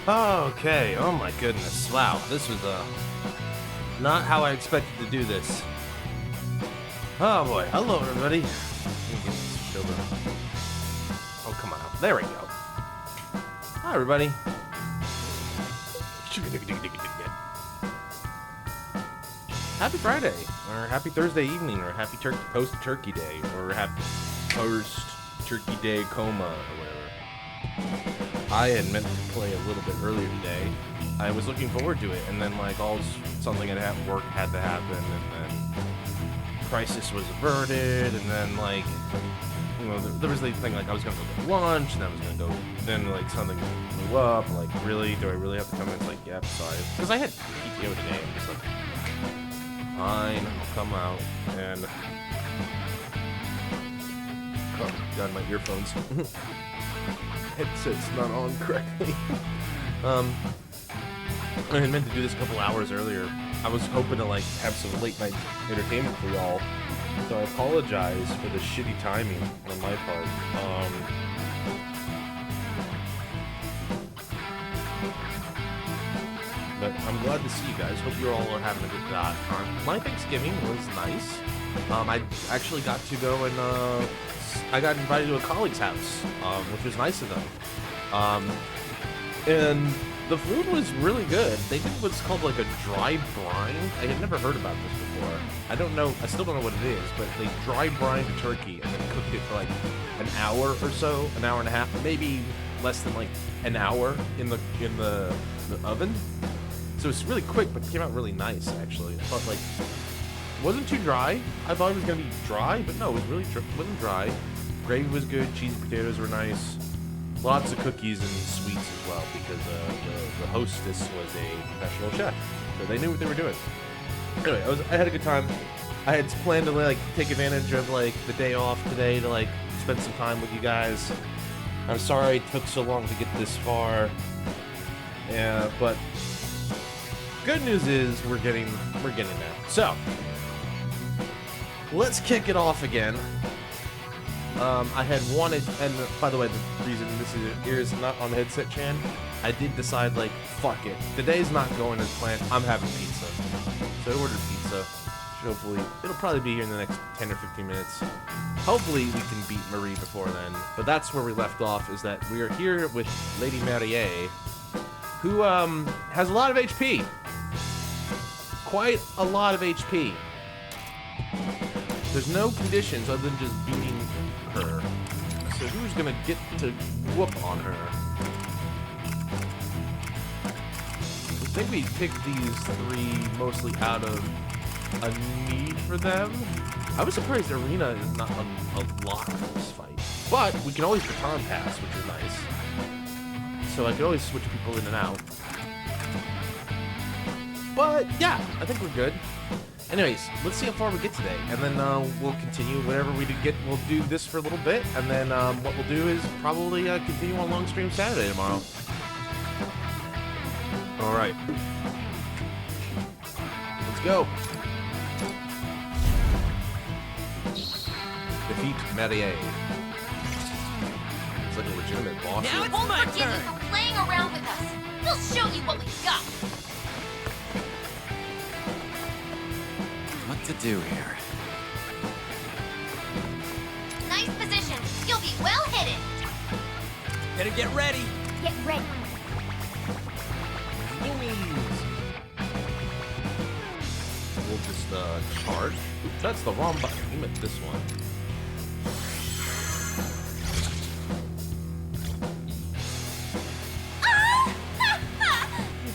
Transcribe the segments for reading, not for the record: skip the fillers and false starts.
Okay, oh my goodness. Wow, this was not how I expected to do this. Oh boy, hello everybody. Let me get this shoulder. Oh, come on. There we go. Hi everybody. Happy Friday, or happy Thursday evening, or happy post-turkey day, or happy post-turkey day coma, or whatever. I had meant to play a little bit earlier today. I was looking forward to it, and then like something at work had to happen, and then crisis was averted, and then like, you know, there was the thing like I was gonna go get lunch, and I was gonna go, then like something blew up, like really, do I really have to come in? It's like, yep, sorry, because I had PTO today. I'm just like, fine, I'll come out, and oh god, my earphones. Headset's not on correctly. I had meant to do this a couple hours earlier. I was hoping to like have some late night entertainment for y'all, so I apologize for the shitty timing on my part. But I'm glad to see you guys. Hope you all are having a good time. My Thanksgiving was nice. I actually got to go and I got invited to a colleague's house, which was nice of them. And the food was really good. They did what's called like a dry brine. I had never heard about this before. I still don't know what it is, but they dry brined a turkey and then cooked it for like an hour or so, an hour and a half, maybe less than like an hour in the oven. So it's really quick, but it came out really nice actually. I thought like it wasn't too dry. I thought it was gonna be dry, but no, it was really wasn't dry. Gravy was good. Cheesy potatoes were nice. Lots of cookies and sweets as well, because the hostess was a professional chef, so they knew what they were doing. Anyway, I had a good time. I had planned to like take advantage of like the day off today to like spend some time with you guys. I'm sorry it took so long to get this far. Yeah, but good news is we're getting there. So let's kick it off again. I had wanted, and by the way, the reason this is not on the headset chan, I did decide, like, fuck it. The day's not going as planned. I'm having pizza. So I ordered pizza. Hopefully, it'll probably be here in the next 10 or 15 minutes. Hopefully, we can beat Marie before then. But that's where we left off, is that we are here with Lady Marie, who, has a lot of HP. Quite a lot of HP. There's no conditions other than just beating her. So who's gonna get to whoop on her? I think we picked these three mostly out of a need for them. I was surprised Arena is not unlocked for this fight. But we can always baton pass, which is nice. So I can always switch people in and out. But yeah, I think we're good. Anyways, let's see how far we get today, and then we'll continue whatever we get. We'll do this for a little bit, and then what we'll do is probably continue on long stream Saturday tomorrow. All right, let's go. Defeat Marie. It's like a legitimate boss. Now it's my turn. For playing around with us. We'll show you what we got. What to do here? Nice position. You'll be well hidden. Better get ready. Get ready. We'll just charge. Oops, that's the wrong button. You meant this one.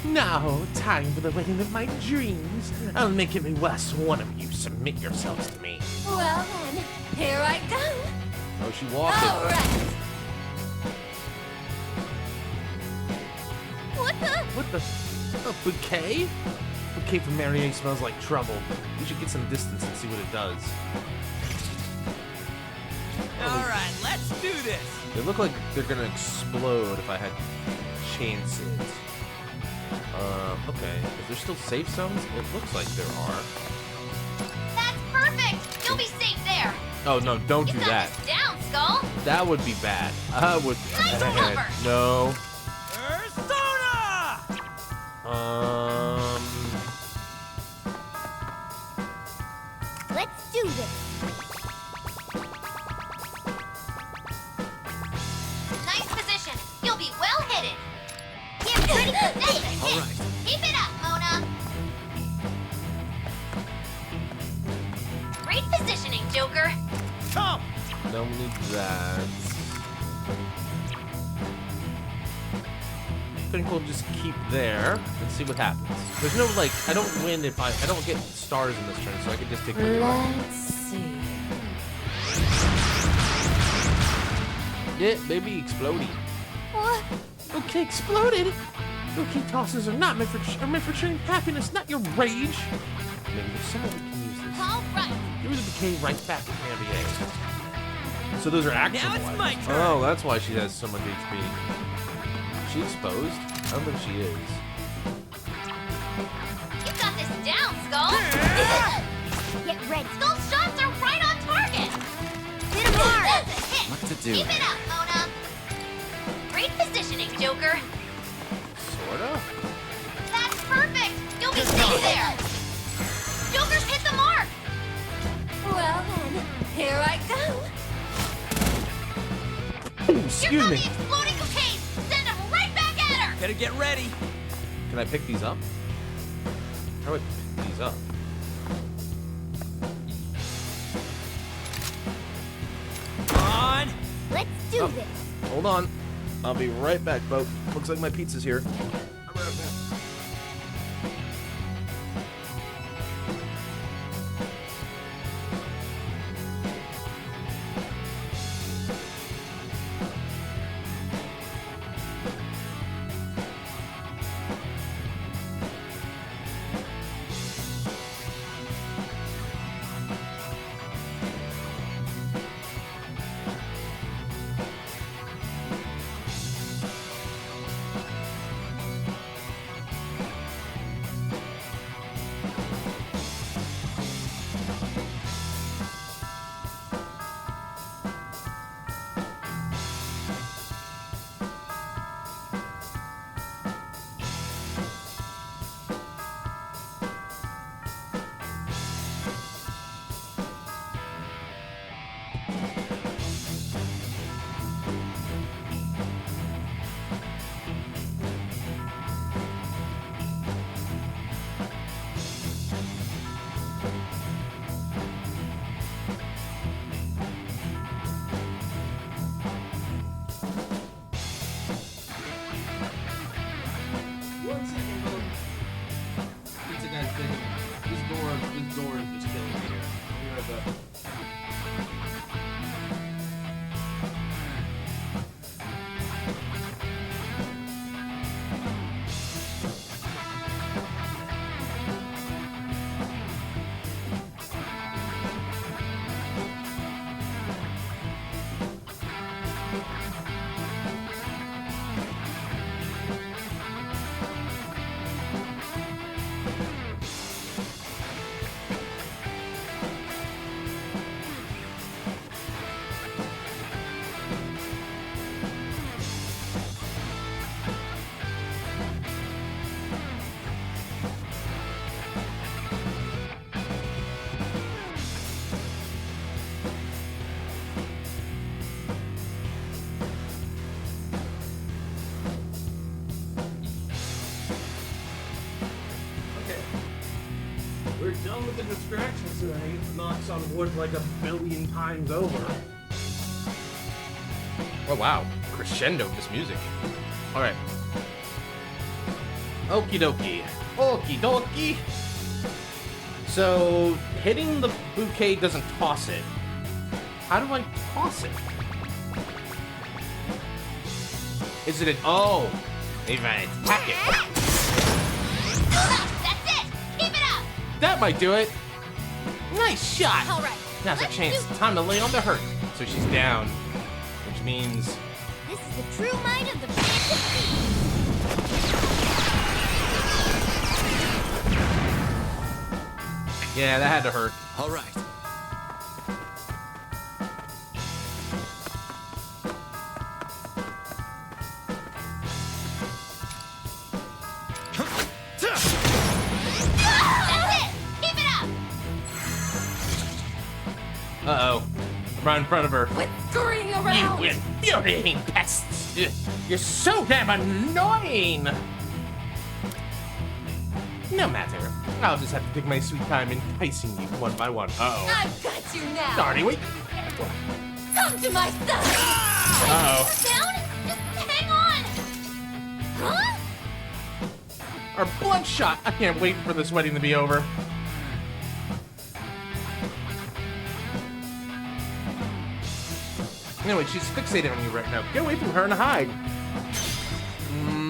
Now, time for the wedding of my dreams. I'll make every last one of you submit yourselves to me. Well then, here I come. Oh, she walked All it. right. What the? What the? A bouquet? Bouquet from Marie smells like trouble. We should get some distance and see what it does. All right, let's do this. They look like they're gonna explode if I had chances. Okay. Is there still safe zones? It looks like there are. That's perfect. You'll be safe there. Oh no! Don't do You got that. this down, Skull. That would be bad. I would. Nice cover. No. Persona! Let's do this. Nice position. You'll be well hidden. Get ready for this hit. All right. Keep it up, Mona. Great positioning, Joker. Come! Don't need that. I think we'll just keep there and see what happens. There's no, like, I don't win if I don't get stars in this turn, so I can just take my Let's see. Yeah, baby, exploding. What? Okay, exploded. Okay, tosses are not meant for sharing happiness, not your rage. Maybe there's someone who can use this. All right. Give me the bouquet right back at NBA. So those are actual Now it's my items. turn. Oh, that's why she has so much HP. She exposed? I don't think she is. You got this down, Skull. Get ready. Skull's shots are right on target. Hit him hard. That's a hit. What to do Keep it here? up, Mona. Great positioning, Joker. Sorta? That's perfect. You'll be safe there. Joker's hit the mark. Well then, here I go. Here Excuse come the me. exploding bouquets. Send them right back at her. Better get ready. Can I pick these up? How do I pick these up? Come on. Let's do Oh. this. Hold on. I'll be right back, Bo. Looks like my pizza's here. I'll be right back. One second, Bo. Pizza guy's thinking. This door is just killing me here. I'll be right back. Okay. We're done with the distractions today. Knocks on wood like a billion times over. Oh wow. Crescendo this music. Alright. Okie dokie. Okie dokie. So hitting the bouquet doesn't toss it. How do I toss it? Is it an oh? Maybe I attack it. That's it. Keep it up. That might do it. Nice shot. All right. Now's a Let's chance. do- Time to lay on to hurt. So she's down, which means This is the true might of the fantasy. yeah, that had to hurt. All right. right in front of her. Quit screwing You around! infuriating pests! You're so damn annoying! No matter. I'll just have to take my sweet time enticing you one by one. Uh-oh. I've got you now! Sorry, wait. Come to my side! Uh-oh. Down? Just hang on! Huh? Our bloodshot! I can't wait for this wedding to be over. Anyway, she's fixated on you right now. Get away from her and hide.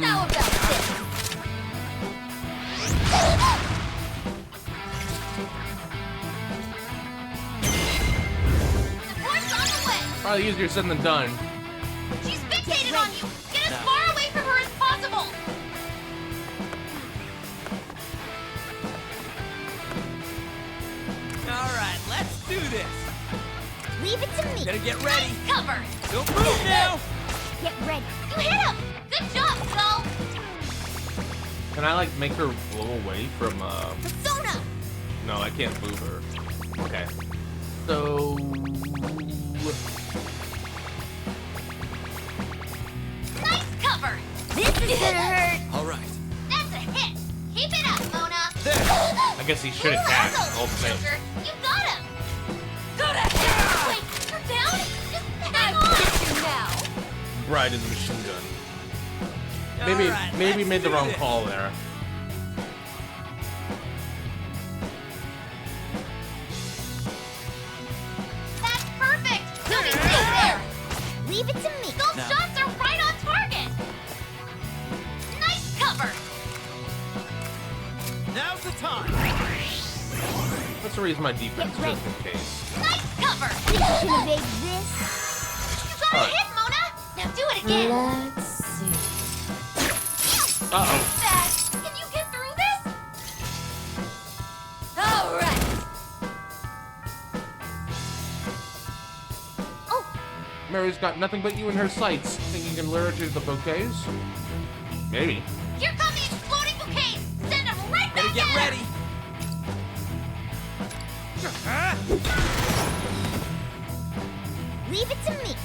How about this? Support's on the way! Probably easier said than done. She's fixated on you! Get as far away from her as possible! All right, let's do this. Leave it to me! Better get ready. Cover! Don't move now. Get ready! You hit him! Good job, Skull! Can I, like, make her blow away from, Persona! No, I can't move her. Okay. So... Nice cover! This is gonna hurt! All right. That's a hit! Keep it up, Mona! There. I guess he should attack. All the same. Joker! You got him! Go to Wait, you're down? Just hang I've on! got you now! Bride is a machine gun. All Maybe, right, maybe let's made the do wrong this. call there. That's perfect! You'll be safe there! Leave it to me! Those No. shots are right on target! Nice cover! Now's the time. Let's raise my defense Get just in case. Nice cover! You can evade this! You got a Alright. hit, Mona! Now do it again! Let's see. Uh-oh. Fast! Can you get through this? All right. Oh, Mary's got nothing but you in her sights. Think you can lure her to the bouquets? Maybe. here come the exploding bouquets! Send them right Better back get at her! ready. Huh? Leave it to me!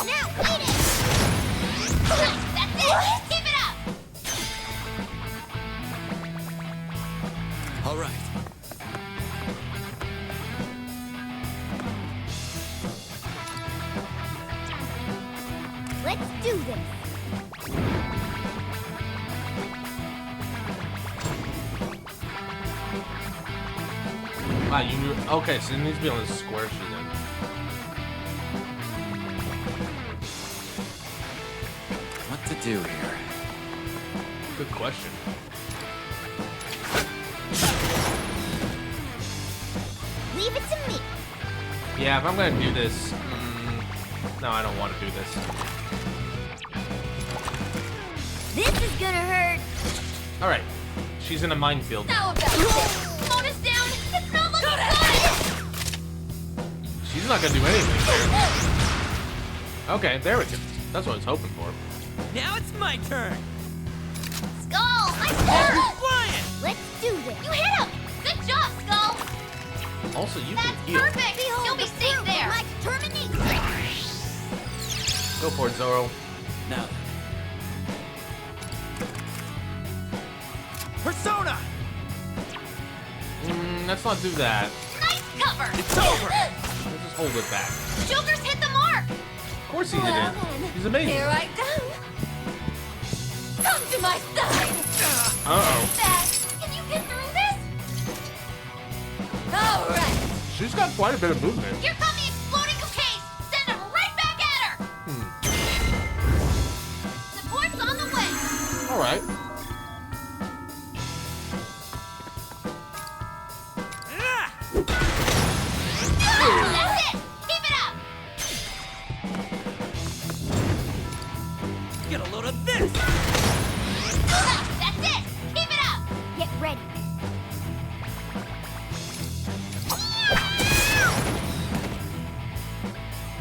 Now eat it! Nice, that's it! Keep it up! All right. Let's do this! Ah, you knew. Okay, so it needs to be on this square sheet then. What to do here? Good question. Leave it to me! Yeah, if I'm gonna do this. No, I don't want to do this. This is gonna hurt! Alright. She's in a minefield. How about this? Mona's down! It's not looking good! She's not gonna do anything here. Okay, there we go. That's what I was hoping for. Now it's my turn. Skull! Nice work! Flying. Let's do this! You hit him! Good job, Skull! Also, you That's can heal. perfect! You'll be safe there! Like terminate! Go for it, Zoro. Now. Persona. Let's not do that. Nice cover! It's over. Let's just hold it back. Joker's hit the mark! Of course he Well didn't. then, He's amazing. Here I come. Come to my side. Uh-oh. Fast! Can you get through this? All right. She's got quite a bit of movement. Here come the exploding bouquets! Send them right back at her! Support's on the way! Alright. Ah! That's it! Keep it up! Get a load of this. That's it! Keep it up! Get ready!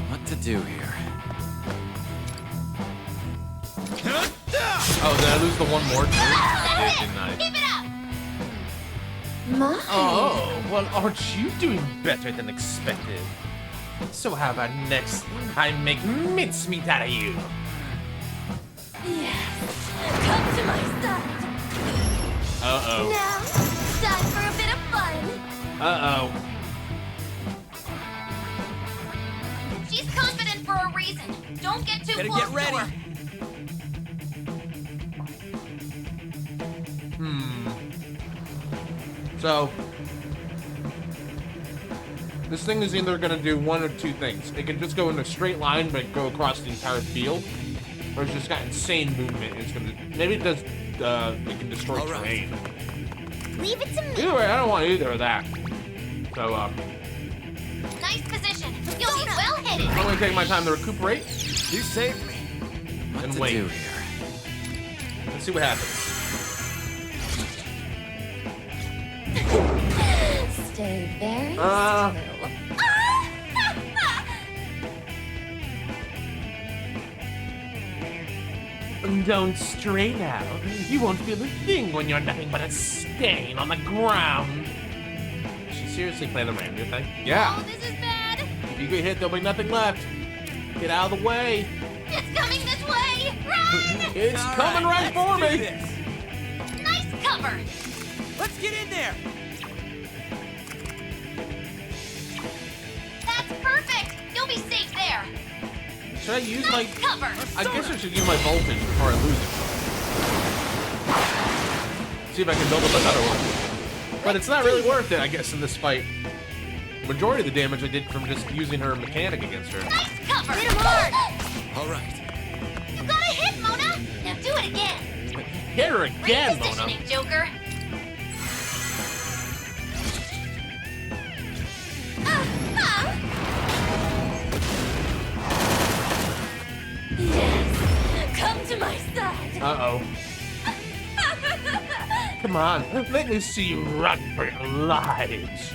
What to do here? Huh? Oh, did I lose the one more too? I That's did, didn't I? it! Keep it up! My. Oh, well, aren't you doing better than expected? So how about next I make mincemeat out of you? Yes. Come to my side. Uh-oh. Now, time for a bit of fun. Uh-oh. She's confident for a reason. Don't get too Better close get ready. to her. So, this thing is either going to do one or two things. It can just go in a straight line, but go across the entire field. Or it's just got insane movement. It's going to... Maybe it does... it can destroy All right. terrain. Leave it to me. Either way, I don't want either of that. So, Nice position. You'll be well hidden. I'm going to take my time to recuperate. You saved me. What And to wait. do here? Let's see what happens. Stay very still. Don't stray now. You won't feel a thing when you're nothing but a stain on the ground. She seriously playing the reindeer thing? Yeah. Oh, this is bad. If you get hit, there'll be nothing left. Get out of the way. It's coming this way. Run! It's All coming right let's for do me. this. Nice cover. Let's get in there. That's perfect. You'll be safe there. Should I use my... Nice cover. I guess I should use my voltage before I lose it. See if I can build up another one. But it's not really worth it, I guess, in this fight. Majority of the damage I did from just using her mechanic against her. Nice cover. Hit him hard. All right. You got a hit, Mona. Now do it again. Hit her again, Mona. Repositioning, Joker. Yes. Come to my side. Uh-oh. Come on, let me see you run for your lives.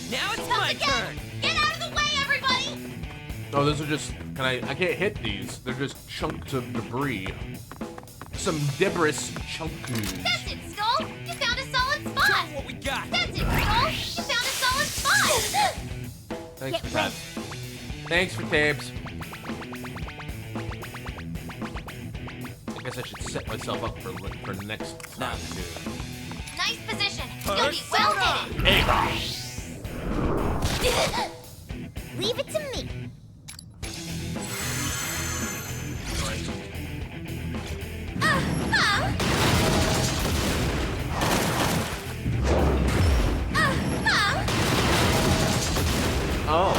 Now it's my turn. Get out of the way, everybody. Oh, those are just... I can't hit these. They're just chunks of debris. Some debris chunkus. That's it, Skull. You found a solid spot. What we got? That's it, Skull. You found a solid spot. Thanks Get for that. Thanks for tapes. I guess I should set myself up for next time, too. Nice position. You'll be well hidden. Hey, gosh. Leave it to me. Oh.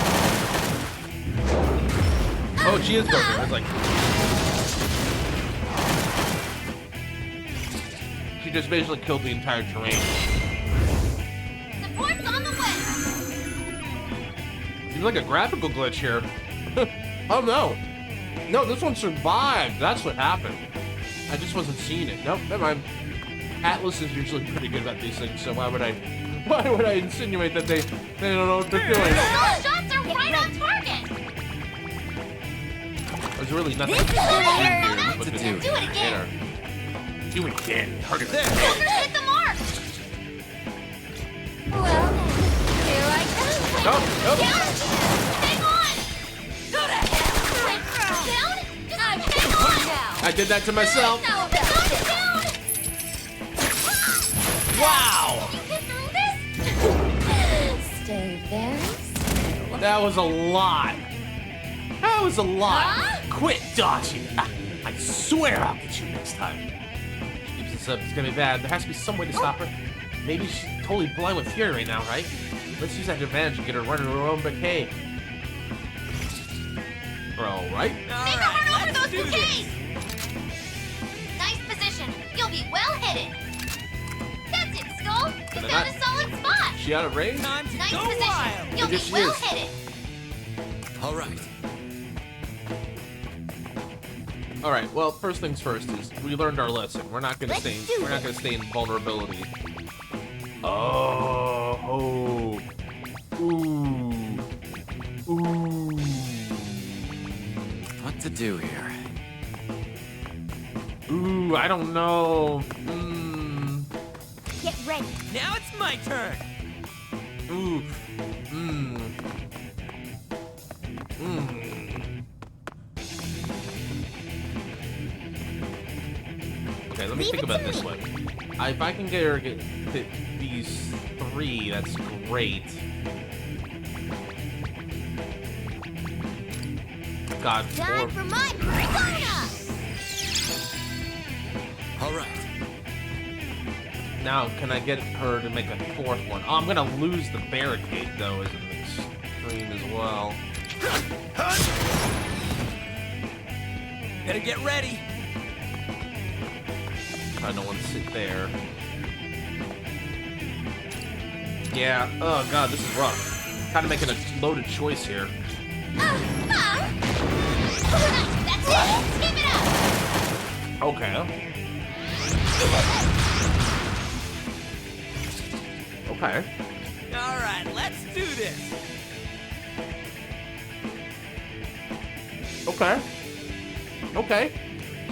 Oh, she is broken. I was like... She just basically killed the entire terrain. Support's on the way. Seems like a graphical glitch here. Oh, no. No, this one survived. That's what happened. I just wasn't seeing it. Nope, never mind. Atlas is usually pretty good about these things, so why would I insinuate that they don't know what they're doing? Those shots are right on target. There's really nothing This is to gonna hurt, do Mona. but to Do it again. hit her. Do it again. Hurt her. There. Joker's hit the mark. Well then, here I come. Nope, nope. Down. Hang on. Go to hell. Wait, down. Just I'm hang on. now. I did that to myself. Now Knock that's it it. down. Wow. You get through this? Stay very still. That was a lot. That was a lot. Huh? Quit dodging. I swear I'll get you next time. She keeps this up. It's gonna be bad. There has to be some way to stop her. Maybe she's totally blind with fury right now, right? Let's use that advantage and get her running her own bouquet. All right. Make her run over let's those do this. bouquets. Nice position. You'll be well hidden. That's it, Skull. You Did I found not- a solid spot. She out of range? Time to Nice go position. wild. You'll Yes, be she well is. hidden. All right. All right. Well, first things first is we learned our lesson. We're not gonna Let's stay. do We're not gonna stay in vulnerability. Oh. Ooh. Ooh. What to do here? Ooh, I don't know. Get ready. Now it's my turn. Ooh. Okay, let me Leave think it about to this me. one. If I can get her to get these 3, that's great. God, 4. Time for my persona. All right. Now, can I get her to make a 4th one? Oh, I'm gonna lose the barricade, though, as an extreme as well. Better get ready. I don't want to sit there. Yeah, oh god, this is rough. Kind of making a loaded choice here. That's it. Keep it up. Okay. Okay. All right, let's do this. Okay. Okay.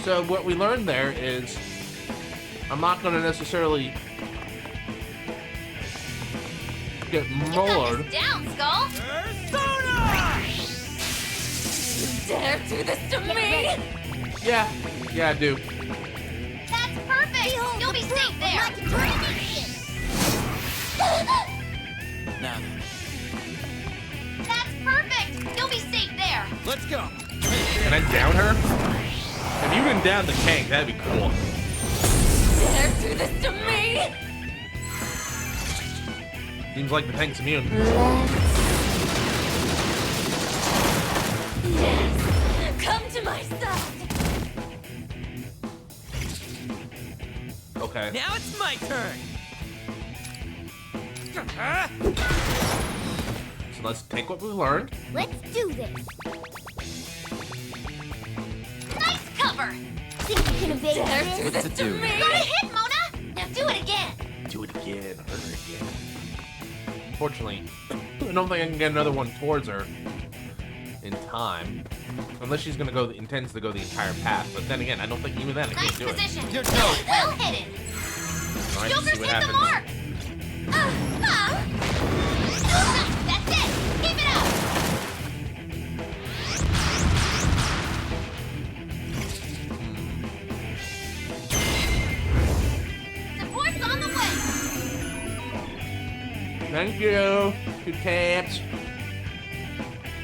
So what we learned there is I'm not going to necessarily get You got mullered. this down, Skull. Persona! Dare do this to me? Yeah. Yeah, I do. That's perfect. You'll be safe there. Now, That's perfect. You'll be safe there. let's go. Can I down her? If you can down the tank, that'd be cool. Dare do this to me? Seems like the tank's immune. Yes. Come to my side. Okay. Now it's my turn. So let's take what we learned. Let's do this. Nice cover. Think you can evade Dare do this? this to me? Got a hit, Mona. Now do it again. Do it again. Hurt her again. Fortunately, I don't think I can get another one towards her in time. Unless she's gonna go, intends to go the entire path. But then again, I don't think even then I Nice can't do it. position. You're done. Well hidden. All right, let's Joker's see what hit the happens. mark. That's it. Keep it up. Support's on the way. Thank you. Good taps.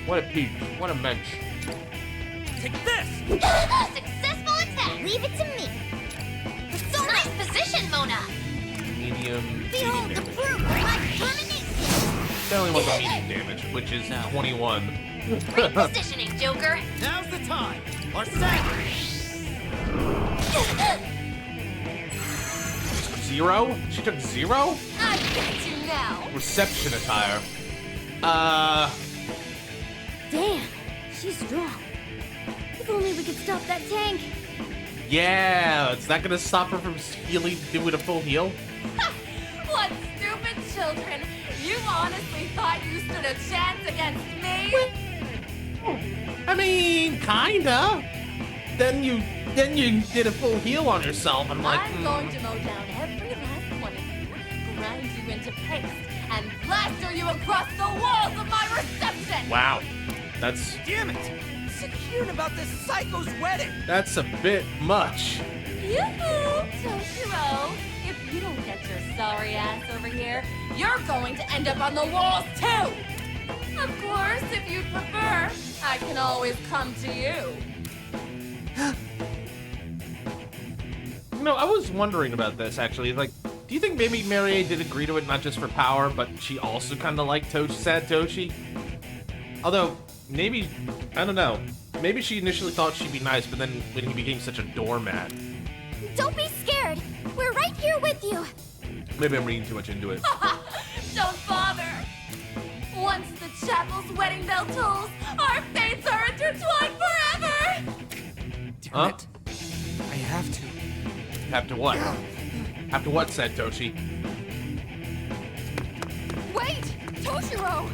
What a peach. What a mensch. Take this. Successful attack. Leave it to me. Nice position, Mona. Medium. Behold Medium the damage. proof of my determination. That only was a medium damage, which is 21. Great positioning, Joker. Now's the time. Or second. 0? She took 0? I get you now. Reception attire. Damn, she's strong. If only we could stop that tank. Yeah. Is that gonna stop her from healing, doing a full heal? What stupid children. You honestly thought you stood a chance against me? I mean, kinda. Then you did a full heal on yourself. I'm like, I'm going to mow down every last one of you, grind you into paste, and plaster you across the walls of my reception! wow. That's Damn it. Secure about this psycho's wedding. a bit much. Yoo-hoo! Toshiro, if you don't get your sorry ass over here, you're going to end up on the walls too! Of course, if you'd prefer, I can always come to you. No, I was wondering about this actually. Like, do you think maybe Mary did agree to it not just for power, but she also kind of liked Satoshi? Although, maybe, I don't know. Maybe she initially thought she'd be nice, but then when he became such a doormat, Don't be scared. We're right here with you. maybe I'm reading too much into it. Don't bother! Once the chapel's wedding bell tolls, our fates are intertwined forever! Damn Huh? it. I have to. Have to what? Have to what, Satoshi? Wait! Toshiro!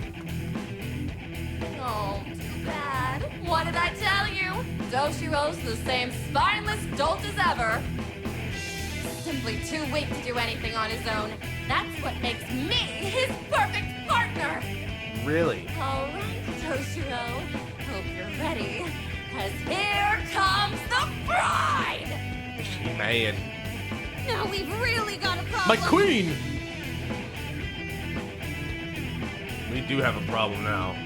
Oh, too bad. What did I tell you? Doshiro's the same spineless dolt as ever. Simply too weak to do anything on his own. That's what makes me his perfect partner. Really? All right, Toshiro. Hope you're ready. Cause here comes the bride! She man. Now we've really got a problem. My queen! We do have a problem now.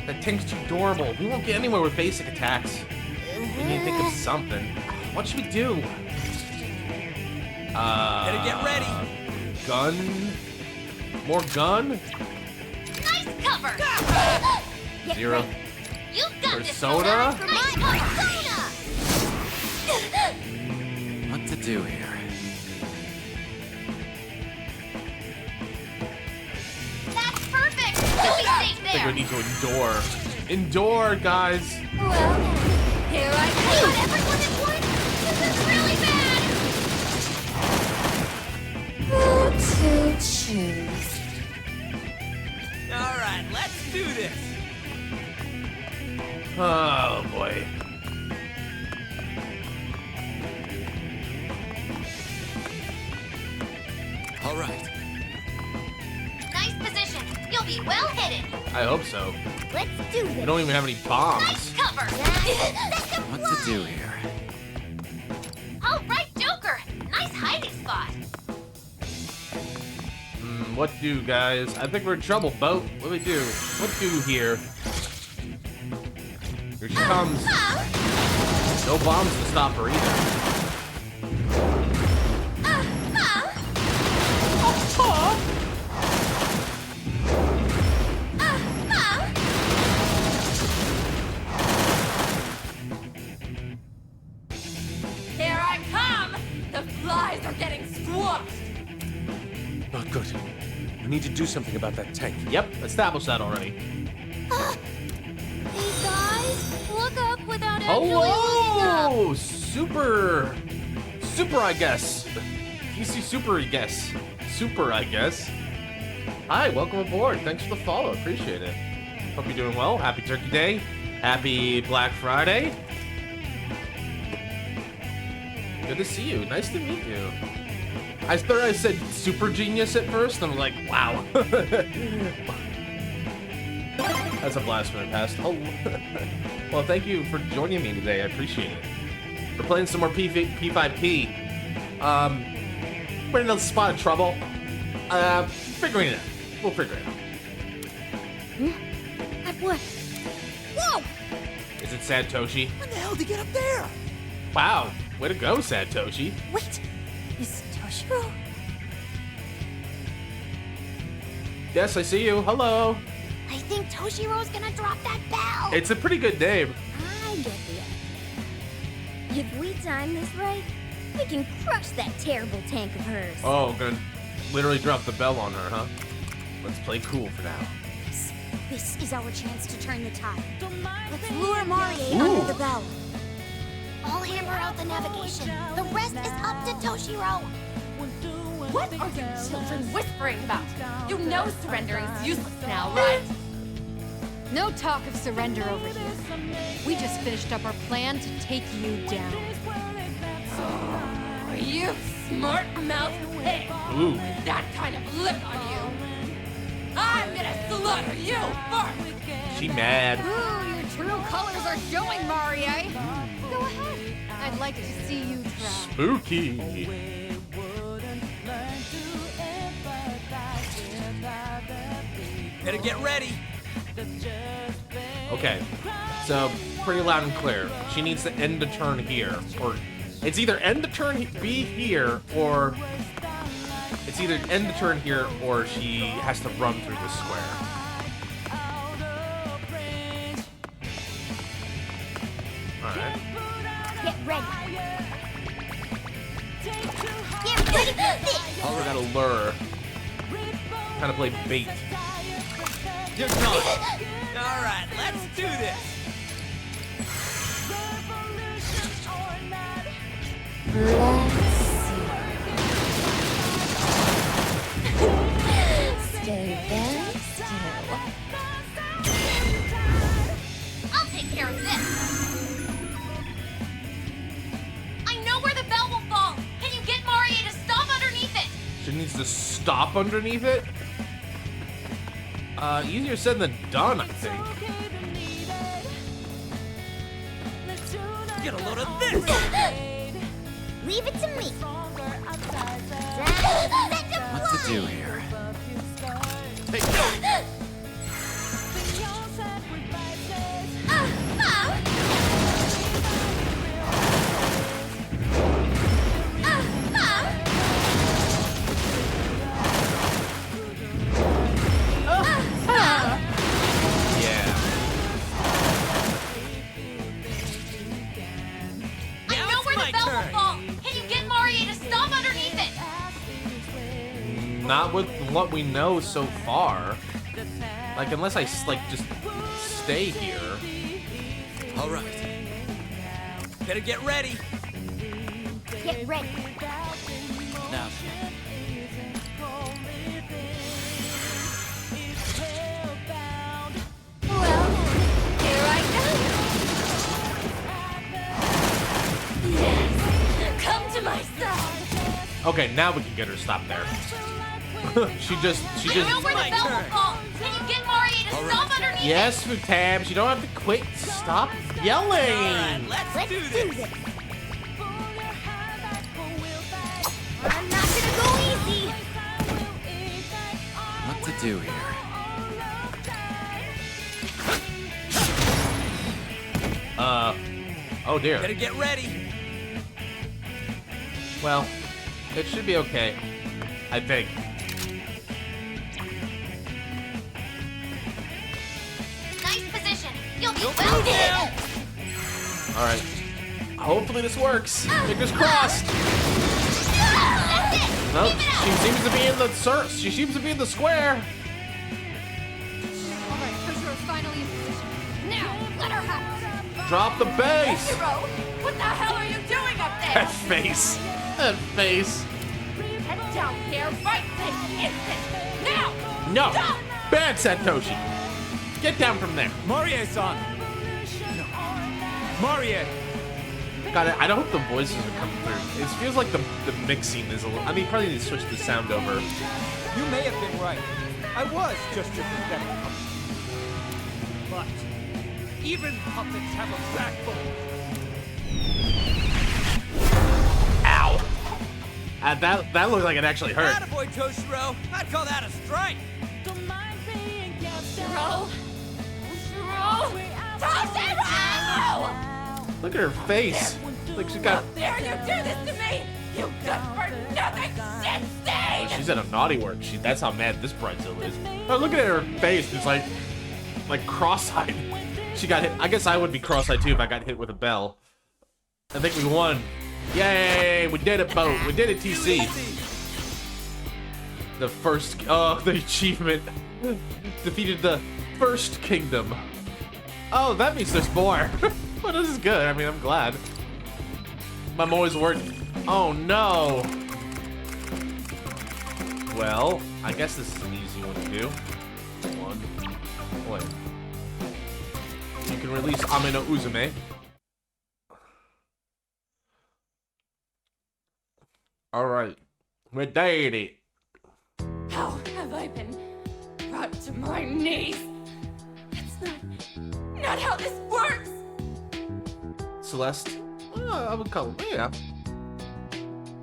That tank's too durable. We won't get anywhere with basic attacks. We need to think of something. What should we do? Better get ready. Gun? More gun? Nice cover. Get Zero. ready. You got this, Persona? For my persona. What to do here? That's perfect. You'll be safe I think there. we need to endure. Endure, guys. Well then, here I Got come. everyone at once. This is really bad. Who to choose? All right, let's do this. Oh, boy. All right. Nice position. You'll be well hidden. I hope so. Let's do We this. don't even have any bombs. Nice cover. That's a What to do here? All right, Joker. Nice hiding spot. What do, guys? I think we're in trouble, Boat. What do we do? What do here? Here she comes. No bombs to stop her either. Here I come! The flies are getting squashed! Not good. We need to do something about that tank. Yep, established that already. Hey guys, look up without actually looking up. Hello! Super, I guess. DC Super, I guess. Super, I guess. Hi, welcome aboard. Thanks for the follow. Appreciate it. Hope you're doing well. Happy Turkey Day. Happy Black Friday. Good to see you. Nice to meet you. I thought I said super genius at first, and I'm like, wow. That's a blasphemy past. Oh, well, thank you for joining me today. I appreciate it. We're playing some more P5P. We're in a spot of trouble. Figuring it out. We'll figure it out. What? Whoa! Is it Satoshi? When the hell did you get up there? Wow, way to go, Satoshi. Wait, is Toshiro? Yes, I see you. Hello. I think Toshiro's gonna drop that bell. It's a pretty good name. I get the idea. If we time this right, we can crush that terrible tank of hers. Oh, gonna literally drop the bell on her, huh? Let's play cool for now. This is our chance to turn the tide. Let's lure Marie Ooh. under the bell. I'll hammer out the navigation. The rest is up to Toshiro. What are you children whispering about? You know surrendering's useless now, right? No talk of surrender over here. We just finished up our plan to take you down. You smart-mouthed pig! Ooh. With that kind of lip on you! I'm gonna slaughter you first! She mad. Ooh, your true colors are showing, Marie. Go ahead. I'd like to see you try. Spooky. Better get ready. Okay, so pretty loud and clear. She needs to end the turn here, or it's either end the turn be here, or it's either end the turn here, or she has to run through the square. All right. Get ready. Get ready for this. We gotta lure. Kind of play bait. You're done. All right, let's do this. Stay very still. I'll take care of this. stop underneath it? Easier said than done, I think. Get a load of this! Leave it to me. What to do here? Hey, go! Not with what we know so far. Like, unless I, like, just stay here. All right. Better get ready. Get ready. Now. Well, here I go. Yes, come to my side. Okay, now we can get her to stop there. she just. I know where the bell will fall. Can you get Maria to stop underneath? Yes, Futabs, you don't have to quit. Stop yelling. All right, let's do this. I'm not gonna go easy. What to do here? Oh dear. Better get ready. Well, it should be okay. I think. Nice position. You'll be Don't well move now. Alright. Hopefully this works. Fingers crossed. That's it. No, Keep it up. she seems to be in the she seems to be in the square. All right, Treasurer, finally in position. Now, let her have it. Drop the base. Hero, what the hell are you doing up there? That face. That face. Head down here right this instant. Now! No. Stop! Bad Satoshi. Get down from there. Marie-san. No. Marie. God, I don't hope the voices are coming through. It feels like the mixing is a little. I mean, probably need to switch the sound over. You may have been right. I was just your pathetic puppet. But even puppets have a backbone. Ow. That looked like it actually hurt. Attaboy, Toshiro. I'd call that a strike. Toshiro! Toshiro! Look at her face. Like she got. How dare you do this to me! You good for nothing shit stain! She's at a naughty work. That's how mad this bridezilla is. Oh, look at her face. It's like cross-eyed. She got hit. I guess I would be cross-eyed too if I got hit with a bell. I think we won. Yay! We did it, Boat. We did it, TC. The first. Oh, the achievement. Defeated the first kingdom. Oh, that means there's more. Well, this is good. I mean, I'm glad. I'm always worried. Oh no. Well, I guess this is an easy one to do. One. Wait. You can release Ameno Uzume. Alright. We did it. How have I been brought to my knees? That's not how this works! Celeste? I would call her. Yeah.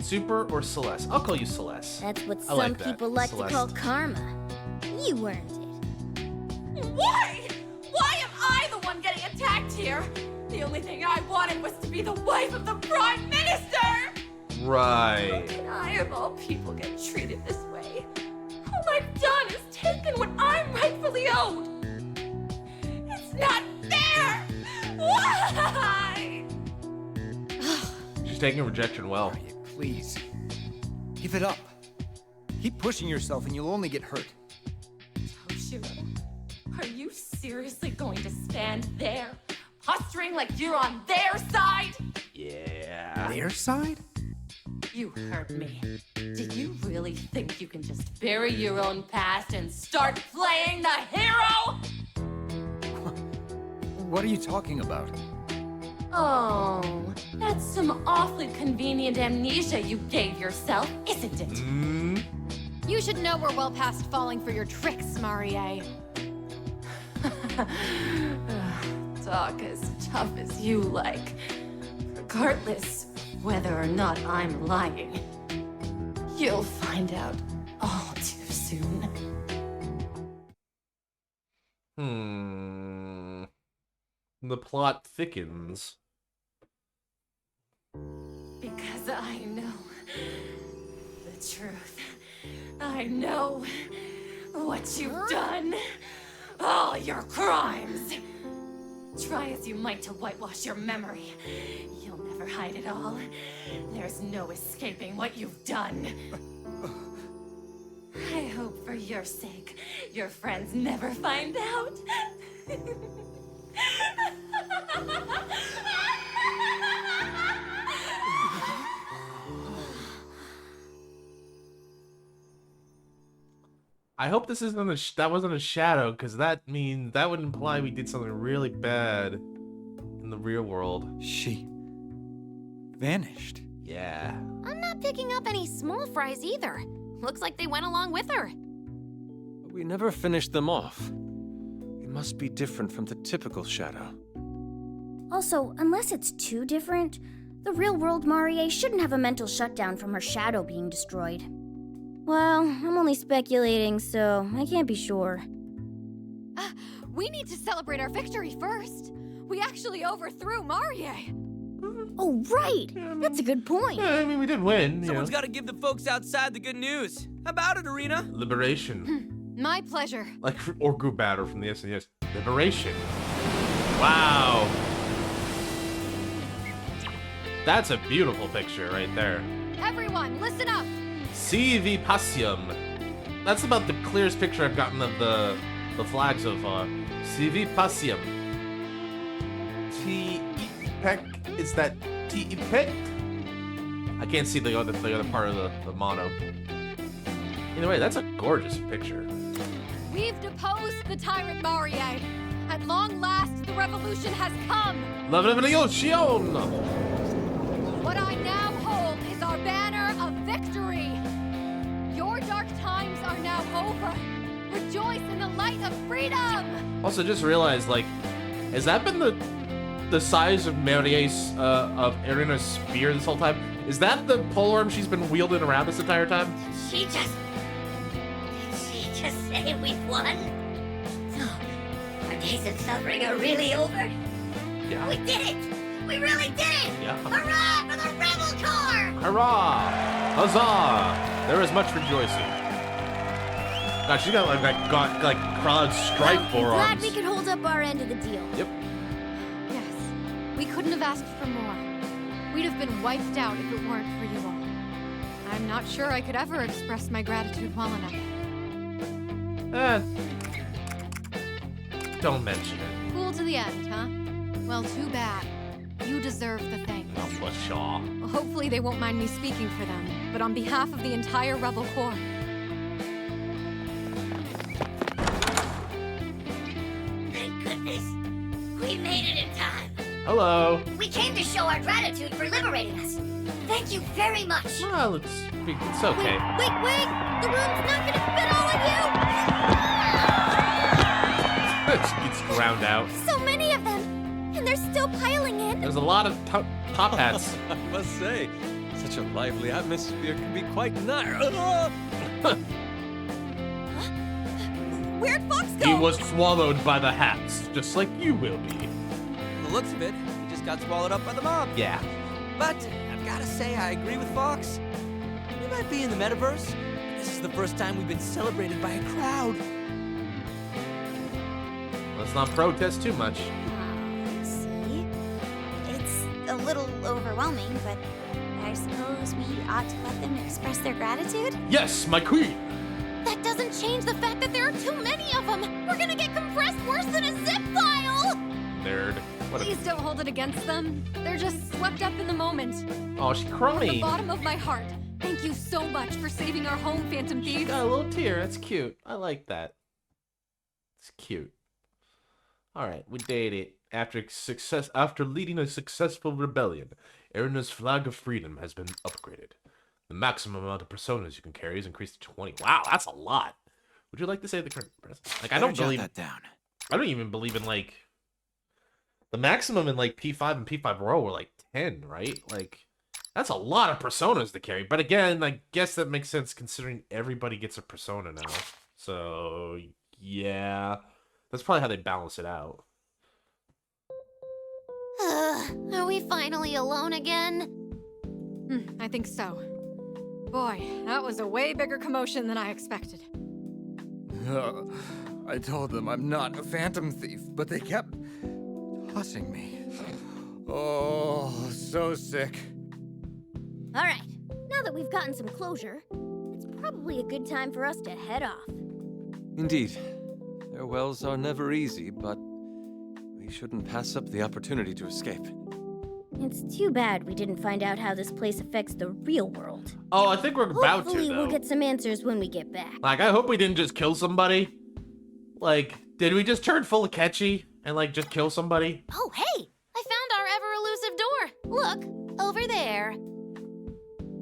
Super or Celeste? I'll call you Celeste. That's what I some like that. people like Celeste. to call karma. You earned it. Why? Why am I the one getting attacked here? The only thing I wanted was to be the wife of the Prime Minister! Right. How can I, of all people, get treated this way? All I've done is taken what I'm rightfully owed. It's not fair! Why? She's taking rejection well. Maria, please. Give it up. Keep pushing yourself and you'll only get hurt. Toshiro, are you seriously going to stand there, posturing like you're on their side? Yeah. Their side? You heard me. Did you really think you can just bury your own past and start playing the hero? What are you talking about? Oh, that's some awfully convenient amnesia you gave yourself, isn't it? You should know we're well past falling for your tricks, Marie. Talk as tough as you like. Regardless whether or not I'm lying. You'll find out all too soon. The plot thickens. Because I know the truth. I know what you've done. All your crimes. Try as you might to whitewash your memory. You'll never hide it all. There's no escaping what you've done. I hope for your sake, your friends never find out. I hope this isn't that wasn't a shadow, because that would imply we did something really bad in the real world. She vanished. Yeah. I'm not picking up any small fries either. Looks like they went along with her. We never finished them off. It must be different from the typical shadow. Also, unless it's too different, the real world Marie shouldn't have a mental shutdown from her shadow being destroyed. Well, I'm only speculating, so I can't be sure. We need to celebrate our victory first. We actually overthrew Marie. Oh, right! That's a good point. Yeah, I mean, we did win. You Someone's know. got to give the folks outside the good news. How about it, Arena? Liberation. My pleasure. Like, or Group Batter from the SNES. Liberation. Wow. That's a beautiful picture right there. Everyone, listen up. CV Pasium. That's about the clearest picture I've gotten of the flags so far. CV Pasium. T-E-Pec. Is that T-E-Pec? I can't see the other part of the mono. Either way, that's a gorgeous picture. We've deposed the tyrant Marie. At long last, the revolution has come. La Revolution! What I now hold is our banner of victory. Your dark times are now over. Rejoice in the light of freedom. Also, just realized, like, has that been the size of Marie's of Irina's spear this whole time? Is that the polearm she's been wielding around this entire time? Did she just say we've won? So, our days of suffering are really over? Yeah. We did it! We really did it! Yeah. Hurrah for the Rebel Corps! Hurrah! Huzzah! There is much rejoicing. God, she got like crowd strike I'm forearms. glad we could hold up our end of the deal. Yep. Yes, we couldn't have asked for more. We'd have been wiped out if it weren't for you all. I'm not sure I could ever express my gratitude well enough. Don't mention it. Cool to the end, huh? Well, too bad. You deserve the thanks. Oh, for sure. Well, hopefully they won't mind me speaking for them, but on behalf of the entire Rebel Corps. Thank goodness. We made it in time. Hello. We came to show our gratitude for liberating us. Thank you very much. Well, it's okay. Wait! The room's not gonna fit all of It's drowned out. you! So many of them! And they're still piling in! There's a lot of top hats. I must say, such a lively atmosphere can be quite nice. Where'd Fox go? He was swallowed by the hats, just like you will be. From the looks of it, he just got swallowed up by the mob. Yeah. But I've got to say, I agree with Fox. We might be in the metaverse, but this is the first time we've been celebrated by a crowd. Let's not protest too much. See? It's a little overwhelming, but I suppose we ought to let them express their gratitude? Yes, my queen. That doesn't change the fact that there are too many of them. We're gonna get compressed worse than a zip file. Nerd. What Please don't hold it against them. They're just swept up in the moment. Oh, she From the cried. bottom of my heart, thank you so much for saving our home, Phantom She Thieves. got a little tear. That's cute. I like that. It's cute. All right, we did it. After leading a successful rebellion, Irina's flag of freedom has been upgraded. The maximum amount of personas you can carry is increased to 20. Wow, that's a lot. Would you like to say the current president? Like, I don't believe that down. I don't even believe in, like, the maximum in, like, P5 and P5 Row were, like, 10, right? Like, that's a lot of personas to carry. But again, I guess that makes sense considering everybody gets a persona now. So, yeah. That's probably how they balance it out. Are we finally alone again? I think so. Boy, that was a way bigger commotion than I expected. I told them I'm not a phantom thief, but they kept tossing me. Oh, so sick. All right, now that we've gotten some closure, it's probably a good time for us to head off. Indeed. Farewells are never easy, but we shouldn't pass up the opportunity to escape. It's too bad we didn't find out how this place affects the real world. Oh, I think we're about to, Hopefully though. we'll get some answers when we get back. Like, I hope we didn't just kill somebody. Like, did we just turn full of Ketchy and, like, just kill somebody? Oh, hey! I found our ever-elusive door. Look, over there.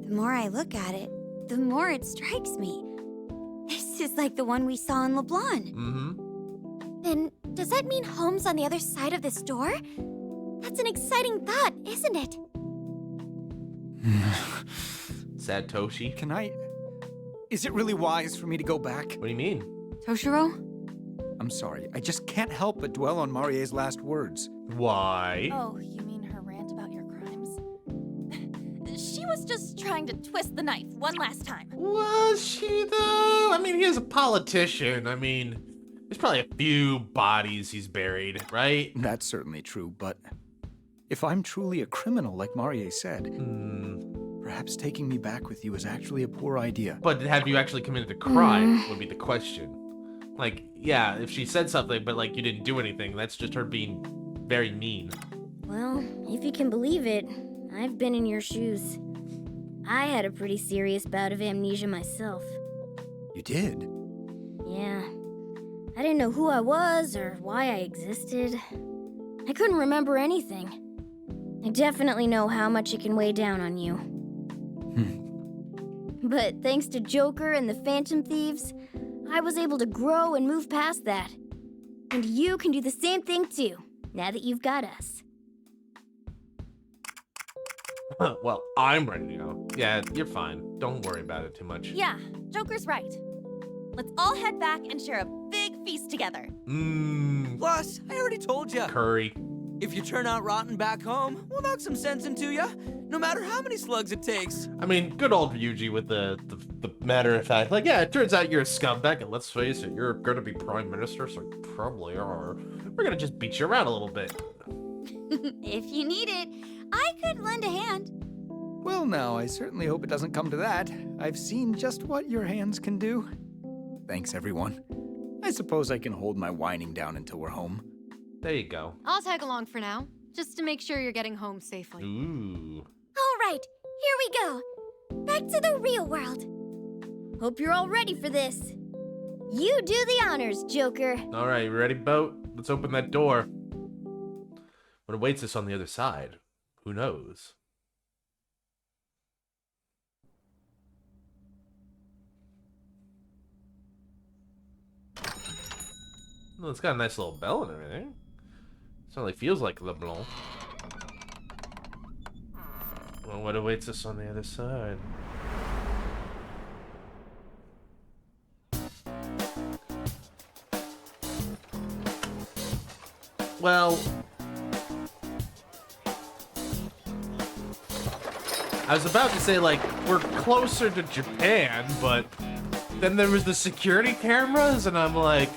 The more I look at it, the more it strikes me. This is like the one we saw in LeBlanc. Mm-hmm. Then, does that mean home's on the other side of this door? That's an exciting thought, isn't it? Sad Toshi. Can I... Is it really wise for me to go back? What do you mean? Toshiro? I'm sorry, I just can't help but dwell on Marie's last words. Why? Oh, you mean her rant about your crimes? She was just trying to twist the knife one last time. Was she, though? I mean, he is a politician. I mean, there's probably a few bodies he's buried, right? That's certainly true, but if I'm truly a criminal, like Marie said, perhaps taking me back with you is actually a poor idea. But have you actually committed a crime would be the question. Like, yeah, if she said something, but, like, you didn't do anything, that's just her being very mean. Well, if you can believe it, I've been in your shoes. I had a pretty serious bout of amnesia myself. You did? Yeah. I didn't know who I was or why I existed. I couldn't remember anything. I definitely know how much it can weigh down on you. But thanks to Joker and the Phantom Thieves, I was able to grow and move past that. And you can do the same thing too, now that you've got us. Well, I'm ready to go. Yeah, you're fine. Don't worry about it too much. Yeah, Joker's right. Let's all head back and share a big feast together. Plus, I already told you. Curry. If you turn out rotten back home, we'll knock some sense into you, no matter how many slugs it takes. I mean, good old Ryuji with the matter of fact. Like, yeah, it turns out you're a scumbag, and let's face it, you're gonna be prime minister, so you probably are. We're gonna just beat you around a little bit. If you need it, I could lend a hand. Well, now, I certainly hope it doesn't come to that. I've seen just what your hands can do. Thanks, everyone. I suppose I can hold my whining down until we're home. There you go. I'll tag along for now, just to make sure you're getting home safely. Ooh. All right, here we go. Back to the real world. Hope you're all ready for this. You do the honors, Joker. All right, you ready, boat? Let's open that door. What awaits us on the other side? Who knows? Well, it's got a nice little bell and everything. Certainly feels like LeBlanc. Well, what awaits us on the other side? Well, I was about to say, like, we're closer to Japan, but then there was the security cameras, and I'm like...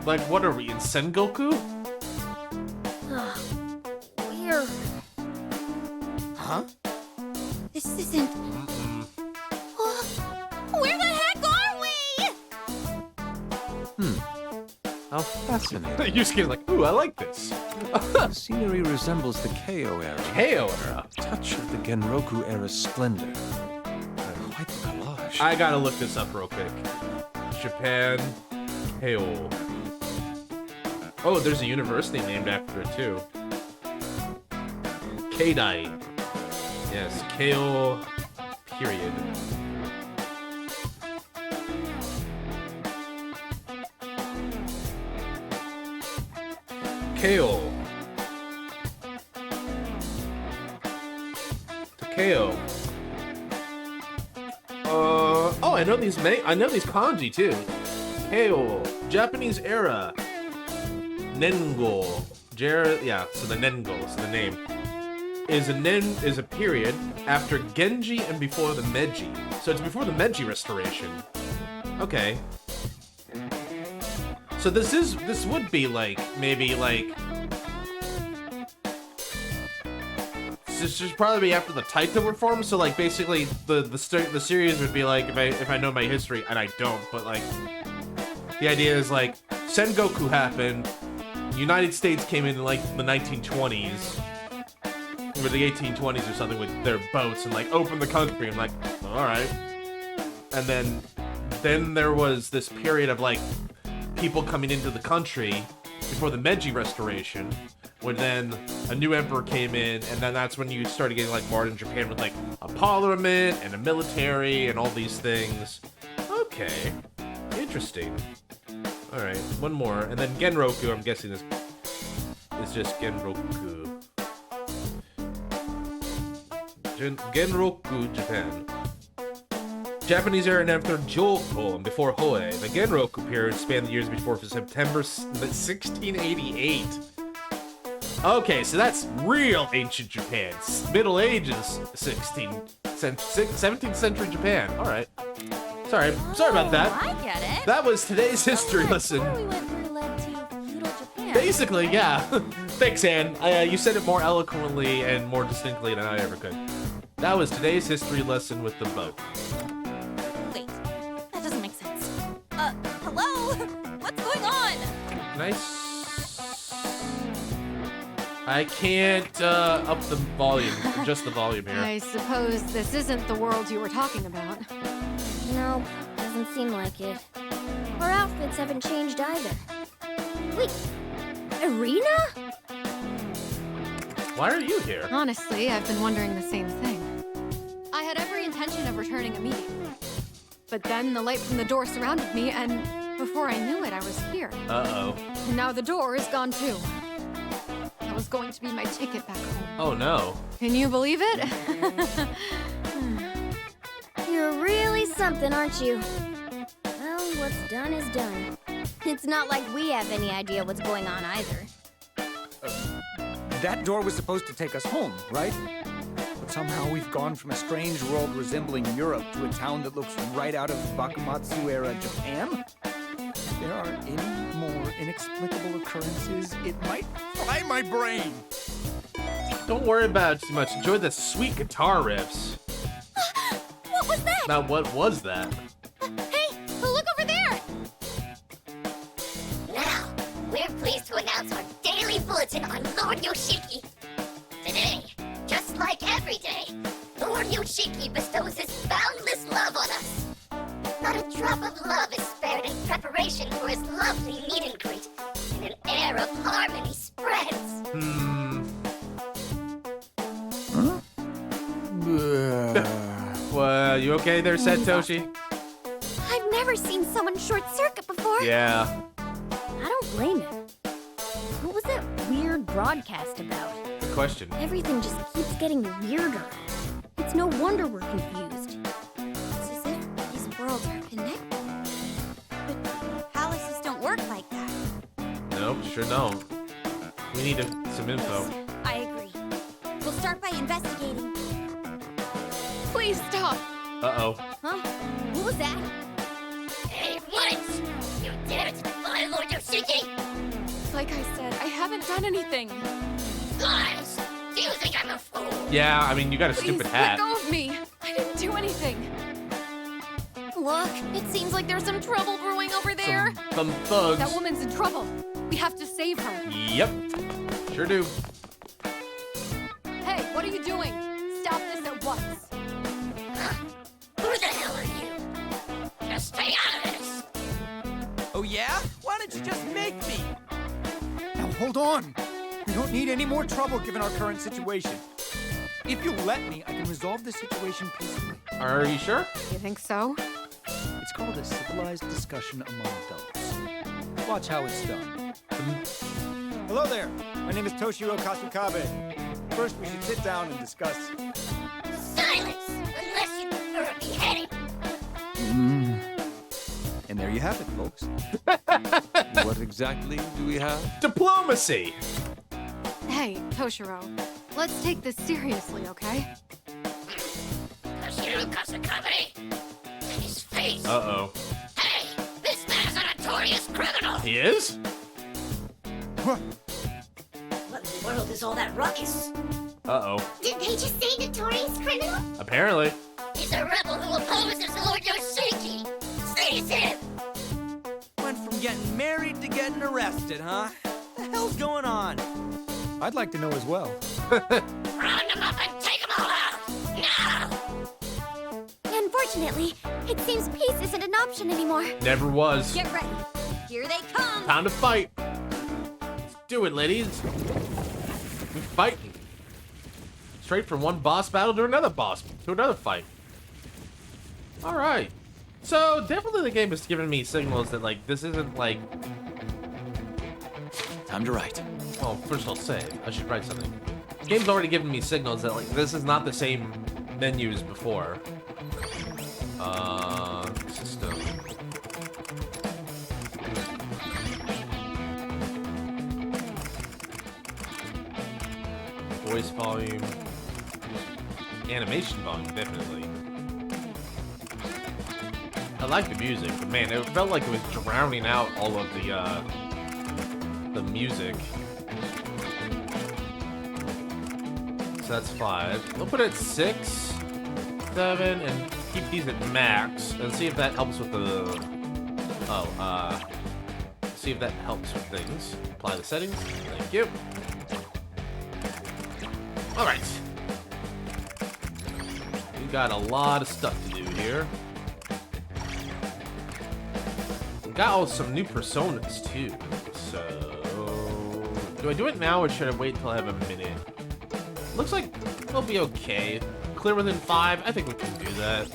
Like, what are we, in Sengoku? We're... Huh? This isn't... Where the heck are we? How fascinating. Yusuke's like, ooh, I like this. The scenery resembles the Keiho era. Keiho era. A touch of the Genroku era splendor. Quite the collage. I gotta look this up real quick. Japan, Keiho. Oh, there's a university named after it too. Keidai. Yes, Kale. Period. Kale. Takeo. Oh, I know these kanji too. Kale. Japanese era. Nengo. Yeah, so the Nengo, so the name. Is a period after Genji and before the Meiji. So it's before the Meiji restoration. Okay. So this would be like maybe like this should probably be after the Taito reform. So like basically the series would be like if I know my history, and I don't, but like the idea is like Sengoku happened. United States came in like the 1920s. Or the 1820s or something with their boats and like opened the country. I'm like, all right. And then there was this period of like people coming into the country before the Meiji restoration, when then a new emperor came in, and then that's when you started getting like modern Japan with like a parliament and a military and all these things. Okay, interesting. All right, one more, and then Genroku. I'm guessing this is just Genroku. Genroku, Japan. Japanese era named after Joko and before Hoei. The Genroku period spanned the years before September 1688. Okay, so that's real ancient Japan. Middle Ages, 17th century Japan. All right. Sorry about that. I get it. That was today's history lesson. We went through led to feudal Japan. Basically, yeah. Thanks, Anne. You said it more eloquently and more distinctly than I ever could. That was today's history lesson with the boat. Wait, that doesn't make sense. Hello? What's going on? Nice. I can't up the volume, just the volume here. I suppose this isn't the world you were talking about. No, doesn't seem like it. Our outfits haven't changed either. Wait, Irina? Why are you here? Honestly, I've been wondering the same thing. I had every intention of returning immediately. But then the light from the door surrounded me, and before I knew it, I was here. Uh-oh. And now the door is gone too. That was going to be my ticket back home. Oh no. Can you believe it? You're really something, aren't you? Well, what's done is done. It's not like we have any idea what's going on either. That door was supposed to take us home, right? But somehow we've gone from a strange world resembling Europe to a town that looks right out of Bakumatsu era Japan? If there are any more inexplicable occurrences, it might fry my brain. Don't worry about it too much. Enjoy the sweet guitar riffs. What was that? Now, what was that? Hey, look over there! Now, we're pleased to announce our daily bulletin on Lord Yoshiki. Today, just like every day, Lord Yoshiki bestows his boundless love on us. Not a drop of love is spared in preparation for his lovely meet and greet, and an air of harmony spreads. Well, you okay there, Satoshi? I've never seen someone short circuit before. Yeah. I don't blame him. What was that weird broadcast about? Good question. Everything just keeps getting weirder. It's no wonder we're confused. It's as if these worlds are connected. But palaces don't work like that. Nope, sure don't. We need some info. I agree. We'll start by investigating. Please stop. Uh-oh. Huh? What was that? Hey, what? You dare to defy Lord Yoshiki? Like I said, I haven't done anything. Lies! Do you think I'm a fool? Yeah, I mean, you got a Please stupid let hat. go of me. I didn't do anything. Look, it seems like there's some trouble brewing over there. Some thugs. That woman's in trouble. We have to save her. Yep. Sure do. Hey, what are you doing? Stop this at once. Who the hell are you? Just stay out of this. Oh yeah? Why don't you just make me? on! We don't need any more trouble given our current situation. If you'll let me, I can resolve the situation peacefully. Are you sure? You think so? It's called a civilized discussion among adults. Watch how it's done. Hello there. My name is Toshiro Kasukabe. First, we should sit down and discuss. Silence! Unless you prefer a beheading. And there you have it, folks. What exactly do we have? Diplomacy! Hey, Toshiro, let's take this seriously, okay? Toshiro Kasakabe. His face. Uh-oh. Hey, this man is a notorious criminal. He is? What in the world is all that ruckus? Uh-oh. Did they just say notorious criminal? Apparently. He's a rebel who opposes Lord Yoshiki. Seize him. Went from getting married to getting arrested, huh? What the hell's going on? I'd like to know as well. Round him up and take him all out. Now. Unfortunately, it seems peace isn't an option anymore. Never was. Get ready. Here they come. Time to fight. Let's do it, ladies. We fighting. Straight from one boss battle to another fight. All right. So definitely the game is giving me signals that like this isn't like. Time to write. Well, first I'll say I should write something. The game's already given me signals that like this is not the same menus before. System. Voice volume. Animation volume, definitely. I like the music, but man, it felt like it was drowning out all of the music. So that's 5. We'll put it at 6, 7, and keep these at max, and see if that helps with the... see if that helps with things. Apply the settings. Thank you. Alright. We got a lot of stuff to do here. We got some new personas, too. So... do I do it now, or should I wait until I have a minute? Looks like we'll be okay. Clear within 5. I think we can do that.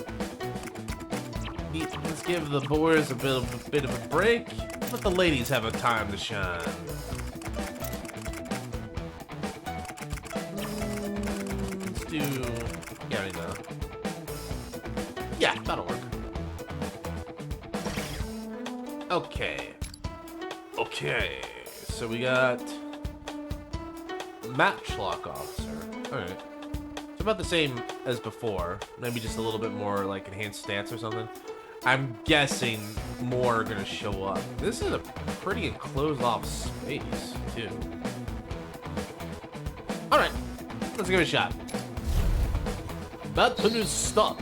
Let's give the boys a bit of a break. Let the ladies have a time to shine. Let's do... yeah, I know. Yeah, that'll work. Okay. Okay. So we got... Matchlock Officer. Alright. It's about the same as before. Maybe just a little bit more like enhanced stats or something. I'm guessing more are gonna show up. This is a pretty enclosed off space, too. Alright. Let's give it a shot. Battle is stop.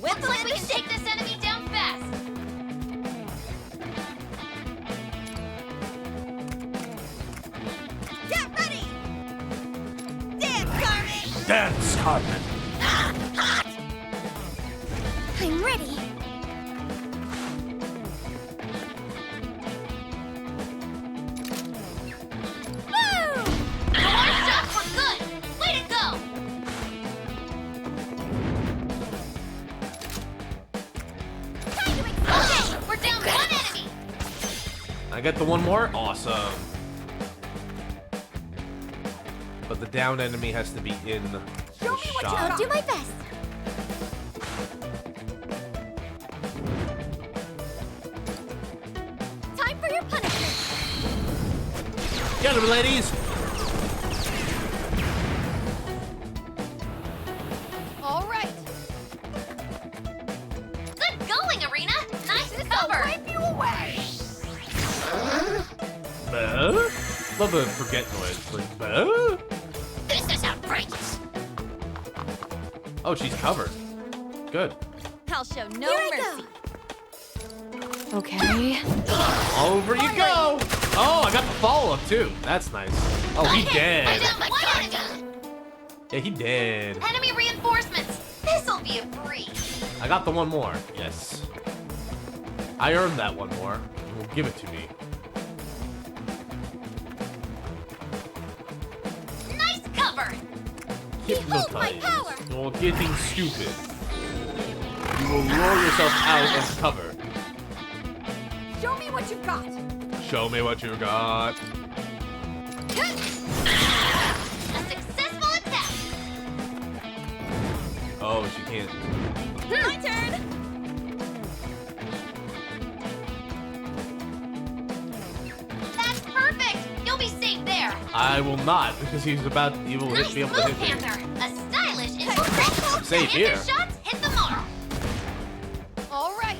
Looks like we can take this enemy down fast. Get ready. Dance, Carmen. Dance, Carmen. I'm ready. Woo! More shots for good. Way to go. Time to Okay, explode. we're down one enemy. I got the one more? Awesome. But the down enemy has to be in the Show me what you shot. I'll do my best. Time for your punishment. Get him, ladies! All right. Good going, Arena. Nice I'll cover. wipe you away. Love the forget noise. Like, This is outrageous. oh, she's covered. Good. I'll show no Here I mercy. Okay. Over you go! Oh, I got the follow-up, too. That's nice. Oh, he I dead. got my gun. Yeah, he dead. Enemy reinforcements. This'll be a breeze. I got the one more. Yes. I earned that one more. Well, give it to me. Behold my power! Or getting stupid. You will roll yourself out and cover. Show me what you've got! Show me what you got. A successful attack! Oh, she can't. My turn! That's perfect! You'll be safe there! I will not, because he will Nice be able move, to hit me. Panther! A stylish and Safe here. Panther shots hit the mark! All right.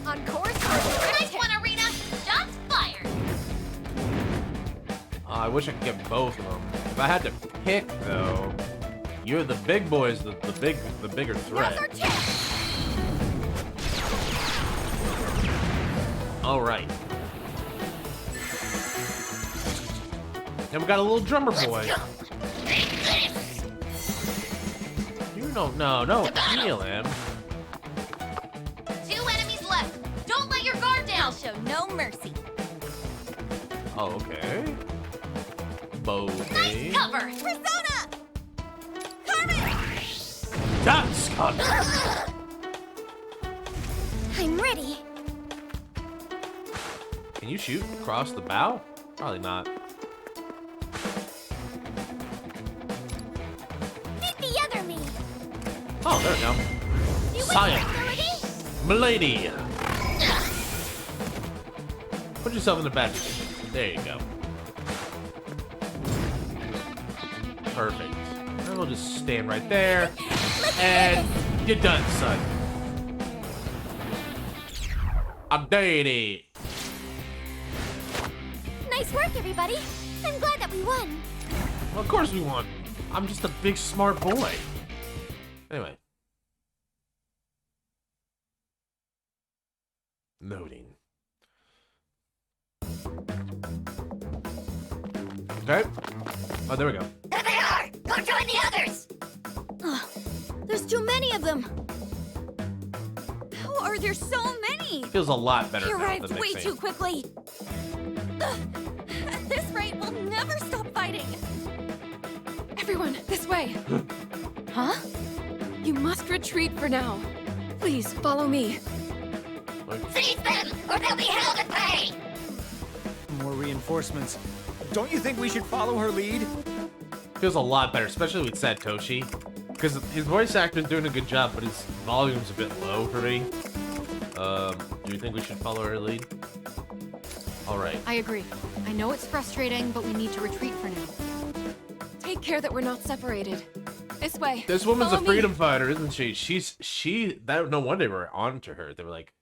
On course for Nice one, Arena! Shots fired! I wish I could get both of them. If I had to pick, though, you're the big boys, the bigger threat. All right. And we got a little drummer boy. You don't know, no, heal him. 2 enemies left! Don't let your guard down! I'll show no mercy. Oh, okay. Bowman. Nice cover! Persona! Carmen! That's cover. I'm ready. Can you shoot across the bow? Probably not. Meet the other me. Oh, there we go. Science. Milady. Put yourself in the bed. There you go. Perfect. And we'll just stand right there. And you're done, son. I'm dirty. Nice work, everybody. I'm glad that we won. Well, of course we won. I'm just a big smart boy. Anyway. Loading. Okay. Oh, there we go. There they are! Go join the others! There's too many of them. How are there so many? Feels a lot better He now arrived than way mixing. too quickly. At this rate, we'll never stop fighting. Everyone, this way. Huh? You must retreat for now. Please, follow me. Seize them, or they'll be held at bay! More reinforcements. Don't you think we should follow her lead? Feels a lot better, especially with Satoshi. Because his voice actor's doing a good job, but his volume's a bit low for me. Do you think we should follow her lead? Alright. I agree. I know it's frustrating, but we need to retreat for now. Take care that we're not separated. This way. This woman's Follow a me. freedom fighter, isn't she? No wonder they were on to her. They were like,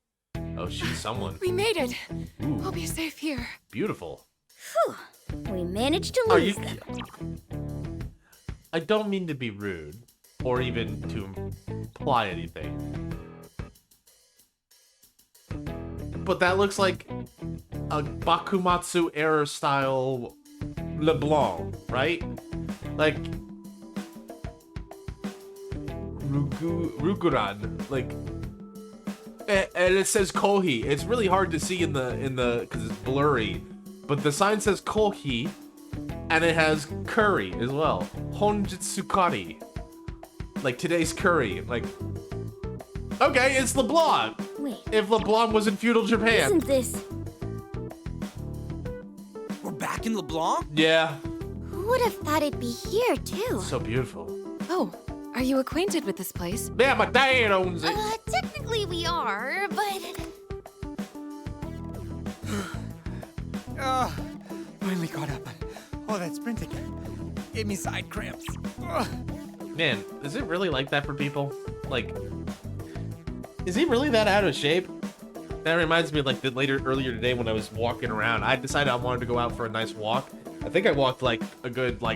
oh, she's someone. We made it. Ooh, We'll be safe here. beautiful. Whew. We managed to Are lose you... them. I don't mean to be rude, or even to imply anything. But that looks like a Bakumatsu era style LeBlanc, right? Like Rukuran, like, and it says Kohi. It's really hard to see in the because it's blurry, but the sign says Kohi, and it has curry as well. Honjitsukari, like today's curry. Like, okay, it's LeBlanc. Wait, If LeBlanc was in feudal Japan, isn't this... We're back in LeBlanc? yeah, Who would have thought it'd be here, too? so beautiful. Oh, are you acquainted with this place? Yeah, my dad owns it. Technically we are, but... Finally caught up. Oh, that sprinting gave me side cramps. Ugh. Man, is it really like that for people? Like, is he really that out of shape? That reminds me of like earlier today when I was walking around. I decided I wanted to go out for a nice walk. I think I walked like a good 4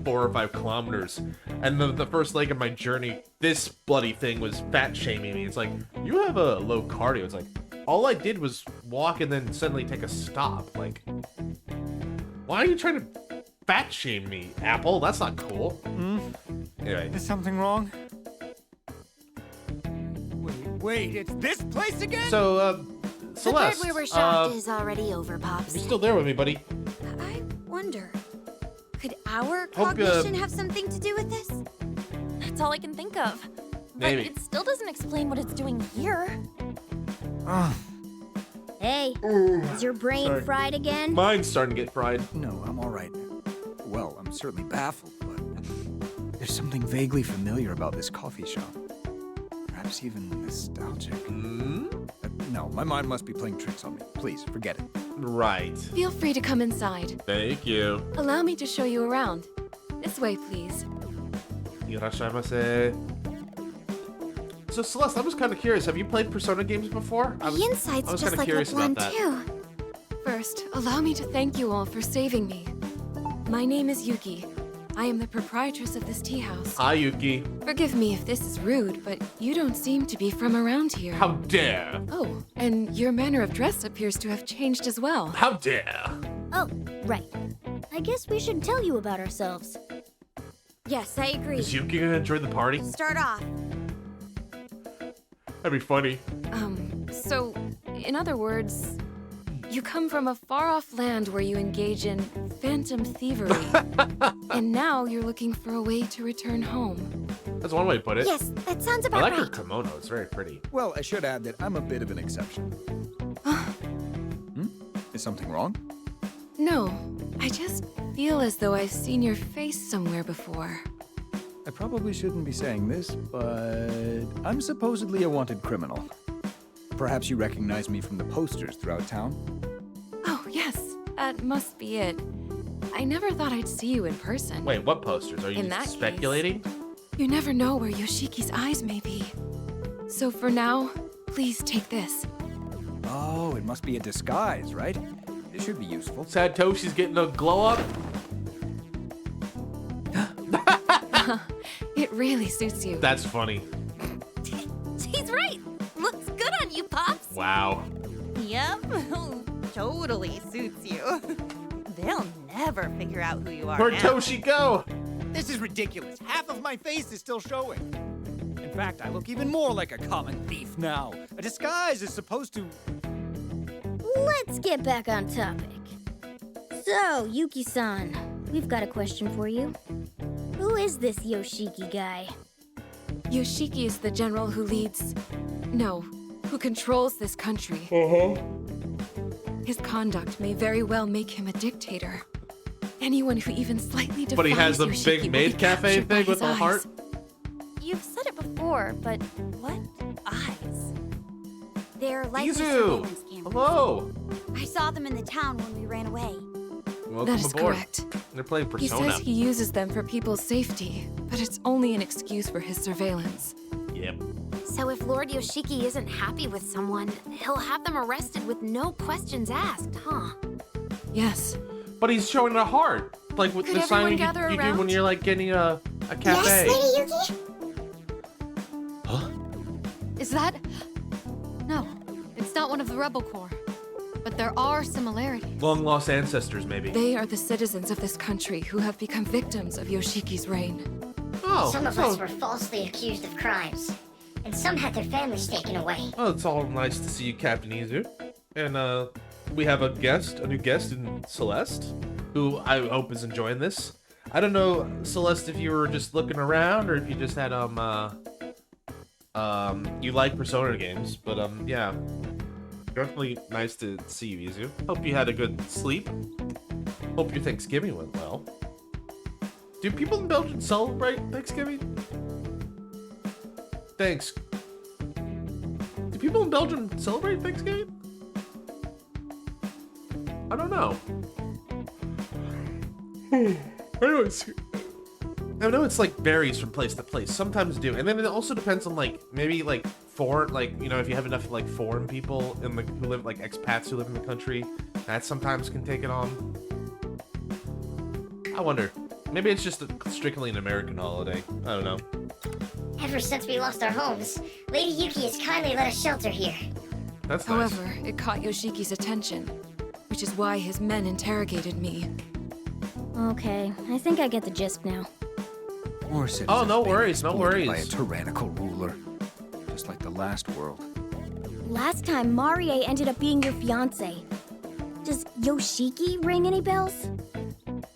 or 5 kilometers. And the first leg of my journey, this bloody thing was fat shaming me. It's like, you have a low cardio. It's like, all I did was walk and then suddenly take a stop. Like, why are you trying to fat shame me, Apple? That's not cool. Anyway. Is something wrong? Wait, it's this place again? So, The Celeste, part where we're shocked is already over, you're Pops. still there with me, buddy. I wonder, Could our Hope, cognition have something to do with this? That's all I can think of. But Maybe. it still doesn't explain what it's doing here. Hey, is your brain Sorry. fried again? Mine's starting to get fried. No, I'm all right. Well, I'm certainly baffled, but there's something vaguely familiar about this coffee shop. Perhaps even nostalgic. No, my mind must be playing tricks on me. Please, forget it. Right. Feel free to come inside. Thank you. Allow me to show you around. This way, please. Irashaimase. So Celeste, I was kind of curious. Have you played Persona games before? I The inside's was just kinda like curious LeBlanc, about that. too. First, allow me to thank you all for saving me. My name is Yuki. I am the proprietress of this tea house. Hi, Yuki. Forgive me if this is rude, but you don't seem to be from around here. How dare? Oh, and your manner of dress appears to have changed as well. How dare? Oh, right. I guess we should tell you about ourselves. Yes, I agree. Is Yuki gonna enjoy the party? Start off. That'd be funny. So, in other words, you come from a far-off land where you engage in phantom thievery. And now you're looking for a way to return home. That's one way to put it. Yes, that sounds I about like right. her kimono. It's very pretty. Well, I should add that I'm a bit of an exception. Is something wrong? No, I just feel as though I've seen your face somewhere before. I probably shouldn't be saying this, but I'm supposedly a wanted criminal. Perhaps you recognize me from the posters throughout town? Oh, yes, that must be it. I never thought I'd see you in person. Wait, what posters? Are you In that just case- speculating? You never know where Yoshiki's eyes may be. So for now, please take this. Oh, it must be a disguise, right? It should be useful. Satoshi's getting a glow up. It really suits you. That's funny. He's right. Looks good on you, Pops. Wow. Yep, totally suits you. They'll never figure out who you are Where'd now. Toshi go? This is ridiculous. Half of my face is still showing. In fact, I look even more like a common thief now. A disguise is supposed to... Let's get back on topic. So, Yuki-san, we've got a question for you. Who is this Yoshiki guy? Yoshiki is the general who leads... No, who controls this country. His conduct may very well make him a dictator. Anyone who even slightly defies But he has the Yoshiki big will maid be cafe captured by thing with his the heart. eyes. You've said it before, but what eyes? They're likely Izu! surveillance cameras. Hello! I saw them in the town when we ran away. Welcome That is aboard. correct. They're playing He Persona. says he uses them for people's safety, but it's only an excuse for his surveillance. Yep. So if Lord Yoshiki isn't happy with someone, he'll have them arrested with no questions asked, huh? Yes. But he's showing a heart. Like with Could the sign everyone you gather do when around? you're like getting a cafe. Yes, Lady Yuki? Is that? No, it's not one of the Rebel Corps. But there are similarities. Long lost ancestors, maybe. They are the citizens of this country who have become victims of Yoshiki's reign. Oh, Some of so- us were falsely accused of crimes, and some had their families taken away. Oh, it's all nice to see you, Captain Izu. And we have a new guest in Celeste, who I hope is enjoying this. I don't know, Celeste, if you were just looking around or if you just had you like Persona games, but yeah. Definitely nice to see you, Izu. Hope you had a good sleep. Hope your Thanksgiving went well. Do people in Belgium celebrate Thanksgiving? Thanks. Do people in Belgium celebrate Thanksgiving? I don't know. Anyways, I know it's like varies from place to place. Sometimes do, and then it also depends on like maybe like foreign, like you know, if you have enough like foreign people in the who live like expats who live in the country, that sometimes can take it on. I wonder. Maybe it's just strictly an American holiday. I don't know. Ever since we lost our homes, Lady Yuki has kindly let us shelter here. That's nice. However, it caught Yoshiki's attention, which is why his men interrogated me. Okay, I think I get the gist now. More cities Oh, no have been worries, no exploited worries. By a tyrannical ruler, just like the last world. Last time, Marie ended up being your fiance. Does Yoshiki ring any bells?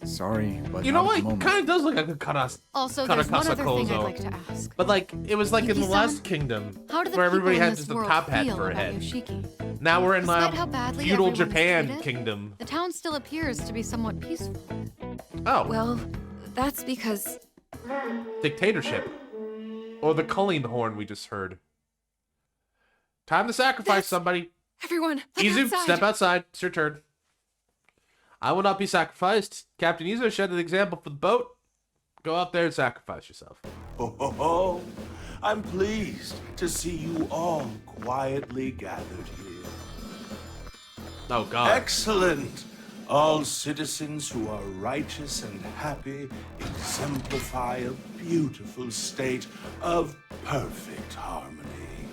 Sorry, but You know not at what? the moment. Kind of does look like a Karas. Also, there's one other thing I'd Kozo. like to ask. But like, it was like in the Yuki-san, last kingdom, How do the where everybody people in had this just a world top hat feel for a about head. Yoshiki? Now we're in Despite how badly feudal everyone's Japan treated, kingdom. The town still appears to be somewhat peaceful. Oh, Well, that's because dictatorship. Or the culling horn we just heard. Time to sacrifice somebody. everyone. Look Izu, outside. step outside. It's your turn. I will not be sacrificed. Captain Izu set an example for the boat. Go out there and sacrifice yourself. Ho, ho, ho. I'm pleased to see you all quietly gathered here. Oh, God. Excellent! All citizens who are righteous and happy exemplify a beautiful state of perfect harmony.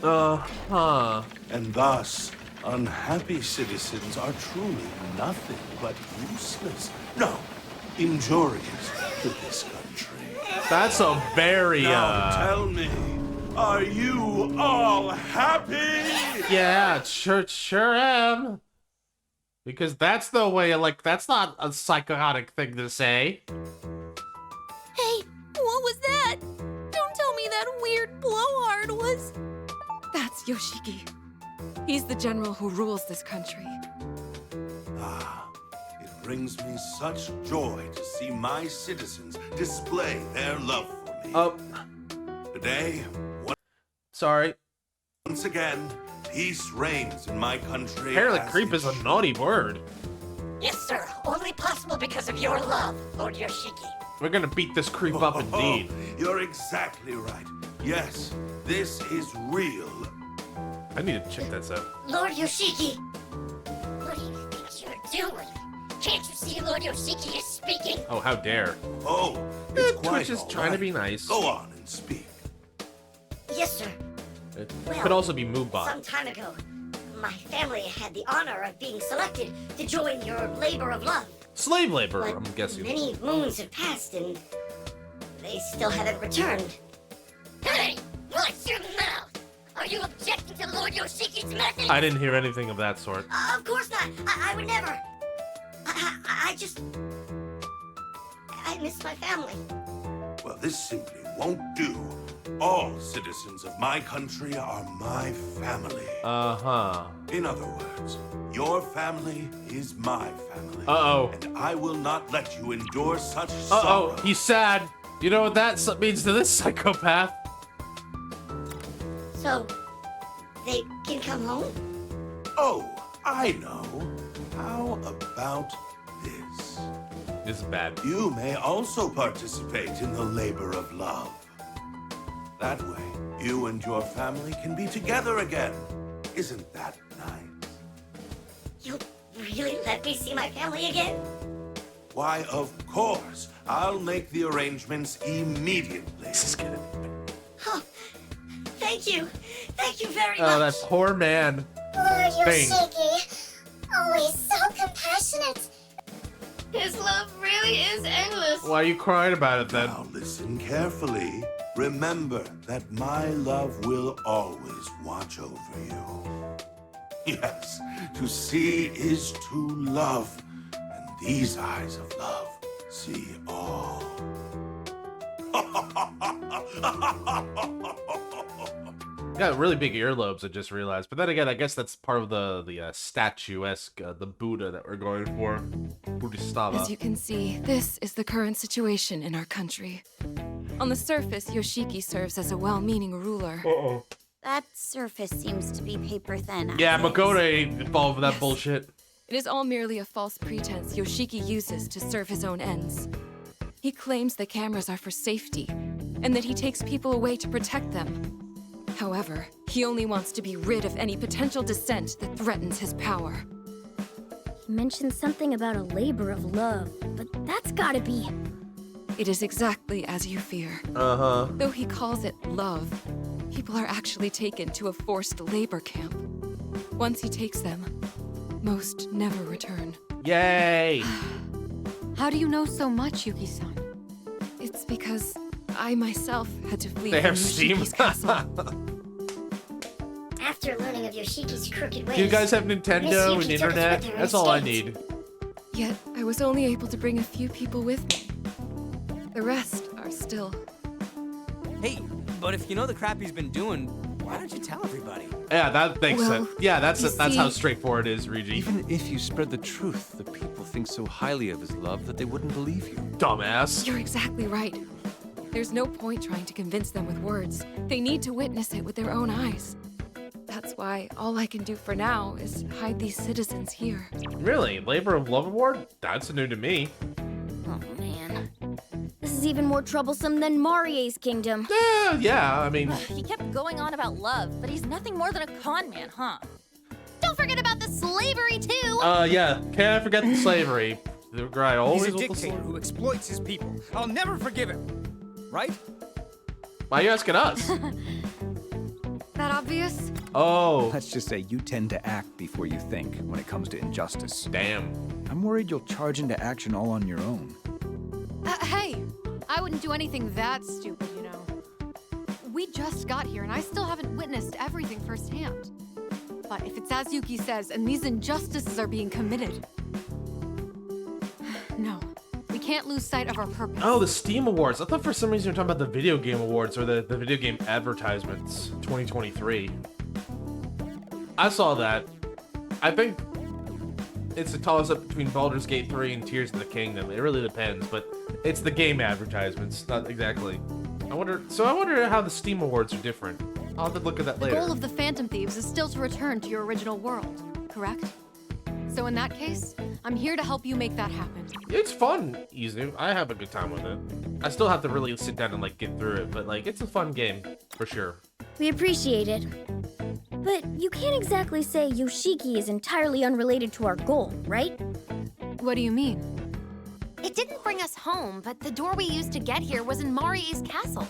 Uh-huh. And thus, unhappy citizens are truly nothing but useless. No, injurious to this country. That's a very, Now tell me, are you all happy? Yeah, sure am. Because that's the way, like, that's not a psychotic thing to say. Hey, what was that? Don't tell me that weird blowhard was... That's Yoshiki. He's the general who rules this country. Ah, it brings me such joy to see my citizens display their love for me. Oh. Today, Sorry. once again, peace reigns in my country. Apparently as creep it is a should. naughty word. Yes, sir. Only possible because of your love, Lord Yoshiki. We're gonna beat this creep up indeed. You're exactly right. Yes, this is real. I need to check that out. Lord Yoshiki! What do you think you're doing? Can't you see Lord Yoshiki is speaking? Oh, how dare. Oh, it's quite Twitch is all trying to right. be nice. Go on and speak. Yes, sir. It Well, could also be Moobot. Some time ago, my family had the honor of being selected to join your labor of love. Slave labor, But I'm guessing. many moons have passed and they still haven't returned. Hey! Watch your mouth! Are you objecting to Lord Yoshiki's methods? I didn't hear anything of that sort. Of course not. I would never. I miss my family. Well, this simply won't do. All citizens of my country are my family. Uh-huh. In other words, your family is my family. Uh-oh. And I will not let you endure such Uh-oh, sorrow. he's sad. You know what that means to this psychopath? So, they can come home? Oh, I know. How about this? This is bad. You may also participate in the labor of love. That way, you and your family can be together again. Isn't that nice? You'll really let me see my family again? Why, of course. I'll make the arrangements immediately. Oh, thank you. Thank you very Oh, much. that poor man. Lord Thing. Yoshiki, always so compassionate. His love really is endless. Why are you crying about it then? Now listen carefully. Remember that my love will always watch over you. Yes, to see is to love, and these eyes of love see all. Got really big earlobes, I just realized. But then again, I guess that's part of the statuesque, the Buddha that we're going for. Buddhistava. As you can see, this is the current situation in our country. On the surface, Yoshiki serves as a well-meaning ruler. Uh-oh. That surface seems to be paper thin. Yeah, as is. Makoto ain't involved with that bullshit. It is all merely a false pretense Yoshiki uses to serve his own ends. He claims the cameras are for safety, and that he takes people away to protect them. However, he only wants to be rid of any potential dissent that threatens his power. He mentioned something about a labor of love, but that's gotta be... It is exactly as you fear. Uh-huh. Though he calls it love, people are actually taken to a forced labor camp. Once he takes them, most never return. Yay! How do you know so much, Yuki-san? It's because I myself had to flee They from have Steam. Yoshiki's castle. After learning of Yoshiki's crooked ways, Do you guys have Miss Nintendo Yuki and took us internet? with her That's all I instead. need. Yet I I was only able to bring a few people with me. The rest are still... Hey, but if you know the crap he's been doing, why don't you tell everybody? Yeah, that makes sense. Yeah, that's how see- straightforward it is, Regi. Even if you spread the truth, the people think so highly of his love that they wouldn't believe you. Dumbass. You're exactly right. There's no point trying to convince them with words. They need to witness it with their own eyes. That's why all I can do for now is hide these citizens here. Really? Labor of Love Award? That's new to me. Oh, man. This is even more troublesome than Marie's kingdom. Yeah, I mean... He kept going on about love, but he's nothing more than a con man, huh? Don't forget about the slavery, too! Yeah, can't forget the slavery. The guy always He's a with the dictator slavery. who exploits his people. I'll never forgive him. Right? Why are you asking us? That obvious? Oh. Let's just say you tend to act before you think when it comes to injustice. Damn. I'm worried you'll charge into action all on your own. Hey, I wouldn't do anything that stupid, you know. We just got here, and I still haven't witnessed everything firsthand. But if it's as Yuki says, and these injustices are being committed... No, we can't lose sight of our purpose. Oh, the Steam Awards. I thought for some reason you were talking about the Video Game Awards or the Video Game Advertisements 2023. I saw that. I think it's a toss-up between Baldur's Gate 3 and Tears of the Kingdom. It really depends, but it's the game advertisements, not exactly. I wonder how the Steam Awards are different. I'll have to look at that The later. goal of the Phantom Thieves is still to return to your original world, correct? So in that case, I'm here to help you make that happen. It's fun, Izu. I have a good time with it. I still have to really sit down and like get through it, but like it's a fun game for sure. We appreciate it. But you can't exactly say Yoshiki is entirely unrelated to our goal, right? What do you mean? It didn't bring us home, but the door we used to get here was in Marie's castle.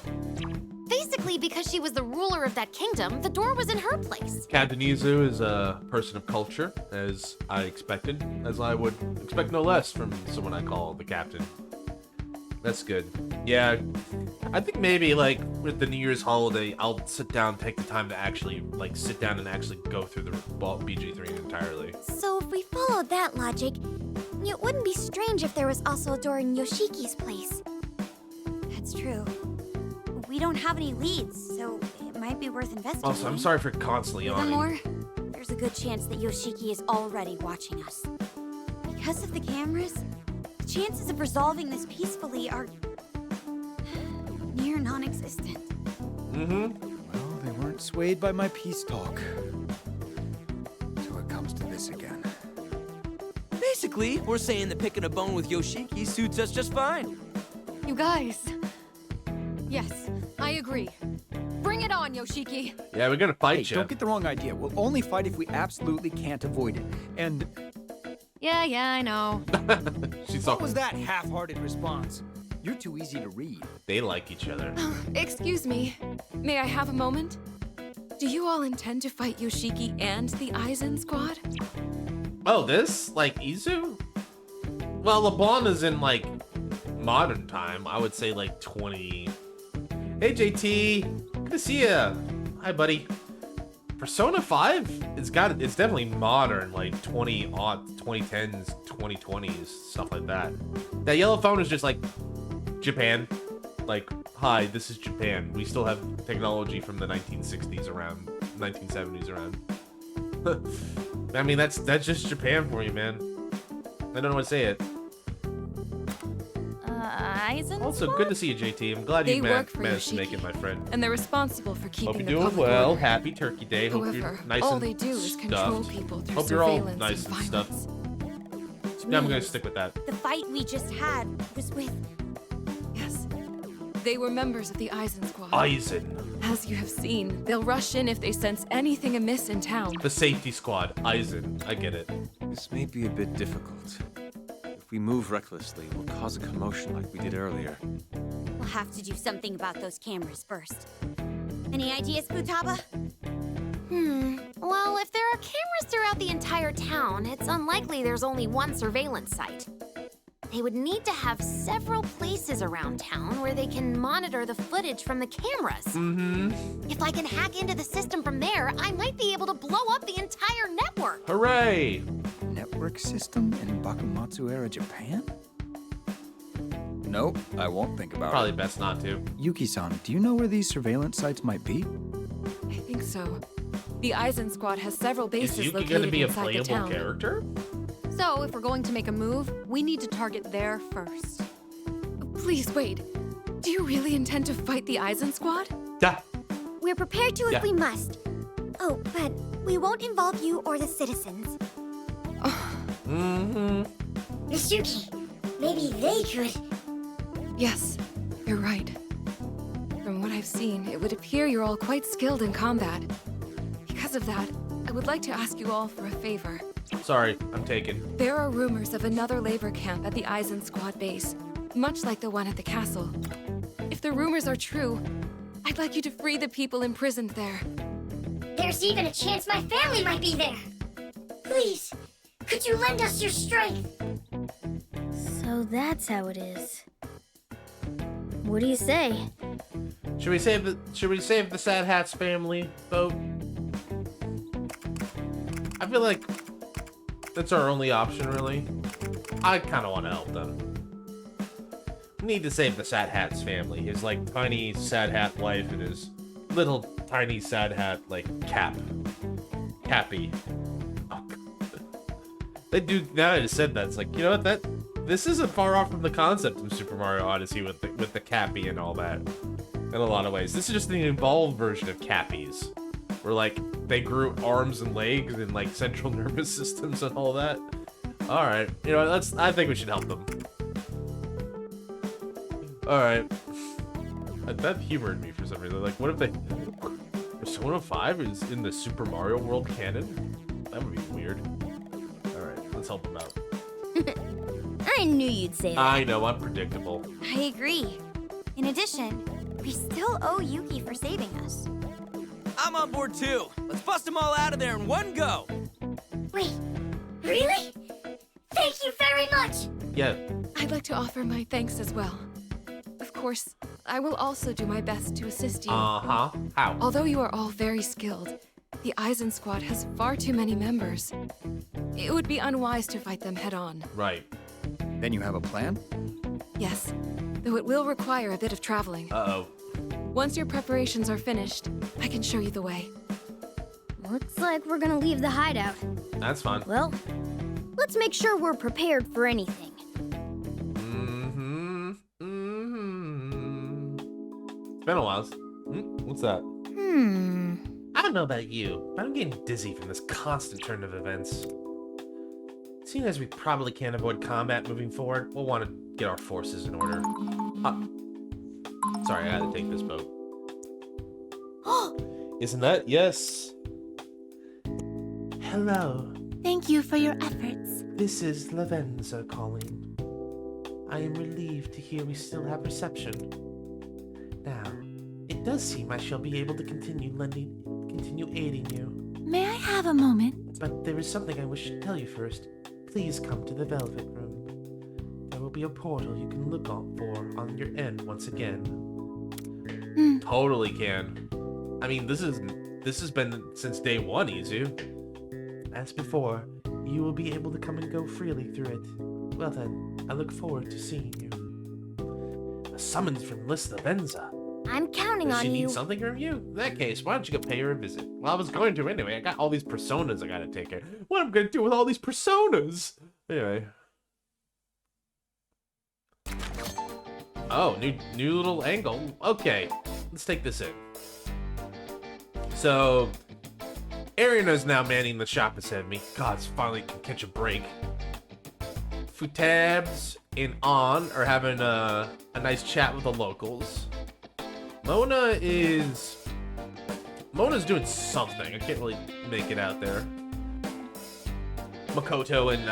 Basically, because she was the ruler of that kingdom, the door was in her place. Captain Izu is a person of culture, as I expected, as I would expect no less from someone I call the captain. That's good. Yeah, I think maybe like with the New Year's holiday, I'll sit down, take the time to actually like sit down and actually go through the BG3 entirely. So if we followed that logic, it wouldn't be strange if there was also a door in Yoshiki's place. That's true. We don't have any leads, so it might be worth investigating. Also, I'm sorry for constantly yawning. More, there's a good chance that Yoshiki is already watching us. Because of the cameras, the chances of resolving this peacefully are near non-existent. Well, they weren't swayed by my peace talk. So it comes to this again. Basically, we're saying that picking a bone with Yoshiki suits us just fine. You guys. Yes, I agree. Bring it on, Yoshiki. Yeah, we're gonna fight Hey, you. don't get the wrong idea. We'll only fight if we absolutely can't avoid it. And Yeah, I know. She's what all, was that half-hearted response? You're too easy to read. they like each other. Excuse me. May I have a moment? Do you all intend to fight Yoshiki and the Aizen squad? Oh, this? Like Izu? Well, LeBlanc is in like modern time. I would say like 20. Hey JT, good to see ya. Hi buddy. Persona 5, it's definitely modern, like 2010s, 2020s, stuff like that. That yellow phone is just like Japan. Like, hi, this is Japan. We still have technology from the 1960s around, 1970s around. I mean, that's just Japan for you, man. I don't know what to say it. Aizen Also, squad? good to see you, JT. I'm glad They you work for managed to Yoshiki, make it, my friend. and they're responsible for keeping Hope the you're doing public well. order. Happy Turkey Day. Hope However, you're nice all and they do is stuffed. control people through Hope you're all surveillance nice and and stuffed. violence. Yeah, I'm gonna stick with that. The fight we just had was with... Yes, they were members of the Aizen squad. Aizen. As you have seen, they'll rush in if they sense anything amiss in town. The safety squad. Aizen. I get it. This may be a bit difficult. If we move recklessly, we'll cause a commotion like we did earlier. We'll have to do something about those cameras first. Any ideas, Futaba? Well, if there are cameras throughout the entire town, it's unlikely there's only one surveillance site. They would need to have several places around town where they can monitor the footage from the cameras. If I can hack into the system from there, I might be able to blow up the entire network. Hooray! Network. network system in Bakumatsu-era Japan? Nope, I won't think about Probably it. best not to. Yuki-san, do you know where these surveillance sites might be? I think so. The Eisen Squad has several Is bases Yuki located gonna be a inside the playable town. character? So, if we're going to make a move, we need to target there first. Please wait. Do you really intend to fight the Eisen Squad? Yeah. We're prepared to if Yeah. we must. Oh, but we won't involve you or the citizens. Mm-hmm. Miss Yuki, maybe they could. Yes, you're right. From what I've seen, it would appear you're all quite skilled in combat. Because of that, I would like to ask you all for a favor. Sorry, I'm taken. There are rumors of another labor camp at the Eisen Squad base, much like the one at the castle. If the rumors are true, I'd like you to free the people imprisoned there. There's even a chance my family might be there. Please, could you lend us your strength? So that's how it is. What do you say? Should we save the Sad Hats family vote? I feel like that's our only option, really. I kind of want to help them. We need to save the Sad Hats family. His like tiny Sad Hat wife and his little tiny Sad Hat like Cappy. Oh, they do. Now I just said that. It's like, you know what? This isn't far off from the concept of Super Mario Odyssey with the Cappy and all that. In a lot of ways, this is just the evolved version of Cappies, where like they grew arms and legs and like central nervous systems and all that. All right, you know, I think we should help them. All right, that humored me for some reason. Like, what if Persona 5 is in the Super Mario World canon? That would be weird. All right, let's help them out. I knew you'd say that. I know, I'm predictable. I agree. In addition, we still owe Yuki for saving us. I'm on board too. Let's bust them all out of there in one go. Wait, really? Thank you very much. Yeah. I'd like to offer my thanks as well. Of course, I will also do my best to assist you. Uh-huh. How? Although you are all very skilled, the Eisen Squad has far too many members. It would be unwise to fight them head-on. Right. Then you have a plan? Yes, though it will require a bit of traveling. Uh-oh. Once your preparations are finished, I can show you the way. Looks like we're gonna leave the hideout. That's fun. Well, let's make sure we're prepared for anything. Mm-hmm. Mm-hmm. It's been a while. What's that? I don't know about you, but I'm getting dizzy from this constant turn of events. Seeing as we probably can't avoid combat moving forward, we'll want to get our forces in order. Sorry, I gotta take this boat. Isn't that? Yes. Hello. Thank you for your efforts. This is Lavenza calling. I am relieved to hear we still have reception. Now, it does seem I shall be able to continue aiding you. May I have a moment? But there is something I wish to tell you first. Please come to the Velvet Room. There will be a portal you can look for on your end once again. Totally can. I mean, this has been since day one, Izu. As before, you will be able to come and go freely through it. Well then, I look forward to seeing you. A summons from List Lavenza. I'm counting Does on she you. need something from you? In that case, why don't you go pay her a visit? Well, I was going to anyway. I got all these personas I gotta take care. What am I gonna do with all these personas? Anyway. Oh, new little angle. Okay, let's take this in. So, Arina's now manning the shop ahead of me. God, it's finally can catch a break. Futabs and On are having a nice chat with the locals. Mona's doing something. I can't really make it out there. Makoto and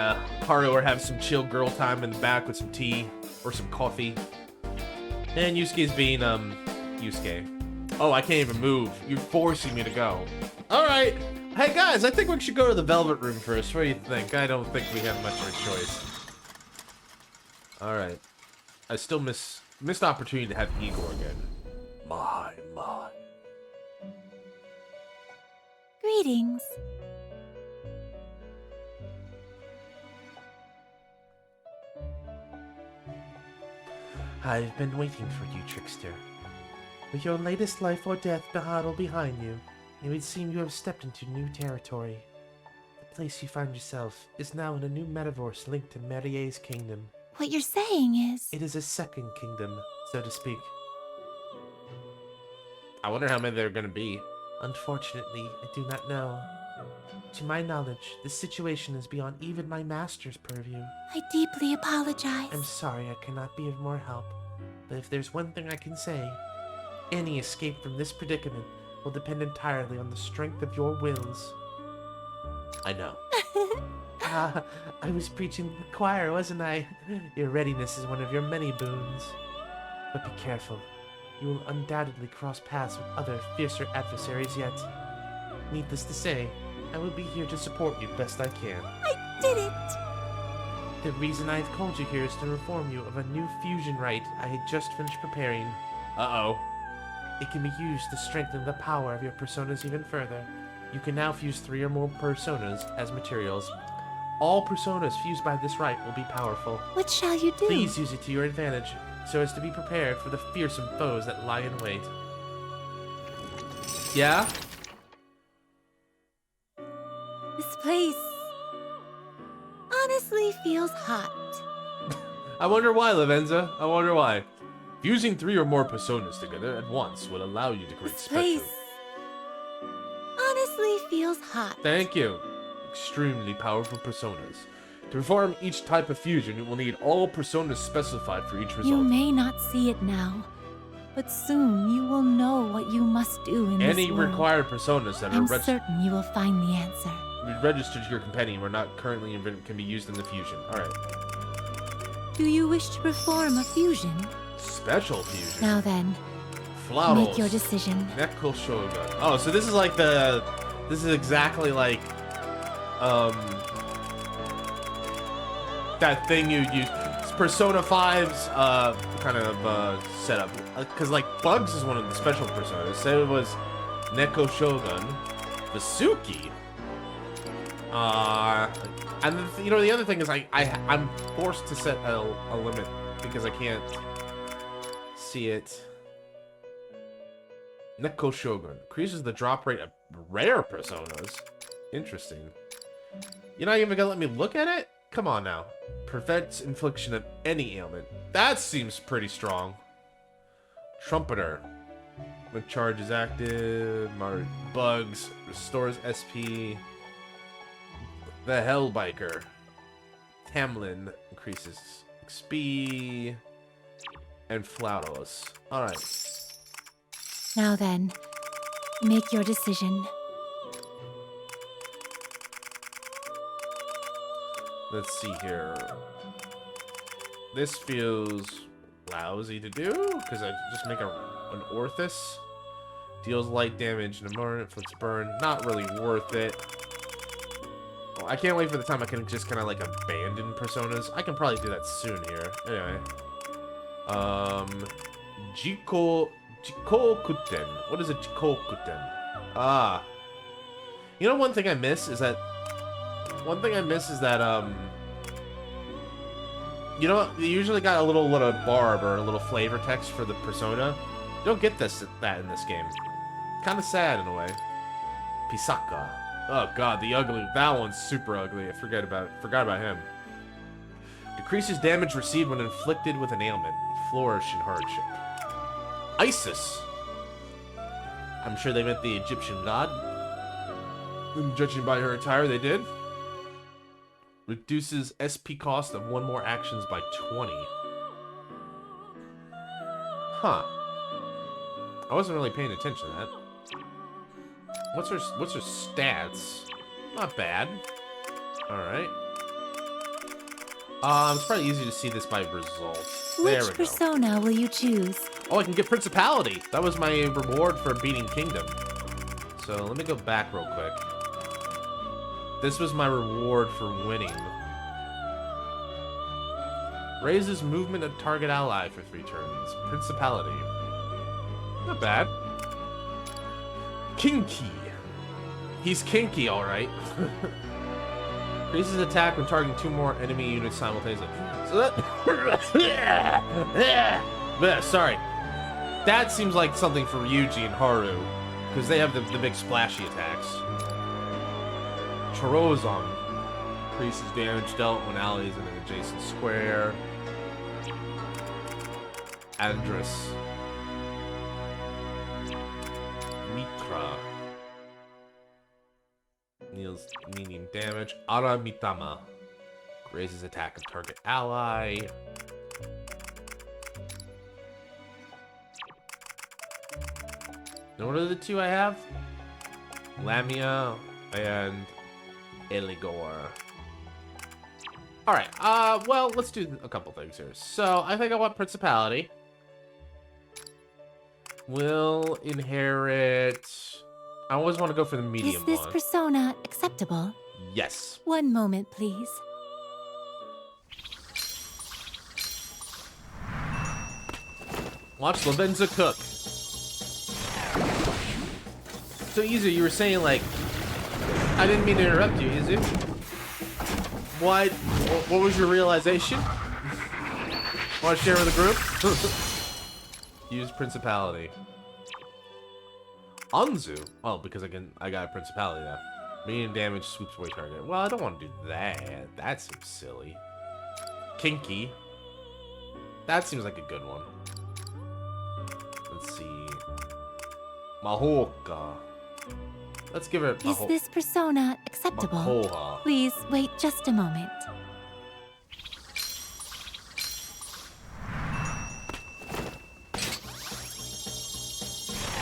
Haru are having some chill girl time in the back with some tea or some coffee. And Yusuke's being Yusuke. Oh, I can't even move. You're forcing me to go. All right. Hey guys, I think we should go to the Velvet Room first. What do you think? I don't think we have much of a choice. All right. I still missed opportunity to have Igor again. My. Greetings. I've been waiting for you, trickster. With your latest life or death battle behind you, it would seem you have stepped into new territory. The place you find yourself is now in a new metaverse linked to Marie's kingdom. What you're saying is... It is a second kingdom, so to speak. I wonder how many there are going to be. Unfortunately, I do not know. To my knowledge, this situation is beyond even my master's purview. I deeply apologize. I'm sorry I cannot be of more help, but if there's one thing I can say, any escape from this predicament will depend entirely on the strength of your wills. I know. I was preaching to the choir, wasn't I? Your readiness is one of your many boons. But be careful. You will undoubtedly cross paths with other, fiercer adversaries yet. Needless to say, I will be here to support you best I can. I did it! The reason I have called you here is to inform you of a new fusion rite I had just finished preparing. Uh-oh. It can be used to strengthen the power of your personas even further. You can now fuse 3 or more personas as materials. All personas fused by this rite will be powerful. What shall you do? Please use it to your advantage, so as to be prepared for the fearsome foes that lie in wait. Yeah? This place honestly feels hot. I wonder why, Lavenza. I wonder why. Fusing 3 or more personas together at once will allow you to create This spectrum. place honestly feels hot. Thank you. Extremely powerful personas. To perform each type of fusion, you will need all personas specified for each result. You may not see it now, but soon you will know what you must do in Any this world. required personas that I'm are certain you will find the answer. registered to your companion or not currently can be used in the fusion. Alright. Do you wish to perform a fusion? Special fusion. Now then, Flautos. make your decision. Neko Shogun. Oh, so this is like this is exactly like that thing you Persona 5's kind of setup, because like Bugs is one of the special personas. So it was Neko Shogun, Vasuki, and you know the other thing is I'm forced to set a limit because I can't see it. Neko Shogun increases the drop rate of rare personas. Interesting. You're not even gonna let me look at it? Come on now. Prevents infliction of any ailment. That seems pretty strong. Trumpeter. When charge is active. Bugs. Restores SP. The Hellbiker. Tamlin increases XP. And Flautos. Alright. Now then, make your decision. Let's see here. This feels lousy to do, because I just make an Orthus. Deals light damage in a moment, inflicts burn. Not really worth it. Oh, I can't wait for the time I can just kind of like abandon personas. I can probably do that soon here. Anyway. Jikokuten. What is a Jikokuten? Ah. You know one thing I miss is that you know, you usually got a little barb or a little flavor text for the persona. You don't get that in this game. Kind of sad in a way. Pisaka. Oh god, the ugly. That one's super ugly. I forgot about him. Decreases damage received when inflicted with an ailment. Flourish in hardship. Isis. I'm sure they meant the Egyptian god. And judging by her attire, they did. Reduces SP cost of 1 more actions by 20. Huh. I wasn't really paying attention to that. What's her stats? Not bad. Alright. It's probably easy to see this by results. There we Which go. persona will you choose? Oh, I can get Principality! That was my reward for beating Kingdom. So, let me go back real quick. This was my reward for winning. Raises movement of target ally for 3 turns. Principality. Not bad. Kinky. He's kinky, alright. Increases attack when targeting 2 more enemy units simultaneously. So that... Yeah, sorry. That seems like something for Ryuji and Haru, because they have the big splashy attacks. Chorozon increases damage dealt when allies in an adjacent square. Andrus. Mitra. Deals medium damage. Aramitama. Raises attack of target ally. And what are the two I have? Lamia and Eligor. Alright, well, let's do a couple things here. So, I think I want Principality. Will inherit... I always want to go for the medium one. Is this persona acceptable? Yes. One moment, please. Watch Lavenza cook. So, Izu, you were saying, like... I didn't mean to interrupt you, Izu. What was your realization? Want to share with the group? Use Principality. Anzu? Oh, because I got a Principality now. Medium damage swoops away target. Well, I don't want to do that. That seems silly. Kinky. That seems like a good one. Let's see. Mahoka. Let's give it Is this persona acceptable? Mahoha. Please wait just a moment.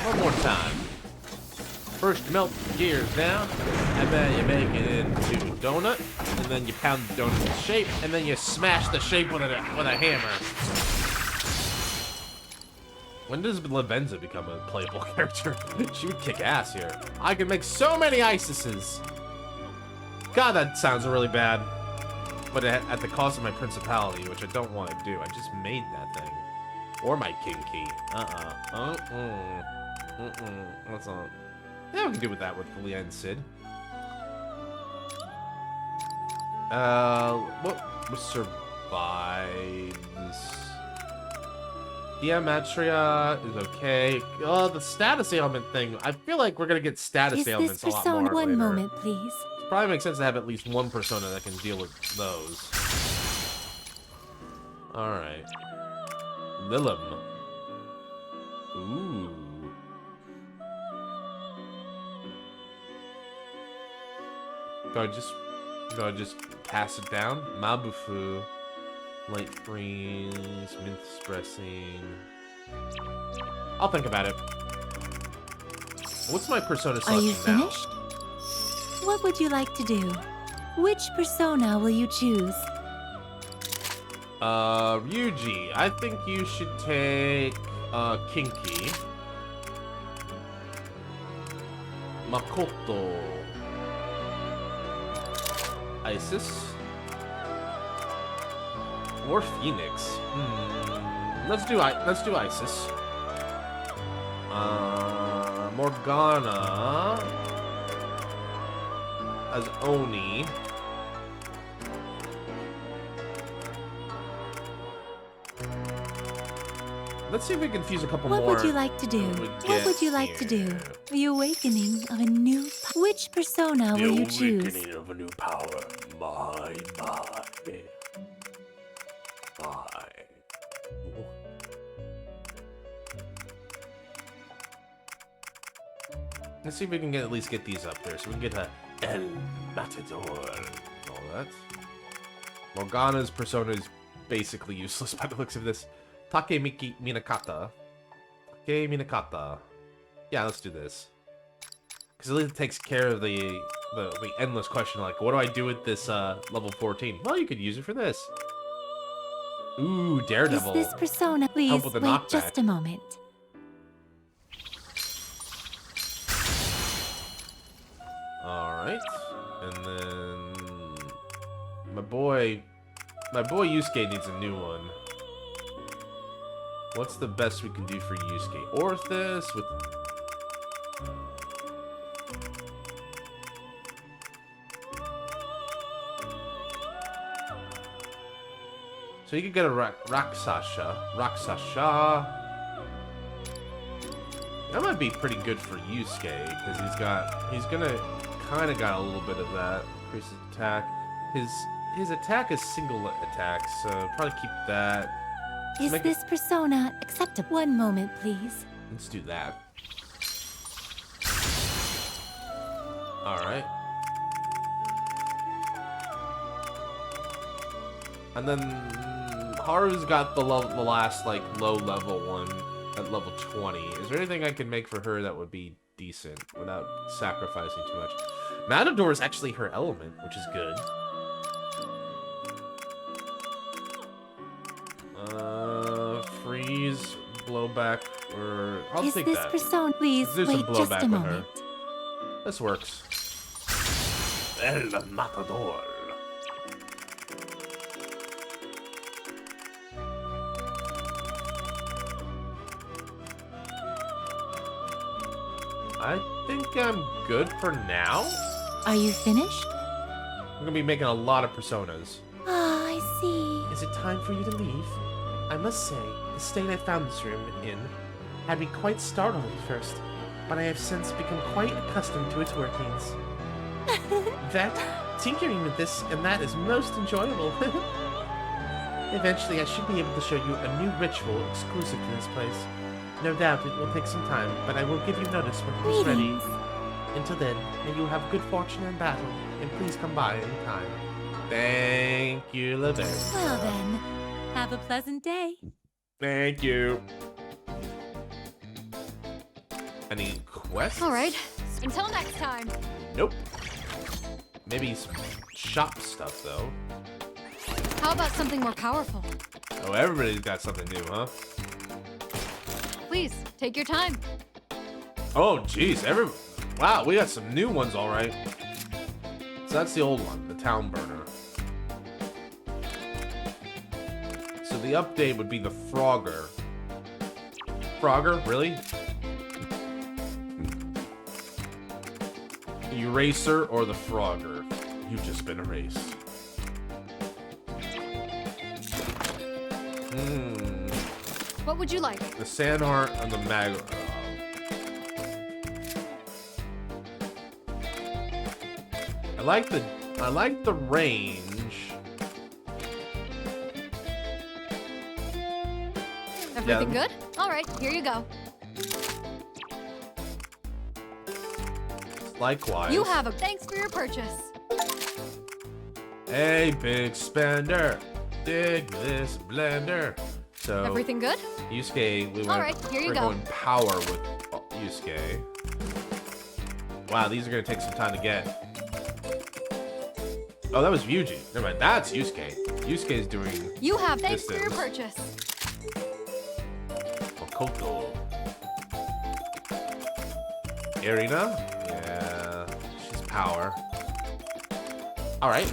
One more time. First you melt the gears down, and then you make it into a donut, and then you pound the donut into shape, and then you smash the shape with a hammer. When does Lavenza become a playable character? She would kick ass here. I can make so many Isises. God, that sounds really bad. But at the cost of my Principality, which I don't want to do. I just made that thing. Or my Kinky. What's on? Yeah, we can do with that with Leah and Sid. What survives? Yeah, Matria is okay. Oh, the status ailment thing. I feel like we're gonna get status ailments a lot more later. One moment, please. It probably makes sense to have at least one persona that can deal with those. Alright. Lilum. Ooh. Do I just pass it down? Mabufu. Light freeze, mint expressing. I'll think about it. What's my persona Are you selection now? finished? What would you like to do? Which persona will you choose? Ryuji, I think you should take, Kinky. Makoto. Isis. Or Phoenix. Let's do Isis. Morgana as Oni. Let's see if we can fuse a couple more. What would you like to do? What would you like to do? The awakening of a new... Which persona will you choose? The awakening of a new power. My. Let's see if we can at least get these up here. So we can get a El Matador. All that. Morgana's persona is basically useless by the looks of this. Takemiki Minakata. Take Minakata. Yeah, let's do this. Because at least it takes care of the endless question, like, what do I do with this level 14? Well, you could use it for this. Ooh, Daredevil. Is this persona? Please help with the wait knockback. just a moment. Alright. And then my boy Yusuke needs a new one. What's the best we can do for Yusuke? Orthus with... So you could get a Rakshasa. That might be pretty good for Yusuke, because he's gonna kind of got a little bit of that. Increases attack. His attack is single attack, so probably keep that. Is this persona acceptable? One moment, please. Let's do that. Alright. And then Haru's got the last, like, low-level one at level 20. Is there anything I can make for her that would be decent without sacrificing too much? Matador is actually her element, which is good. Freeze, blowback, or I'll take that. Persona, please do some wait just blowback a with moment. her. This works. El Matador. I think I'm good for now. Are you finished? I'm gonna be making a lot of personas. Ah, I see. Is it time for you to leave? I must say, the state I found this room in had me quite startled at first, but I have since become quite accustomed to its workings. Tinkering with this and that is most enjoyable. Eventually, I should be able to show you a new ritual exclusive to this place. No doubt it will take some time, but I will give you notice when it is ready. Until then, may you have good fortune in battle, and please come by any time. Thank you, Laverne. Well then, have a pleasant day. Thank you. Any quests? All right. Until next time. Nope. Maybe some shop stuff, though. How about something more powerful? Oh, everybody's got something new, huh? Please, take your time. Oh, jeez. Wow, we got some new ones, all right. So that's the old one, the Town Burner. So the update would be the Frogger. Frogger? Really? The Eraser or the Frogger? You've just been erased. What would you like? The Sand Heart and the Mag... I like the range. Everything good? All right, here you go. Likewise. You have a thanks for your purchase. Hey, big spender, dig this blender. So Everything good? Yusuke, All right, here you we're go. going power with Yusuke. Wow, these are gonna take some time to get. Oh, that was Ryuji. Never mind, that's Yusuke. Yusuke's doing. You have thanks for distance. your purchase. Makoto. Irina? Yeah, she's power. All right.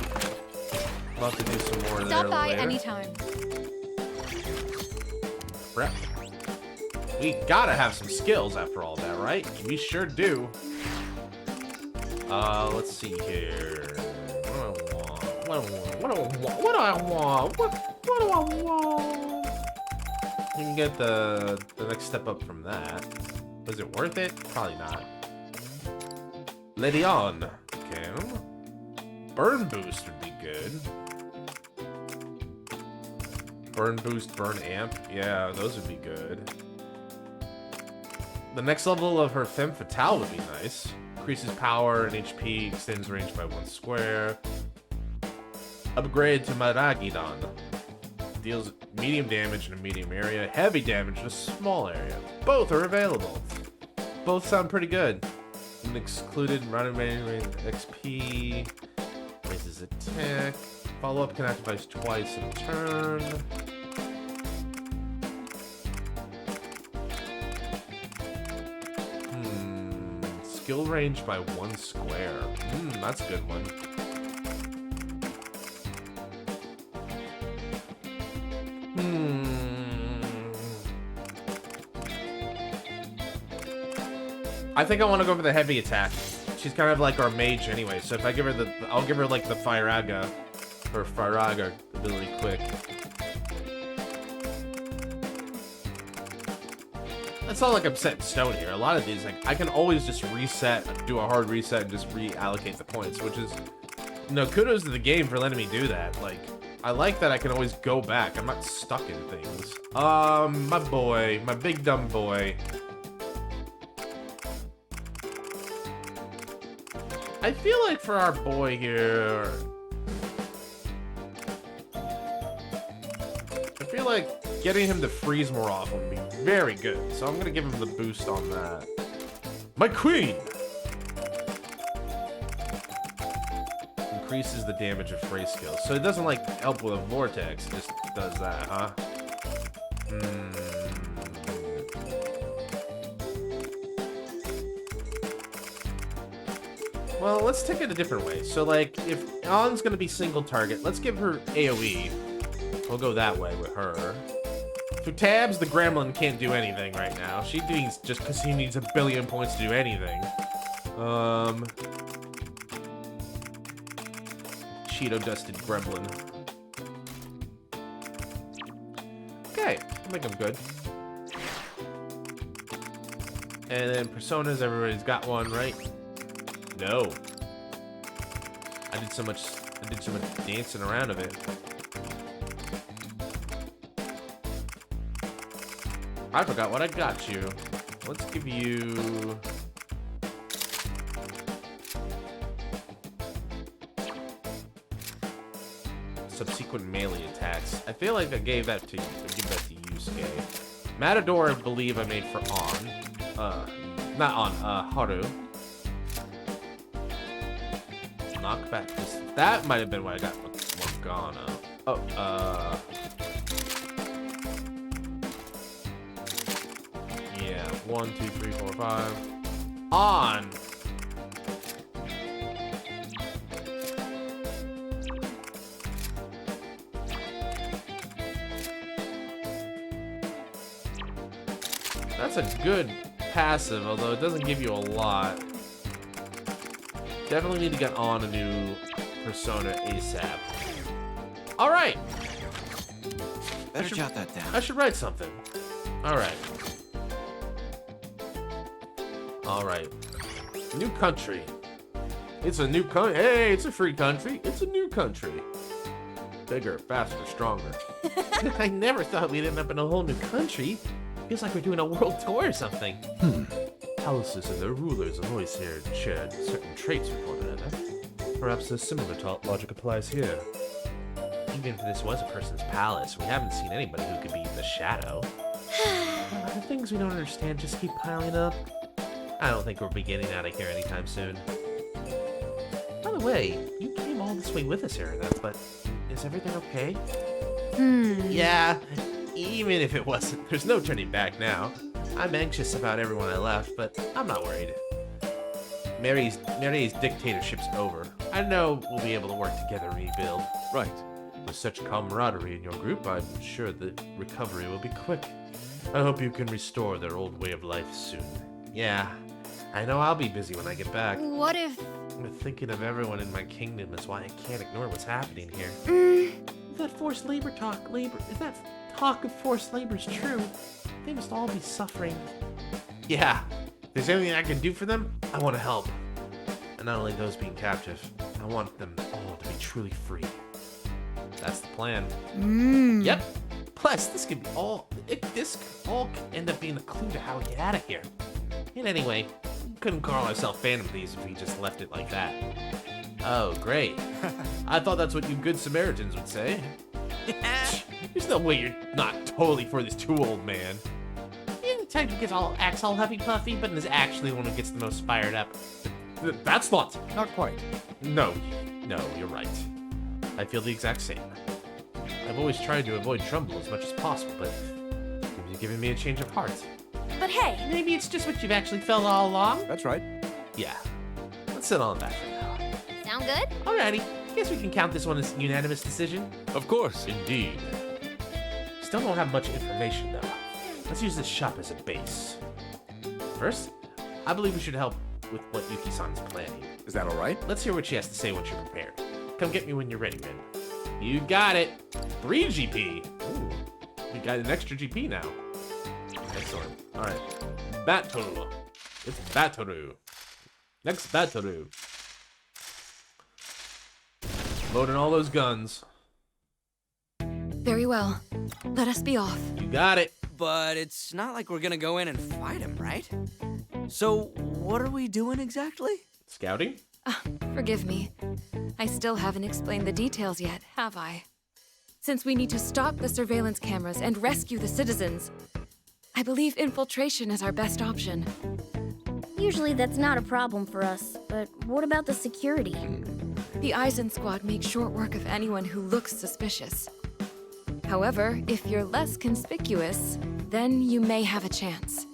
Love to do some more there Stop by later. anytime. Prep. We gotta have some skills after all that, right? We sure do. Let's see here. What do I want? What do I want? You can get the next step up from that. Was it worth it? Probably not. Lady on. Okay. Burn boost would be good. Burn boost, burn amp. Yeah, those would be good. The next level of her Femme Fatale would be nice. Increases power and HP, extends range by 1 square. Upgrade to Maragidon. Deals medium damage in a medium area, heavy damage in a small area. Both are available. Both sound pretty good. An excluded running XP. Raises attack. Follow-up can activate twice in a turn. Skill range by 1 square. That's a good one. I think I want to go for the heavy attack. She's kind of like our mage anyway, so if I give her I'll give her like the Firaga, or Firaga ability quick. It's not like I'm set in stone here. A lot of these, like, I can always just reset, do a hard reset, and just reallocate the points, which is, you know, kudos to the game for letting me do that. Like, I like that I can always go back. I'm not stuck in things. My boy, my big dumb boy. I feel like for our boy here, I feel like getting him to freeze more often would be very good. So I'm gonna give him the boost on that. My queen! Increases the damage of phrase skills. So it doesn't like help with a vortex, it just does that, huh? Well, let's take it a different way. So like, if On's gonna be single target, let's give her AoE. We'll go that way with her. For Tabs, the gremlin can't do anything right now. She needs, just because he needs 1 billion points to do anything. Cheeto-dusted gremlin. Okay, I think I'm good. And then personas, everybody's got one, right? No. I did so much dancing around of it. I forgot what I got you. Let's give you... subsequent melee attacks. I feel like I gave that to you. I give that to you, Skay. Matador, I believe I made for On. Not On, Haru. Knockback. That might have been what I got Morgana. Oh, yeah, 1, 2, 3, 4, 5. On! That's a good passive, although it doesn't give you a lot. Definitely need to get On a new persona ASAP. Alright! Better jot that down. I should write something. Alright. Alright. New country. It's a new country. Hey, it's a free country. It's a new country. Bigger, faster, stronger. I never thought we'd end up in a whole new country. Feels like we're doing a world tour or something. Palaces and their rulers have always shared certain traits with one another. Perhaps a similar logic applies here. Even if this was a person's palace, we haven't seen anybody who could be the shadow. The things we don't understand just keep piling up. I don't think we'll be getting out of here anytime soon. By the way, you came all this way with us, Erina, but is everything okay? Yeah, even if it wasn't, there's no turning back now. I'm anxious about everyone I left, but I'm not worried. Mary's dictatorship's over. I know we'll be able to work together and rebuild. Right. With such camaraderie in your group, I'm sure the recovery will be quick. I hope you can restore their old way of life soon. Yeah, I know I'll be busy when I get back. What if... Thinking of everyone in my kingdom is why I can't ignore what's happening here. If that forced labor if that talk of forced labor is true, they must all be suffering. Yeah, if there's anything I can do for them, I want to help. And not only those being captive, I want them all to be truly free. That's the plan. Yep. Plus, this could all end up being a clue to how we get out of here. And anyway, we couldn't call ourselves Phantom Thieves if we just left it like that. Oh, great. I thought that's what you good Samaritans would say. There's no way you're not totally for this too, old man. He's the type who acts all huffy puffy, but is actually the one who gets the most fired up. That's not quite. No, you're right. I feel the exact same. I've always tried to avoid trouble as much as possible, but you've given me a change of heart. But hey, maybe it's just what you've actually felt all along. That's right. Yeah. Let's sit on that for now. Sound good? Alrighty. Guess we can count this one as a unanimous decision. Of course. Indeed. Still don't have much information, though. Let's use this shop as a base. First, I believe we should help with what Yuki-san's planning. Is that all right? Let's hear what she has to say once you're prepared. Come get me when you're ready, man. You got it. 3 GP. Ooh, we got an extra GP now. Excellent. Alright. Battle. It's Battle. Next Battle. Loading all those guns. Very well. Let us be off. You got it. But it's not like we're gonna go in and fight him, right? So, what are we doing exactly? Scouting? Forgive me. I still haven't explained the details yet, have I? Since we need to stop the surveillance cameras and rescue the citizens, I believe infiltration is our best option. Usually that's not a problem for us, but what about the security? The Eisen squad makes short work of anyone who looks suspicious. However, if you're less conspicuous, then you may have a chance.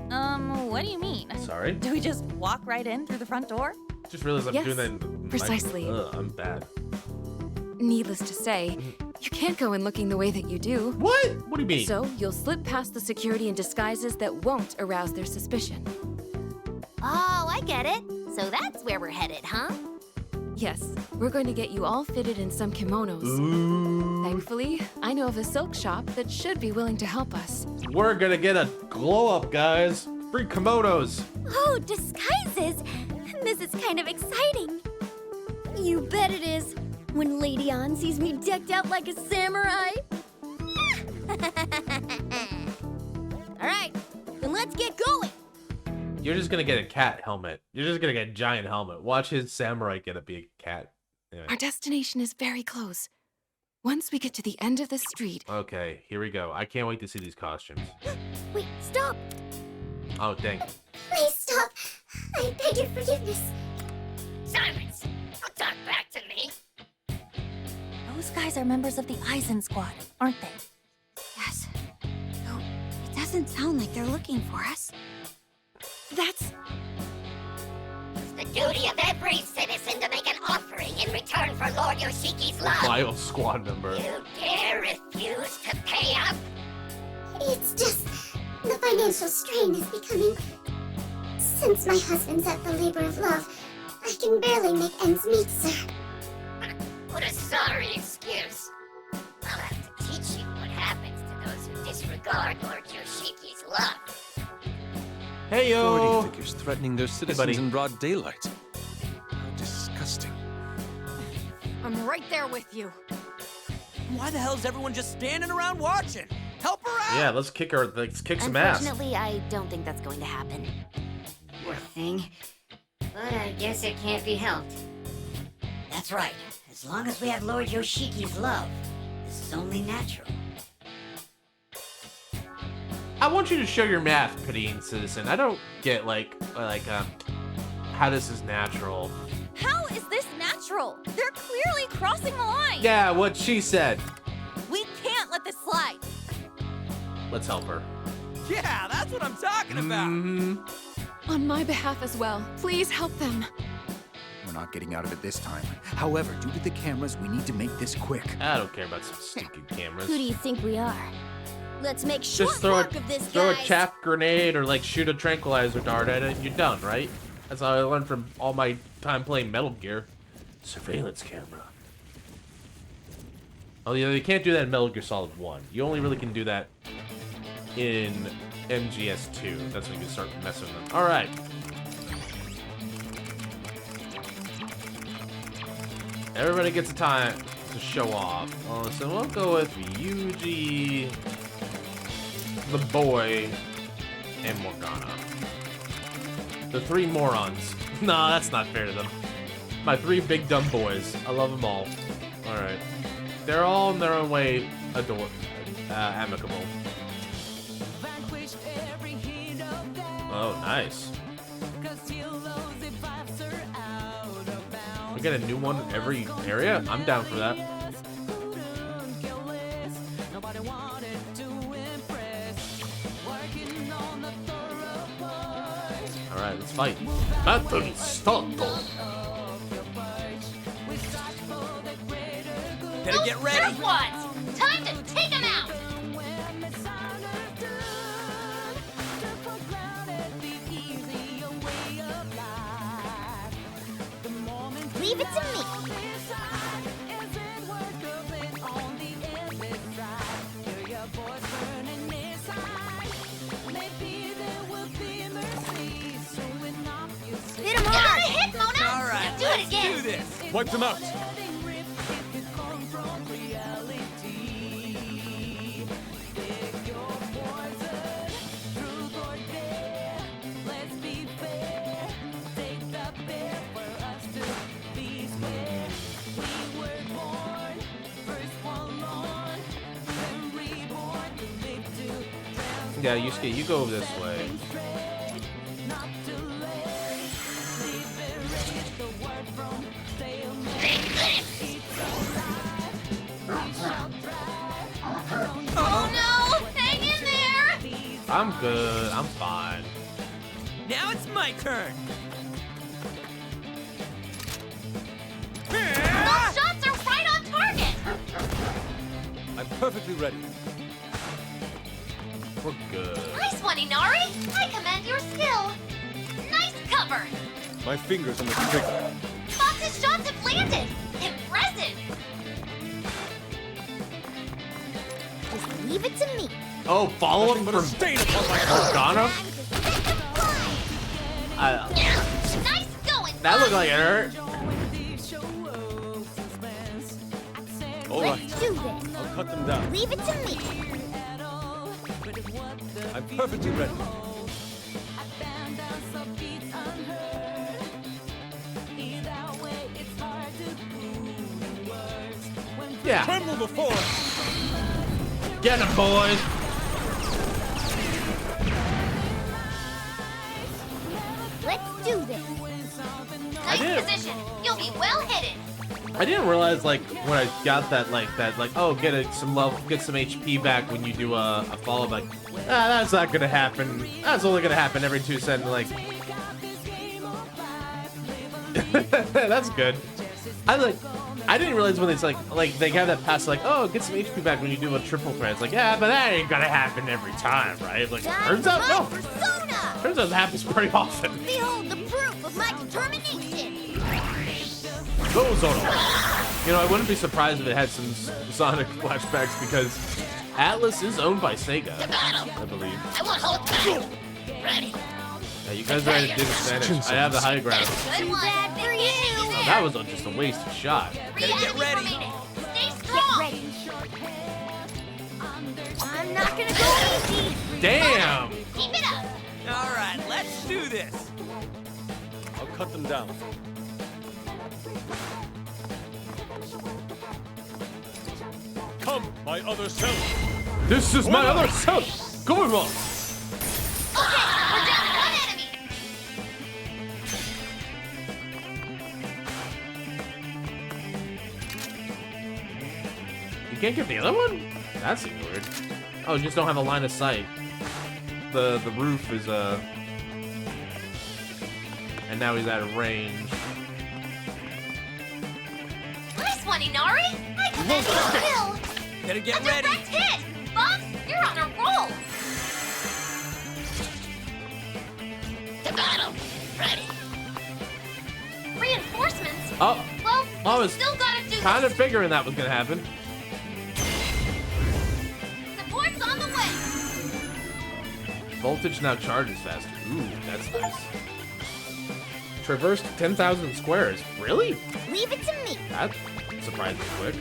What do you mean? Sorry? Do we just walk right in through the front door? Just realized I'm Yes, doing that in precisely. I'm bad. Needless to say, you can't go in looking the way that you do. What? What do you mean? So, you'll slip past the security in disguises that won't arouse their suspicion. Oh, I get it. So that's where we're headed, huh? Yes, we're going to get you all fitted in some kimonos. Ooh. Thankfully, I know of a silk shop that should be willing to help us. We're gonna get a glow up, guys. Free kimonos. Oh, disguises! This is kind of exciting. You bet it is. When Lady Ann sees me decked out like a samurai. All right, then let's get going. You're just gonna get a cat helmet. You're just gonna get a giant helmet. Watch his samurai get to be a cat. Anyway. Our destination is very close. Once we get to the end of the street... Okay, here we go. I can't wait to see these costumes. Wait, stop! Oh, dang. Please stop. I beg your forgiveness. Silence! Don't talk back to me. Those guys are members of the Eisen squad, aren't they? Yes. Though it doesn't sound like they're looking for us. That's... It's the duty of every citizen to make an offering in return for Lord Yoshiki's love. Vile squad member. You dare refuse to pay up? It's just the financial strain is becoming... Since my husband's at the labor of love, I can barely make ends meet, sir. What a sorry excuse. I'll have to teach you what happens to those who disregard Lord Yoshiki's love. Hey, yo! Authority figures threatening their citizens buddy. in broad daylight. How disgusting. I'm right there with you. Why the hell is everyone just standing around watching? Help her out! Yeah, let's kick some ass. Unfortunately, I don't think that's going to happen. Poor thing. But I guess it can't be helped. That's right. As long as we have Lord Yoshiki's love, this is only natural. I want you to show your math, pitying citizen. I don't get how this is natural. How is this natural? They're clearly crossing the line. Yeah, what she said. We can't let this slide. Let's help her. Yeah, that's what I'm talking about. On my behalf as well, please help them. We're not getting out of it this time. However, due to the cameras, we need to make this quick. I don't care about some stupid cameras. Who do you think we are? Let's make short Just throw work of this, throw a guys. chaff grenade or shoot a tranquilizer dart at it. You're done, right? That's how I learned from all my time playing Metal Gear. Surveillance camera. Oh yeah, you can't do that in Metal Gear Solid 1. You only really can do that in MGS2. That's when you can start messing with them. All right. Everybody gets a time to show off. So we'll go with Yuji, the boy, and Morgana. The three morons. No, that's not fair to them. My three big dumb boys. I love them all. Alright. They're all in their own way amicable. Oh, nice. We get a new one in every area? I'm down for that. Alright, let's fight. Battle starto. Better get ready. What? Time to take him out! Leave it to me. Wipe them out. Yeah, Yusuke, you go this way. Oh no! Hang in there! I'm good. I'm fine. Now it's my turn. Those shots are right on target! I'm perfectly ready. We're good. Nice one, Inari! I commend your skill! Nice cover! My fingers on the trigger. Fox's shots have landed! Impressive! Just leave it to me. Oh, follow up from Morgana? Nice going, That looked like it hurt. All right. Let's do this. I'll cut them down. Leave it to me. I'm perfectly ready. Yeah. Tremble before. Get him, boys. Let's do this. I Nice did. position! You'll be well hidden! I didn't realize, like, when I got that, oh, get some love, get some HP back when you do a follow. Like, that's not gonna happen. That's only gonna happen every 2 seconds. Like, that's good. I didn't realize when it's like they have that pass, like, oh, get some HP back when you do a triple threat. It's like, yeah, but that ain't gonna happen every time, right? Like, turns out, no. Persona! Turns out it happens pretty often. Behold the proof of my determination. Go, Zono. You know, I wouldn't be surprised if it had some Sonic flashbacks because Atlas is owned by Sega, I believe. I want hold back. Ready. Yeah, you guys are at a disadvantage. I have the high ground. Good one. For you. Oh, that was just a wasted shot. Get ready. Stay strong! I'm not gonna go easy. Damn! Keep it up! All right, let's do this. I'll cut them down. Come, my other self. This is my other self. Going on. Okay, we're down to one enemy! You can't get the other one? That seems weird. Oh, you just don't have a line of sight. The roof is and now he's out of range. Nice one, Inari! I commend your skill! Gotta get A ready. direct hit! Fox, you're on a roll! To battle. Ready. Reinforcements? Oh, Well, I we was still gotta do kind of this. figuring that was gonna happen. Support's on the way! Voltage now charges faster. Ooh, that's nice. Traversed 10,000 squares. Really? Leave it to me. That's surprisingly quick.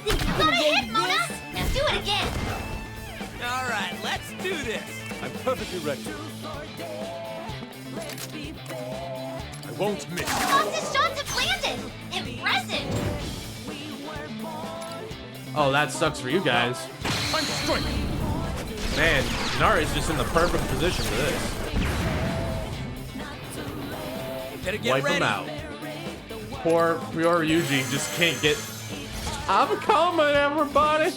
You got a hit, Mona! Now do it again! All right, let's do this. I'm perfectly ready. I won't miss. Fox's shots have landed! Impressive! Oh, that sucks for you guys. I'm strike. Man, Nari's just in the perfect position for this. Gotta get Wipe ready. him out. Poor Yuji just can't get. I'm coming, everybody.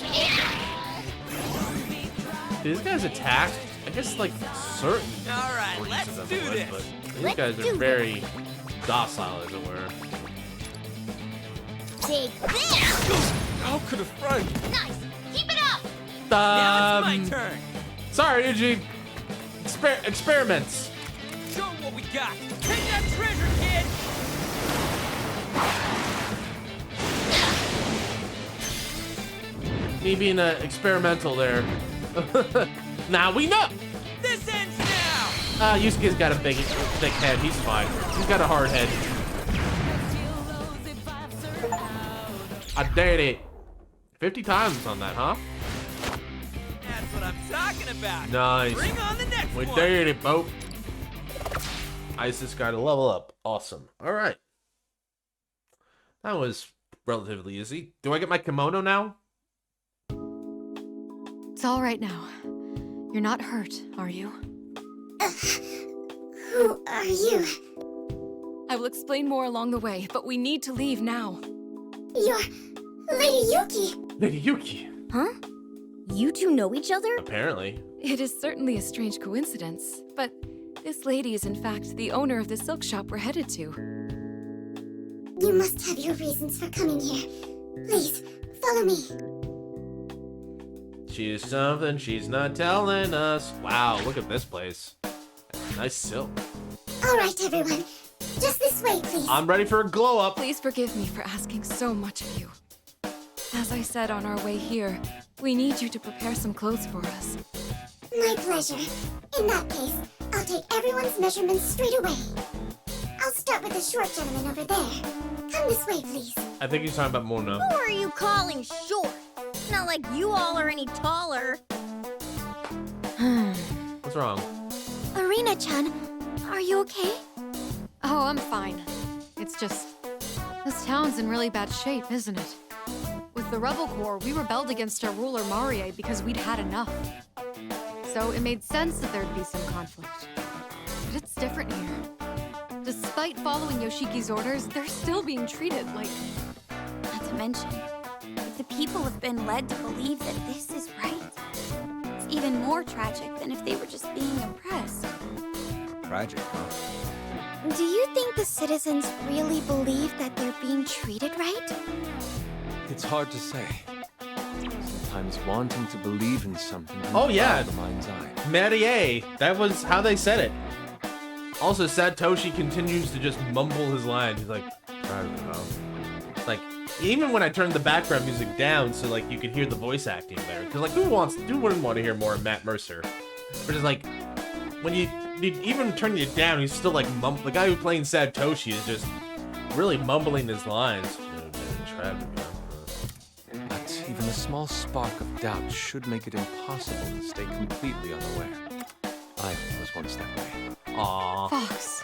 These guys attack. I guess like certain. All right, breeds let's of do them would, this. but these Let's guys do are very docile, as it were. Take this. How could a friend? Nice! Keep it up! Now it's my turn. Sorry, Yuji. Experiments. Show 'em what we got. Take that treasure, kid. Me being experimental there. Now we know. This ends now. Yusuke's got a big, thick head. He's fine. He's got a hard head. I did it. 50 times on that, huh? That's what I'm talking about. Nice. Bring on the next We one. did it, Bo. Isis got a level up. Awesome. All right. That was relatively easy. Do I get my kimono now? It's all right now. You're not hurt, are you? Who are you? I will explain more along the way, but we need to leave now. You're Lady Yuki. Lady Yuki. Huh? You two know each other? Apparently. It is certainly a strange coincidence, but this lady is in fact the owner of the silk shop we're headed to. You must have your reasons for coming here. Please, follow me. She's something she's not telling us. Wow, look at this place. Nice silk. All right, everyone. Just this way, please. I'm ready for a glow up. Please forgive me for asking so much of you. As I said on our way here, we need you to prepare some clothes for us. My pleasure. In that case, I'll take everyone's measurements straight away. I'll start with the short gentleman over there. Come this way, please. I think he's talking about Mona. Who are you calling short? Not like you all are any taller. What's wrong? Arena-chan, are you okay? Oh, I'm fine. It's just... this town's in really bad shape, isn't it? With the Rebel Corps, we rebelled against our ruler Marie because we'd had enough. So it made sense that there'd be some conflict. But it's different here. Despite following Yoshiki's orders, they're still being treated like... Not to mention, if the people have been led to believe that this is right, it's even more tragic than if they were just being oppressed. Tragic, huh? Do you think the citizens really believe that they're being treated right? It's hard to say. Sometimes wanting to believe in something can Oh, yeah. cloud the mind's eye. Marie, that was how they said it. Also, Satoshi continues to just mumble his lines. He's like, I don't know. Like, even when I turned the background music down so, like, you could hear the voice acting there. Because, like, who wouldn't want to hear more of Matt Mercer? But it's like, when you even turn it down, he's still, like, the guy who's playing Satoshi is just really mumbling his lines. But even a small spark of doubt should make it impossible to stay completely unaware. I was once that way. Aww. Fox.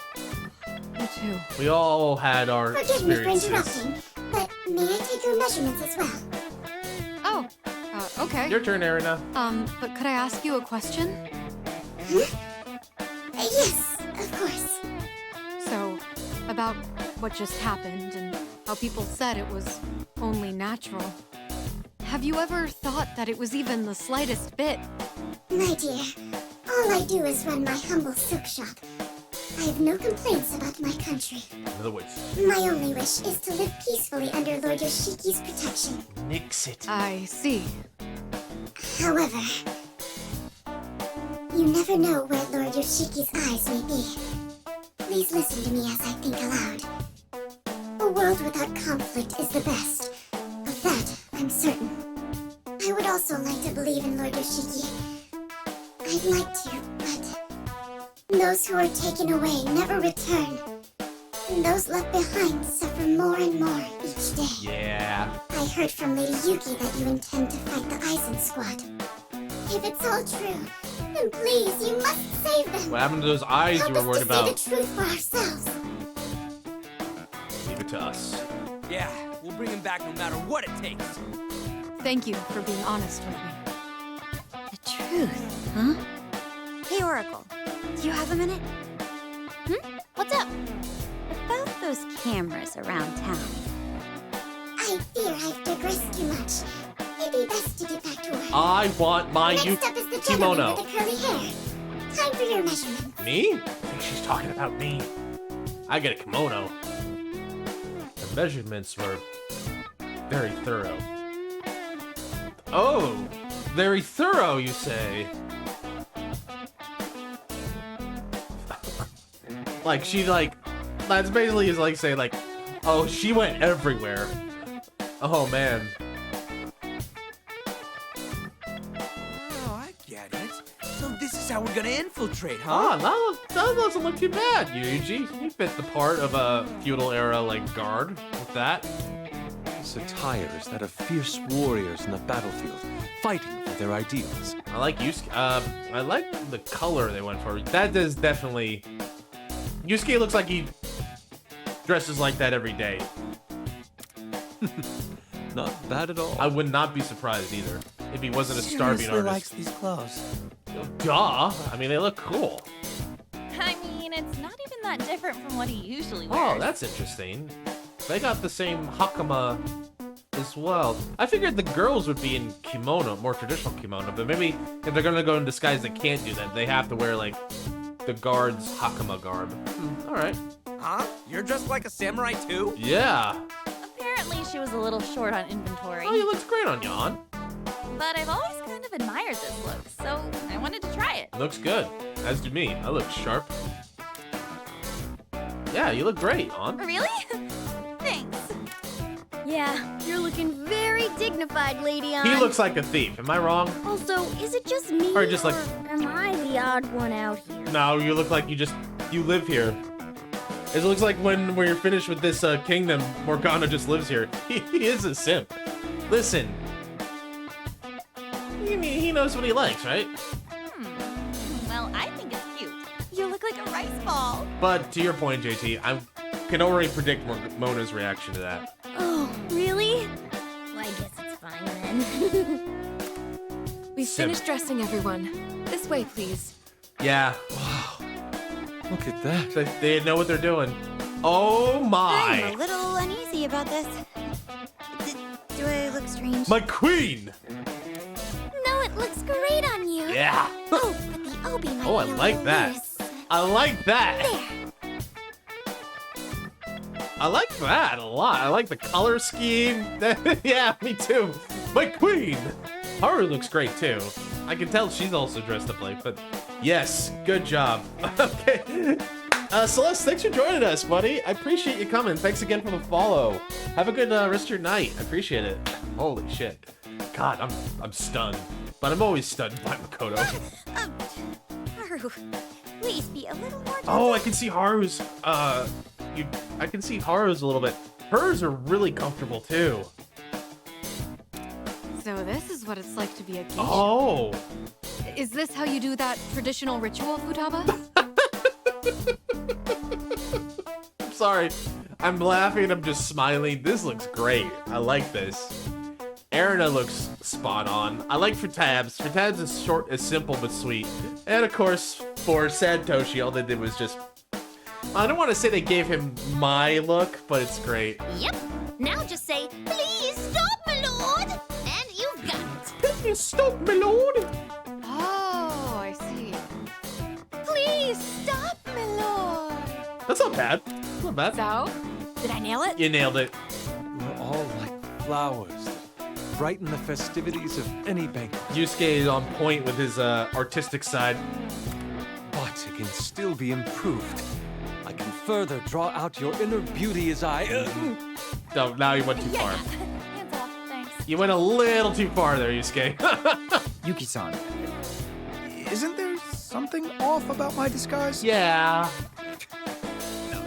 You too. We all had our Forgive me for experiences. interrupting, but may I take your measurements as well? Oh, okay. Your turn, Erina. But could I ask you a question? Yes, of course. So, about what just happened and how people said it was only natural. Have you ever thought that it was even the slightest bit? My dear, all I do is run my humble silk shop. I have no complaints about my country. Another wish. My only wish is to live peacefully under Lord Yoshiki's protection. Nix it. I see. However, you never know where Lord Yoshiki's eyes may be. Please listen to me as I think aloud. A world without conflict is the best. Of that, I'm certain. I would also like to believe in Lord Yoshiki. I'd like to, but those who are taken away never return. And those left behind suffer more and more each day. Yeah. I heard from Lady Yuki that you intend to fight the Aizen squad. If it's all true, then please, you must save them. What happened to those eyes you were worried about? Help us to see the truth for ourselves. Leave it to us. Yeah, we'll bring him back no matter what it takes. Thank you for being honest with me. The truth, huh? Hey, Oracle, do you have a minute? What's up? About those cameras around town. I fear I've digressed too much. It'd be best to get back to work. I want my Next up is the gentleman kimono. with the curly hair. Time for your measurements. Me? I think she's talking about me. I get a kimono. The measurements were very thorough. Oh, very thorough, you say? Like, she, like, that's basically is like saying, like, oh, she went everywhere. Oh, man. Oh, I get it. So this is how we're gonna infiltrate, huh? That doesn't look too bad, Yuji. You fit the part of a feudal era like guard with that. This attire is that of fierce warriors in the battlefield, fighting for their ideals. I like Yusuke. I like the color they went for. That does definitely. Yusuke looks like he dresses like that every day. Not bad at all. I would not be surprised either if he wasn't a starving Seriously artist. likes these clothes. Duh. I mean, they look cool. I mean, it's not even that different from what he usually wears. Oh, that's interesting. They got the same hakama as well. I figured the girls would be in kimono, more traditional kimono, but maybe if they're gonna go in disguise, they can't do that. They have to wear like the guard's hakama garb. All right. Huh? You're dressed like a samurai too? Yeah. Apparently, she was a little short on inventory. Oh, you look great on Yon. But I've always kind of admired this look, so I wanted to try it. Looks good. As do me. I look sharp. Yeah, you look great, On. Really? Thanks. Yeah, you're looking very dignified, Lady On. He looks like a thief. Am I wrong? Also, is it just me, Or just like- am I the odd one out here? No, you look like you live here. It looks like when we're finished with this kingdom, Morgana just lives here. He is a simp. Listen. He knows what he likes, right? Well, I think it's cute. You look like a rice ball. But to your point, JT, I can already predict Mona's reaction to that. Oh, really? Well, I guess it's fine then. We've Simp. finished dressing everyone. This way, please. Yeah. Look at that. They know what they're doing. Oh I'm my! a little uneasy about this. Do I look strange? My queen! No, it looks great on you. Yeah. Oh, but the obi might Oh, I be a like little that. loose. I like that. There. I like that a lot. I like the color scheme. Yeah, me too. My queen. Haru looks great too. I can tell she's also dressed up like, but yes, good job. Okay. Celeste, thanks for joining us, buddy. I appreciate you coming. Thanks again for the follow. Have a good rest of your night. I appreciate it. Holy shit. God, I'm stunned. But I'm always stunned by Makoto. Haru, please be a little more. Oh, I can see Haru's. I can see Haru's a little bit. Hers are really comfortable too. So this is what it's like to be a geisha. Oh. Is this how you do that traditional ritual, Futaba? I'm sorry. I'm laughing. I'm just smiling. This looks great. I like this. Erina looks spot on. I like Futabs. Futabs is short, is simple but sweet. And of course, for Santoshi, all they did was just. I don't want to say they gave him my look, but it's great. Yep. Now just say, please stop, my lord, and you've got it. Please stop, my lord. Oh, I see. Please stop, my lord. That's not bad. That's not bad. So, did I nail it? You nailed it. We're all like flowers that brighten the festivities of any banquet. Yusuke is on point with his artistic side. But it can still be improved. I can further draw out your inner beauty as I... No, now you went too far. Hands off, thanks. You went a little too far there, Yusuke. Yuki-san, isn't there something off about my disguise? Yeah.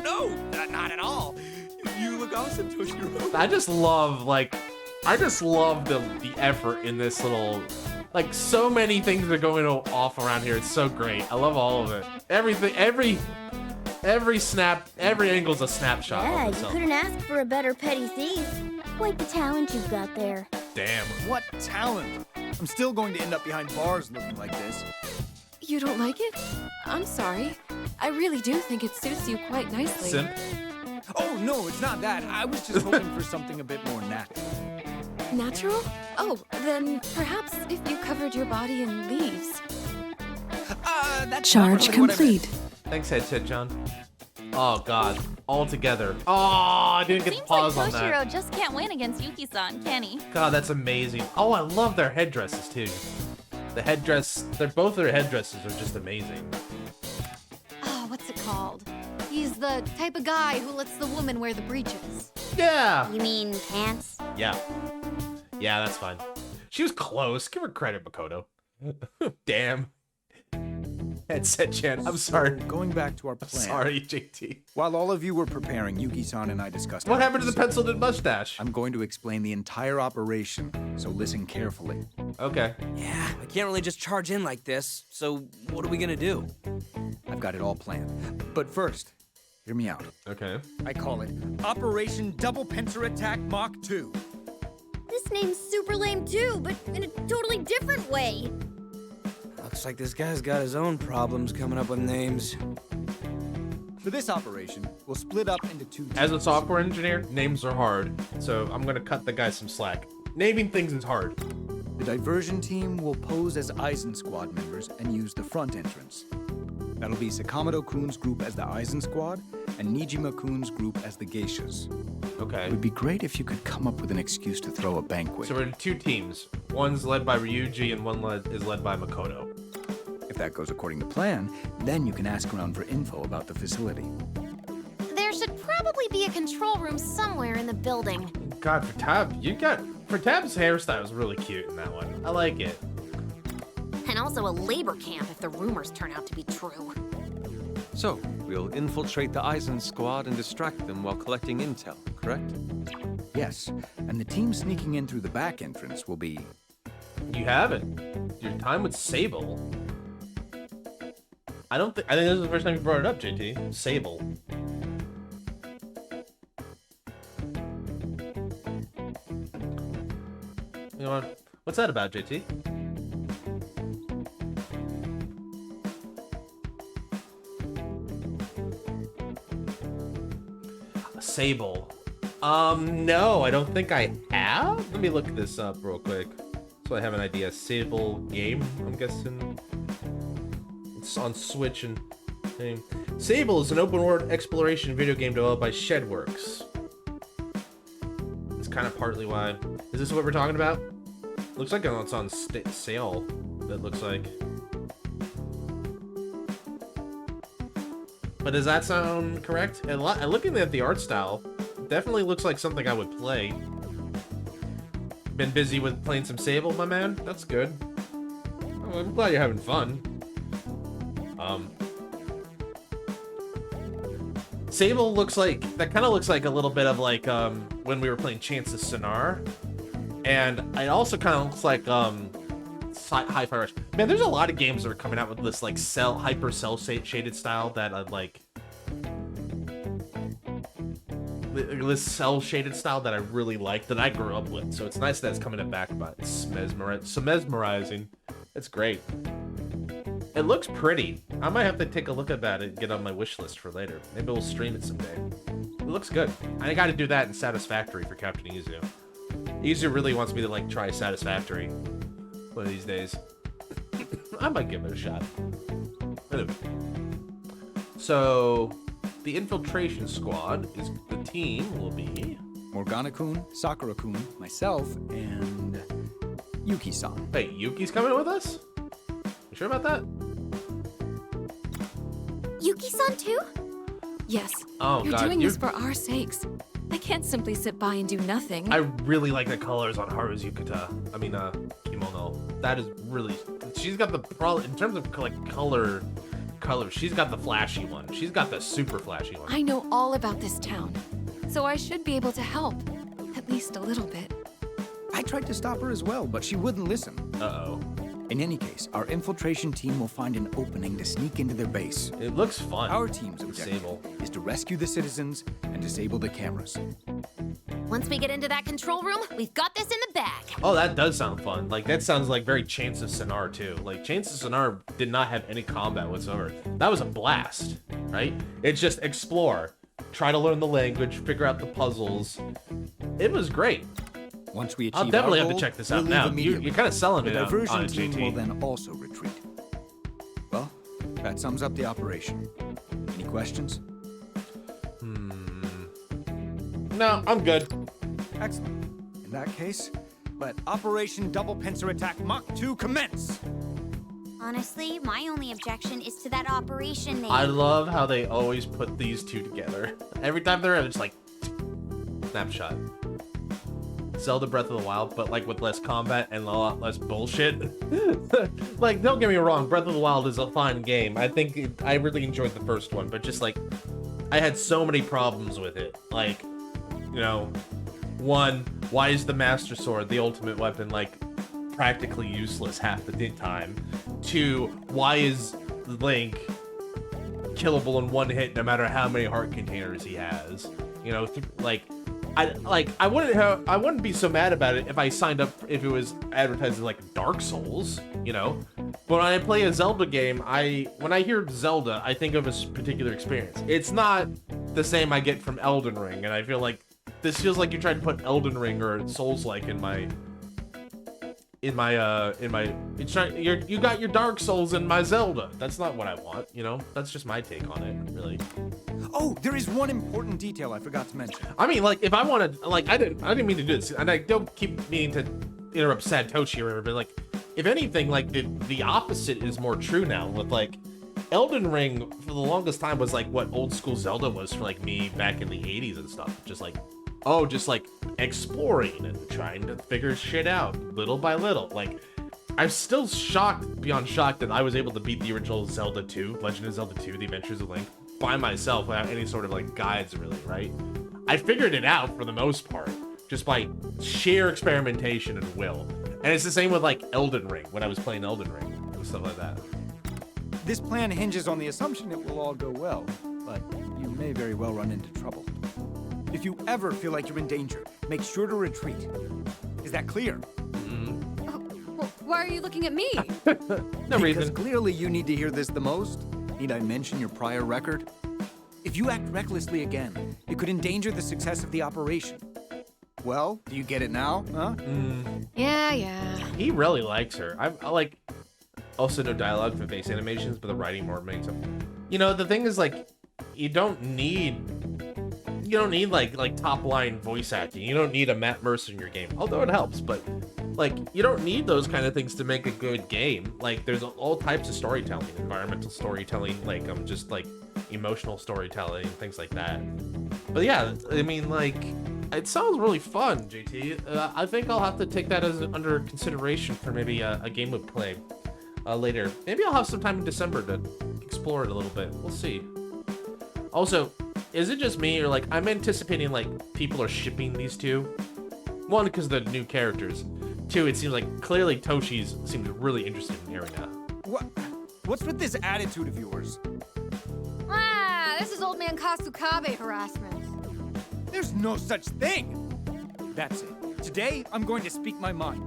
No, not at all. You look awesome, Toshiro. I just love the effort in this little, like, so many things are going off around here. It's so great. I love all of it. Everything, every snap, every angle's a snapshot Yeah, of you itself. couldn't ask for a better petty thief. Quite the talent you've got there. Damn. What talent? I'm still going to end up behind bars looking like this. You don't like it? I'm sorry. I really do think it suits you quite nicely. Simp. Oh, no, it's not that. I was just hoping for something a bit more natural. Natural? Oh, then perhaps if you covered your body in leaves. That's Charge not really what I meant. complete. Thanks, Headset John. Oh God, all together. Oh, I didn't get to Seems pause like on that. Toshiro just can't win against Yuki-san, can he? God, that's amazing. Oh, I love their headdresses too. The headdress, both their headdresses are just amazing. Oh, what's it called? He's the type of guy who lets the woman wear the breeches. Yeah. You mean pants? Yeah. Yeah, that's fine. She was close. Give her credit, Makoto. Damn. Headset Chan. I'm sorry. Going back to our plan. Sorry, JT. While all of you were preparing, Yuki-san and I discussed... What happened to the penciled in mustache? I'm going to explain the entire operation, so listen carefully. Okay. Yeah, I can't really just charge in like this, so what are we gonna do? I've got it all planned. But first, hear me out. Okay. I call it Operation Double Pincer Attack Mach 2. This name's super lame too, but in a totally different way. Looks like this guy's got his own problems coming up with names. For this operation, we'll split up into 2 teams. As a software engineer, names are hard, so I'm gonna cut the guy some slack. Naming things is hard. The diversion team will pose as Eisen Squad members and use the front entrance. That'll be Sakamoto-kun's group as the Eisen Squad, and Nijima-kun's group as the Geishas. Okay. It would be great if you could come up with an excuse to throw a banquet. So we're in 2 teams. One's led by Ryuji and one is led by Makoto. If that goes according to plan, then you can ask around for info about the facility. There should probably be a control room somewhere in the building. God, for Tab's hairstyle is really cute in that one. I like it. And also a labor camp if the rumors turn out to be true. So, we'll infiltrate the Eisen squad and distract them while collecting intel, correct? Yes, and the team sneaking in through the back entrance will be... You haven't. Your time with Sable. I think this is the first time you brought it up, JT. Sable. You know what? What's that about, JT? Sable. No, I don't think I have. Let me look this up real quick, so I have an idea. Sable game, I'm guessing. It's on Switch and... Sable is an open-world exploration video game developed by Shedworks. It's kind of partly why... Is this what we're talking about? Looks like it's on sale, that looks like. But does that sound correct? And looking at the art style, it definitely looks like something I would play. Been busy with playing some Sable, my man? That's good. Oh, I'm glad you're having fun. Sable looks like, that kind of looks like a little bit of like, when we were playing Chance's Sonar. And it also kind of looks like, Hi-Fi Rush. Man, there's a lot of games that are coming out with this, like, hyper cell-shaded style that I like. This cell-shaded style that I really like, that I grew up with. So it's nice that it's coming back, but it's mesmerizing. It's great. It looks pretty. I might have to take a look at that and get on my wish list for later. Maybe we'll stream it someday. It looks good. I gotta do that in Satisfactory for Captain Izu. Izu really wants me to, like, try Satisfactory one of these days. I might give it a shot. Anyway. So, the infiltration squad is the team will be Morgana-kun, Sakura-kun, myself, and Yuki-san. Wait, Yuki's coming with us? You sure about that? Yuki-san too? Yes. Oh, You're God, doing this for our sakes. I can't simply sit by and do nothing. I really like the colors on Haru's kimono. That is really... She's got the... In terms of, like, color, she's got the flashy one. She's got the super flashy one. I know all about this town, so I should be able to help. At least a little bit. I tried to stop her as well, but she wouldn't listen. Uh-oh. In any case, our infiltration team will find an opening to sneak into their base. It looks fun. Our team's objective is to rescue the citizens and disable the cameras. Once we get into that control room, we've got this in the bag. Oh, that does sound fun. Like, that sounds like very Chance of Sonar, too. Like, Chance of Sonar did not have any combat whatsoever. That was a blast, right? It's just explore, try to learn the language, figure out the puzzles. It was great. Once we achieve I'll definitely our have goal, to check this we'll out leave now. immediately. You're kind of selling the it out diversion on it, team JT. will then also retreat. Well, that sums up the operation. Any questions? No, I'm good. Excellent. In that case, let Operation Double Pincer Attack Mach 2 commence! Honestly, my only objection is to that operation name. I love how they always put these two together. Every time they're in, it's like, snapshot. Zelda Breath of the Wild, but like with less combat and a lot less bullshit. Like, don't get me wrong, Breath of the Wild is a fun game. I think I really enjoyed the first one, but just like, I had so many problems with it. Like, you know, one, why is the Master Sword, the ultimate weapon, like, practically useless half the time? Two, why is Link killable in one hit no matter how many heart containers he has? You know, I wouldn't be so mad about it if I signed up if it was advertised as like Dark Souls, you know. But when I play a Zelda game, when I hear Zelda, I think of a particular experience. It's not the same I get from Elden Ring, and I feel like this feels like you tried to put Elden Ring or Souls-like you got your Dark Souls in my Zelda. That's not what I want, you know? That's just my take on it, really. Oh, there is one important detail I forgot to mention. I mean, like, if I wanted, like, I didn't mean to do this, and I don't keep meaning to interrupt Satoshi or whatever, but like, if anything, like, the opposite is more true now, with like, Elden Ring, for the longest time, was like what old school Zelda was for like me back in the 80s and stuff. Just like, exploring and trying to figure shit out little by little. Like, I'm still shocked beyond shocked that I was able to beat the original Zelda 2, Legend of Zelda 2, The Adventures of Link, by myself without any sort of like guides, really, right? I figured it out for the most part, just by sheer experimentation and will. And it's the same with like Elden Ring, when I was playing Elden Ring and stuff like that. This plan hinges on the assumption it will all go well, but you may very well run into trouble. If you ever feel like you're in danger, make sure to retreat. Is that clear? Why are you looking at me? No reason. Because clearly you need to hear this the most. Need I mention your prior record? If you act recklessly again, it could endanger the success of the operation. Well, do you get it now, huh? Yeah. He really likes her. I like, also no dialogue for face animations, but the writing more makes them. You know, the thing is, like, you don't need like top line voice acting. You don't need a Matt Mercer in your game, although it helps, but like, you don't need those kind of things to make a good game. Like, there's all types of storytelling, environmental storytelling, like just like emotional storytelling, things like that. But yeah, I mean, like, it sounds really fun, JT. I think I'll have to take that as under consideration for maybe a game we play later. Maybe I'll have some time in December to explore it a little bit. We'll see. Also, is it just me, or like, I'm anticipating like people are shipping these two? One, because they're new characters. Two, it seems like clearly Toshi's seems really interested in Irina. What's with this attitude of yours? This is old man Kasukabe harassment. There's no such thing. That's it. Today, I'm going to speak my mind.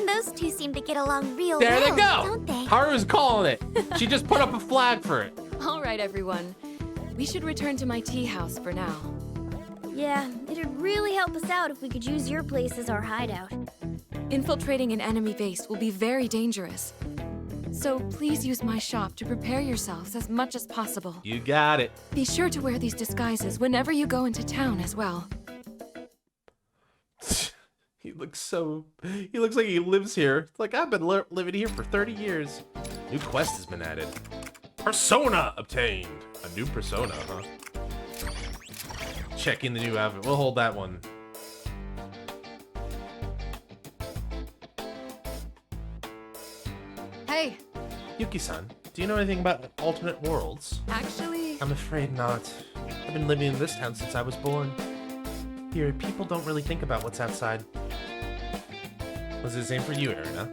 Those two seem to get along real There well, they go! don't they? Haru's calling it. She just put up a flag for it. All right, everyone. We should return to my tea house for now. Yeah, it'd really help us out if we could use your place as our hideout. Infiltrating an enemy base will be very dangerous. So please use my shop to prepare yourselves as much as possible. You got it. Be sure to wear these disguises whenever you go into town as well. He looks like he lives here. It's like, I've been living here for 30 years. New quest has been added. Persona obtained. A new persona, huh? Checking the new outfit. We'll hold that one. Hey. Yuki-san, do you know anything about alternate worlds? Actually... I'm afraid not. I've been living in this town since I was born. Here, people don't really think about what's outside. Was it the same for you, Irina?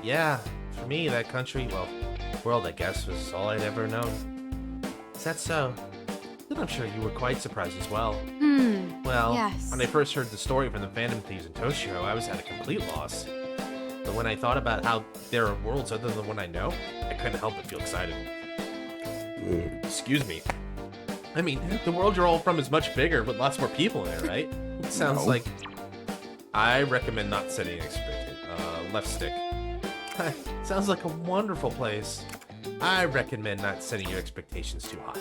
Yeah, for me, that country, well, world, I guess, was all I'd ever known. Is that so? Then I'm sure you were quite surprised as well. Well, yes. When I first heard the story from the Phantom Thieves in Toshio, I was at a complete loss. But when I thought about how there are worlds other than the one I know, I couldn't help but feel excited. Excuse me. I mean, the world you're all from is much bigger, with lots more people in it, right? It sounds like... I recommend not setting expectations. Left stick. Sounds like a wonderful place. I recommend not setting your expectations too high.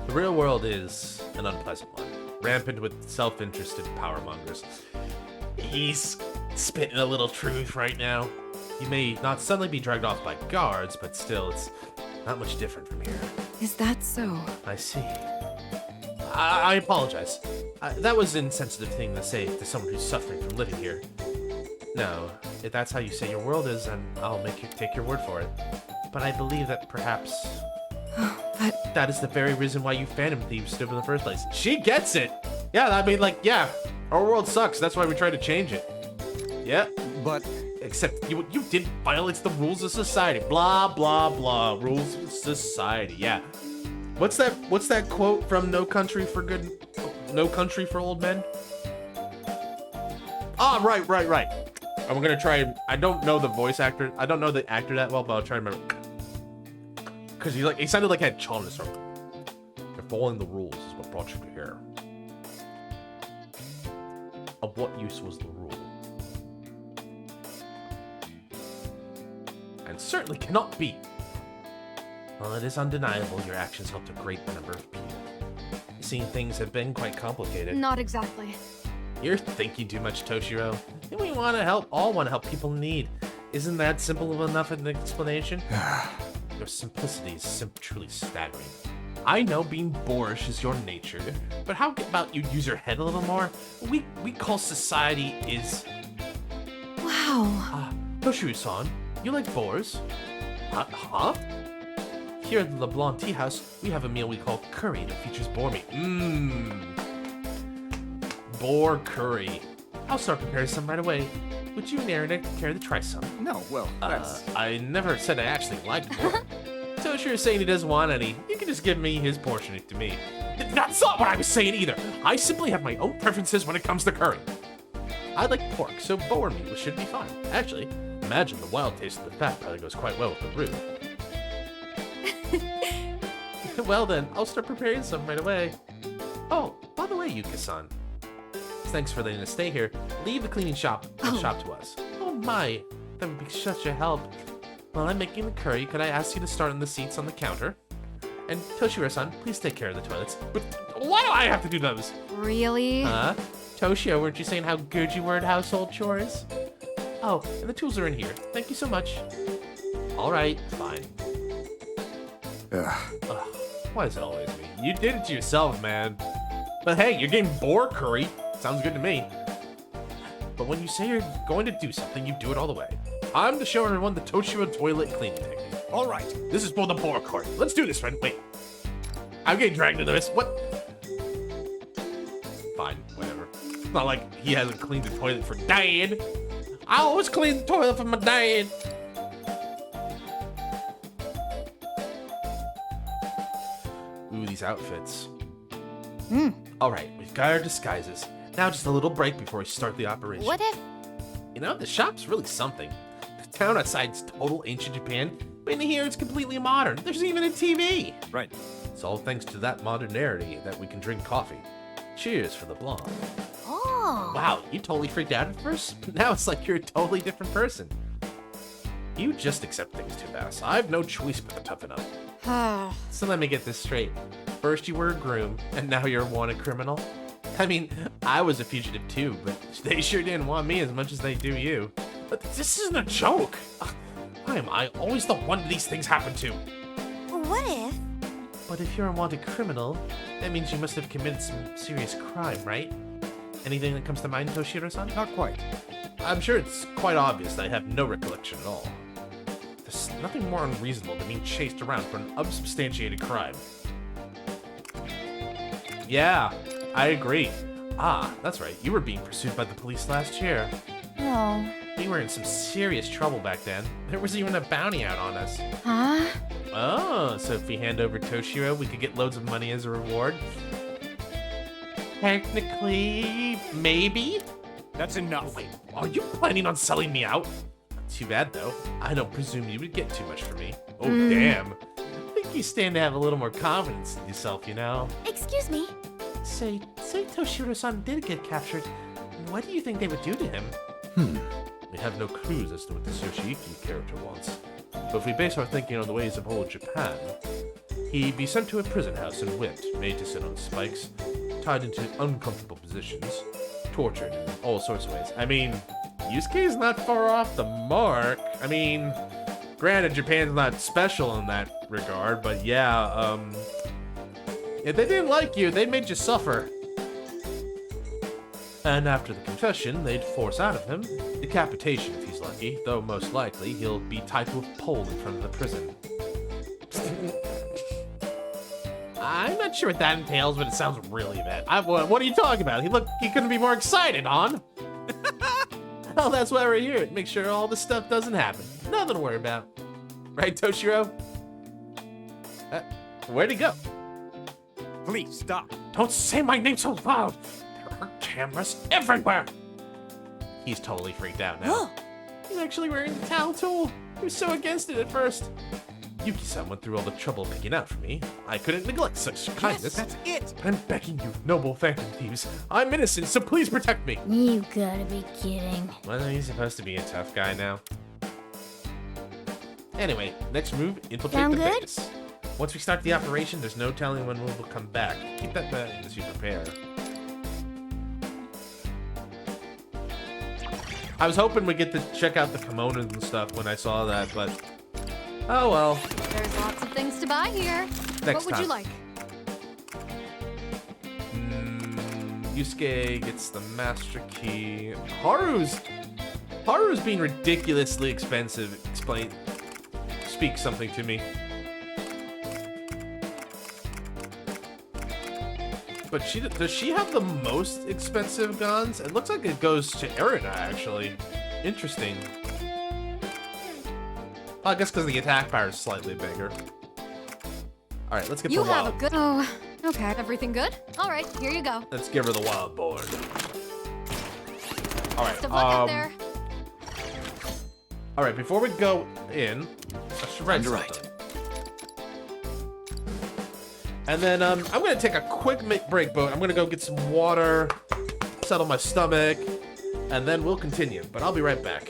The real world is an unpleasant one, rampant with self-interested power mongers. He's spitting a little truth right now. You may not suddenly be dragged off by guards, but still, it's not much different from here. Is that so? I see. I apologize. That was an insensitive thing to say to someone who's suffering from living here. No, if that's how you say your world is, then I'll make you take your word for it. But I believe that perhaps that is the very reason why you Phantom Thieves stood in the first place. She gets it! Yeah, I mean, like, yeah, our world sucks. That's why we try to change it. Yeah. But... Except you didn't violate the rules of society. Blah, blah, blah. Rules of society, yeah. What's that quote from No Country for Old Men? Ah, right. I'm gonna try. I don't know the voice actor. I don't know the actor that well, but I'll try to remember. Cause he sounded like he had childness. You're following the rules is what brought you here. Of what use was the rule? And certainly cannot be. Well, it is undeniable your actions helped a great number of people. You see, things have been quite complicated. Not exactly. You're thinking too much, Toshiro. We want to help. All want to help people in need. Isn't that simple enough an explanation? Your simplicity is truly staggering. I know being boorish is your nature, but how about you use your head a little more? We call society is... Wow. Toshiro-san, you like boars? Huh? Here at the LeBlanc Tea House, we have a meal we call curry that features boar meat. Boar curry. I'll start preparing some right away. Would you and Aaron care to try some? No, well, that's... I never said I actually liked boar. Toshiro saying he doesn't want any. You can just give me his portion to me. That's not what I was saying either. I simply have my own preferences when it comes to curry. I like pork, so boar meat should be fine. Actually, imagine the wild taste of the fat probably goes quite well with the roux. Well then, I'll start preparing some right away. Oh, by the way, Yuka-san. Thanks for letting us stay here. Leave the cleaning shop to us. Oh my, that would be such a help. While I'm making the curry, could I ask you to start on the seats on the counter? And Toshiro-san, please take care of the toilets. But why do I have to do those? Really? Huh? Toshio, weren't you saying how good you were at household chores? Oh, and the tools are in here. Thank you so much. All right, fine. Why is it always me? You did it to yourself, man. But hey, you're getting boar curry. Sounds good to me. But when you say you're going to do something, you do it all the way. Time to show everyone the Toshiro toilet cleaning technique. All right, this is for the boar curry. Let's do this, friend. Wait. I'm getting dragged into this. What? Fine, whatever. It's not like he hasn't cleaned the toilet for Dad. I always clean the toilet for my dad. Ooh, these outfits. All right, we've got our disguises. Now just a little break before we start the operation. What if... You know, the shop's really something. The town outside's total ancient Japan, but in here it's completely modern. There's even a TV. Right. It's all thanks to that modernity that we can drink coffee. Cheers for the blonde. Oh. Wow, you totally freaked out at first? But now it's like you're a totally different person. You just accept things too fast. I have no choice but to toughen up. So let me get this straight. First you were a groom, and now you're a wanted criminal? I mean, I was a fugitive too, but they sure didn't want me as much as they do you. But this isn't a joke. Why am I always the one these things happen to? What if? But if you're a wanted criminal, that means you must have committed some serious crime, right? Anything that comes to mind, Toshiro-san? Not quite. I'm sure it's quite obvious that I have no recollection at all. There's nothing more unreasonable than being chased around for an unsubstantiated crime. Yeah, I agree. Ah, that's right. You were being pursued by the police last year. Oh. We were in some serious trouble back then. There was even a bounty out on us. Huh? Oh, so if we hand over Toshiro, we could get loads of money as a reward? Technically, maybe? That's enough. Wait, are you planning on selling me out? Too bad, though. I don't presume you would get too much for me. Oh, damn. I think you stand to have a little more confidence in yourself, you know? Excuse me? Say Toshiro-san did get captured. What do you think they would do to him? We have no clues as to what the Yoshiki character wants. But if we base our thinking on the ways of old Japan, he'd be sent to a prison house and whipped, made to sit on spikes, tied into uncomfortable positions, tortured in all sorts of ways. I mean, Yusuke's not far off the mark. I mean, granted, Japan's not special in that regard, but yeah, if they didn't like you, they made you suffer. And after the confession, they'd force out of him decapitation if he's lucky, though most likely he'll be tied to a pole in front of the prison. I'm not sure what that entails, but it sounds really bad. What are you talking about? He couldn't be more excited, hon. Well, that's why we're here, to make sure all this stuff doesn't happen. Nothing to worry about. Right, Toshiro? Where'd he go? Please, stop. Don't say my name so loud! There are cameras everywhere! He's totally freaked out now. He's actually wearing the towel tool. He was so against it at first. Yuki-san went through all the trouble picking out for me. I couldn't neglect such kindness. That's it. I'm begging you, noble phantom thieves. I'm innocent, so please protect me. You gotta be kidding. Wasn't he supposed to be a tough guy now? Anyway, next move, infiltrate Sound the good? base. Once we start the operation, there's no telling when we'll come back. Keep that in mind as you prepare. I was hoping we'd get to check out the kimonos and stuff when I saw that, but oh well. There's lots of things to buy here. Next what would time. you like? Yusuke gets the master key. Haru's being ridiculously expensive. Speak something to me. But does she have the most expensive guns? It looks like it goes to Erina, actually. Interesting. Well, I guess because the attack power is slightly bigger. All right, let's get You the have wild. a good. Oh, okay. Everything good? All right, here you go. Let's give her the wild board. All right. Best of luck out there. All right, before we go in, I should write You're something. And then I'm gonna take a quick break, but I'm gonna go get some water, settle my stomach, and then we'll continue. But I'll be right back.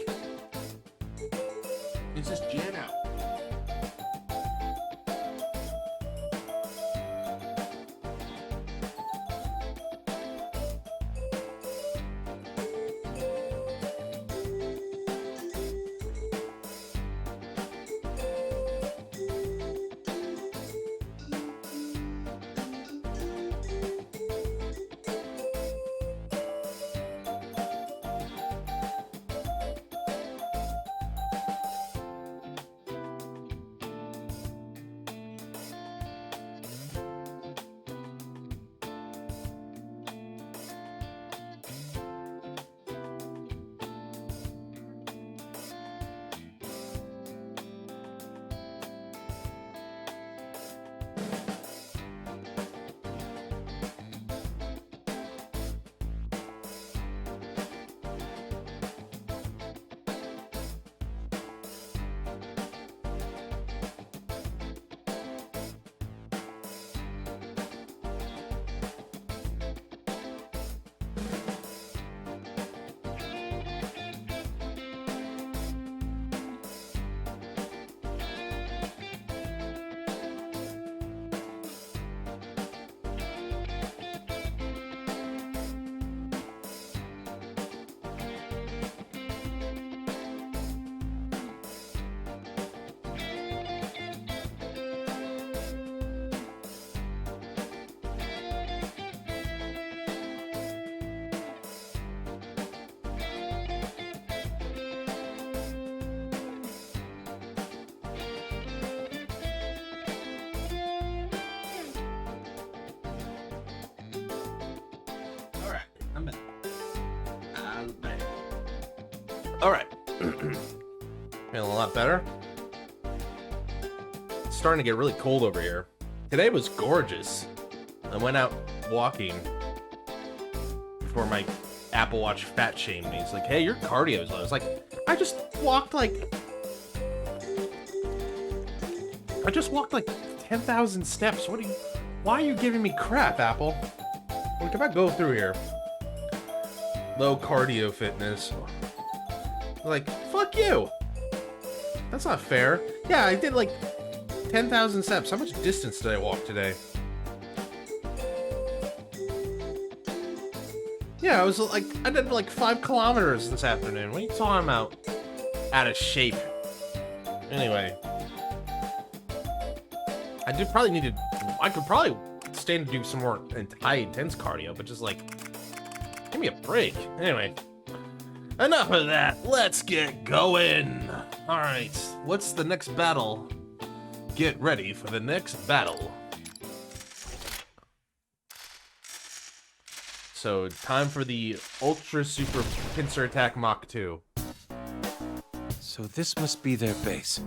It's just Jan out. All right. Feeling a lot better. It's starting to get really cold over here. Today was gorgeous. I went out walking before my Apple Watch fat shamed me. It's like, hey, your cardio's low. It's like, I just walked like 10,000 steps. Why are you giving me crap, Apple? What can I go through here? Low cardio fitness. Like, fuck you. That's not fair. Yeah, I did like 10,000 steps. How much distance did I walk today? Yeah, I did like 5 kilometers this afternoon. What are you talking about? Out of shape. Anyway. I could probably stay and do some more high intense cardio, but just like, Give me a break. Anyway, enough of that. Let's get going. All right, what's the next battle? Get ready for the next battle. So, time for the Ultra Super Pincer Attack Mach 2. So this must be their base.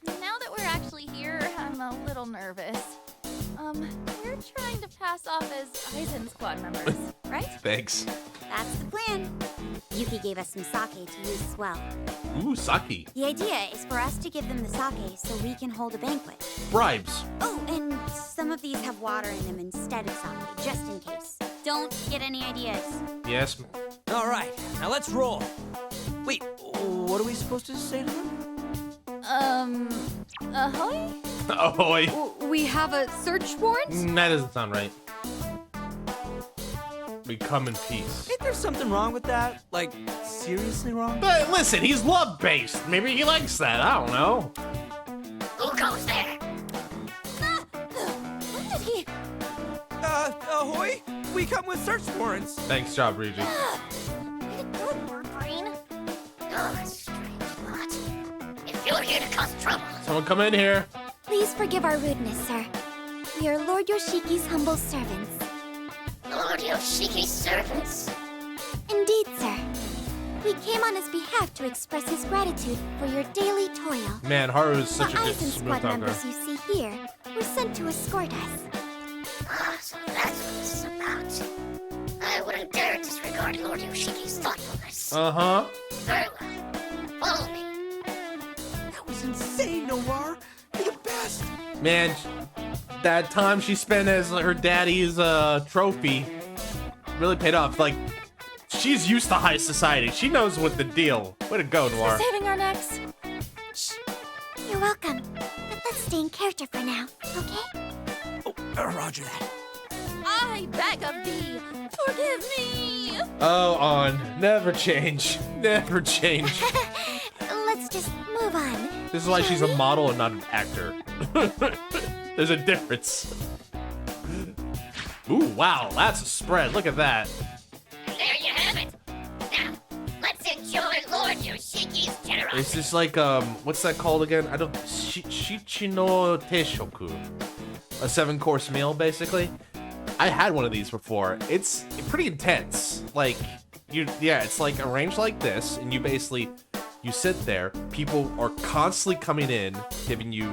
Now that we're actually here, I'm a little nervous. We're trying to pass off as Aizen squad members, right? Thanks. That's the plan. Yuki gave us some sake to use as well. Ooh, sake. The idea is for us to give them the sake so we can hold a banquet. Bribes. Oh, and some of these have water in them instead of sake, just in case. Don't get any ideas. Yes. All right, now let's roll. Wait, what are we supposed to say to them? Ahoy? Ahoy. We have a search warrant? That doesn't sound right. We come in peace. Ain't there something wrong with that? Like, seriously wrong? But listen, he's love-based. Maybe he likes that. I don't know. Who goes there? When did he? Ahoy? We come with search warrants. Thanks, job, Regis. Good word, Brain. Oh, strange lot. If you're here to cause trouble, Someone come in here. Please forgive our rudeness, sir. We are Lord Yoshiki's humble servants. Lord Yoshiki's servants? Indeed, sir. We came on his behalf to express his gratitude for your daily toil. Man, Haru is such The a good Aizen smooth squad talker. members you see here were sent to escort us. Ah, so that's what this is about. I wouldn't dare disregard Lord Yoshiki's thoughtfulness. Uh-huh. Very well. Follow me. That was insane, Noir. You're the best. Man, that time she spent as her daddy's trophy really paid off. Like, she's used to high society. She knows what the deal. Way to go, Noir. Saving our necks. Shh. You're welcome. But let's stay in character for now, okay? Oh, roger that. I beg of thee, forgive me. Oh, on. Never change. Never change. Let's just move on. This is why she's a model and not an actor. There's a difference. Ooh, wow, that's a spread. Look at that. And there you have it. Now, let's enjoy Lord Yoshiki's generosity. It's just like, what's that called again? I don't... Shichino Teishoku. A 7-course meal, basically. I had one of these before. It's pretty intense. Like, it's like arranged like this, and you sit there, people are constantly coming in, giving you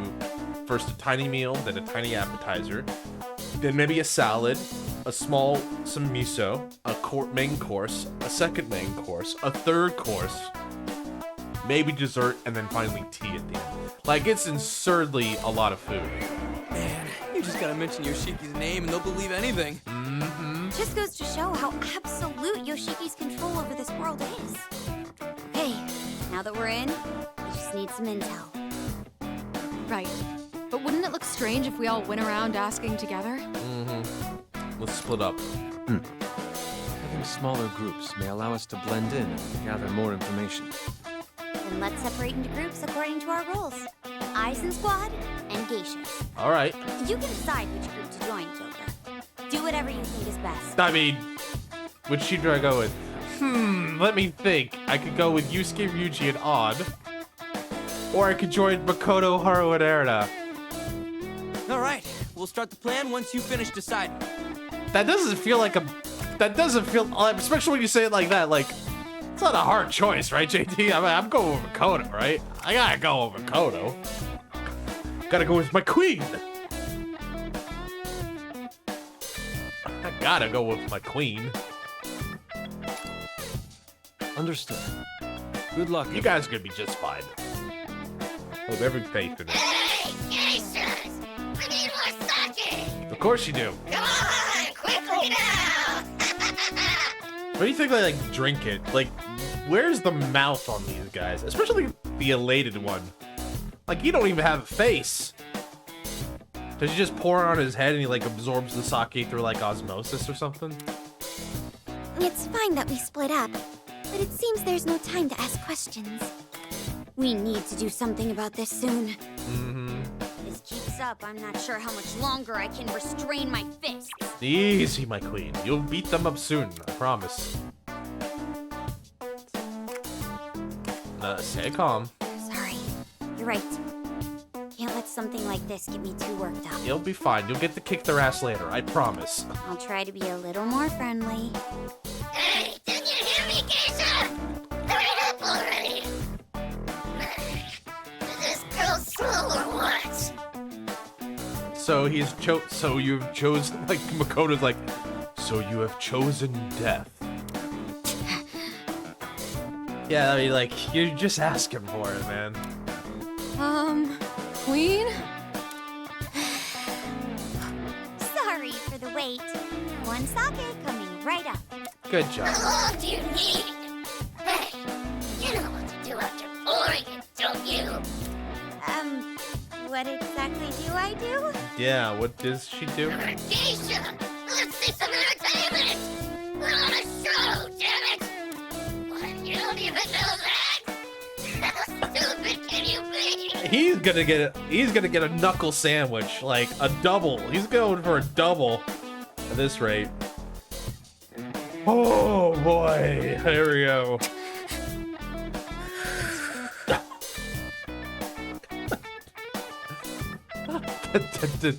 first a tiny meal, then a tiny appetizer, then maybe a salad, some miso, a main course, a second main course, a third course, maybe dessert, and then finally tea at the end. Like, it's absurdly a lot of food. Man, you just gotta mention Yoshiki's name and they'll believe anything. Mm-hmm. Just goes to show how absolute Yoshiki's control over this world is. Okay, now that we're in, we just need some intel. Right. But wouldn't it look strange if we all went around asking together? Mm-hmm. Let's split up. Having smaller groups may allow us to blend in and gather more information. Then let's separate into groups according to our roles. Aizen Squad and Geishas. All right. You can decide which group to join, Joker. Do whatever you think is best. I mean, which sheep do I go with? Let me think. I could go with Yusuke, Ryuji, and Odd. Or I could join Makoto, Haru, and Erina. All right, we'll start the plan once you finish deciding. That doesn't feel like that doesn't feel, especially when you say it like that, like, it's not a hard choice, right, JT? I mean, I'm going with Makoto, right? I gotta go with Makoto. Gotta go with my queen. I gotta go with my queen. Understood. Good luck. You guys are gonna be just fine. I have every faith in it. Hey, Geishas! We need more sake! Of course you do. Come on, quickly now! What do you think they, like, drink it? Like, where's the mouth on these guys? Especially the elated one. Like, he don't even have a face. Does he just pour it on his head and he, like, absorbs the sake through, like, osmosis or something? It's fine that we split up, but it seems there's no time to ask questions. We need to do something about this soon. Mm-hmm. If this keeps up, I'm not sure how much longer I can restrain my fists. Easy, my queen. You'll beat them up soon, I promise. Stay calm. Sorry. You're right. Can't let something like this get me too worked up. You'll be fine. You'll get to kick their ass later, I promise. I'll try to be a little more friendly. Hey, didn't you hear me, Geisha? Hurry up already! Is this girl slow or what? So so you've chosen, like, Makoto's like, so you have chosen death. Yeah, I mean, like, you're just asking for it, man. Queen? Sorry for the wait. One sake coming right up. Good job. How long do you need? Hey, you know what to do after pouring it, don't you? What exactly do I do? Yeah, what does she do? Geisha, let's see some entertainment! We're on a show, damn it! What, you don't even know that? How stupid can you be? He's gonna get a knuckle sandwich, like a double. He's going for a double at this rate. Oh boy, here we go.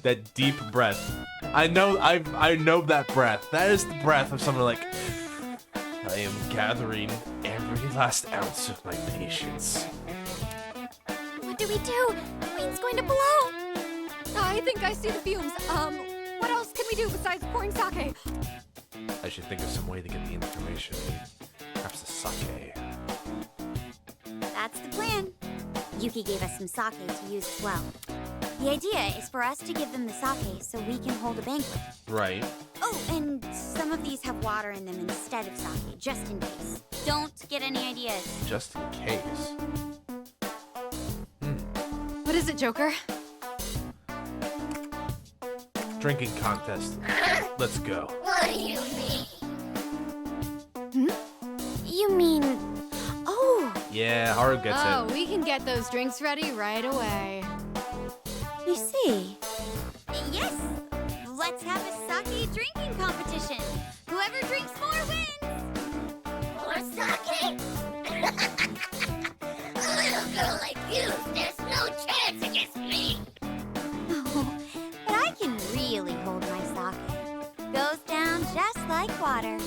that deep breath. I know that breath. That is the breath of someone like, I am gathering every last ounce of my patience. What do we do? Queen's going to blow. I think I see the fumes. What else can we do besides pouring sake? I should think of some way to get the information. Perhaps the sake. That's the plan. Yuki gave us some sake to use as well. The idea is for us to give them the sake so we can hold a banquet. Right. Oh, and some of these have water in them instead of sake, just in case. Don't get any ideas. Just in case. What is it, Joker? Drinking contest. Let's go. What do you mean? You mean... Oh! Yeah, Haru gets Oh, it. we can get those drinks ready right away. I see. Yes! Let's have a sake drinking competition. Whoever drinks more wins! More sake? A little girl like you, there's no chance against me. Oh, but I can really hold my sake. Goes down just like water.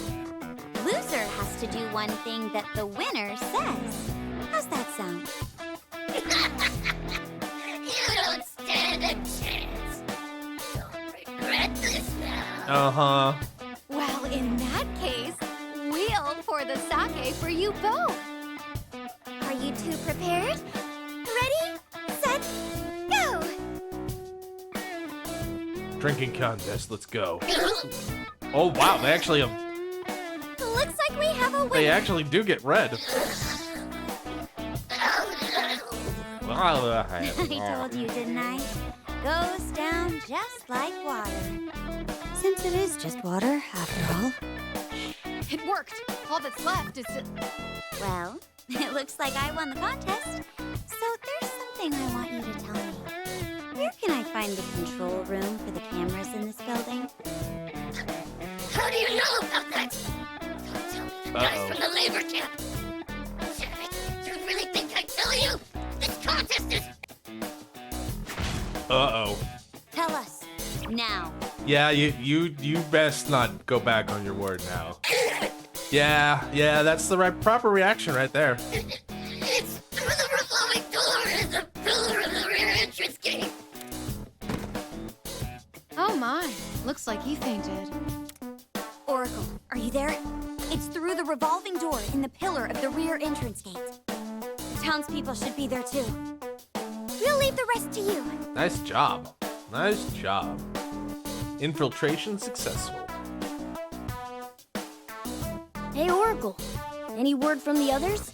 Loser has to do one thing that the winner says. How's that sound? You don't stand a chance. Don't regret this now. Uh-huh. Well, in that case, we'll pour the sake for you both. Are you two prepared? Ready, set, go! Drinking contest, let's go. Oh wow, they actually have, Looks like we have a winner. they actually do get red. I told you, didn't I? Goes down just like water. Since it is just water, after all. It worked. All that's left is to... Well, it looks like I won the contest. So there's something I want you to tell me. Where can I find the control room for the cameras in this building? How do you know about that? Don't tell me the guys from the labor camp. Damn it, you really think I tell you? This contest is... Uh-oh. Tell us, now. Yeah, you best not go back on your word now. Yeah, that's the proper reaction right there. It's through the revolving door and the pillar of the rear entrance gate. Oh my, looks like he fainted. Oracle, are you there? It's through the revolving door in the pillar of the rear entrance gate. The townspeople should be there too. We'll leave the rest to you. Nice job. Nice job. Infiltration successful. Hey, Oracle. Any word from the others?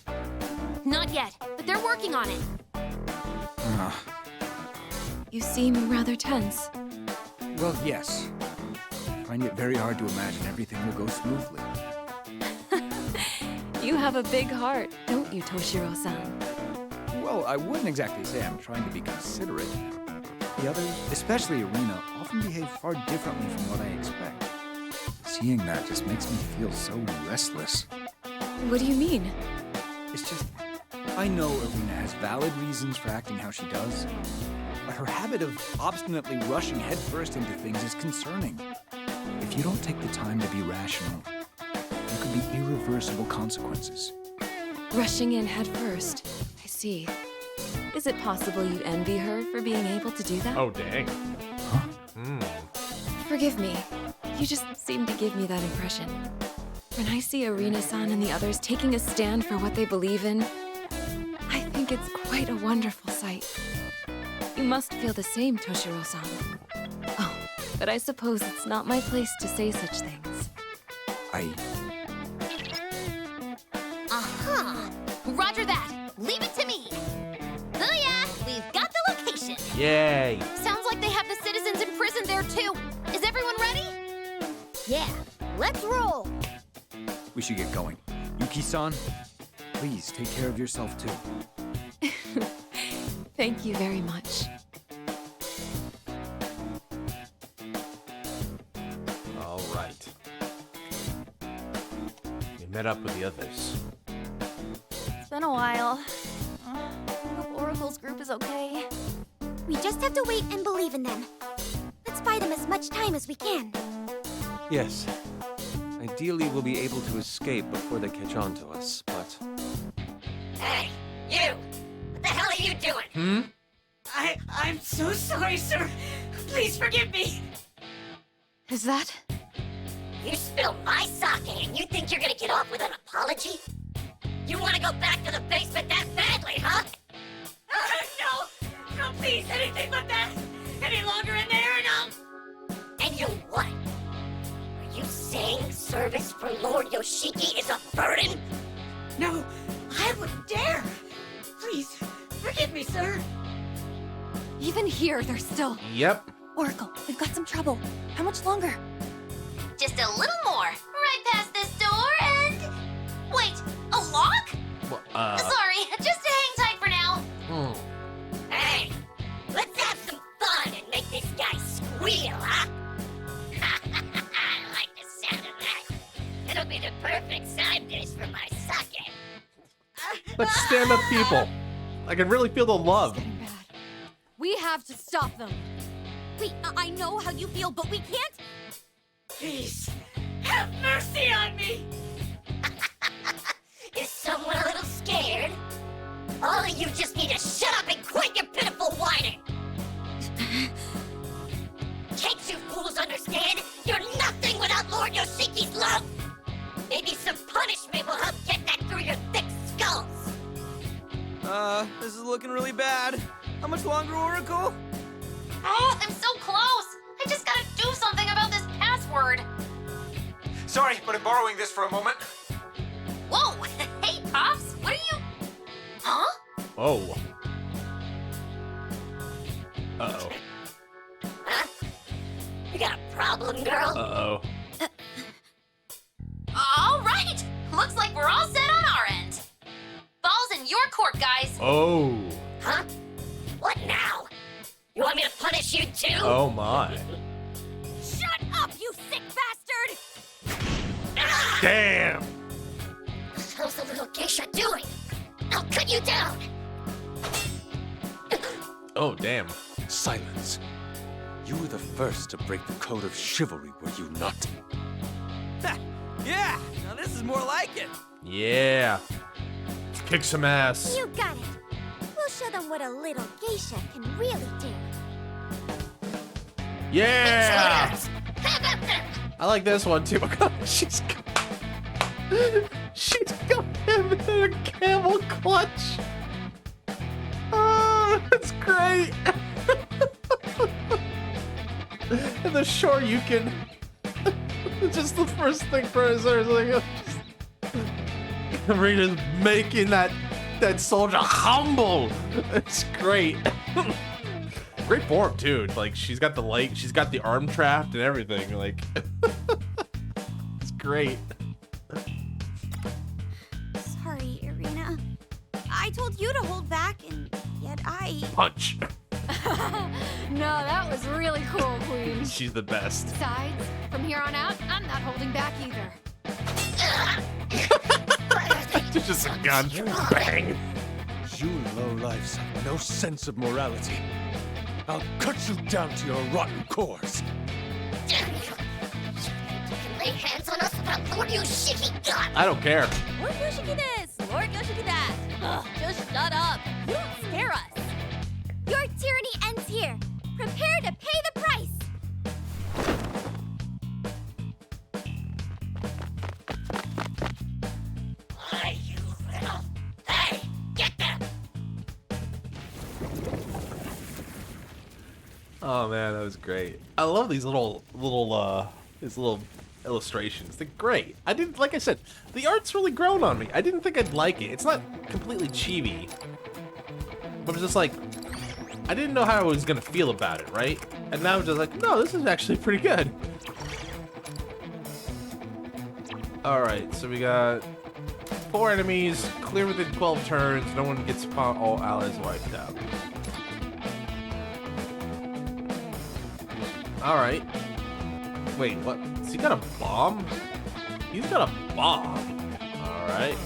Not yet, but they're working on it. You seem rather tense. Well, yes. I find it very hard to imagine everything will go smoothly. You have a big heart, don't you, Toshiro-san? Well, I wouldn't exactly say I'm trying to be considerate. The others, especially Irina, often behave far differently from what I expect. Seeing that just makes me feel so restless. What do you mean? It's just, I know Irina has valid reasons for acting how she does, but her habit of obstinately rushing headfirst into things is concerning. If you don't take the time to be rational, there could be irreversible consequences. Rushing in head first. I see. Is it possible you envy her for being able to do that? Oh, dang. Huh? Forgive me. You just seem to give me that impression. When I see Irina-san and the others taking a stand for what they believe in, I think it's quite a wonderful sight. You must feel the same, Toshiro-san. Oh, but I suppose it's not my place to say such things. Aha! Roger that. Leave it to me. Booyah! We've got the location. Yay! Sounds like they have the citizens imprisoned there too. Is everyone ready? Yeah, let's roll. We should get going. Yuki-san, please take care of yourself too. Thank you very much. All right. We met up with the others. It's been a while. I hope Oracle's group is okay. We just have to wait and believe in them. Let's buy them as much time as we can. Yes. Ideally, we'll be able to escape before they catch on to us, but... Hey, you! What the hell are you doing? I'm so sorry, sir. Please forgive me. Is that? You spilled my sake and you think you're gonna get off with an apology? You wanna go back to the basement that badly, huh? No, please, anything but that. Any longer in there, no. And you what? Are you saying service for Lord Yoshiki is a burden? No, I wouldn't dare. Please, forgive me, sir. Even here, they're still... Yep. Oracle, we've got some trouble. How much longer? Just a little more. Right past this door and... Wait, a lock? Well, Sorry, just hang tight for now. Hey, let's have some fun and make this guy squeal, huh? I like the sound of that. It'll be the perfect side dish for my sake. Let's stand up, people. I can really feel the love. We have to stop them. Wait, I know how you feel, but we can't. Please, have mercy on me. Is someone a little scared? All of you just need to shut up and quit your pitiful whining. Can't you fools understand? You're nothing without Lord Yoshiki's love. Maybe some punishment will help get that through your thick skulls. This is looking really bad. How much longer, Oracle? Oh, I'm so close. I just gotta do something about this password. Sorry, but I'm borrowing this for a moment. Whoa! Hey, Pops, what are you... Huh? Oh. Uh-oh. Huh? You got a problem, girl? Uh-oh. All right! Looks like we're all set on our end. Ball's in your court, guys. Oh. Huh? What now? You want me to punish you too? Oh my. Shut up, you sick bastard! Damn. How's the little geisha doing? I'll cut you down. Oh, damn. Silence. You were the first to break the code of chivalry, were you not? Yeah, now this is more like it. Yeah. Kick some ass. You got it. We'll show them what a little geisha can really do. Yeah. I like this one too. She's got him in a camel clutch. Oh, that's great. And the Shoryuken. Just the first thing for his like, Rita's making that soldier humble. It's great. Great form too. Like she's got the light, she's got the arm trapped and everything. Like it's great. Sorry, Irina. I told you to hold back, and yet I... Punch. No, that was really cool, Queen. She's the best. Besides, from here on out, I'm not holding back either. Just a gun. Bang. You lowlifes have no sense of morality. I'll cut you down to your rotten cores. Damn you! Lay hands on us without Lord Yoshiki got. I don't care. Lord Yoshiki this, Lord Yoshiki that. Ugh, just shut up. You don't scare us. Your tyranny ends here. Prepare to pay the price. Hey, you little. Hey, get them! Oh man, that was great. I love these little illustrations. They're great. I didn't, like I said, the art's really grown on me. I didn't think I'd like it. It's not completely chibi, but it's just like, I didn't know how I was gonna feel about it, right? And now I'm just like, no, this is actually pretty good. All right, so we got 4 enemies, clear within 12 turns. No one gets all allies wiped out. All right. Wait, what? Has he got a bomb? He's got a bomb. All right.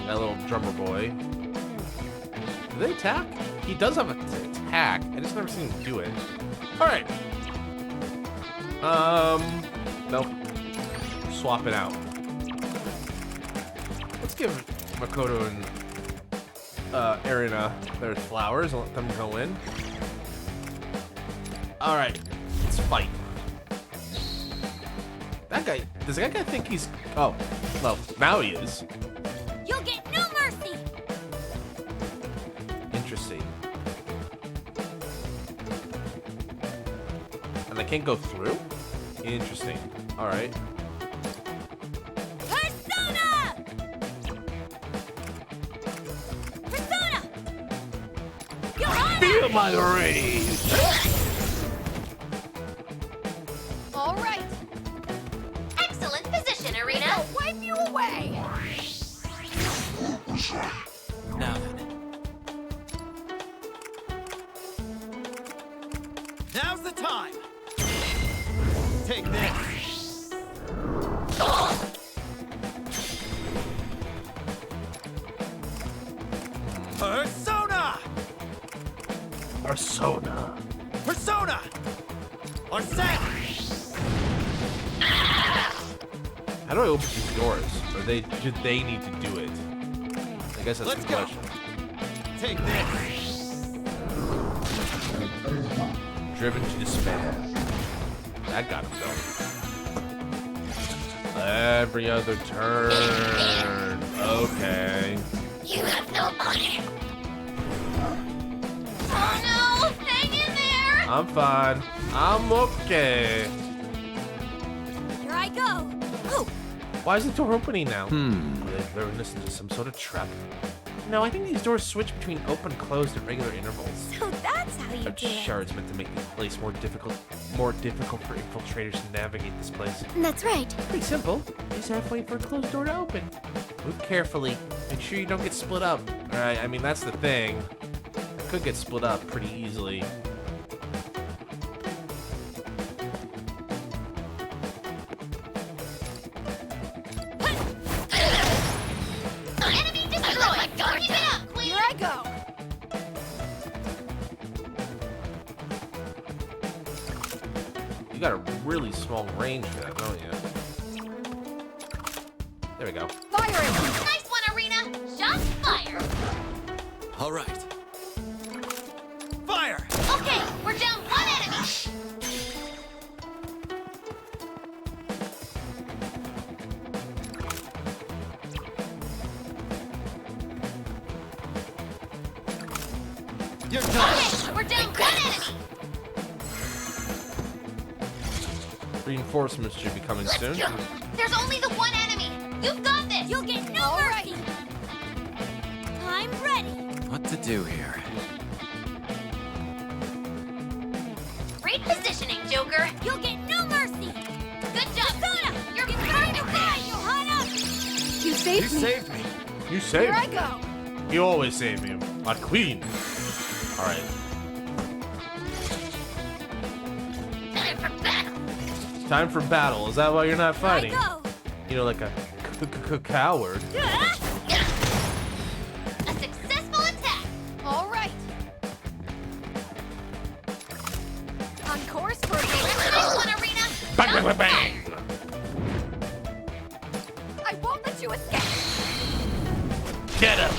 That little drummer boy. Do they attack? He does have an attack. I just never seen him do it. All right. Nope. We're swapping out. Let's give Makoto and Erina their flowers and let them go in. All right, let's fight. That guy, does that guy think he's, oh, well, now he is. You'll get no mercy. Interesting. And I can't go through? Interesting. All right. Persona! Persona! You're on Feel my rage! All right. Excellent position, Arena. I'll wipe you away. Now then. Now's the time. Take this. Persona! Persona. Persona! Arsene! How do I open these doors? Or do they need to do it? I guess that's Let's the go. question. Take this. Driven to despair. That got him going. Every other turn. Okay. You have no money. Oh no! Hang in there! I'm fine. I'm okay. Here I go. Oh, Why is the door opening now? Are they luring us into some sort of trap? No, I think these doors switch between open, closed, and regular intervals. so that's how you I'm do it. sure it's meant to make this place more difficult for infiltrators to navigate this place. That's right. Pretty simple. Just have to wait for a closed door to open. Move carefully. Make sure you don't get split up. Alright, I mean, that's the thing. I could get split up pretty easily. Enemy destroyed! Keep it up, Queen! Here I go. You got a really small range for that, don't you? There we go. Fire it. Nice one, Arena! Shots fired! All right. Fire! Okay, we're down 1 enemy! You're done. Okay, we're down 1 enemy! Reinforcements should be coming soon. There's only the 1 enemy! You've got this! You'll get no mercy. I'm ready. What to do here? Great positioning, Joker. You'll get no mercy. Good job! Persona! You're perfect there! Johanna! You saved me. saved me. You saved Here I me. go. You always save me. My queen. Alright. Time for battle. Time for battle. Is that why you're not fighting? Go. You know, like a coward. A successful attack. All right. On course for Nice one, Arena. Bang, bang, bang, bang! I won't let you escape. Get him!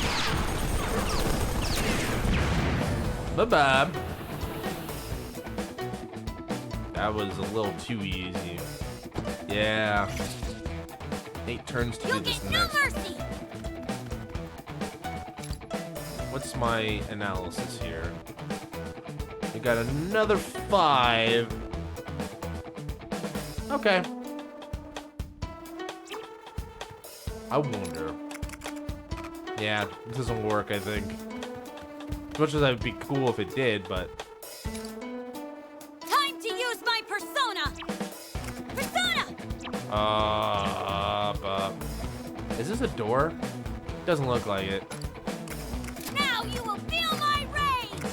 Bye-bye. That was a little too easy. Yeah. 8 turns to do this next. Mercy. What's my analysis here? We got another 5. Okay. I wonder. Yeah, this doesn't work, I think. As much as I'd be cool if it did, but... Time to use my persona. Persona. But... Is this a door? Doesn't look like it. Now you will feel my rage.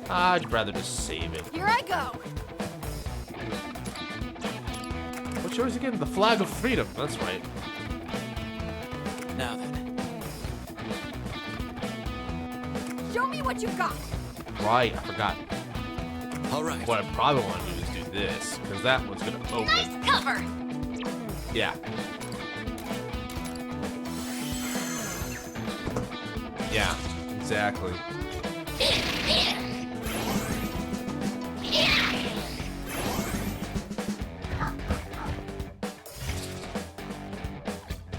I'd rather just save it. Here I go. What's yours again? The flag of freedom. That's right. Now then. Show me what you got. Right, I forgot. All right. What I probably want to do is do this, because that one's going to open. Nice cover. Yeah. Yeah, exactly.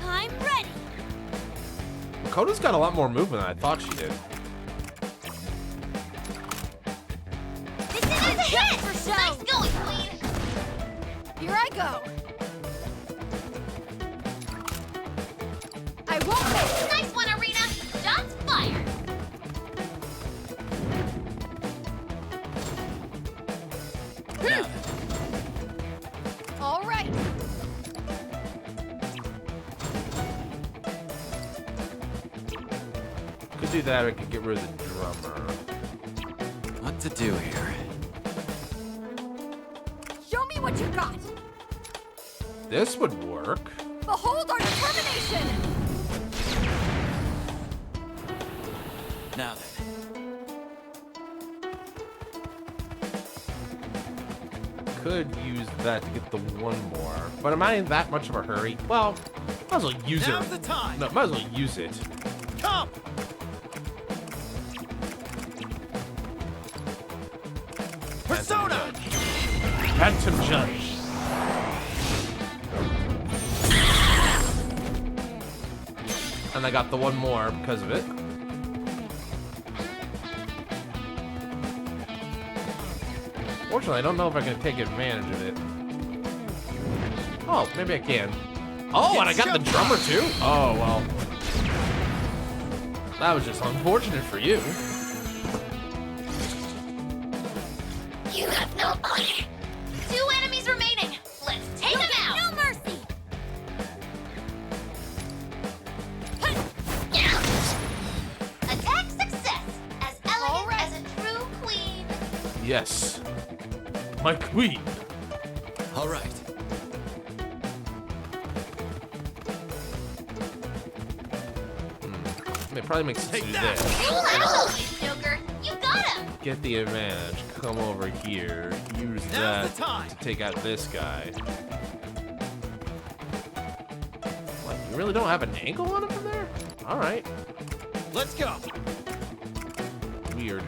I'm ready. Koda's got a lot more movement than I thought she did. This is a hit for show. Nice going, Queen. Here I go. I won't miss. Nice one, Arena. Shots fired. Now then. All right. Could do that, or I could get rid of the drummer. What to do here? Show me what you got. This would work. Behold our determination. Now then. Could use that to get the one more. But am I in that much of a hurry? Well, might as well use Now's it. the time. No, might as well use it. Come. Persona. Phantom Judge. And I got the one more because of it. Fortunately, I don't know if I can take advantage of it. Oh, maybe I can. Oh, and I got the drummer too? Oh, well. That was just unfortunate for you. You have no honor. 2 enemies remaining. Let's take them out. No mercy. Attack success. As elegant as a true queen. Yes. My queen. All right. It probably makes sense to do this. Cool out, Joker. You got him. Get the advantage. Come over here. Use that to take out this guy. What? You really don't have an angle on him from there? All right. Let's go. Weird.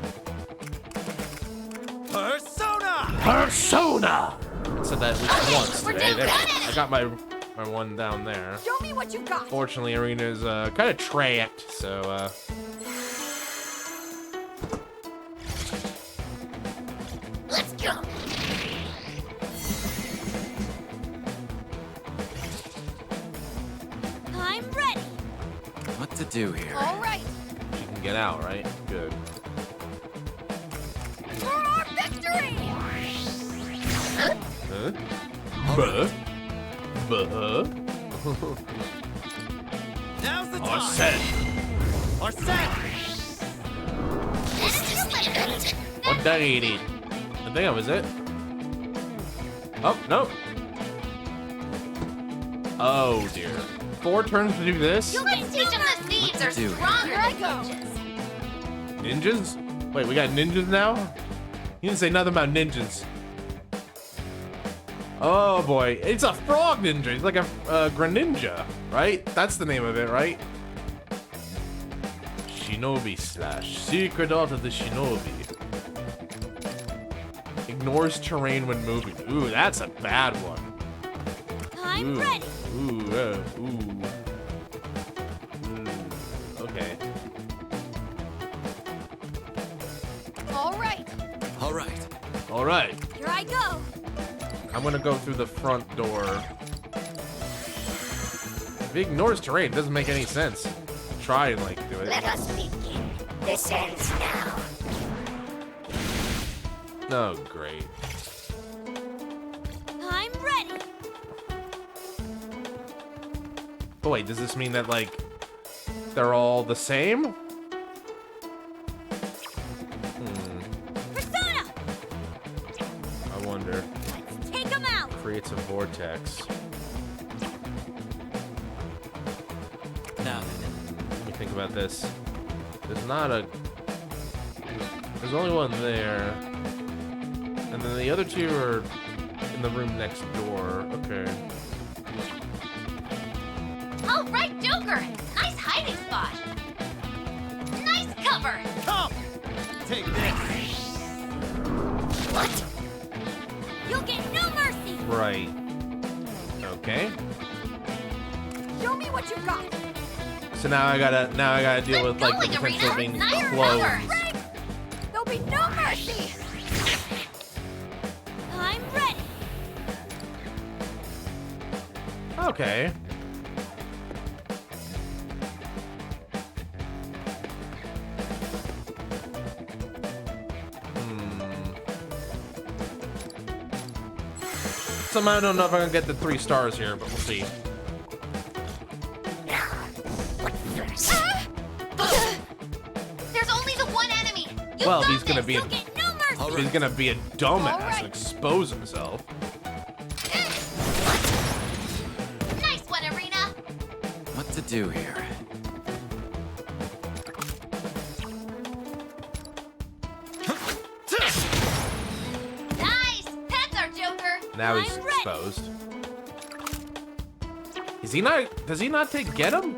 Persona. Persona. I said that at least once we're today. doing There, good. I got my one down there. Show me what you got. Fortunately, Arena's kind of trapped, so Let's go. I'm ready. What to do here? All right. she can get out, right? Good. For our victory. Huh? Buh. Buh. Now's the time. Arsene. Arsene. 180. I think that was it. Oh, no. Oh, dear. 4 turns to do this? Let's teach them the thieves are do? stronger Here I than go. ninjas. Ninjas? Wait, we got ninjas now? You didn't say nothing about ninjas. Oh boy, it's a frog ninja. It's like a Greninja, right? That's the name of it, right? Shinobi slash. Secret art of the Shinobi. Ignores terrain when moving. Ooh, that's a bad one. I'm ready. Ooh. Okay. All right. All right. All right. Here I go. I'm gonna go through the front door. If he ignores terrain, it doesn't make any sense. Try and like do it. Let us begin. This ends now. Oh, great. I'm ready. But wait, does this mean that like they're all the same? Persona! I wonder. Take them out. Creates a vortex. Now Let me think about this. There's not a. There's only one there. And then the other 2 are in the room next door. Okay. All right, Joker. Nice hiding spot. Nice cover. Come! Take this. What? You'll get no mercy. Right. Okay. Show me what you got. So now I gotta deal with like the going, potential of Arena. being Nice closed. cover. There'll be no mercy. I'm ready. Okay. Somehow I don't know if I'm gonna get the 3 stars here, but we'll see. What first? There's only the one enemy. You Well, got he's gonna this. be a, You'll get no mercy. he's gonna be a dumbass All right. and expose himself. Nice one, Arena. what to do here? Nice. That's our Joker. Now he's exposed. Is he not? Does he not get him?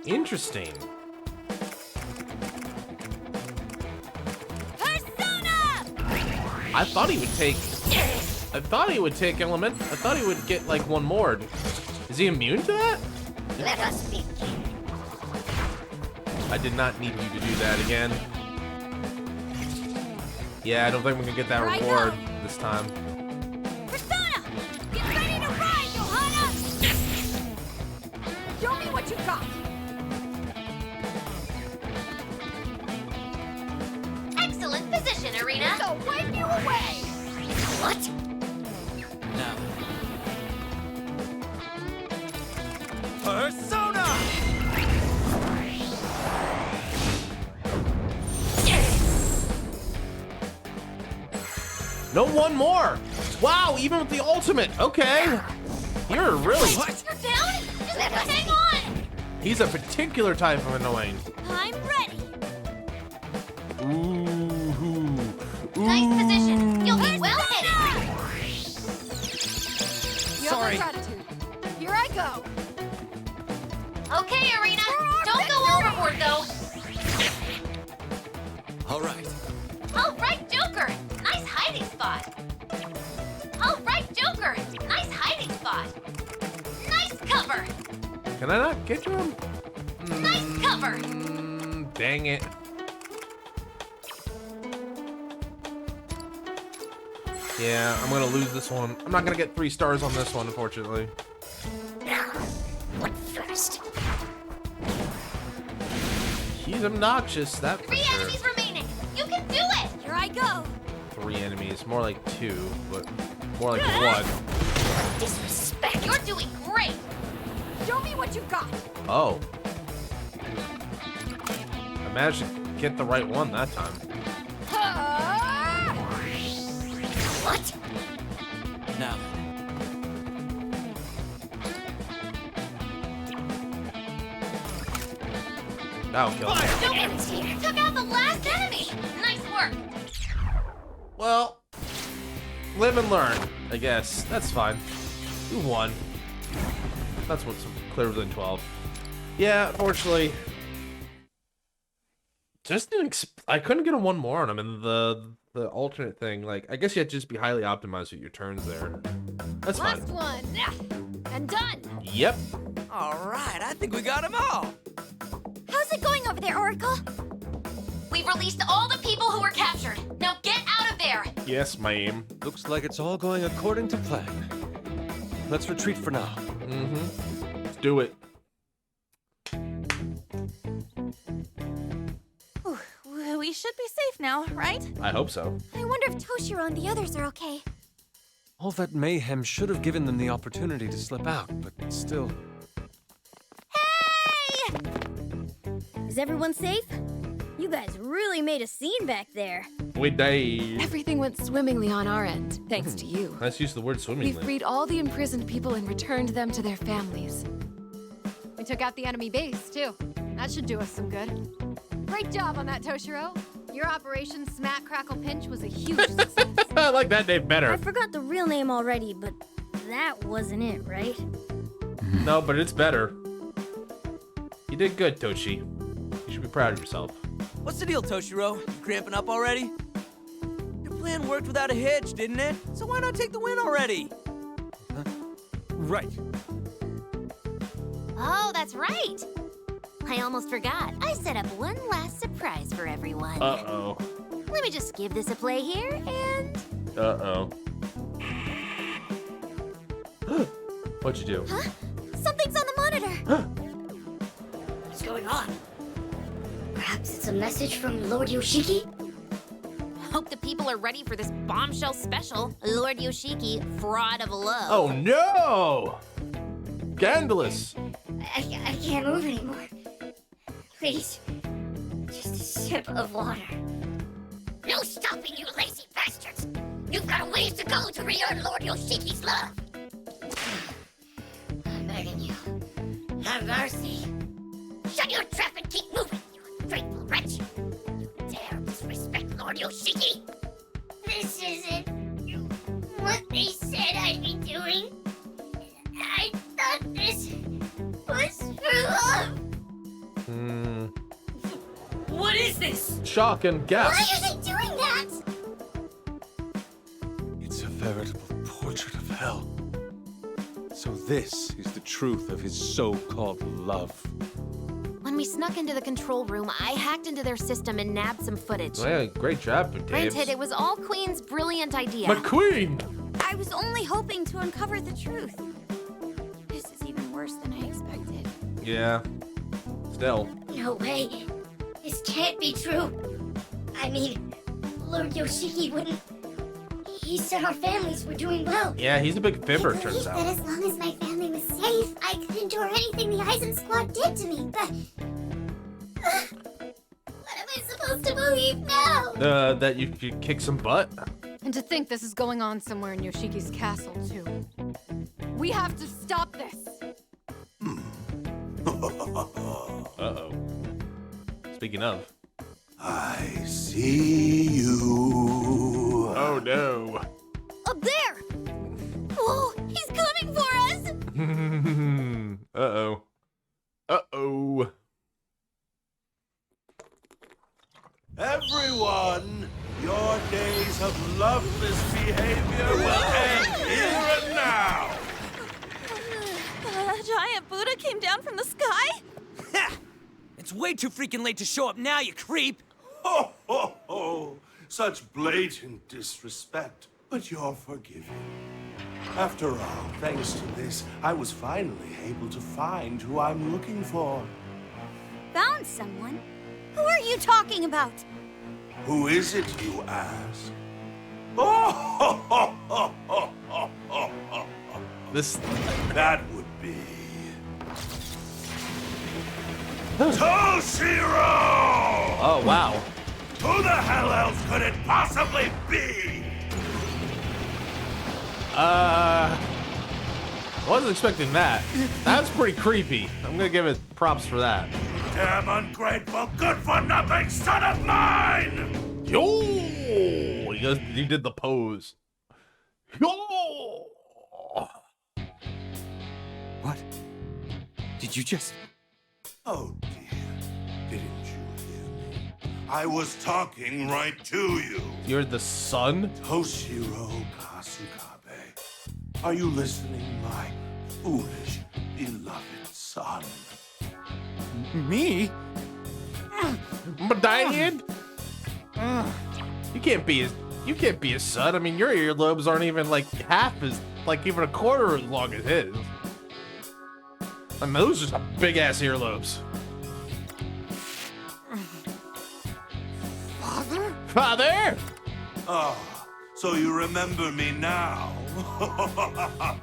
Interesting. I thought he would take. I thought he would take element. I thought he would get like one more. Is he immune to that? Let us begin. I did not need you to do that again. Yeah, I don't think we can get that Right reward now. this time. Persona! Get ready to ride, Johanna! Show me what you got. Excellent position, Arena. So wipe you away. What? Now Persona! No, one more. Wow, even with the ultimate. Okay. You're really. You're down? Just hang on. He's a particular type of annoying. I'm ready. Ooh. Nice position. You'll be well hidden. You have my gratitude. Here I go. Okay, Arena. Don't go overboard, though. all right. All right, Joker. Nice hiding spot. All right, Joker. Nice hiding spot. Nice cover. Can I not get to him? Nice cover. Dang it. Yeah, I'm gonna lose this one. I'm not gonna get 3 stars on this one, unfortunately. Now, what first? He's obnoxious, that for 3 sure. enemies remaining. You can do it. Here I go. 3 enemies, more like 2, but more like 1. Disrespect. You're doing great. Show me what you got. Oh. I managed to get the right one that time. What? Now That'll kill him. You took out the last enemy. Nice work. Well, live and learn, I guess. That's fine. You won. That's what's clearer than 12. Yeah, unfortunately. Just didn't I couldn't get a one more on him, and the alternate thing, like, I guess you have to just be highly optimized with your turns there. That's fine. Last one. And done. Yep. All right, I think we got them all. How's it going over there, Oracle? We've released all the people who were captured. Now get out of there. Yes, ma'am. Looks like it's all going according to plan. Let's retreat for now. Mm-hmm. Let's do it. We should be safe now, right? I hope so. I wonder if Toshiro and the others are okay. All that mayhem should have given them the opportunity to slip out, but still. Hey! Is everyone safe? You guys really made a scene back there. We did. Everything went swimmingly on our end, thanks to you. Let's use the word swimmingly. We freed all the imprisoned people and returned them to their families. We took out the enemy base, too. That should do us some good. Great job on that, Toshiro. Your Operation Smack Crackle Pinch was a huge success. I like that name better. I forgot the real name already, but that wasn't it, right? No, but it's better. You did good, Toshi. You should be proud of yourself. What's the deal, Toshiro? You cramping up already? Your plan worked without a hitch, didn't it? So why not take the win already? Right. Oh, that's right. I almost forgot. I set up one last surprise for everyone. Uh-oh. Let me just give this a play here, and... Uh-oh. What'd you do? Huh? Something's on the monitor. What's going on? Perhaps it's a message from Lord Yoshiki? Hope the people are ready for this bombshell special. Lord Yoshiki, Fraud of Love. Oh, no! Scandalous. I can't move anymore. Please, just a sip of water. No stopping, you lazy bastards! You've got a ways to go to re-earn Lord Yoshiki's love! I'm begging you, have mercy. Shut your trap and keep moving, you ungrateful wretch! You dare disrespect Lord Yoshiki? This isn't what they said I'd be doing. I thought this was for love. What is this? Shock and gasp. Why are they doing that? It's a veritable portrait of hell. So this is the truth of his so-called love. When we snuck into the control room, I hacked into their system and nabbed some footage. Well, yeah, great job, Daves. Granted, it was all Queen's brilliant idea. McQueen! I was only hoping to uncover the truth. This is even worse than I expected. Yeah. Still. No way. This can't be true. I mean, Lord Yoshiki wouldn't... He said our families were doing well. Yeah, he's a big fibber, I turns believed out. that as long as my family was safe, I could endure anything the Eisen Squad did to me, but... what am I supposed to believe now? That you could kick some butt? And to think this is going on somewhere in Yoshiki's castle, too. We have to stop this! Uh-oh. Speaking of. I see you. Oh, no. Up there! Whoa, he's coming for us! Uh-oh. Uh-oh. Everyone, your days of loveless behavior will end here and now. A giant Buddha came down from the sky? Ha! It's way too freaking late to show up now, you creep! Ho, ho, ho! Such blatant disrespect, but you're forgiven. After all, thanks to this, I was finally able to find who I'm looking for. Found someone? Who are you talking about? Who is it, you ask? Oh, ho, ho, ho, ho, ho, ho, ho. This... That would be... Toshiro! Oh, wow. Who the hell else could it possibly be? Wasn't expecting that. That's pretty creepy. I'm gonna give it props for that. Damn ungrateful, good-for-nothing son of mine! Yo! He did the pose. Yo! What? Did you just... Oh dear, didn't you hear me? I was talking right to you. You're the son? Toshiro Kasukabe. Are you listening, my foolish, beloved son? Me? But Diane? You can't be his son. I mean, your earlobes aren't even like half as, like even a quarter as long as his. And those are some big ass earlobes. Father? Father? Oh, so you remember me now? What kind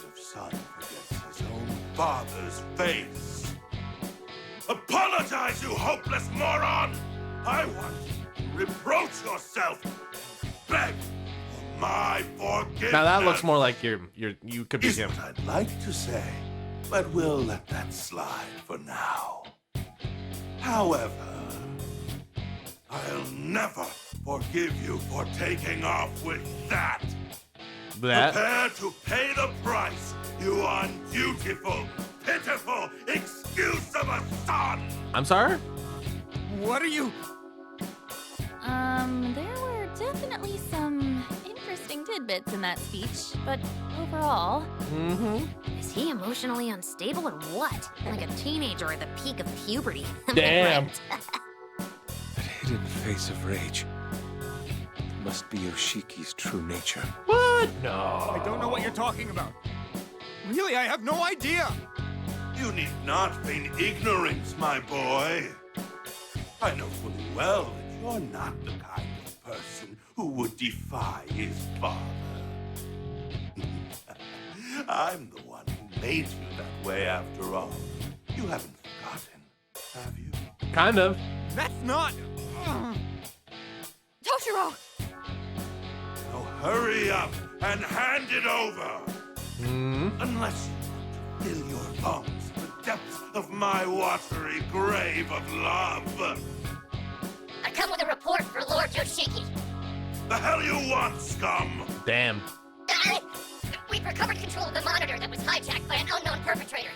of son forgets his own father's face? Apologize, you hopeless moron! I want you to reproach yourself and beg for my forgiveness. Now that looks more like you could be him. What I'd like to say, but we'll let that slide for now. However, I'll never forgive you for taking off with that. Prepare to pay the price, you undutiful, pitiful excuse of a son! I'm sorry? What are you... There were definitely some interesting tidbits in that speech, but overall... Is he emotionally unstable or what? Like a teenager at the peak of puberty. Damn. That hidden face of rage. It must be Yoshiki's true nature. What? No. I don't know what you're talking about. Really, I have no idea. You need not feign ignorance, my boy. I know fully well that you're not the kind of person who would defy his father. I'm the one who made you that way after all. You haven't forgotten, have you? Kind of. That's not... Toshiro! Now hurry up and hand it over! Unless you want to fill your lungs with the depths of my watery grave of love. I come with a report for Lord Yoshiki. The hell you want, scum? Damn. We've recovered control of the monitor that was hijacked by an unknown perpetrator.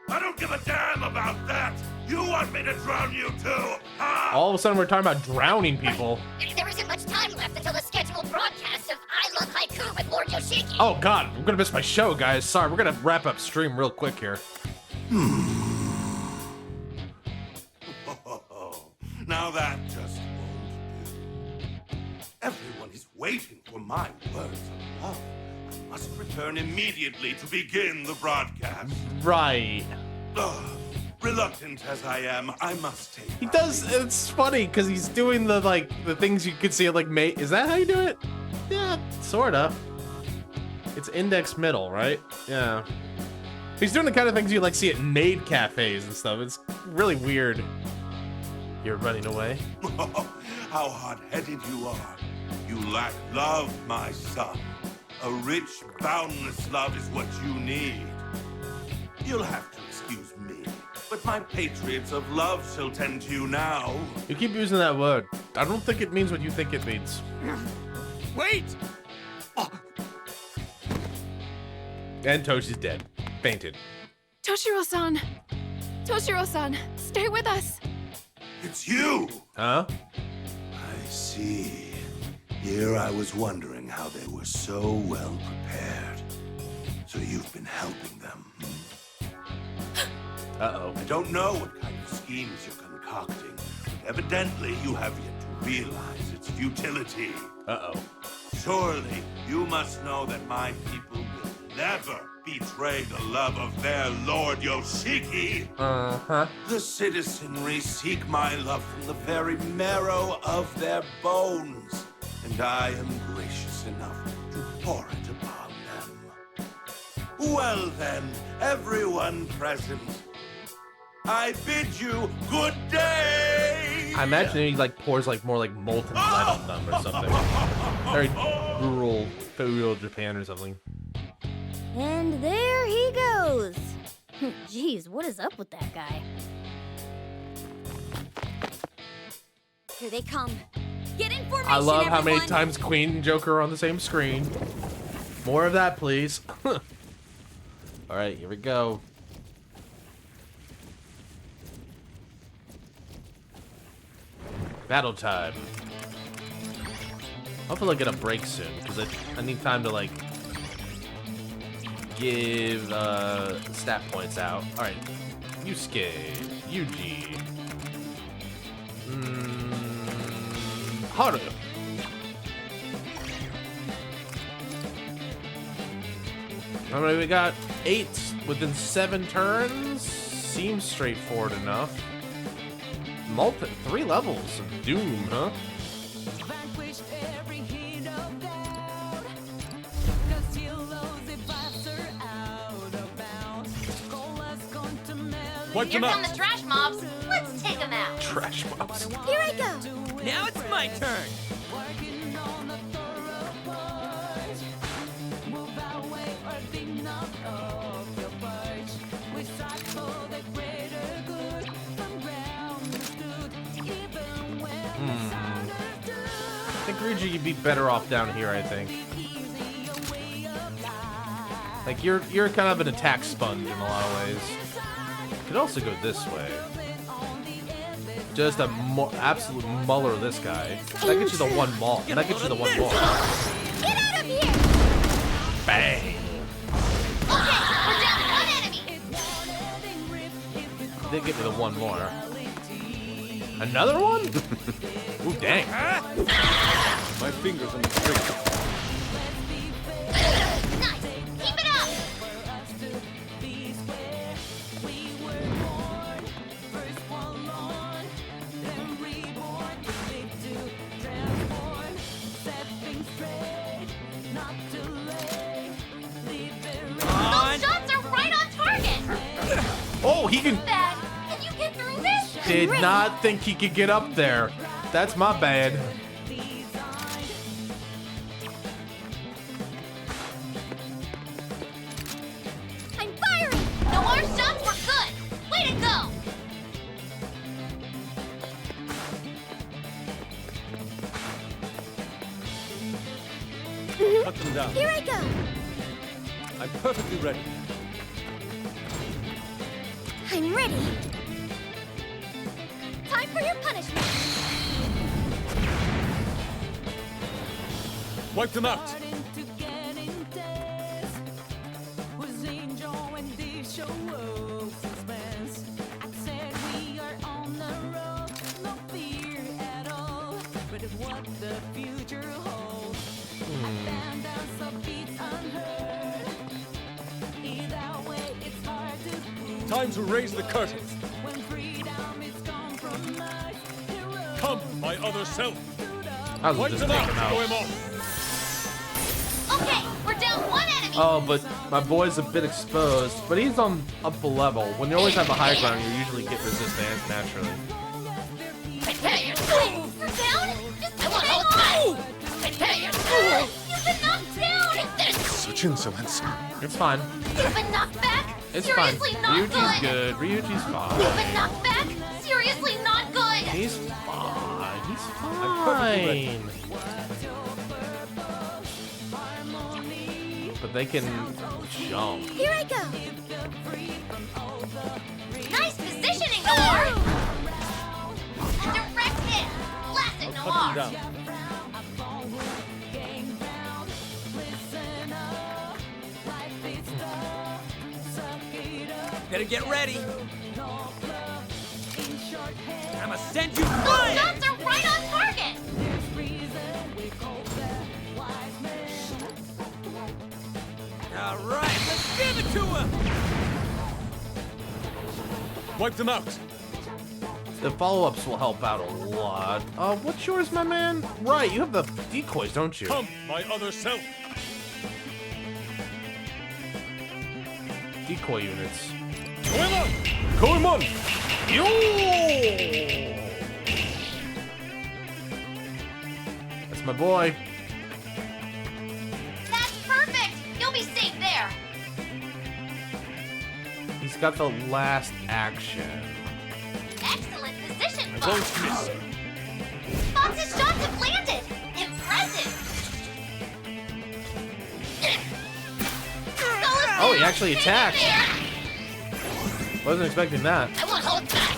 I don't give a damn about that! You want me to drown you too, huh? All of a sudden we're talking about drowning people. There isn't much time left until the scheduled broadcast of I Love Haiku with Lord Yoshiki. Oh god, I'm gonna miss my show, guys. Sorry, we're gonna wrap up stream real quick here. Now that just won't do. Everyone is waiting for my words of love. I must return immediately to begin the broadcast. Right. Reluctant as I am, I must take. He does. It's funny because he's doing the the things you could see like mate. Is that how you do it? Yeah, sorta. It's index middle, right? Yeah. He's doing the kind of things you like see at maid cafes and stuff. It's really weird. You're running away. How hot-headed you are. You lack love, my son. A rich, boundless love is what you need. You'll have to excuse me, but my patriots of love shall tend to you now. You keep using that word. I don't think it means what you think it means. Wait! And Toshi's dead. Fainted. Toshiro-san! Toshiro-san, stay with us! It's you! Huh? I see. Here I was wondering how they were so well prepared. So you've been helping them. Uh-oh. I don't know what kind of schemes you're concocting, but evidently you have yet to realize its futility. Uh-oh. Surely you must know that my people will never betray the love of their Lord Yoshiki. Uh-huh. The citizenry seek my love from the very marrow of their bones, and I am gracious enough to pour it upon them. Well then, everyone present, I bid you good day! I imagine he pours more molten lead on them or something. Very rural feudal Japan or something. And there he goes. Jeez, what is up with that guy? Here they come. Get in formation, I love how many everyone. times Queen and Joker are on the same screen. More of that, please. All right, here we go. Battle time. Hopefully I'll get a break soon, because I need time to, like, give stat points out. Alright. Yusuke. Yuji. Haru. How many we got? 8 within 7 turns? Seems straightforward enough. 3 levels of Doom, huh? Here come the trash mobs. Let's take them out. Trash mobs. Here I go. Now it's my turn. I think Ryuji, you'd be better off down here, I think. Like, you're kind of an attack sponge in a lot of ways. You could also go this way. Just a absolute muller this guy. That gets you the one ball. That gets you the one ball. Get out of here! Bang! Okay, we're down to one enemy. Did get me the one more. Another one? Ooh, dang. My fingers on the trigger. Nice. Keep it up. Those shots are right on target. Oh, he can... Bad. Can you get through this? Did not think he could get up there. That's my bad. I'm firing. No, our shots were good. Way to go. Cut them down. Here I go. I'm perfectly ready. I'm ready. Time for your punishment. Wipe them out. Time to raise the curtain. Come, my other self. I'll Wipe just them take out. him out. Throw him off. Okay, we're down one enemy. Oh, but my boy's a bit exposed. But he's on up a level. When you always have the high ground, you usually get resistance naturally. Prepare yourself. You're down? Just hang on. Prepare yourself. You've been knocked down. Take this. Such insolence. It's fine. You've been knocked back. It's Seriously fine. not Ryuji's good. good. Ryuji's You've fine. been knocked back. Seriously not good. He's fine. He's perfectly fine. But they can jump. Here I go. Nice positioning, Noir. A direct hit. Classic Cut them Noir. down. Better get ready. I'ma send you Those flying. shots are right on target. All right, let's give it to him. Wipe them out. The follow-ups will help out a lot. What's yours, my man? Right, you have the decoys, don't you? Come, my other self. Decoy units. Come on. Yo! That's my boy. He's got the last action. Excellent position, I Fox. won't miss. Fox's shots have landed. Impressive. Oh, he actually attacked. Wasn't expecting that. I won't hold back.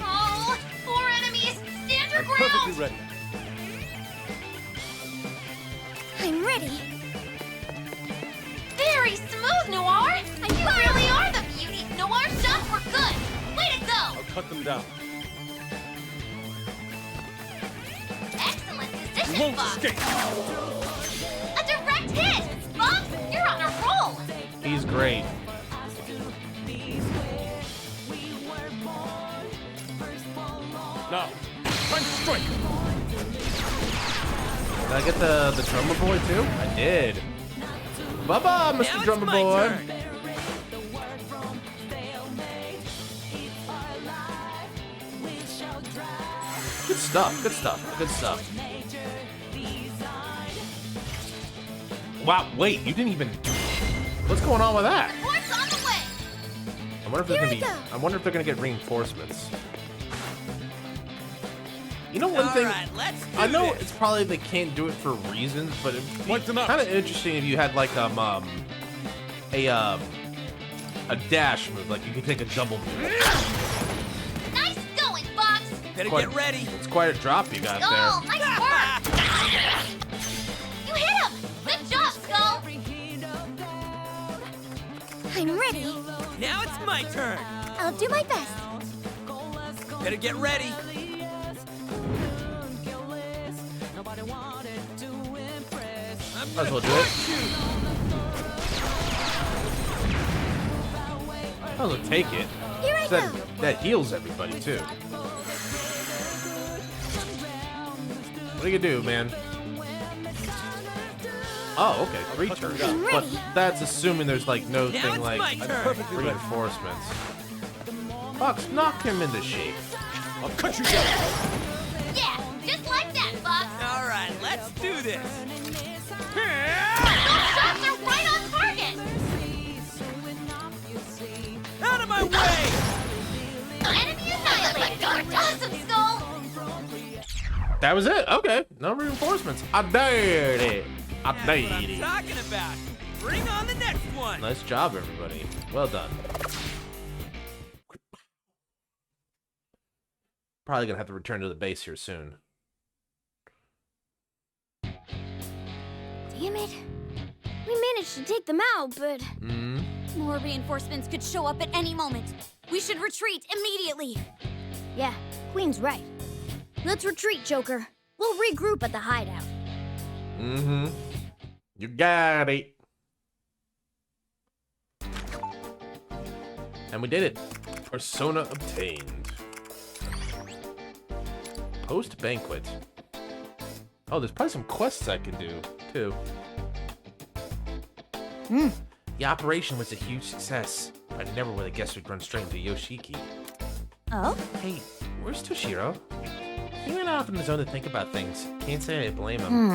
Oh, 4 enemies. Stand your ground. Perfectly ready. I'm ready. Very smooth, Noir. And you really are the beauty. Noir's shots were good. Way to go. I'll cut them down. Excellent You position, won't Fox. escape. A direct hit. Fox, you're on a roll. He's great. Now, time to strike. Did I get the drummer boy too? I did. Bye-bye, Mr. Drummer Boy. Good stuff, good stuff, good stuff. Wow, wait, you didn't even... What's going on with that? Reports on the way. I wonder if they're gonna be... I wonder if they're gonna get reinforcements. You know one thing? I know it's probably they can't do it for reasons, but it'd be kind of interesting if you had like a dash move, like you could take a double move. Nice going, Fox. Better Quite- get ready. It's quite a drop you got Oh, there. nice work. You hit him. Good job, Skull. I'm ready. Now it's my turn. I'll do my best. Better get ready. Might as well do it. Might as well take it. Here I That, go. that heals everybody too. What are you gonna do, man? Oh, okay, 3 turns. But that's assuming there's like no Now thing it's like my turn. reinforcements. Fox, knock him into shape. I'll cut you down. Yeah, just like that, Fox. All right, let's do this. Those shots are right on target. Out of my way! Enemy annihilated. Awesome, Skull. That was it. Okay, no reinforcements. I did it. I That's what did I'm it. talking about. Bring on the next one. Nice job, everybody. Well done. Probably gonna have to return to the base here soon. Damn it. We managed to take them out, but... More reinforcements could show up at any moment. We should retreat immediately. Yeah, Queen's right. Let's retreat, Joker. We'll regroup at the hideout. Mm-hmm. You got it. And we did it. Persona obtained. Post-banquet. Oh, there's probably some quests I can do, too. The operation was a huge success. I never would have guessed we'd run straight into Yoshiki. Oh? Hey, where's Toshiro? He went off on his own to think about things. Can't say I blame him.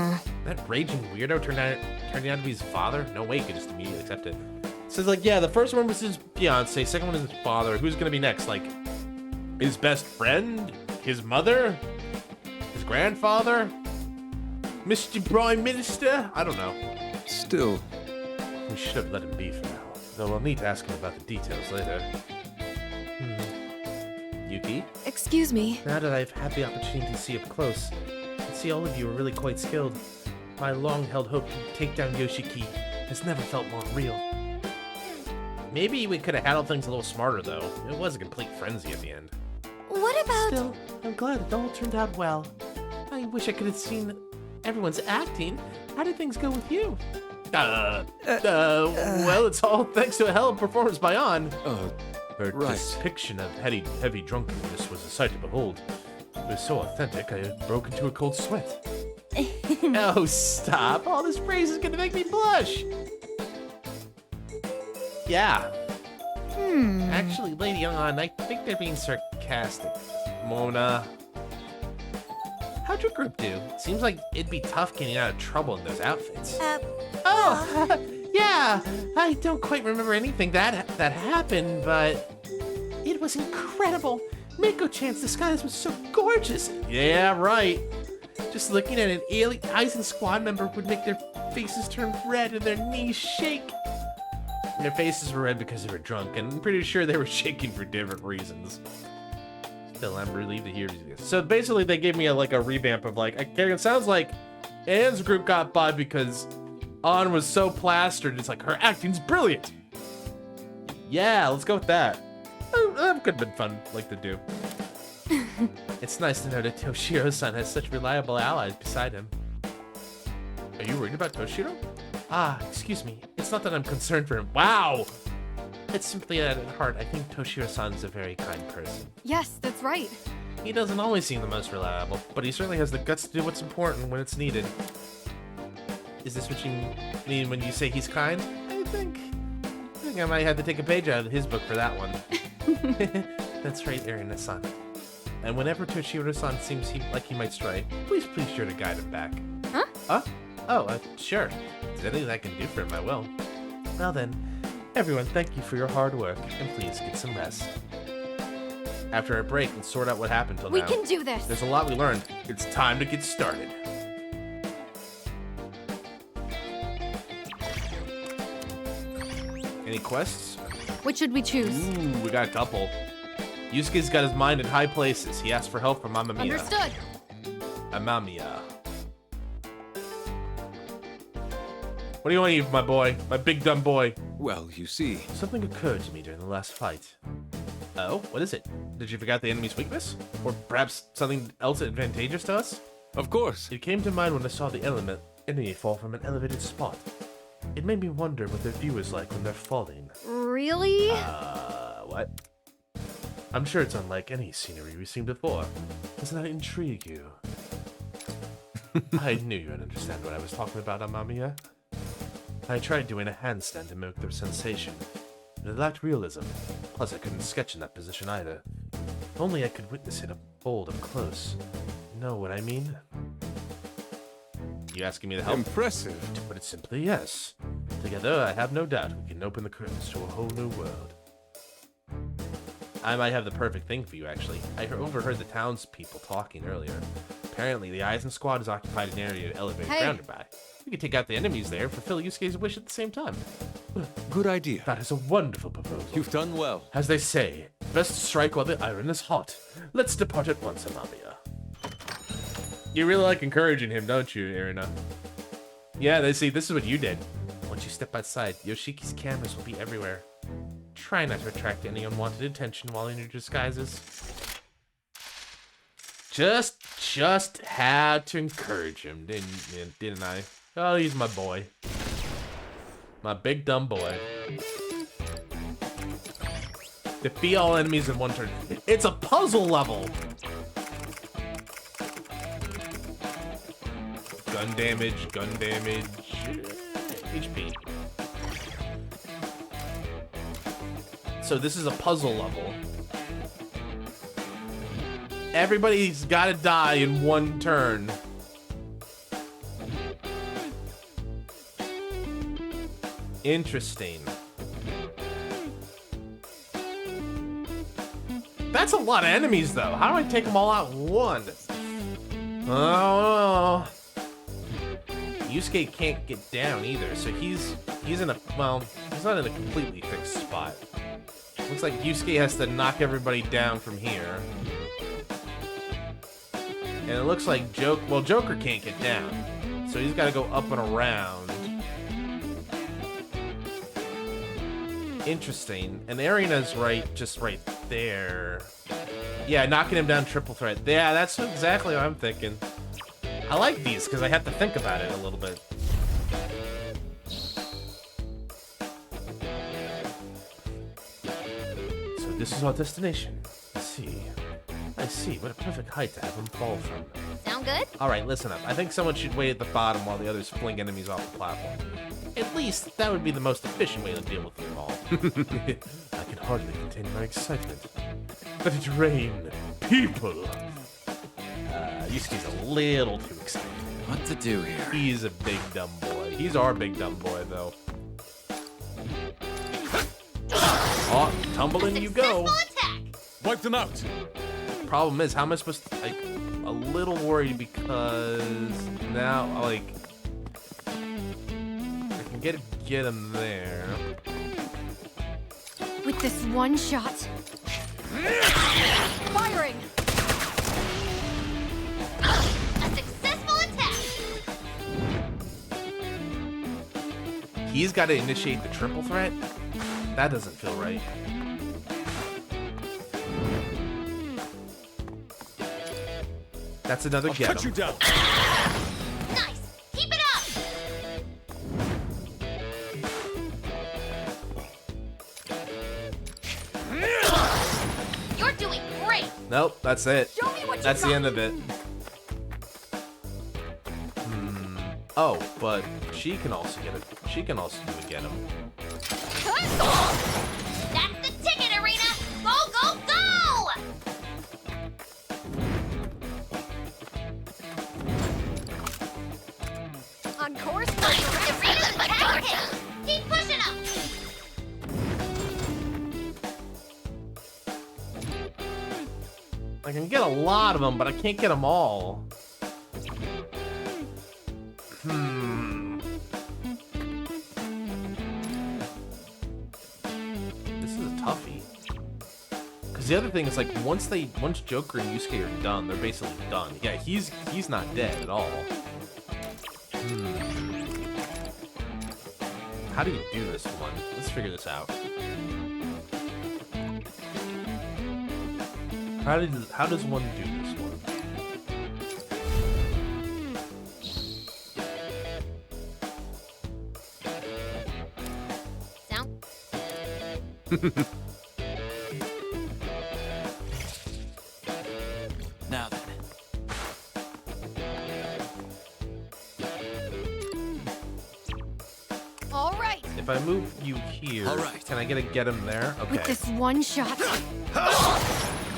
That raging weirdo turned out to be his father? No way he could just immediately accept it. Says like, yeah, the first one was his fiance, second one is his father. Who's gonna be next? Like, his best friend? His mother? His grandfather? Mr. Prime Minister? I don't know. Still, We should have let him be for now. Though I'll need to ask him about the details later. Yuki? Excuse me. Now that I've had the opportunity to see up close, I can see all of you are really quite skilled. My long-held hope to take down Yoshiki has never felt more real. Maybe we could have handled things a little smarter, though. It was a complete frenzy at the end. What about... Still, I'm glad it all turned out well. I wish I could have seen everyone's acting. How did things go with you? Well, it's all thanks to a hell of a performance by On. Her depiction of heavy drunkenness was a sight to behold. It was so authentic, I broke into a cold sweat. Oh, stop. All this praise is gonna make me blush. Yeah. Actually, Lady On, I think they're being sarcastic. Mona. How'd your group do? Seems like it'd be tough getting out of trouble in those outfits. Oh, Yeah, I don't quite remember anything that happened, but it was incredible. Mako-chan's disguise was so gorgeous. Yeah, right. Just looking at an alien Eisen squad member would make their faces turn red and their knees shake. Their faces were red because they were drunk, and I'm pretty sure they were shaking for different reasons. Still, I'm relieved to hear this. So basically, they gave me a revamp of it sounds like Anne's group got by because Anne was so plastered. It's like her acting's brilliant. Yeah, let's go with that. That could have been fun, to do. It's nice to know that Toshiro-san has such reliable allies beside him. Are you worried about Toshiro? Ah, excuse me. It's not that I'm concerned for him. Wow! It's simply that at heart, I think Toshiro-san is a very kind person. Yes, that's right. He doesn't always seem the most reliable, but he certainly has the guts to do what's important when it's needed. Is this what you mean when you say he's kind? I think I might have to take a page out of his book for that one. That's right, Erina-san. And whenever Toshiro-san seems like he might stray, please sure to guide him back. Huh? Huh? Oh, sure. If there's anything I can do for him, I will. Well then, everyone, thank you for your hard work, and please get some rest. After a break, let's sort out what happened till now. We can do this. There's a lot we learned. It's time to get started. Any quests? Which should we choose? Ooh, we got a couple. Yusuke's got his mind in high places. He asked for help from Mamma Mia. Understood. Mamma Mia. What do you want to eat, my boy? My big dumb boy. Well, you see. Something occurred to me during the last fight. Oh, what is it? Did you forget the enemy's weakness? Or perhaps something else advantageous to us? Of course. It came to mind when I saw the enemy fall from an elevated spot. It made me wonder what their view is like when they're falling. Really? What? I'm sure it's unlike any scenery we've seen before. Doesn't that intrigue you? I knew you'd understand what I was talking about, Amamiya. I tried doing a handstand to mimic their sensation, but it lacked realism. Plus, I couldn't sketch in that position either. If only I could witness it up close. You know what I mean? You asking me to help? Impressive. To put it simply, yes. Together, I have no doubt we can open the curtains to a whole new world. I might have the perfect thing for you, actually. I overheard the townspeople talking earlier. Apparently, the Eisen squad has occupied an area elevated ground nearby. We could take out the enemies there, fulfill Yusuke's wish at the same time. Good idea. That is a wonderful proposal. You've done well. As they say, best strike while the iron is hot. Let's depart at once, Amamiya. You really like encouraging him, don't you, Erina? Yeah, they see, this is what you did. Once you step outside, Yoshiki's cameras will be everywhere. Try not to attract any unwanted attention while in your disguises. Just had to encourage him, didn't I? Oh, he's my boy. My big dumb boy. Defeat all enemies in one turn. It's a puzzle level! Gun damage, HP. So this is a puzzle level. Everybody's gotta die in one turn. Interesting. That's a lot of enemies, though. How do I take them all out in one? Oh. Yusuke can't get down either, so he's in a, well, he's not in a completely fixed spot. Looks like Yusuke has to knock everybody down from here. And it looks like Joker can't get down, so he's got to go up and around. Interesting. And Arena's just right there. Yeah, knocking him down triple threat. Yeah, that's exactly what I'm thinking. I like these because I have to think about it a little bit. So this is our destination. I see. What a perfect height to have him fall from. Sound good? Alright, listen up. I think someone should wait at the bottom while the others fling enemies off the platform. At least, that would be the most efficient way to deal with them all. I can hardly contain my excitement. Let it rain. People! Yusuke's a little too excited. What to do here? He's a big dumb boy. He's our big dumb boy, though. tumbling you go. Attack! Wipe them out. Problem is, how am I supposed to, like, a little worried because now, like, I can get him there. With this one shot. Firing! A successful attack! He's got to initiate the triple threat? That doesn't feel right. That's another get. Cut you down. Nice! Keep it up! You're doing great! Nope, that's it. Show me what you That's the got. end of it. Oh, but she can also get it. She can also do a get him. That's the ticket, Arena! Go, go, go! On course for Arena's attacking! Keep pushing up! I can get a lot of them, but I can't get them all. This is a toughie. Because the other thing is, like, once Joker and Yusuke are done, they're basically done. Yeah, he's not dead at all. How do you do this one? Let's figure this out. How does one do this one? Sound? Now then. All right. If I move you here, All right. can I get him there? Okay. With this one shot.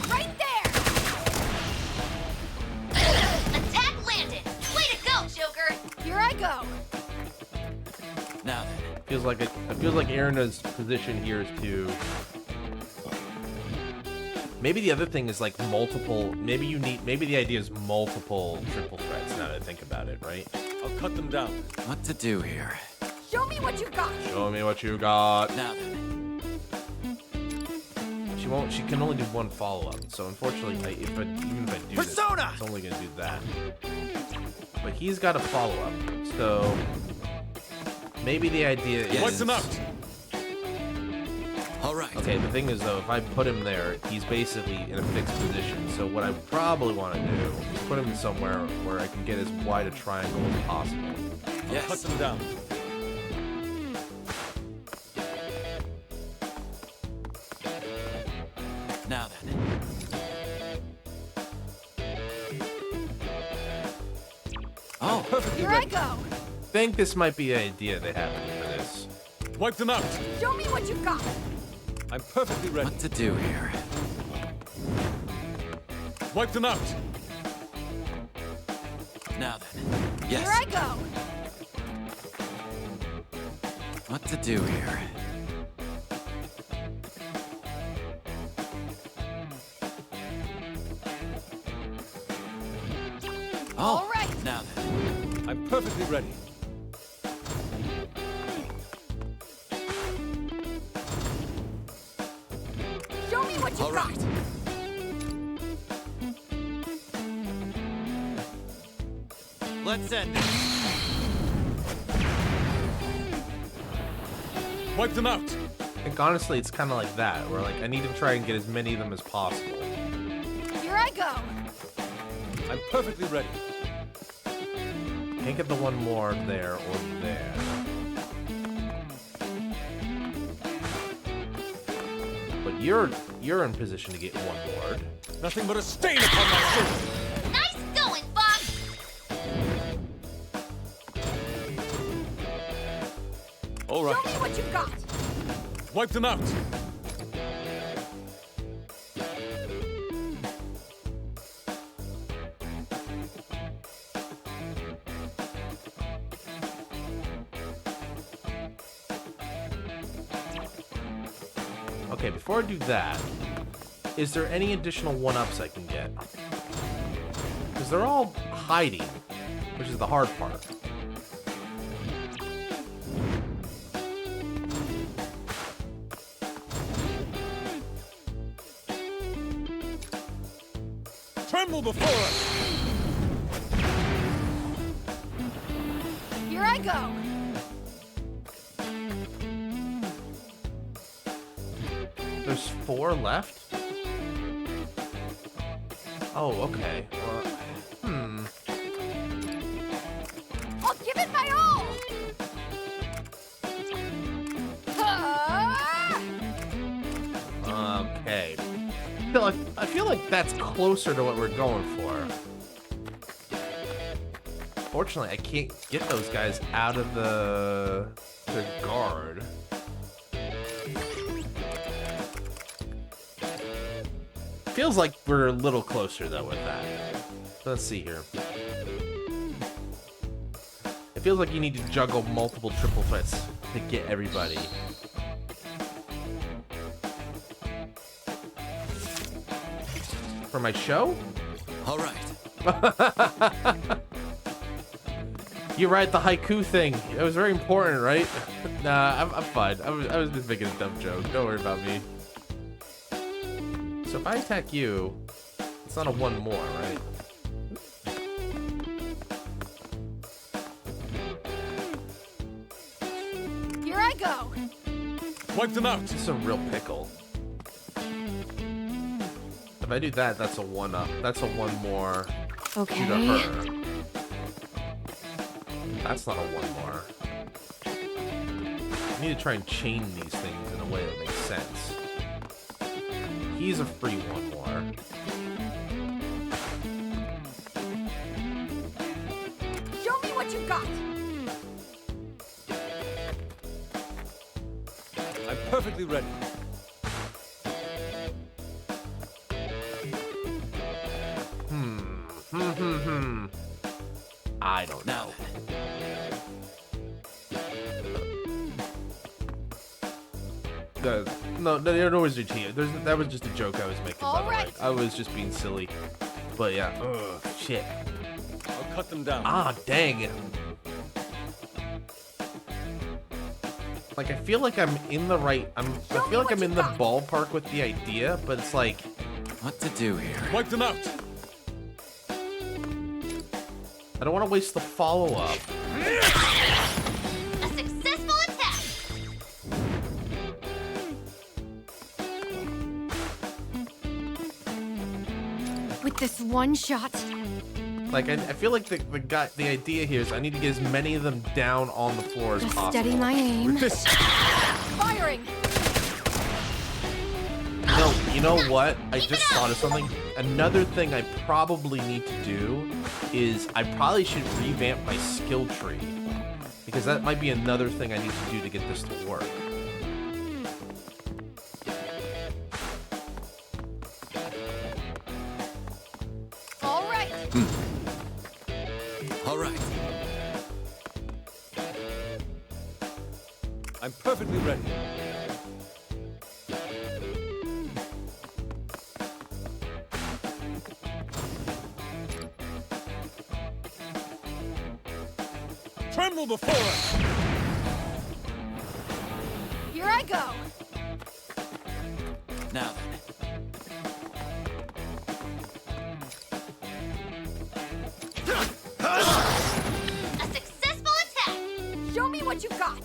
Right there! Attack landed! Way to go, Joker! Here I go. Now then. It feels like Erina's position here is to. Maybe the other thing is like multiple. Maybe the idea is multiple triple threats. Now that I think about it, right? I'll cut them down. What to do here? Show me what you've got. Show me what you got. Now then. She can only do one follow-up. So unfortunately, even if I do Persona! this, it's only gonna do that. But he's got a follow-up. So maybe the idea is. Wipe them out. All right. Okay, the thing is though, if I put him there, he's basically in a fixed position. So what I probably want to do is put him somewhere where I can get as wide a triangle as possible. Yes. Cut them down. Now then. Oh, Perfectly Here I ready. go. Think this might be the idea they have for this. Wipe them out. Show me what you've got. I'm perfectly ready. What to do here? Wipe them out. Now then. Yes. Here I go. What to do here? Oh, All right. now then. I'm perfectly ready. Show me what you've All got. right. Let's end this. Wipe them out. I think honestly, it's kind of like that, where like I need to try and get as many of them as possible. Here I go. I'm perfectly ready. Can't get the one more there or there. But you're in position to get one more. Nothing but a stain upon my sword. Nice going, Fox! All right. Show me what you've got. Wipe them out. Okay, before I do that, is there any additional 1-ups I can get? Because they're all hiding, which is the hard part. Tremble before us! Here I go! There's 4 left? Oh, okay. I'll give it my all! Okay. I feel like that's closer to what we're going for. Fortunately, I can't get those guys out of the guard. Feels like we're a little closer though with that. Let's see here. It feels like you need to juggle multiple triple threats to get everybody. For my show? All right. You write the haiku thing. It was very important, right? Nah, I'm fine. I was just making a dumb joke. Don't worry about me. So if I attack you, it's not a 1 more, right? Here I go! Wipe them out! This is a real pickle. If I do that, that's a 1-up. That's a 1 more Okay. to her. That's not a 1 more. I need to try and chain these things in a way that makes sense. He's a free 1 more. Show me what you got! I'm perfectly ready. I don't know. No, where's your team? That was just a joke I was making, by the way. I was just being silly. But yeah, shit. I'll cut them down. Ah, dang it. Like, I feel like I'm in the right... I feel like I'm in the ballpark with the idea, but it's like... What to do here? Wipe them out! I don't want to waste the follow-up. A successful attack! With this one shot. Like, I feel like the idea here is I need to get as many of them down on the floor as Just possible. steady my aim. Firing! No, you know what? I just thought of something. Another thing I probably need to do is I probably should revamp my skill tree. Because that might be another thing I need to do to get this to work. All right. All right. I'm perfectly ready. Tremble before us! Here I go. Now A successful attack! Show me what you got.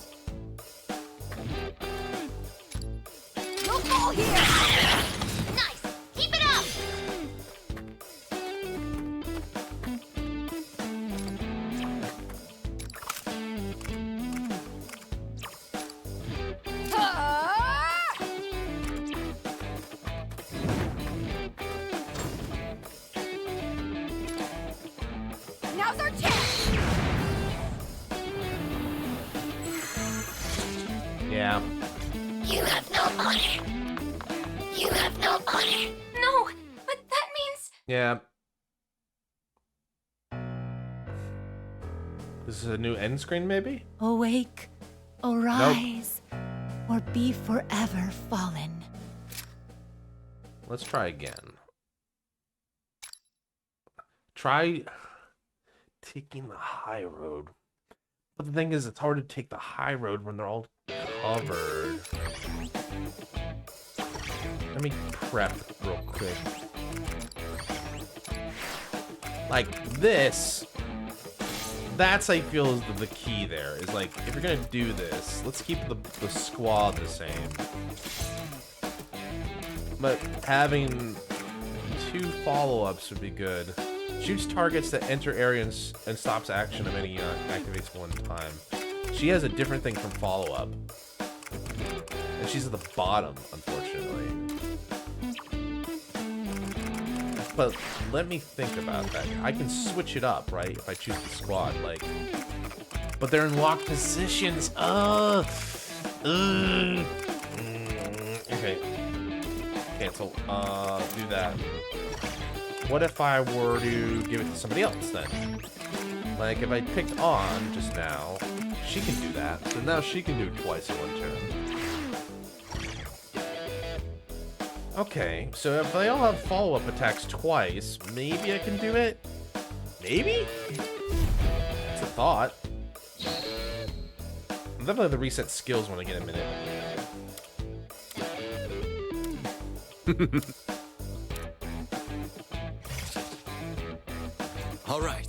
You'll fall here. Nice! Keep it up! Now's our chance. Yeah. You have no honor. You have no honor. No, but that means... Yeah. This is a new end screen, maybe? Awake, arise, or be forever fallen. Let's try again. Try taking the high road. But the thing is, it's hard to take the high road when they're all covered. Let me prep real quick. Like this. That's, I feel, is the key there. Is like, if you're gonna do this, let's keep the squad the same. But having 2 follow-ups would be good. Shoots targets that enter areas and stops action of any activates one time. She has a different thing from follow-up. And she's at the bottom, unfortunately. But let me think about that. I can switch it up, right? If I choose the squad, like... But they're in locked positions. Okay. Cancel. Do that. What if I were to give it to somebody else, then? Like, if I picked on just now, she can do that. So now she can do it twice in one turn. Okay, so if they all have follow-up attacks twice, maybe I can do it? Maybe? It's a thought. I'm definitely have to reset skills when I get a minute. All right.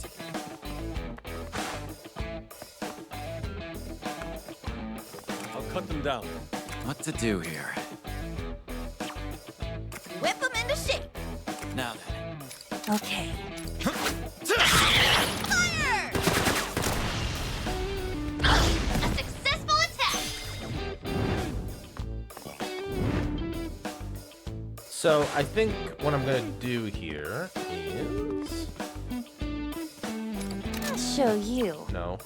I'll cut them down. What to do here? Whip them into shape. Now then. Okay. Fire! A successful attack! So, I think what I'm gonna do here is... I'll show you. No.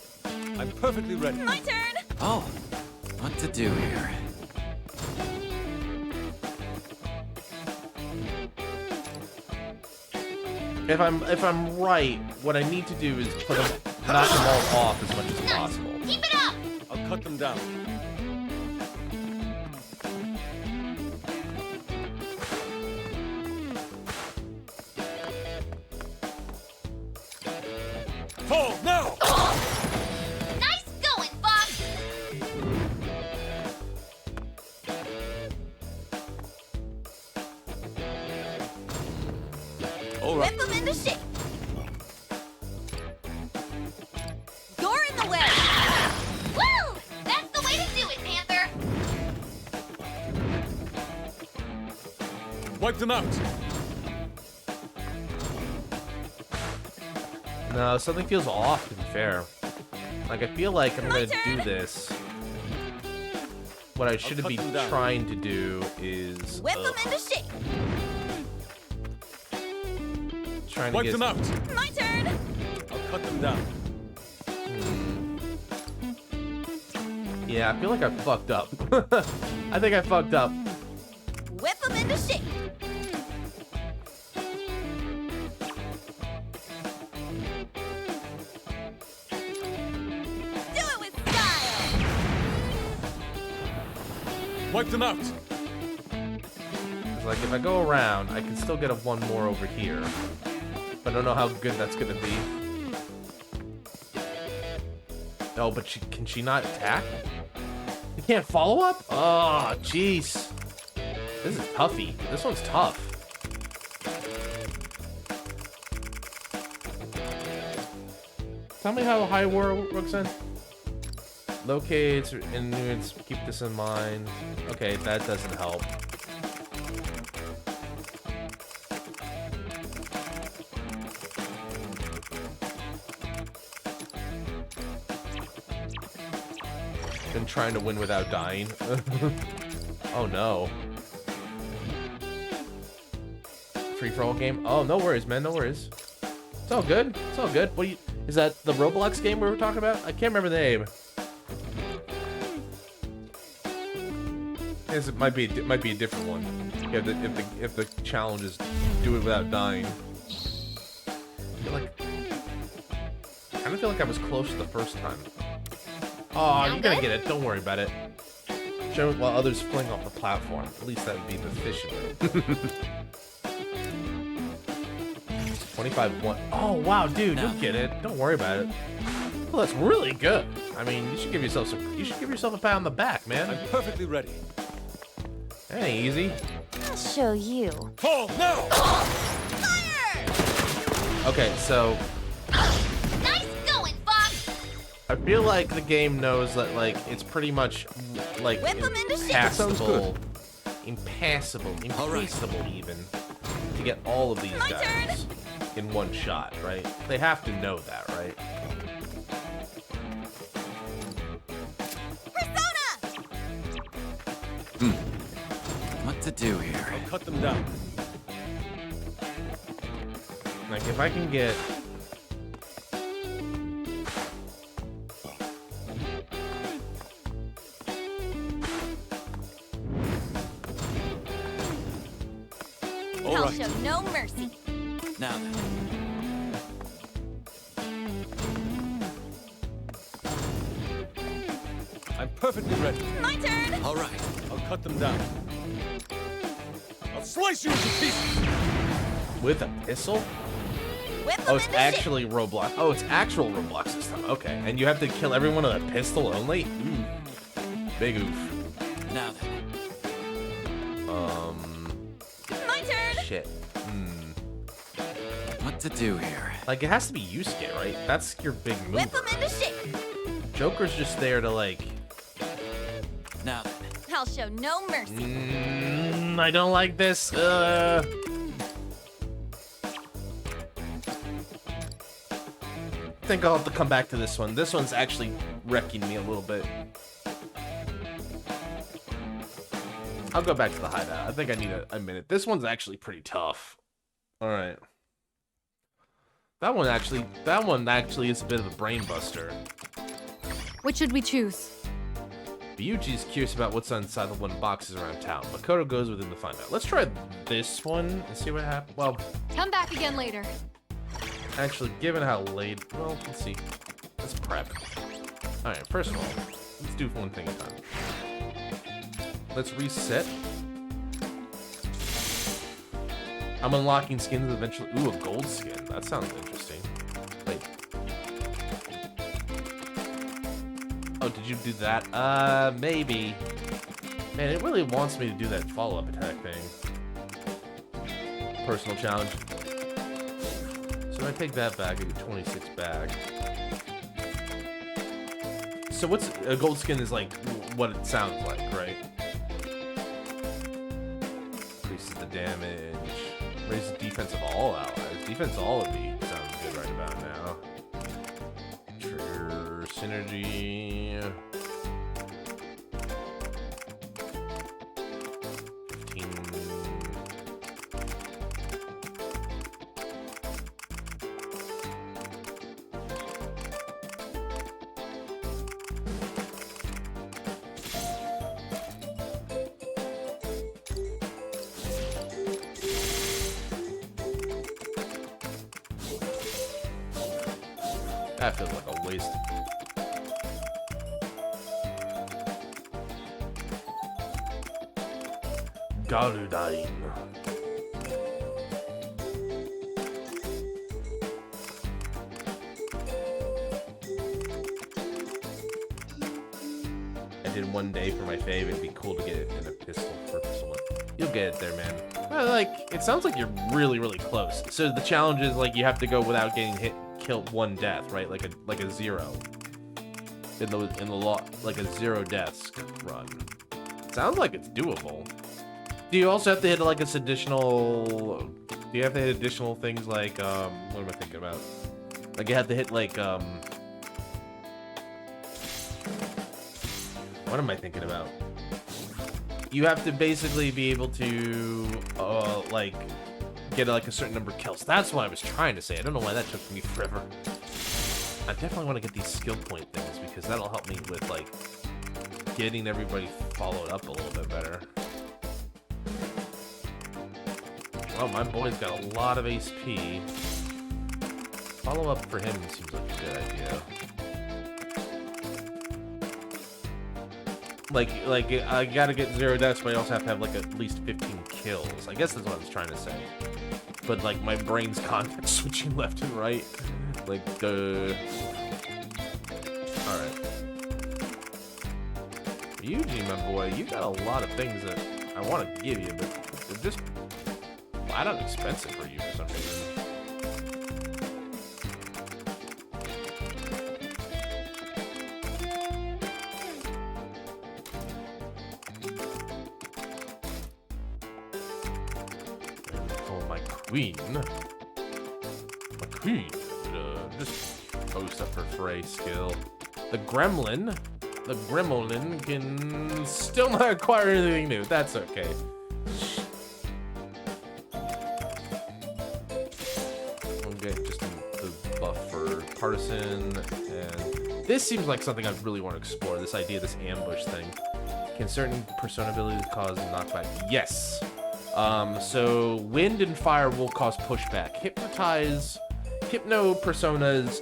I'm perfectly ready. My turn. Oh, what to do here? If I'm right, what I need to do is knock them all off as much as possible. Keep it up! I'll cut them down. Fall now! Nice going, Fox! All right. Whip them into shape. You're in the way. Woo! That's the way to do it, Panther! Wipe them out. No, something feels off, to be fair. Like, I feel like I'm gonna do this. What I should be trying to do is... Whip them into shape. Trying to Wipe get... them out. My turn. I'll cut them down. Yeah, I feel like I fucked up. I think I fucked up. Whip them into shape. Do it with style. Wipe them out. It's like, if I go around, I can still get a one more over here. But I don't know how good that's gonna be. Oh, but can she not attack? You can't follow up? Oh, jeez. This is toughy. This one's tough. Tell me how high war works then. Locates and units, keep this in mind. Okay, that doesn't help. Been trying to win without dying. Oh no. Free-for-all game? Oh, no worries, man, no worries. It's all good. It's all good. What do you... Is that the Roblox game we were talking about? I can't remember the name. Yes, it might be a different one. Yeah, if the challenge is do it without dying. I kind of feel like I was close the first time. Oh, you're gonna get it. Don't worry about it. Show while others fling off the platform. At least that would be the efficient way. 25-1. Oh wow, dude, you'll get it. Don't worry about it. Well, that's really good. I mean, you should give yourself a pat on the back, man. I'm perfectly ready. That ain't easy. I'll show you. Fall now! Okay, so Nice going, Fox! I feel like the game knows that like it's pretty much like Whip 'em into shape. impassable, impassable even to get all of these guys in one shot, right? They have to know that, right? What to do here? I'll cut them down. Like if I can get All I'll right. show no mercy. Now then. I'm perfectly ready. My turn. All right. I'll cut them down. I'll slice you into pieces. with a pistol? Whip Oh, it's actually Roblox. Oh, it's actual Roblox system. Okay, and you have to kill everyone with a pistol only? Big oof. Now then. My turn. Shit. What to do here? Like, it has to be Yusuke, right? That's your big move. Whip him into shape. Joker's just there to, like... Now then. I'll show no mercy. I don't like this. I think I'll have to come back to this one. This one's actually wrecking me a little bit. I'll go back to the hideout. I think I need a minute. This one's actually pretty tough. All right. That one actually is a bit of a brain buster. Which should we choose? Ryuji's curious about what's inside the wooden boxes around town. Makoto goes within to find out. Let's try this one and see what happens. Well, Come back again later. actually, given how late... Well, let's see. Let's prep. Alright, first of all, let's do one thing at a time. Let's reset. I'm unlocking skins eventually. Ooh, a gold skin. That sounds interesting. Wait. Oh, did you do that? Maybe. Man, it really wants me to do that follow-up attack thing. Personal challenge. So if I take that back, I get 26 back. So what's a gold skin is like what it sounds like, right? Increases the damage. Raises the defense of all allies. Defense of all of me sounds good right about now. Trigger synergy. 15. That feels like a waste. Garudain. I did one day for my fave. It'd be cool to get it in a pistol for someone. You'll get it there, man. Well, like, it sounds like you're really, really close. So the challenge is like you have to go without getting hit. Kill one death, right? Like a zero. In the law, like a 0 deaths run. Sounds like it's doable. Do you also have to hit like this additional? Do you have to hit additional things like what am I thinking about? Like you have to hit like what am I thinking about? You have to basically be able to like get like a certain number of kills. That's what I was trying to say. I don't know why that took me forever. I definitely want to get these skill point things because that'll help me with like getting everybody followed up a little bit better. Oh, my boy's got a lot of HP. Follow up for him seems like a good idea. Like I gotta get 0 deaths, but I also have to have like at least 15 kills. I guess that's what I was trying to say. But like my brain's context switching left and right. Like the. All right. Yuji, my boy, you got a lot of things that I want to give you, but they're just flat out expensive for you for some reason. Queen. My queen. Just post up her fray skill. The gremlin can still not acquire anything new. That's okay. We'll get just the buff for partisan, and this seems like something I really want to explore. This idea, this ambush thing. Can certain persona abilities cause knockback? Yes. So wind and fire will cause pushback. Hypno personas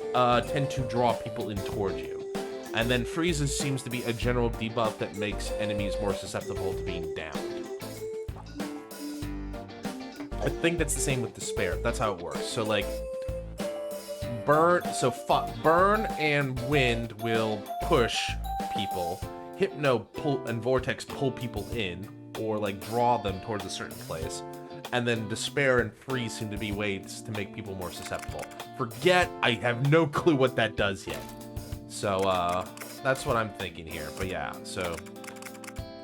tend to draw people in towards you. And then freezes seems to be a general debuff that makes enemies more susceptible to being downed. I think that's the same with despair. That's how it works. So like burn and wind will push people. Hypno pull and vortex pull people in, or like draw them towards a certain place. And then despair and freeze seem to be ways to make people more susceptible. Forget, I have no clue what that does yet. So that's what I'm thinking here. But yeah, so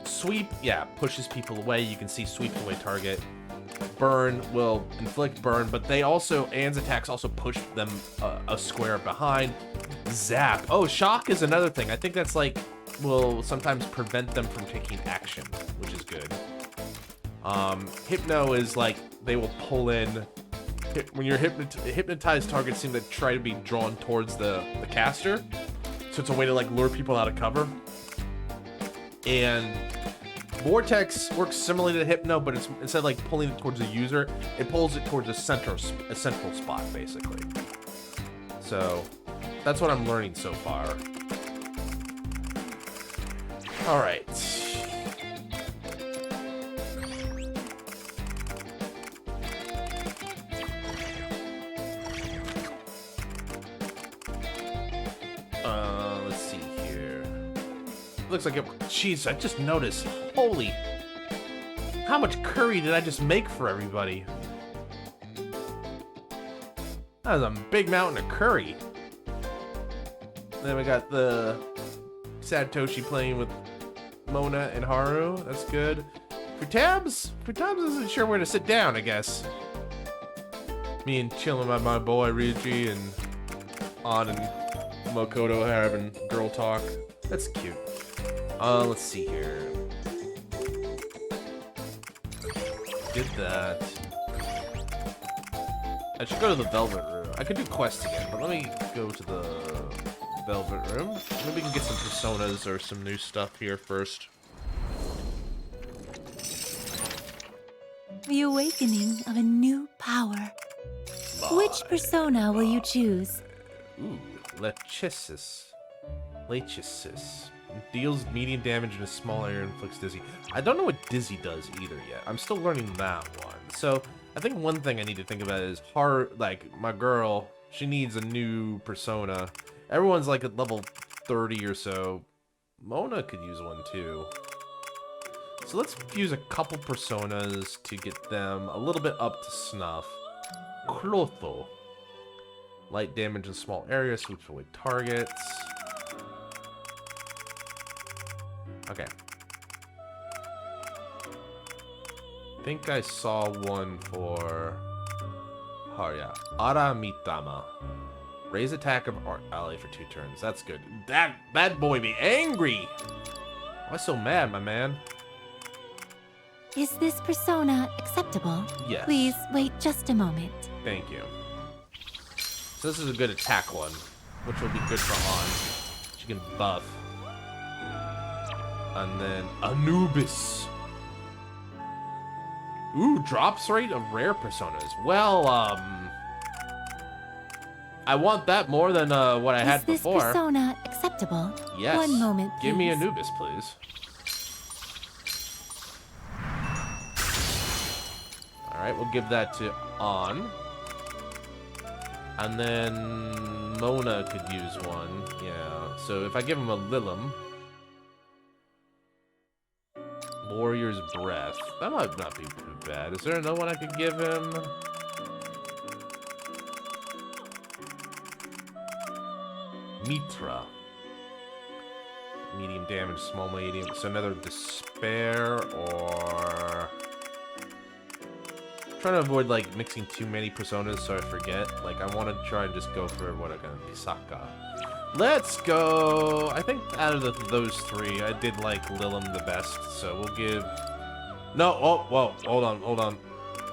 sweep, yeah, pushes people away. You can see sweeps away target. Burn will inflict burn, but they also, Anne's attacks also push them a square behind. Zap. Oh, shock is another thing. I think that's like, will sometimes prevent them from taking action, which is good. Hypno is like, they will pull in. When you're hypnotized, targets seem to try to be drawn towards the caster. So it's a way to like lure people out of cover. And Vortex works similarly to Hypno, but it's instead of like pulling it towards the user, it pulls it towards a central spot, basically. So that's what I'm learning so far. All right. Let's see here. Looks like it. Jeez, I just noticed. Holy. How much curry did I just make for everybody? That was a big mountain of curry. Then we got the Satoshi playing with Mona and Haru. That's good. Futabs isn't sure where to sit down, I guess. Me and chilling with my boy Ryuji and An and Makoto having girl talk. That's cute. Let's see here. Did that. I should go to the Velvet Room. I could do quests again, but let me go to the Velvet Room. Maybe we can get some personas or some new stuff here first. The awakening of a new power. Which persona will you choose? Ooh, Lechesis. Deals medium damage in a small area and inflicts dizzy. I don't know what dizzy does either yet. I'm still learning that one. So I think one thing I need to think about is like my girl, she needs a new persona. Everyone's like at level 30 or so. Mona could use one too. So let's fuse a couple personas to get them a little bit up to snuff. Clotho. Light damage in small areas, sweeps away targets. Okay. I think I saw one for Harya. Aramitama. Raise attack of art ally for 2 turns. That's good. That boy be angry! Why so mad, my man? Is this persona acceptable? Yes. Please wait just a moment. Thank you. So this is a good attack one, which will be good for On. She can buff. And then Anubis. Ooh, drops rate of rare personas. Well, I want that more than what I had before. Is this persona acceptable? Yes. One moment, please. Give me Anubis, please. Alright, we'll give that to On. And then Mona could use one. Yeah, so if I give him a Lilum. Warrior's Breath. That might not be too bad. Is there another one I could give him? Mitra. Medium damage, small medium. So another Despair or... I'm trying to avoid like mixing too many personas so I forget. Like I want to try and just go for what I got. Pisaka. Let's go. I think out of those three, I did like Lilum the best. So we'll give. No. Oh, whoa. Hold on.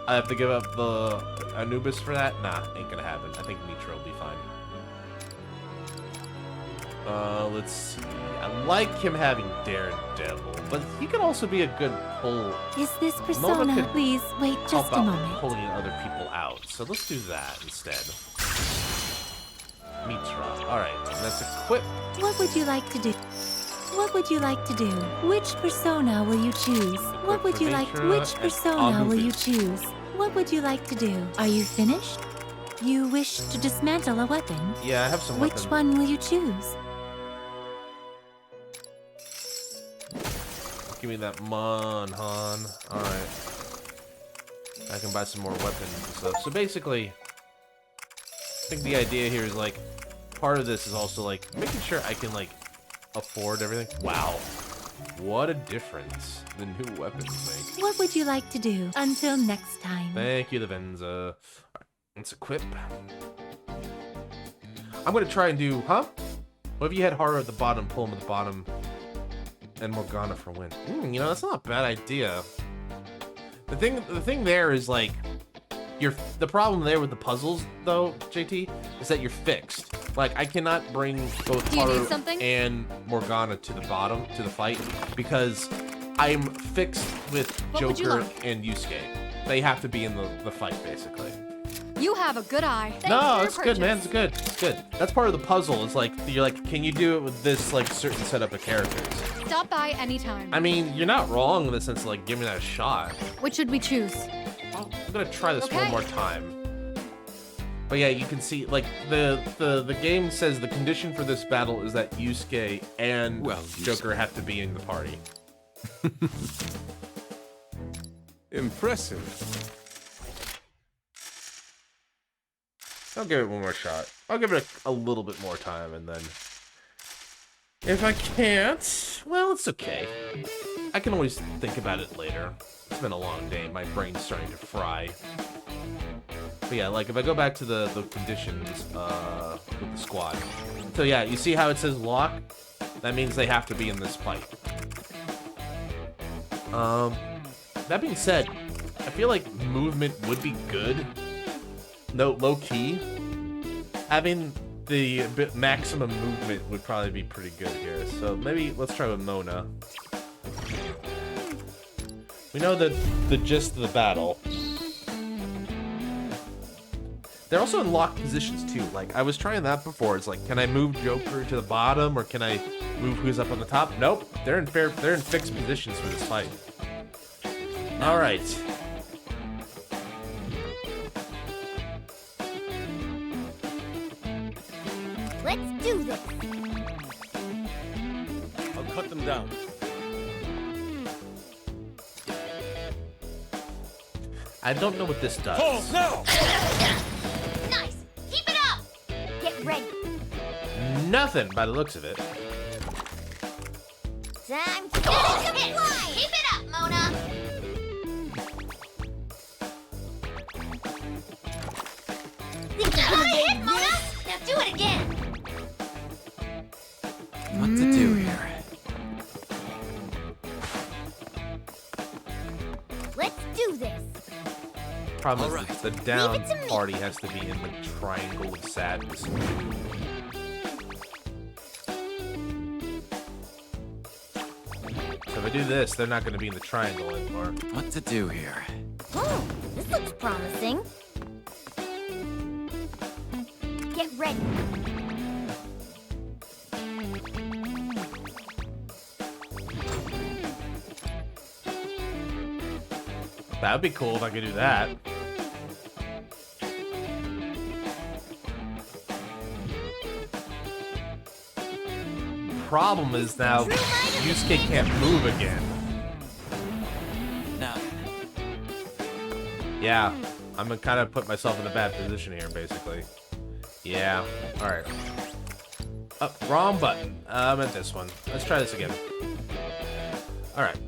I have to give up the Anubis for that. Nah, ain't gonna happen. I think Mitra will be fine. Let's see. I like him having Daredevil, but he could also be a good pull. Is this persona? Please wait just a moment. Pulling other people out. So let's do that instead. Mitra. Alright, let's equip. What would you like to do? What would you like to do? Which persona will you choose? What would you like? Which persona will you choose? What would you like to do? Are you finished? You wish to dismantle a weapon? Yeah, I have some Which one will you choose? Give me that Han. Alright. I can buy some more weapons and stuff. So basically, I think the idea here is like, part of this is also like, making sure I can like, afford everything. Wow. What a difference the new weapons make. What would you like to do? Until next time. Thank you, Lavenza. Alright, let's equip. I'm gonna try and do, huh? What if you had Haru at the bottom, pull him at the bottom, and Morgana for win? You know, that's not a bad idea. The thing there is like, the problem there with the puzzles though, JT, is that you're fixed. Like I cannot bring both Haru and Morgana to the bottom to the fight because I'm fixed with Joker and Yusuke. They have to be in the fight basically. You have a good eye. No, it's good, man. It's good. It's good. That's part of the puzzle. It's like you're like, can you do it with this like certain setup of characters? Stop by anytime. I mean, you're not wrong in the sense of like, give me that shot. Which should we choose? I'm gonna try this one more time. But yeah, you can see like the game says the condition for this battle is that Yusuke and Joker have to be in the party. Impressive. I'll give it one more shot. I'll give it a little bit more time, and then... If I can't, well, it's okay. I can always think about it later. It's been a long day. My brain's starting to fry. But yeah, like, if I go back to the conditions with the squad. So yeah, you see how it says lock? That means they have to be in this fight. That being said, I feel like movement would be good. No, low key, having the maximum movement would probably be pretty good here. So maybe let's try with Mona. We know that the gist of the battle. They're also in locked positions too. Like I was trying that before. It's like, can I move Joker to the bottom or can I move who's up on the top? Nope. They're in fixed positions for this fight. All right. Let's do this. I'll cut them down. I don't know what this does. Hold now! Nice! Keep it up! Get ready. Nothing by the looks of it. Time to Fly! Keep it up, Mona! Hit, Mona! Now do it again! What to do here? Let's do this. Problem is the down party has to be in the triangle of sadness. So if I do this, they're not going to be in the triangle anymore. What to do here? Oh, this looks promising. Get ready. That'd be cool if I could do that. Problem is now Yusuke can't move again. Now. Yeah, I'm gonna kind of put myself in a bad position here, basically. Yeah, alright. Oh, wrong button. I meant this one. Let's try this again. Alright.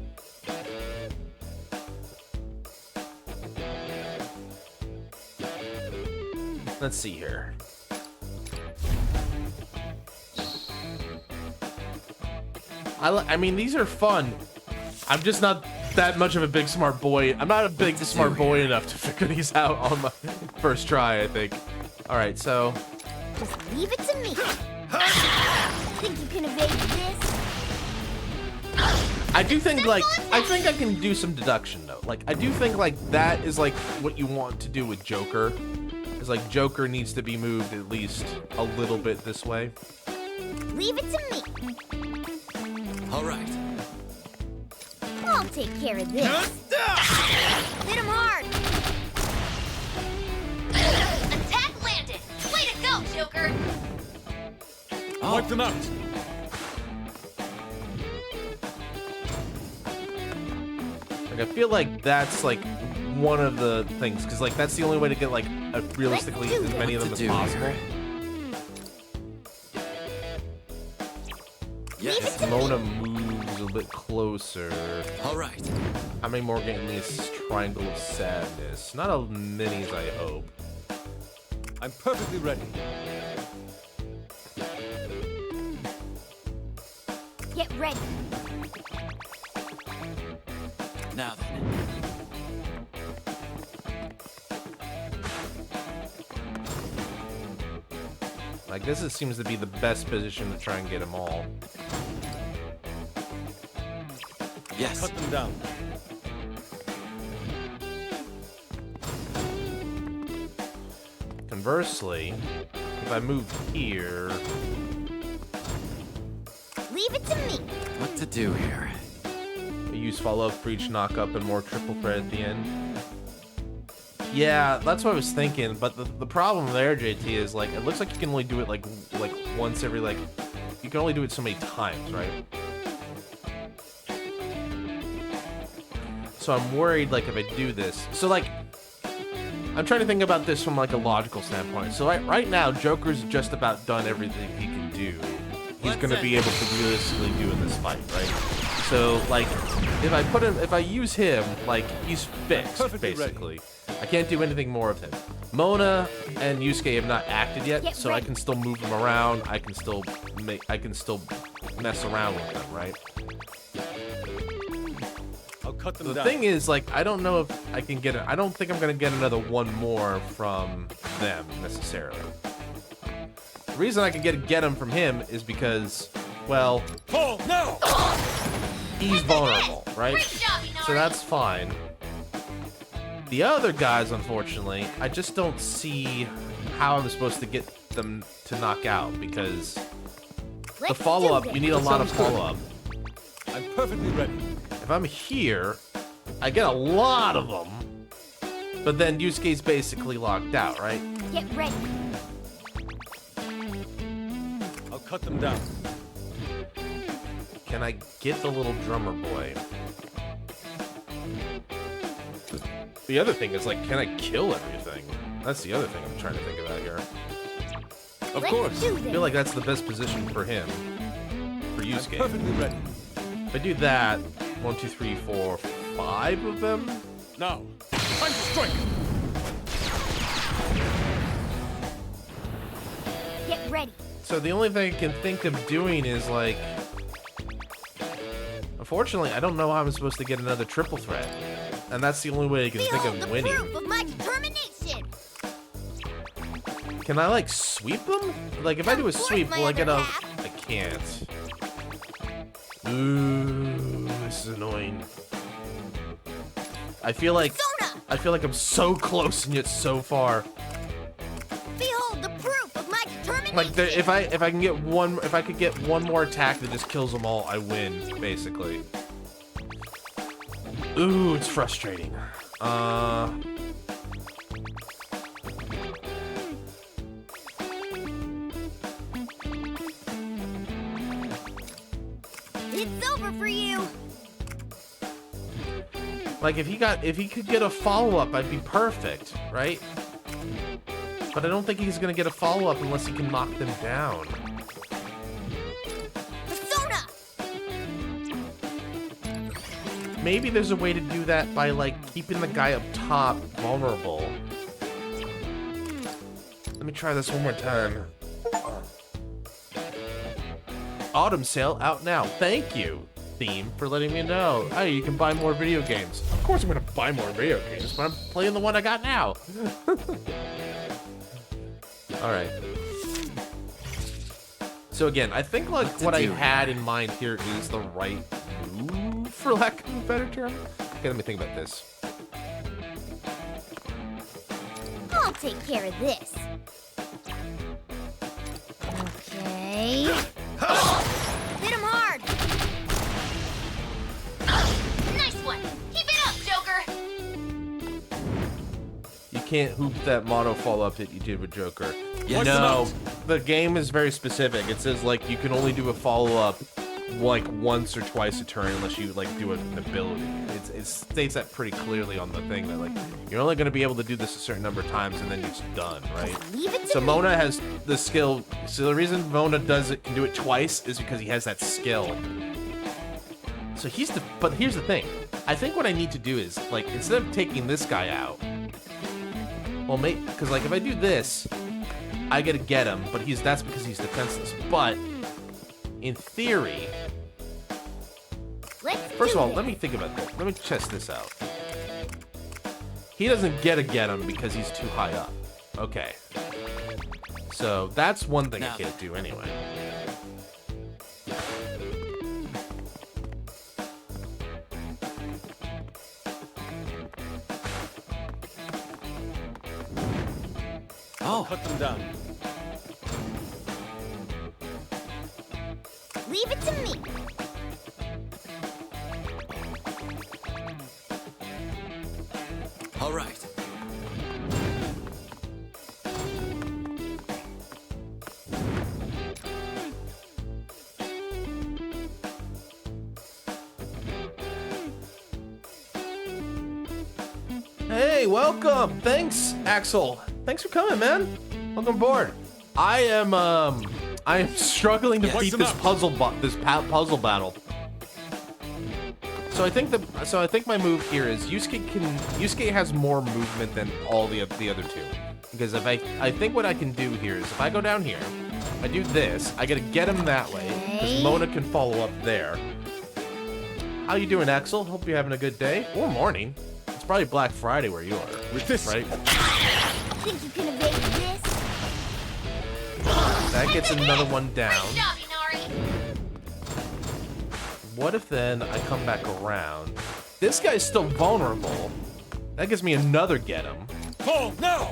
Let's see here. I mean, these are fun. I'm just not that much of a big smart boy. I'm not a big smart boy enough to figure these out on my first try, I think. Alright, so... Just leave it to me. Think you can evade this? I do think, like, I think I can do some deduction, though. Like, I do think, like, that is, like, what you want to do with Joker. Is, like, Joker needs to be moved at least a little bit this way. Leave it to me. All right. I'll take care of this. Hit him hard. Attack landed! Way to go, Joker! Wipe them out. Like, I feel like that's, like, one of the things. Because, like, that's the only way to get, like, realistically as many of them as possible. Yes. Mona moves a bit closer. All right. How many more get in this triangle of sadness? Not as many as I hope. I'm perfectly ready. Get ready. Now then. I guess it seems to be the best position to try and get them all. Yes. Cut them down. Conversely, if I move here... Leave it to me. What to do here? I use follow-up for each knock-up and more triple threat at the end. Yeah, that's what I was thinking, but the problem there, JT, is, like, it looks like you can only do it, like once every, like... You can only do it so many times, right? So I'm worried, like, if I do this... So, like... I'm trying to think about this from, like, a logical standpoint. So, right now, Joker's just about done everything he can do. He's gonna be able to realistically do in this fight, right? So, like, if I use him, like, he's fixed, basically. I can't do anything more of him. Mona and Yusuke have not acted yet, so I can still move them around. I can still mess around with them, right? I'll cut them down. The thing is, like, I don't know if I can get it. I don't think I'm gonna get another one more from them necessarily. The reason I can get them from him is because, well, no! He's vulnerable, right? So that's fine. The other guys, unfortunately, I just don't see how I'm supposed to get them to knock out because the follow-up, you need a lot of follow-up. I'm perfectly ready. If I'm here, I get a lot of them, but then Yusuke's basically locked out, right? Get ready. I'll cut them down. Can I get the little drummer boy? The other thing is, like, can I kill everything? That's the other thing I'm trying to think about here. Of course. I feel like that's the best position for him. For Yusuke. I'm perfectly ready. If I do that, 1, 2, 3, 4, 5 of them? Now, time to strike! Get ready. So the only thing I can think of doing is, like... Unfortunately, I don't know how I'm supposed to get another triple threat. And that's the only way I can think of winning. Proof of my determination. Can I, like, sweep them? Like, if I do a sweep, will I get a... I can't. Ooh, this is annoying. I feel like I'm so close and yet so far. Behold the proof of my determination. Like, if I can get one, if I could get one more attack that just kills them all, I win, basically. Ooh, it's frustrating. It's over for you. Like, if he could get a follow-up, I'd be perfect, right? But I don't think he's gonna get a follow-up unless he can knock them down. Persona! Maybe there's a way to do that by, like, keeping the guy up top vulnerable. Let me try this one more time. Autumn sale out now. Thank you, Theme, for letting me know. Hey, you can buy more video games. Of course I'm gonna buy more video games, but I'm playing the one I got now. Alright. So again, I think like what I had in mind here is the right move, for lack of a better term. Okay, let me think about this. I'll take care of this. Okay. Hit him hard. Nice one. Keep it up, Joker. You can't hoop that mono follow-up that you did with Joker. Yes. No, the game is very specific. It says like you can only do a follow-up like once or twice a turn unless you like do an ability. It states that pretty clearly on the thing that like you're only going to be able to do this a certain number of times and then it's done, right? So Mona has the skill. So the reason Mona can do it twice is because he has that skill. So but here's the thing. I think what I need to do is like instead of taking this guy out, well, because like if I do this, I get to get him, but that's because he's defenseless. But in theory, first of all, let me think about this. Let me test this out. He doesn't get him because he's too high up. Okay. So that's one thing I can't do anyway. Oh, cut them down. Leave it to me. All right. Hey, welcome. Thanks, Axel. Thanks for coming, man. Welcome aboard. I am struggling to beat this puzzle battle. So I think my move here is Yusuke has more movement than all the other two. Because if I think what I can do here is if I go down here, I do this, I gotta get him that way, because Mona can follow up there. How you doing, Axel? Hope you're having a good day or morning. It's probably Black Friday where you are. With this, right? Think you can evade this? That gets another one down. Great job, Inari. What if then I come back around? This guy's still vulnerable. That gives me another get him. Oh, no!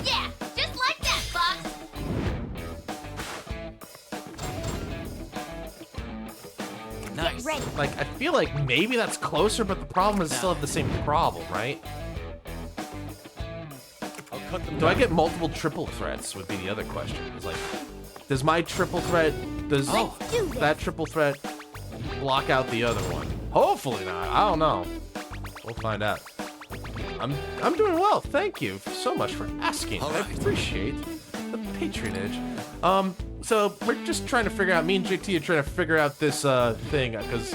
Yeah, just like that, Fox. Nice. Like, I feel like maybe that's closer, but the problem is still have the same problem, right? I'll cut them Do I down. get multiple triple threats would be the other question. It's like, does my triple threat, does that triple threat block out the other one? Hopefully not. I don't know. We'll find out. I'm doing well. Thank you so much for asking. I appreciate the patronage. So we're just trying to figure out, me and JT are trying to figure out this thing, because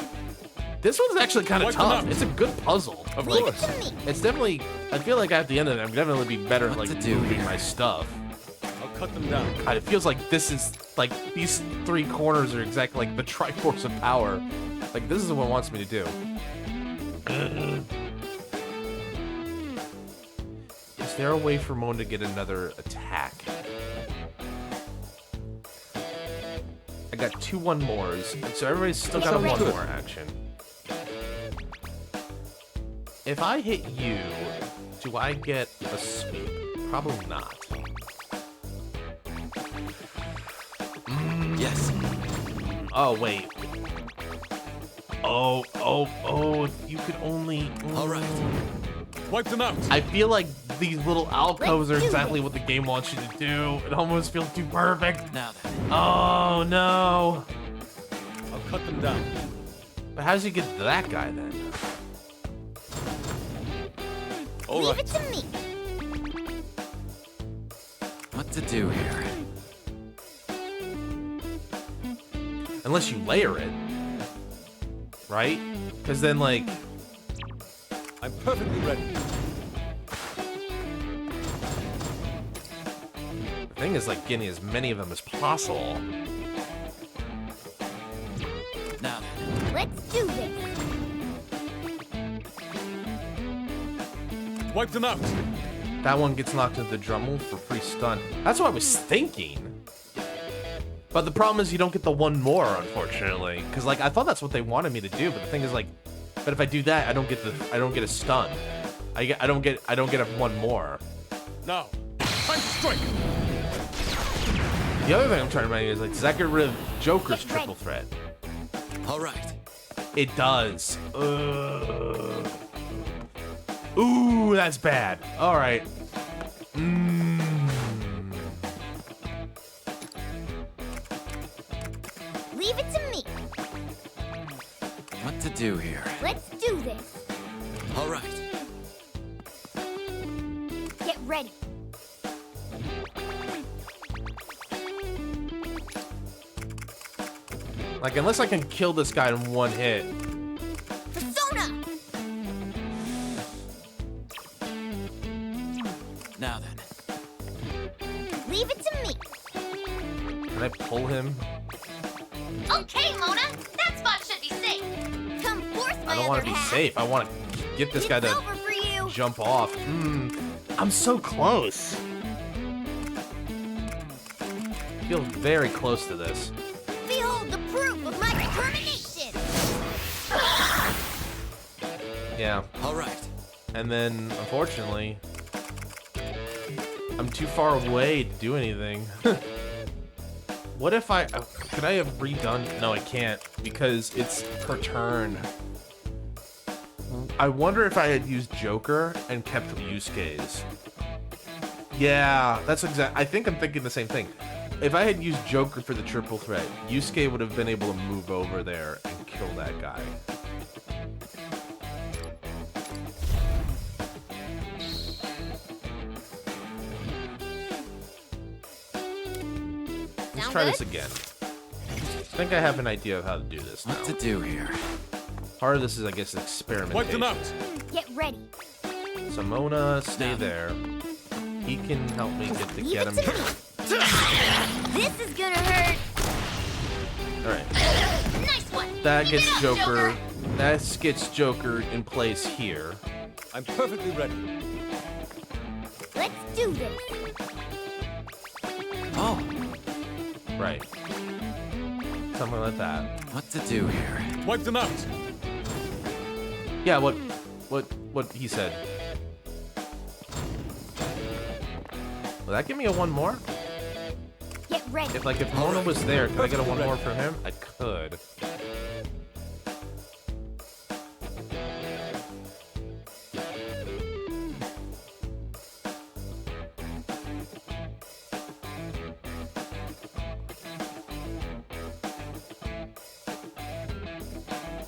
this one's actually kind of tough. It's a good puzzle. Of course. It's definitely, I feel like at the end of it, I'm definitely be better at like moving my stuff. I'll cut them down. God, it feels like this is, like, these three corners are exactly like the Triforce of Power. Like, this is what it wants me to do. Is there a way for Moan to get another attack? I got 2 1-mores, so everybody's still got a 1-more action. If I hit you, do I get a sweep? Probably not. Yes. Oh, wait. Oh, if you could only... All right. Wipe them out. I feel like these little alcoves are exactly what the game wants you to do. It almost feels too perfect. Now then. Oh, no. I'll cut them down. But how does he get to that guy, then? All Leave right. it to me. What to do here? Unless you layer it. Right? Because then, like... I'm perfectly ready. The thing is, like, getting as many of them as possible. Now then. Let's do this. Wipe them out. That one gets knocked into the Drummel for free stun. That's what I was thinking. But the problem is you don't get the one more, unfortunately. Because, like, I thought that's what they wanted me to do. But the thing is, like, but if I do that, I don't get a stun. I don't get a one more. Now, time to strike. The other thing I'm trying to remind you is, like, does that get rid of Joker's triple threat? All right. It does. Ooh, that's bad. All right. Leave it to me. What to do here? Let's do this. All right. Get ready. Like, unless I can kill this guy in one hit. Persona. Now then. Leave it to me. Can I pull him? Okay, Mona. That spot should be safe. Come force my I don't want to be safe. I want to get this guy to over for you. jump off. I'm so close. I feel very close to this. Behold the proof of my determination. Yeah. All right. And then, unfortunately, I'm too far away to do anything. What if I... could I have redone? No, I can't, because it's per turn. I wonder if I had used Joker and kept Yusuke's. Yeah, that's exact. I think I'm thinking the same thing. If I had used Joker for the triple threat, Yusuke would have been able to move over there and kill that guy. Let's try this again. I think I have an idea of how to do this now. What to do here? Part of this is, I guess, experimentation. Wipe them out. Get ready. So Mona, stay there. He can help me get him. This is gonna hurt. All right. Nice one. That Keep gets it up, Joker. That gets Joker in place here. I'm perfectly ready. Let's do this. Oh, Right. Something like that. what to do here? Wipe them out. Yeah, what he said. Will that give me a one more? Get ready. If Mona was there, could I get a one more from him? I could.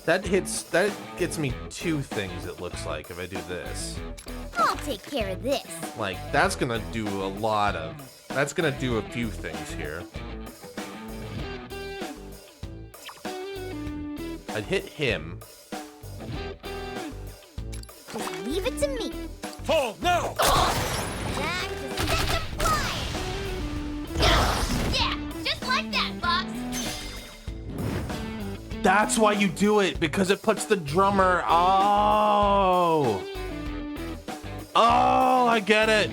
That gets me two things, it looks like, if I do this. I'll take care of this. Like, that's gonna do that's gonna do a few things here. I'd hit him. Just leave it to me. Fall now. Time to set the fire. Yeah, just like that, Fox. That's why you do it, because it puts the drummer. Oh, I get it.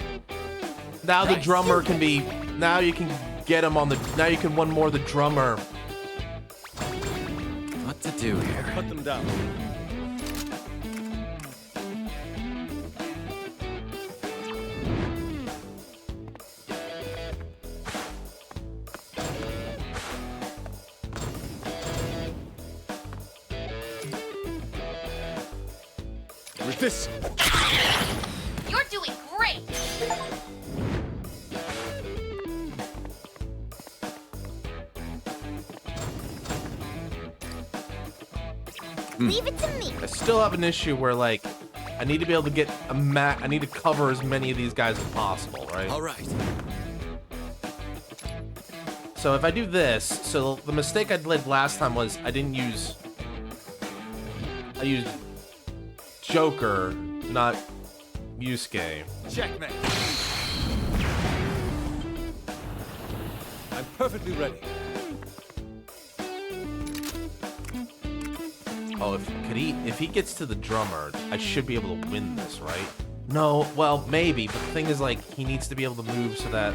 Now the drummer can be. Now you can get him on the. Now you can one more the drummer. What to do here? Cut them down. With this. You're doing great! Leave it to me. I still have an issue where, like, I need to be able to get I need to cover as many of these guys as possible, right? All right. So if I do this, so the mistake I did last time was I used Joker, not Yusuke. Checkmate. I'm perfectly ready. Oh, if he gets to the drummer, I should be able to win this, right? No, well, maybe, but the thing is, like, he needs to be able to move so that...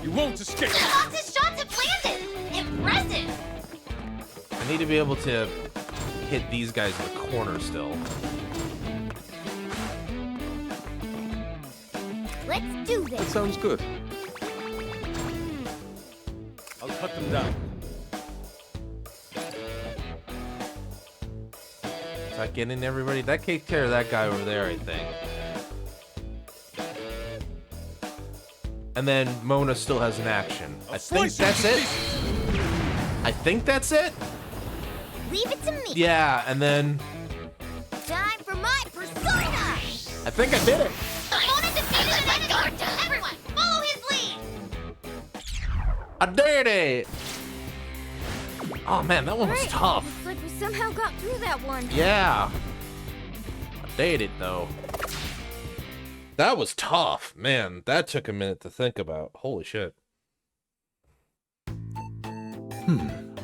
You won't escape! His shots have landed! Impressive! I need to be able to hit these guys in the corner still. Let's do That this. sounds good. I'll cut them down. Is that getting everybody? That takes care of that guy over there, I think. And then Mona still has an action. I think that's it. I think that's it. Leave it to me. Yeah, and then Time for my persona. I think I did it. Mona defeated an enemy! Everyone, follow his lead! I did it. Oh man, that one was Great. tough. Looks like we somehow got through that one. Yeah. I did it though. That was tough, man. That took a minute to think about. Holy shit.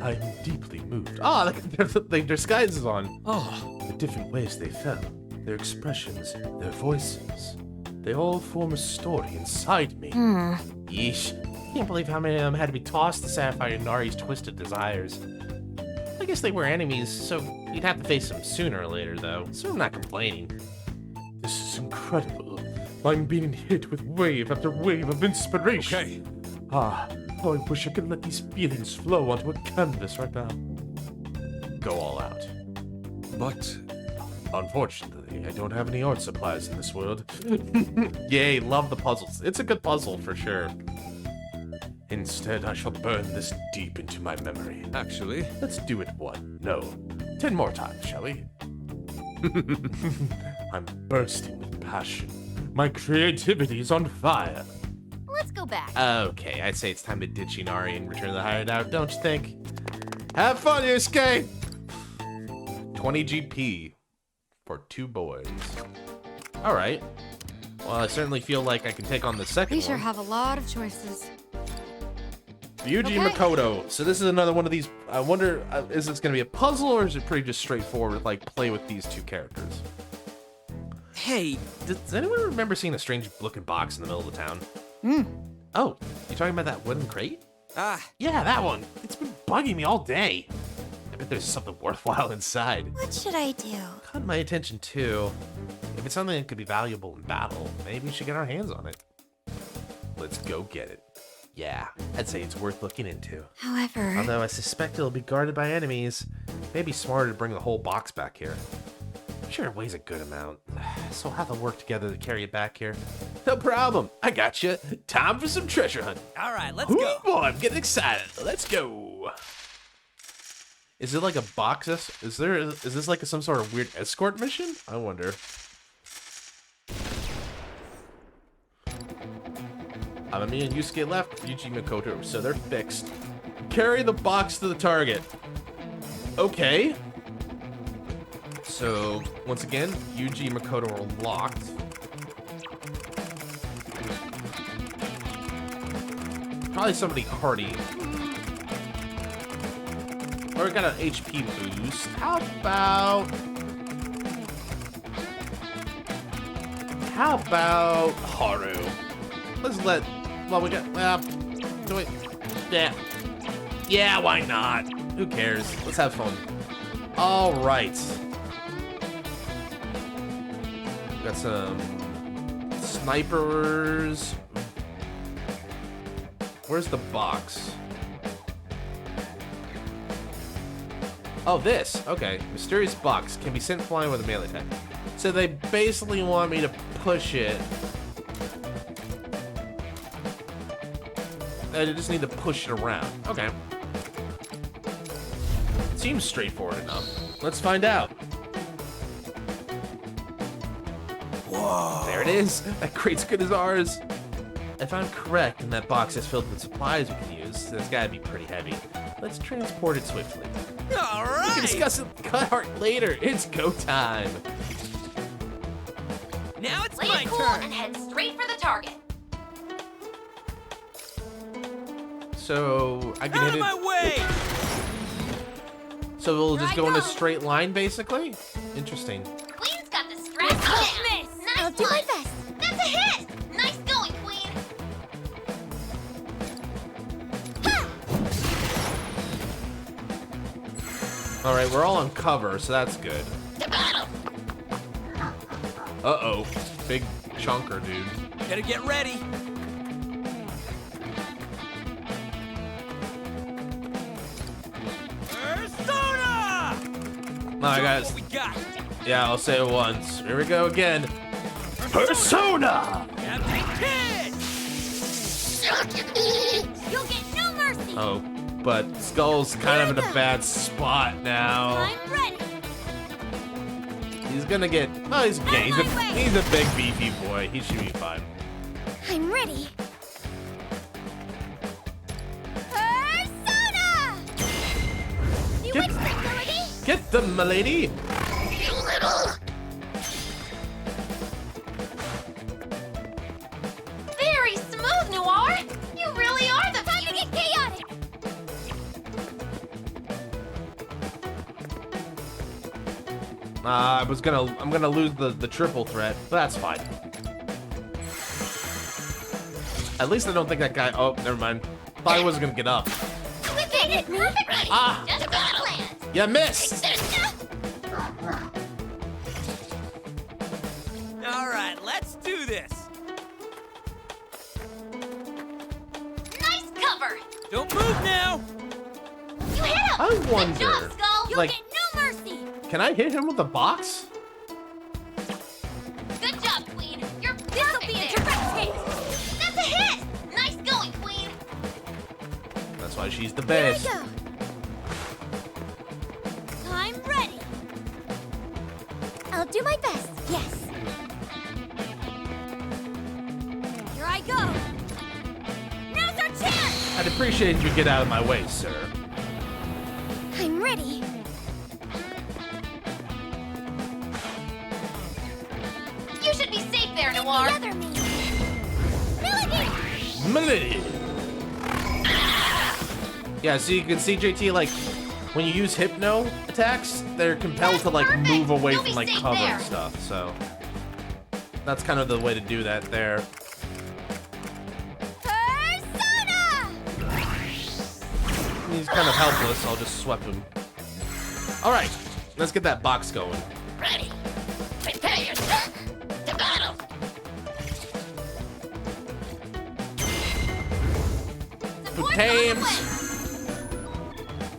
I'm deeply moved. Ah, their disguise is on. Oh, the different ways they fell, their expressions, their voices. They all form a story inside me. Yeesh. Can't believe how many of them had to be tossed to satisfy Nari's twisted desires. I guess they were enemies, so you'd have to face them sooner or later, though. So I'm not complaining. This is incredible. I'm being hit with wave after wave of inspiration. Okay. Ah, oh, I wish I could let these feelings flow onto a canvas right now. Go all out. But, unfortunately, I don't have any art supplies in this world. Yay, love the puzzles. It's a good puzzle for sure. Instead, I shall burn this deep into my memory. Actually, let's do it 10 more times, shall we? I'm bursting with passion. My creativity is on fire. Let's go back. Okay, I'd say it's time to ditch Inari and return to the hideout, don't you think? Have fun, Yusuke! 20 GP for 2 boys. Alright. Well, I certainly feel like I can take on the second We sure one. have a lot of choices. Yuji Okay. Makoto. So this is another one of these. I wonder, is this going to be a puzzle or is it pretty just straightforward, like play with these 2 characters? Hey, does anyone remember seeing a strange looking box in the middle of the town? Oh, you talking about that wooden crate? Ah. Yeah, that one. It's been bugging me all day. I bet there's something worthwhile inside. What should I do? Caught my attention too. If it's something that could be valuable in battle, maybe we should get our hands on it. Let's go get it. Yeah, I'd say it's worth looking into. However, Although I suspect it'll be guarded by enemies, maybe smarter to bring the whole box back here. I'm sure it weighs a good amount, so we'll have to work together to carry it back here. No problem, I got you. Time for some treasure hunting. All right, let's Ooh, go. boy, I'm getting excited. Let's go. Is it like a box? Is this like some sort of weird escort mission? I wonder. Me and Yusuke left, Yuji Makoto, so they're fixed. Carry the box to the target. Okay. So, once again, Yuji and Makoto are locked. Probably somebody hardy. Or we got an HP boost. How about Haru? Let's let... Well, we got... Well, do it. Yeah. Yeah, why not? Who cares? Let's have fun. All right. Got some snipers. Where's the box? Oh, this. Okay. Mysterious box can be sent flying with a melee attack. So they basically want me to push it. I just need to push it around. Okay. Seems straightforward enough. Let's find out. Whoa. There it is. That crate's good as ours. If I'm correct and that box is filled with supplies we can use, that's gotta be pretty heavy. Let's transport it swiftly. All We right. can discuss it cut later. It's go time. Now it's Play my it cool turn. and head straight for the target. So I can Out hit of it. my way. So we'll just Here I go in a go. straight line, basically. Interesting. Queen's got the strap down. Miss. Nice I'll do my one. best. That's a hit. Nice going, Queen. All right, we're all on cover, so that's good. Uh-oh, big chunker, dude. Gotta get ready. Persona! All right, Show guys. what we got. Yeah, I'll say it once. Here we go again. Persona! Captain Kid! You'll get no mercy. Oh, but Skull's kind of in a bad spot now. I'm ready. He's gonna get. Oh, he's okay. He's a big beefy boy. He should be fine. I'm ready. Persona! You Get- witch trick, Melody. Get them, milady. You little. Very smooth, Noir. You really are the Time to get chaotic. I'm gonna lose the triple threat, but that's fine. At least I don't think that guy. Oh, never mind. Thought I wasn't gonna get up. We made it perfect. Ah, just like planned. you missed. All right, let's do this. Nice cover. Don't move now. You hit him. I Good wonder, job, Skull. You'll like, get no mercy. can I hit him with a box? Good job, Queen. You're This'll be a perfect there. direct hit. That's a hit. Nice going, Queen. That's why she's the Here I best. go. I'm ready. I'll do my best. Yes. Here I go. Now's our chance. I'd appreciate if you get out of my way, sir. I'm ready. You should be safe there, Noir. The other me. Melody. Milady. Yeah, so you can see JT, like, when you use hypno attacks, they're compelled to like Perfect. move away You'll from be like safe cover there. and stuff. So that's kind of the way to do that there. Persona. He's kind of helpless. I'll just sweep him. All right, let's get that box going. Ready. Prepare yourself. To battle. Support's on the Tames. way.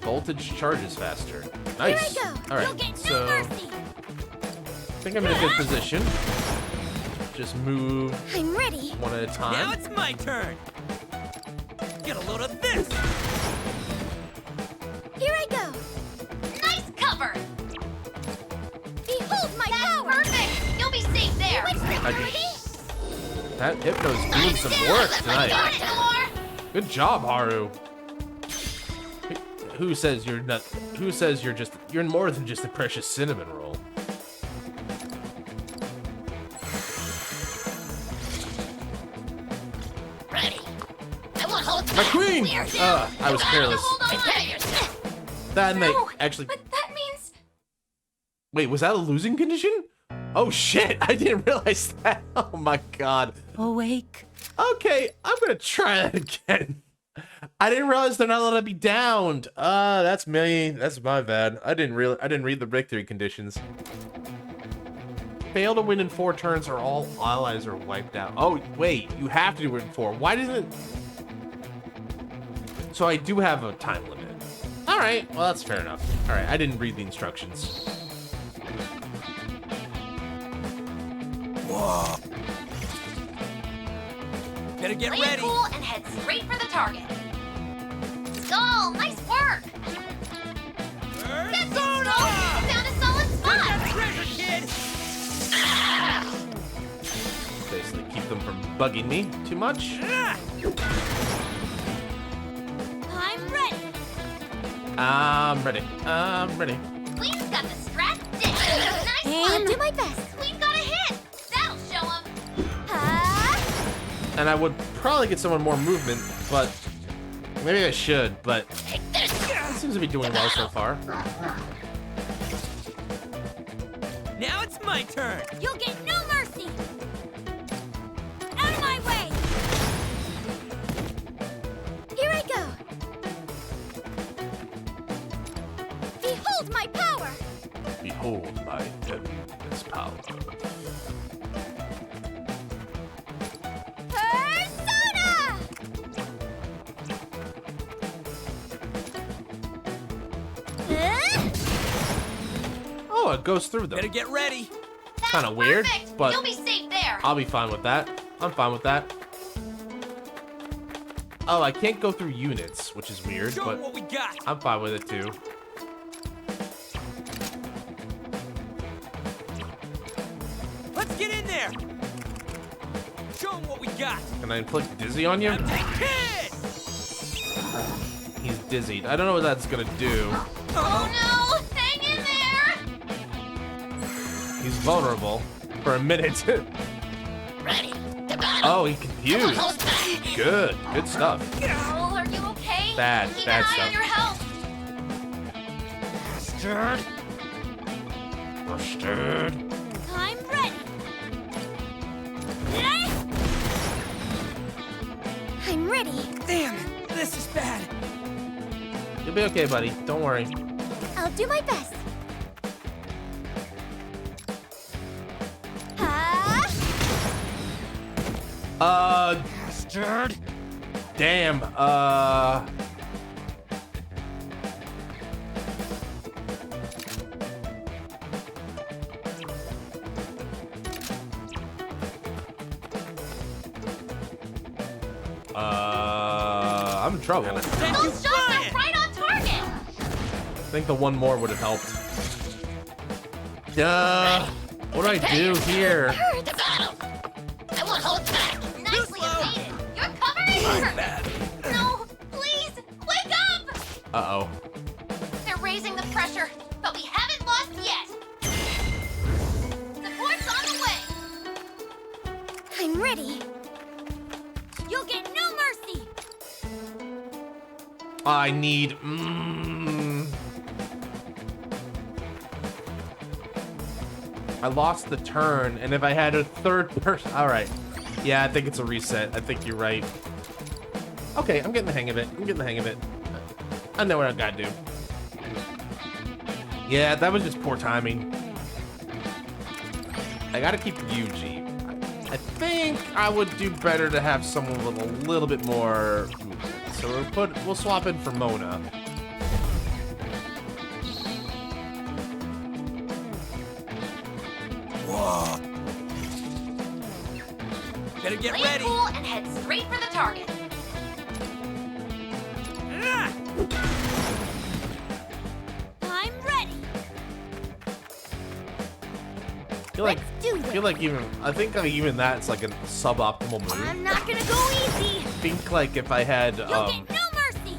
Voltage charges faster. Nice. Here I go. All right, You'll get no so mercy. I think I'm in a good position. Just move I'm ready. one at a Now time. it's my turn. Get a load of this. Here I go. Nice cover. Behold my That's power. perfect. You'll be safe there. Witch trick, I Melody. That hypno's doing some work Got tonight. it, Noir. Good job, Haru. Who says you're not? Who says you're more than just a precious cinnamon roll? Ready. I won't hold My queen! I was careless. Hold on. Prepare yourself. Then they No, actually. But that means Wait, was that a losing condition? Oh shit! I didn't realize that. Oh my god. Awake. Okay, I'm gonna try that again. I didn't realize they're not allowed to be downed. That's me. That's my bad. I didn't read the victory conditions. Fail to win in 4 turns or all allies are wiped out. Oh, wait, you have to do it in 4. Why doesn't it? So I do have a time limit. All Alright, well that's fair enough. Alright, I didn't read the instructions. Whoa. Better get Play ready. it cool and head straight for the target. Skull, nice work. That's it, Skull. You found a solid spot. Treasure, kid. Basically keep them from bugging me too much. I'm ready. I'm ready. I'm ready. Queen's got the strat dick. Nice I'll one. do my best. Queen got a hit. That'll show him. And I would probably get someone more movement, but maybe I should, but it seems to be doing well so far. Now it's my turn. You'll get no mercy. Out of my way. Here I go. Behold my power. Behold my endless power. Persona! Oh, it goes through them. Better get ready. Kind of weird, Perfect. but You'll be safe there. I'll be fine with that. I'm fine with that. Oh, I can't go through units, which is weird, Show but 'em what we got. I'm fine with it too. Let's get in there. Show 'em what we got. Can I inflict dizzy on you? Kid! He's dizzied. I don't know what that's gonna do. Oh no! Hang in there! He's vulnerable for a minute. Ready. Oh, he confused. Good. Good stuff. Girl, are you okay? Bad. Keep Bad an eye stuff. on your health. Bastard. Bastard. I'm ready. I'm ready. Damn, this is bad. You'll be okay, buddy. Don't worry. I'll do my best. Bastard. Damn. I'm in trouble. Those shots are right on target. I think the one more would have helped. What do I do here? The battle. I won't hold back. Nicely evaded. Your cover is perfect. No, please, wake up! Uh-oh. They're raising the pressure, but we haven't lost yet. Support's on the way. I'm ready. You'll get no mercy. I need... I lost the turn, and if I had a third person... Alright. Yeah, I think it's a reset. I think you're right. Okay, I'm getting the hang of it. I'm getting the hang of it. I know what I gotta do. Yeah, that was just poor timing. I gotta keep Yuji. I think I would do better to have someone with a little bit more movement. So we'll swap in for Mona. Whoa. Better get Play ready. it cool and head straight for the target. I'm ready. I feel like even that's like a suboptimal move. I'm not gonna go easy. I think like if I had You'll get no mercy.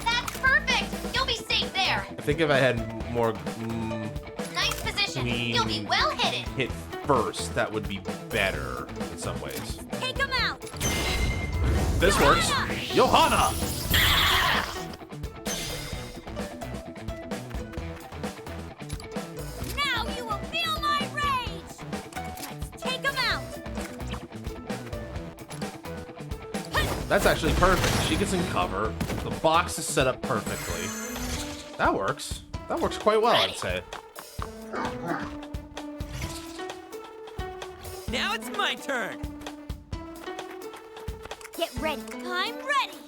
That's perfect. You'll be safe there. I think if I had more Nice position. Clean. You'll be well hidden. hit first, that would be better in some ways. Take him out. This works. Johanna! Now you will feel my rage. Let's take him out. That's actually perfect. She gets in cover. The box is set up perfectly. That works. That works quite well, I'd say. Now it's my turn. Get ready. I'm ready.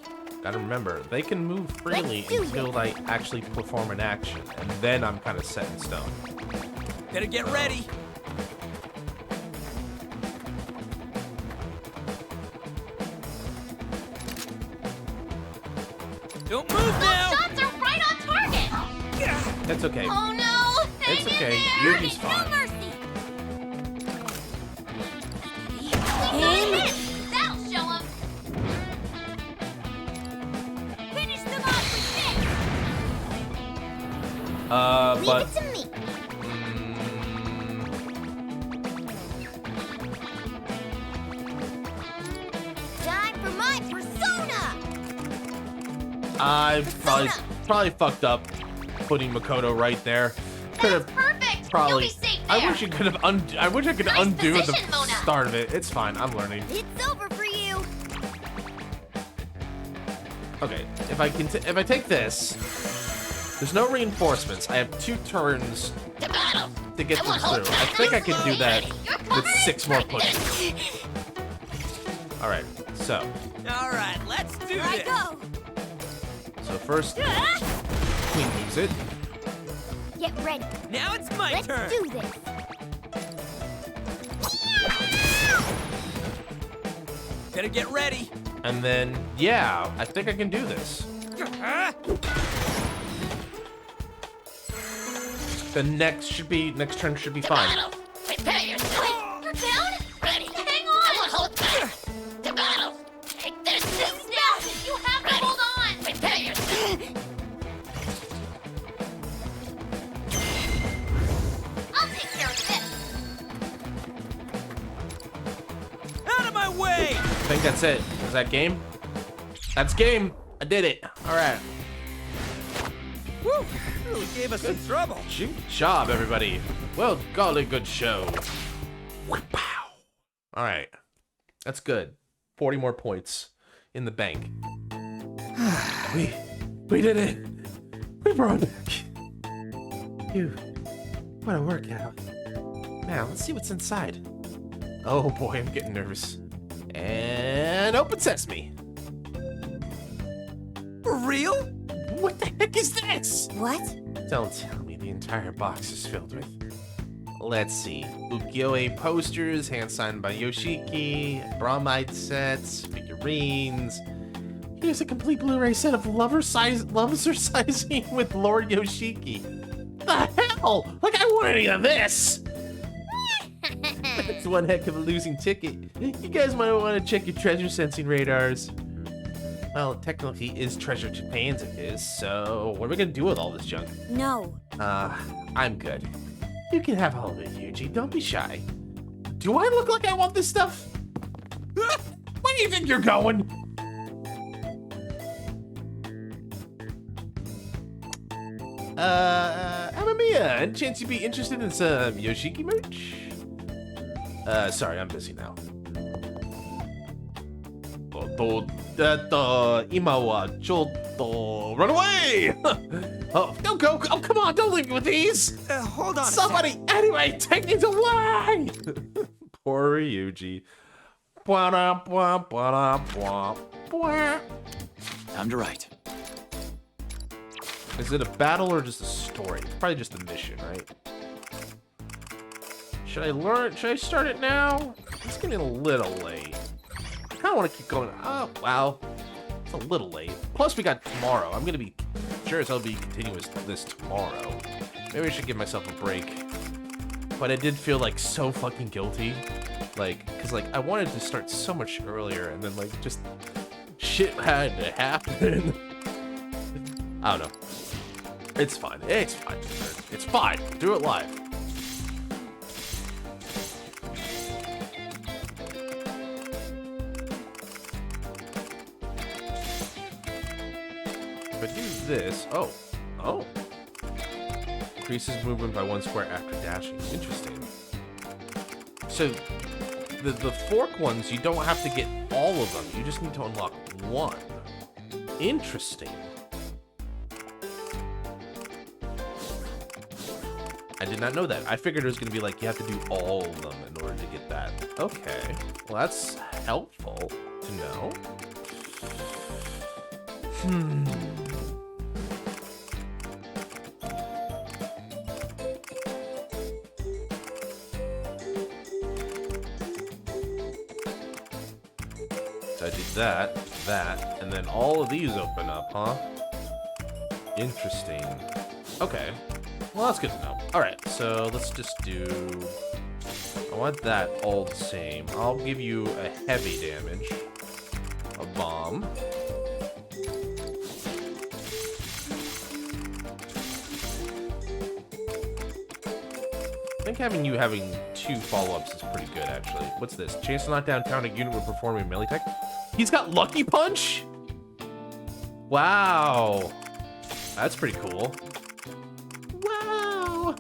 Gotta remember, they can move freely until I actually perform an action, and then I'm kind of set in stone. Better get ready. Don't move now! Shots are right on target! It's okay. Oh no! It's okay. Yugi's fine. That'll show him! Finish them off with this! But... Leave it to me! Time for my persona! I probably fucked up putting Makoto right there. Could have perfect. probably. You'll be safe I there. wish you could have. I wish I could undo position, the Mona. start of it. It's fine. I'm learning. It's over for you! Okay, if I take this, there's no reinforcements. I have 2 turns to get them through. I think I can do that with 6 more pushes. All right, so. All right, let's do Here I this. go! So first, Queen moves it. Get ready. Now it's my Let's turn. do this. Better get ready. And then, yeah, I think I can do this. The next turn should be fine. Prepare yourself. You're down? Ready. Hang on! Someone hold back. To battle. Take this. Now! You have to hold on! Prepare yourself. I'll take care of this! Out of my way! I think that's it. Is that game? That's game. I did it. All right. Woo! Really gave us some trouble. Good job, everybody. Well, golly good show. Wow. All right. That's good. 40 more points in the bank. we did it. We brought it back. Phew. What a workout. Now, let's see what's inside. Oh boy, I'm getting nervous. And open sesame. For real? What the heck is this? What? Don't tell me the entire box is filled with. Let's see. Ukiyo-e posters, hand signed by Yoshiki, bromide sets, figurines. Here's a complete Blu-ray set of Lovercizing with Lord Yoshiki. The hell? Like I want any of this! That's one heck of a losing ticket. You guys might want to check your treasure sensing radars. Well, technically is Treasure Japan's it is, so what are we gonna do with all this junk? No. I'm good. You can have all of it, Yuji. Don't be shy. Do I look like I want this stuff? Where do you think you're going? Amamiya, any chance you'd be interested in some Yoshiki merch? Sorry, I'm busy now. Run away! Oh, don't go! Oh, come on! Don't leave me with these! Hold on. Somebody, anyway, take these away! Poor Ryuji. Time to write. Is it a battle or just a story? It's probably just a mission, right? Should I start it now? It's getting a little late. I kind of want to keep going. Oh, wow. It's a little late. Plus, we got tomorrow. I'm going to be sure as hell be continuous this tomorrow. Maybe I should give myself a break. But I did feel like so fucking guilty. Like, because like I wanted to start so much earlier and then like just shit had to happen. I don't know. It's fine. It's fine. It's fine. Do it live. If I do this, oh, increases movement by 1 square after dashing. Interesting. So the fork ones, you don't have to get all of them. You just need to unlock one. Interesting. I did not know that. I figured it was going to be like you have to do all of them in order to get that. Okay. Well, that's helpful to know. So I did that, and then all of these open up, huh? Interesting. Okay. Well, that's good to know. Alright, so let's just do... I want that all the same. I'll give you a heavy damage. A bomb. I think having 2 follow-ups is pretty good, actually. What's this? Chance to knock down target unit when performing melee tech? He's got Lucky Punch? Wow. That's pretty cool. Wow.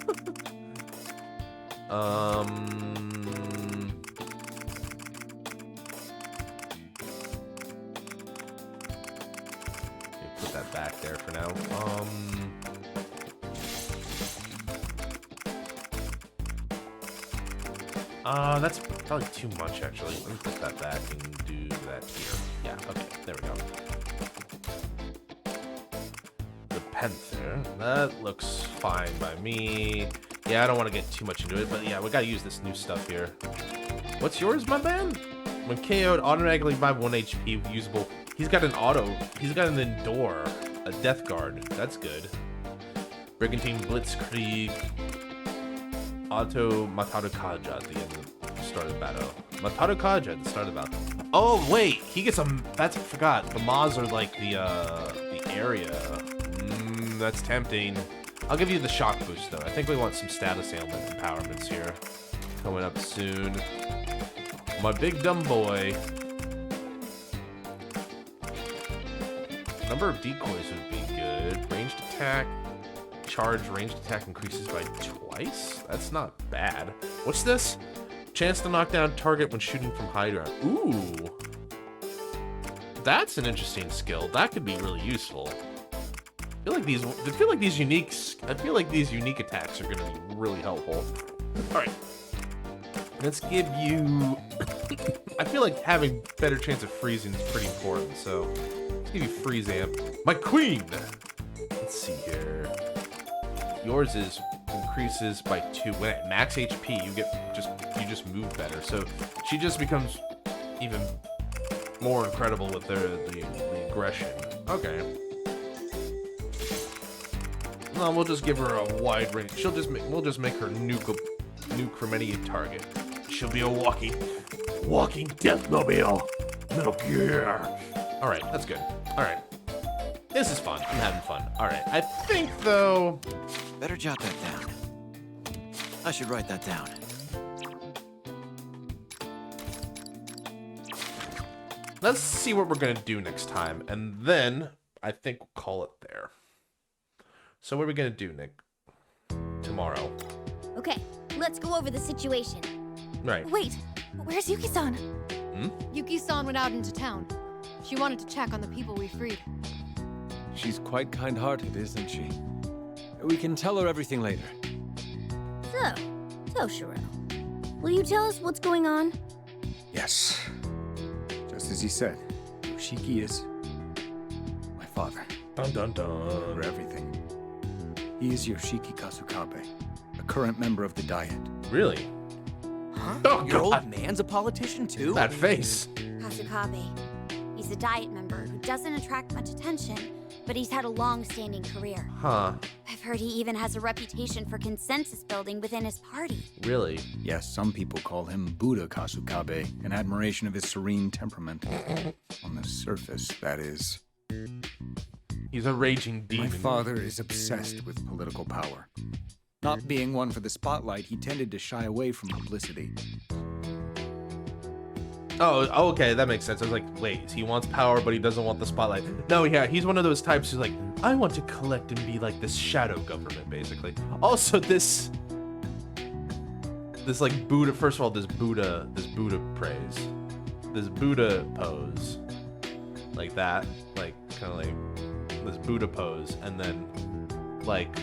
Put that back there for now. That's probably too much, actually. Let me put that back and do that here. Yeah, okay, there we go. The Panther, that looks fine by me. Yeah, I don't want to get too much into it, but yeah, we gotta use this new stuff here. What's yours, my man? When KO'd, automatically buy 1 HP usable. He's got an Endure, a Death Guard. That's good. Brigantine Blitzkrieg. Auto Mataru Kaja at the end of the start of the battle. Mataru Kaja at the start of the battle. Oh wait, he gets some. I forgot. The Maws are like the area. That's tempting. I'll give you the shock boost though. I think we want some status ailment empowerments here coming up soon. My big dumb boy. Number of decoys would be good. Ranged attack. Charge ranged attack increases by twice? That's not bad. What's this? Chance to knock down target when shooting from high ground. Ooh. That's an interesting skill. That could be really useful. I feel like these unique attacks are going to be really helpful. Alright. Let's give you... I feel like having better chance of freezing is pretty important, so let's give you freeze amp. My queen! Let's see here. Yours is increases by 2. When at max HP, you just move better. So she just becomes even more incredible with the aggression. Okay. No, we'll just give her a wide range. We'll just make her nuke from any target. She'll be a walking deathmobile. Metal Gear. All right, that's good. All right. This is fun. I'm having fun. All right. I think, though... Better jot that down. I should write that down. Let's see what we're going to do next time. And then I think we'll call it there. So what are we going to do, Nick? Tomorrow. Okay, let's go over the situation. Right. Wait, where's Yuki-san? Hmm? Yuki-san went out into town. She wanted to check on the people we freed. She's quite kind-hearted, isn't she? We can tell her everything later. So Toshiro, will you tell us what's going on? Yes. Just as he said, Yoshiki is my father. Dun dun dun. For everything. He is Yoshiki Kasukabe, a current member of the Diet. Really? Huh? Oh, Your God. old man's a politician too? That face. Kasukabe. He's a Diet member who doesn't attract much attention, but he's had a long-standing career. Huh. I've heard he even has a reputation for consensus building within his party. Really? Yes, some people call him Buddha Kasukabe, in admiration of his serene temperament. On the surface, that is. He's a raging demon. My father is obsessed with political power. Not being one for the spotlight, he tended to shy away from publicity. Oh, okay, that makes sense. I was like, wait, he wants power, but he doesn't want the spotlight. No, yeah, he's one of those types who's like, I want to collect and be like this shadow government, basically. Also, this like Buddha. First of all, this Buddha praise, this Buddha pose, like that, like kind of like this Buddha pose, and then like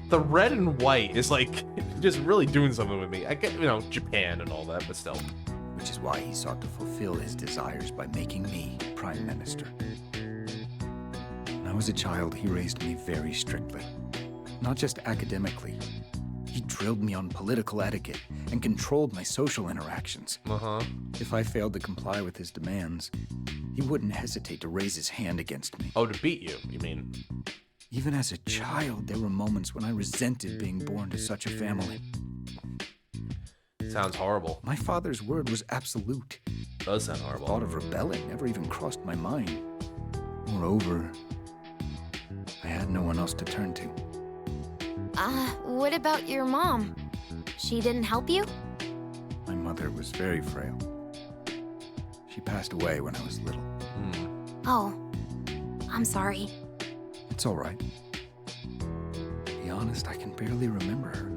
the red and white is like just really doing something with me. I get, Japan and all that, but still. Which is why he sought to fulfill his desires by making me Prime Minister. I was a child, he raised me very strictly. Not just academically. He drilled me on political etiquette and controlled my social interactions. If I failed to comply with his demands, he wouldn't hesitate to raise his hand against me. Oh, to beat you, you mean? Even as a child, there were moments when I resented being born to such a family. Sounds horrible. My father's word was absolute. Does sound horrible. The thought of rebelling never even crossed my mind. Moreover, I had no one else to turn to. What about your mom? She didn't help you? My mother was very frail. She passed away when I was little. Oh, I'm sorry. It's all right. To be honest, I can barely remember her.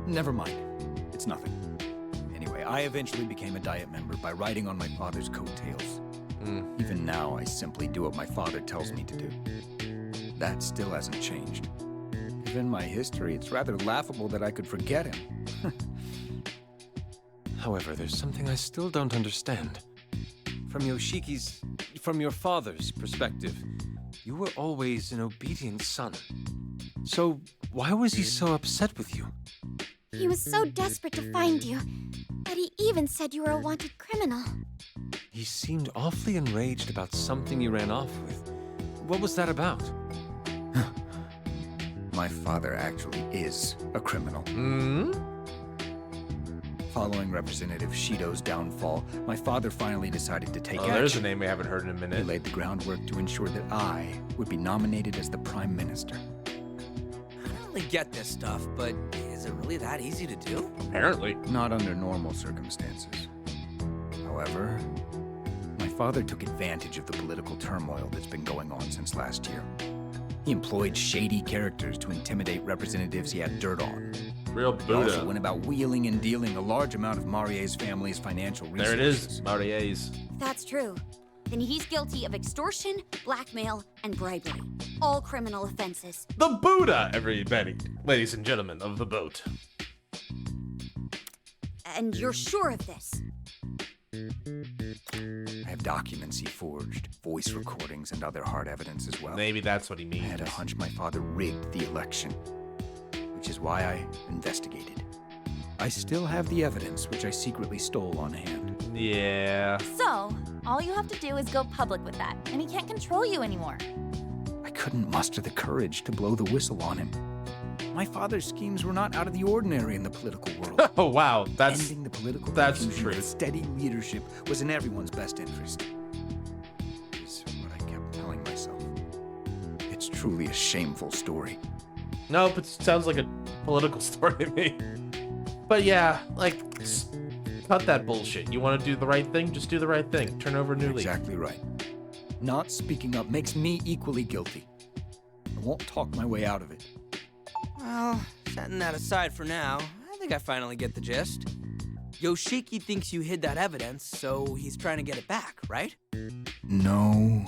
Never mind. It's nothing. Anyway, I eventually became a Diet member by riding on my father's coattails. Even now, I simply do what my father tells me to do. That still hasn't changed. Given my history, it's rather laughable that I could forget him. However, there's something I still don't understand. From your father's perspective, you were always an obedient son. So why was he so upset with you? He was so desperate to find you that he even said you were a wanted criminal. He seemed awfully enraged about something you ran off with. What was that about? My father actually is a criminal. Following Representative Shido's downfall, my father finally decided to take action. There's a name we haven't heard in a minute. He laid the groundwork to ensure that I would be nominated as the Prime Minister. I don't really get this stuff, but is it really that easy to do? Apparently. Not under normal circumstances. However, my father took advantage of the political turmoil that's been going on since last year. He employed shady characters to intimidate representatives he had dirt on. Real He Buddha. also went about wheeling and dealing a large amount of Marie's family's financial resources. There it is, Marie's. If that's true, then he's guilty of extortion, blackmail, and bribery. All criminal offenses. The Buddha, everybody. Ladies and gentlemen of the boat. And you're sure of this? I have documents he forged, voice recordings, and other hard evidence as well. Maybe that's what he means. I had a hunch my father rigged the election, which is why I investigated. I still have the evidence, which I secretly stole on hand. Yeah. So, all you have to do is go public with that, and he can't control you anymore. I couldn't muster the courage to blow the whistle on him. My father's schemes were not out of the ordinary in the political world. Oh, wow. Ending the political that's confusion true. with steady leadership was in everyone's best interest. Is what I kept telling myself. It's truly a shameful story. Nope, it sounds like a political story to me. But yeah, like, cut that bullshit. You want to do the right thing? Just do the right thing. Turn over a new leaf. Exactly right. Not speaking up makes me equally guilty. I won't talk my way out of it. Well, setting that aside for now, I think I finally get the gist. Yoshiki thinks you hid that evidence, so he's trying to get it back, right? No.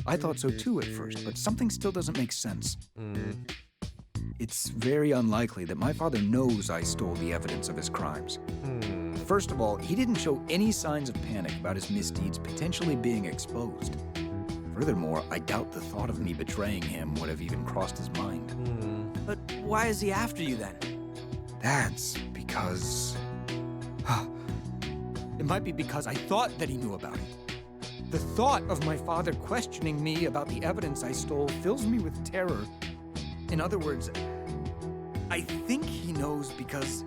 I thought so too at first, but something still doesn't make sense. It's very unlikely that my father knows I stole the evidence of his crimes. First of all, he didn't show any signs of panic about his misdeeds potentially being exposed. Furthermore, I doubt the thought of me betraying him would have even crossed his mind. But why is he after you then? That's because... It might be because I thought that he knew about it. The thought of my father questioning me about the evidence I stole fills me with terror. In other words, I think he knows because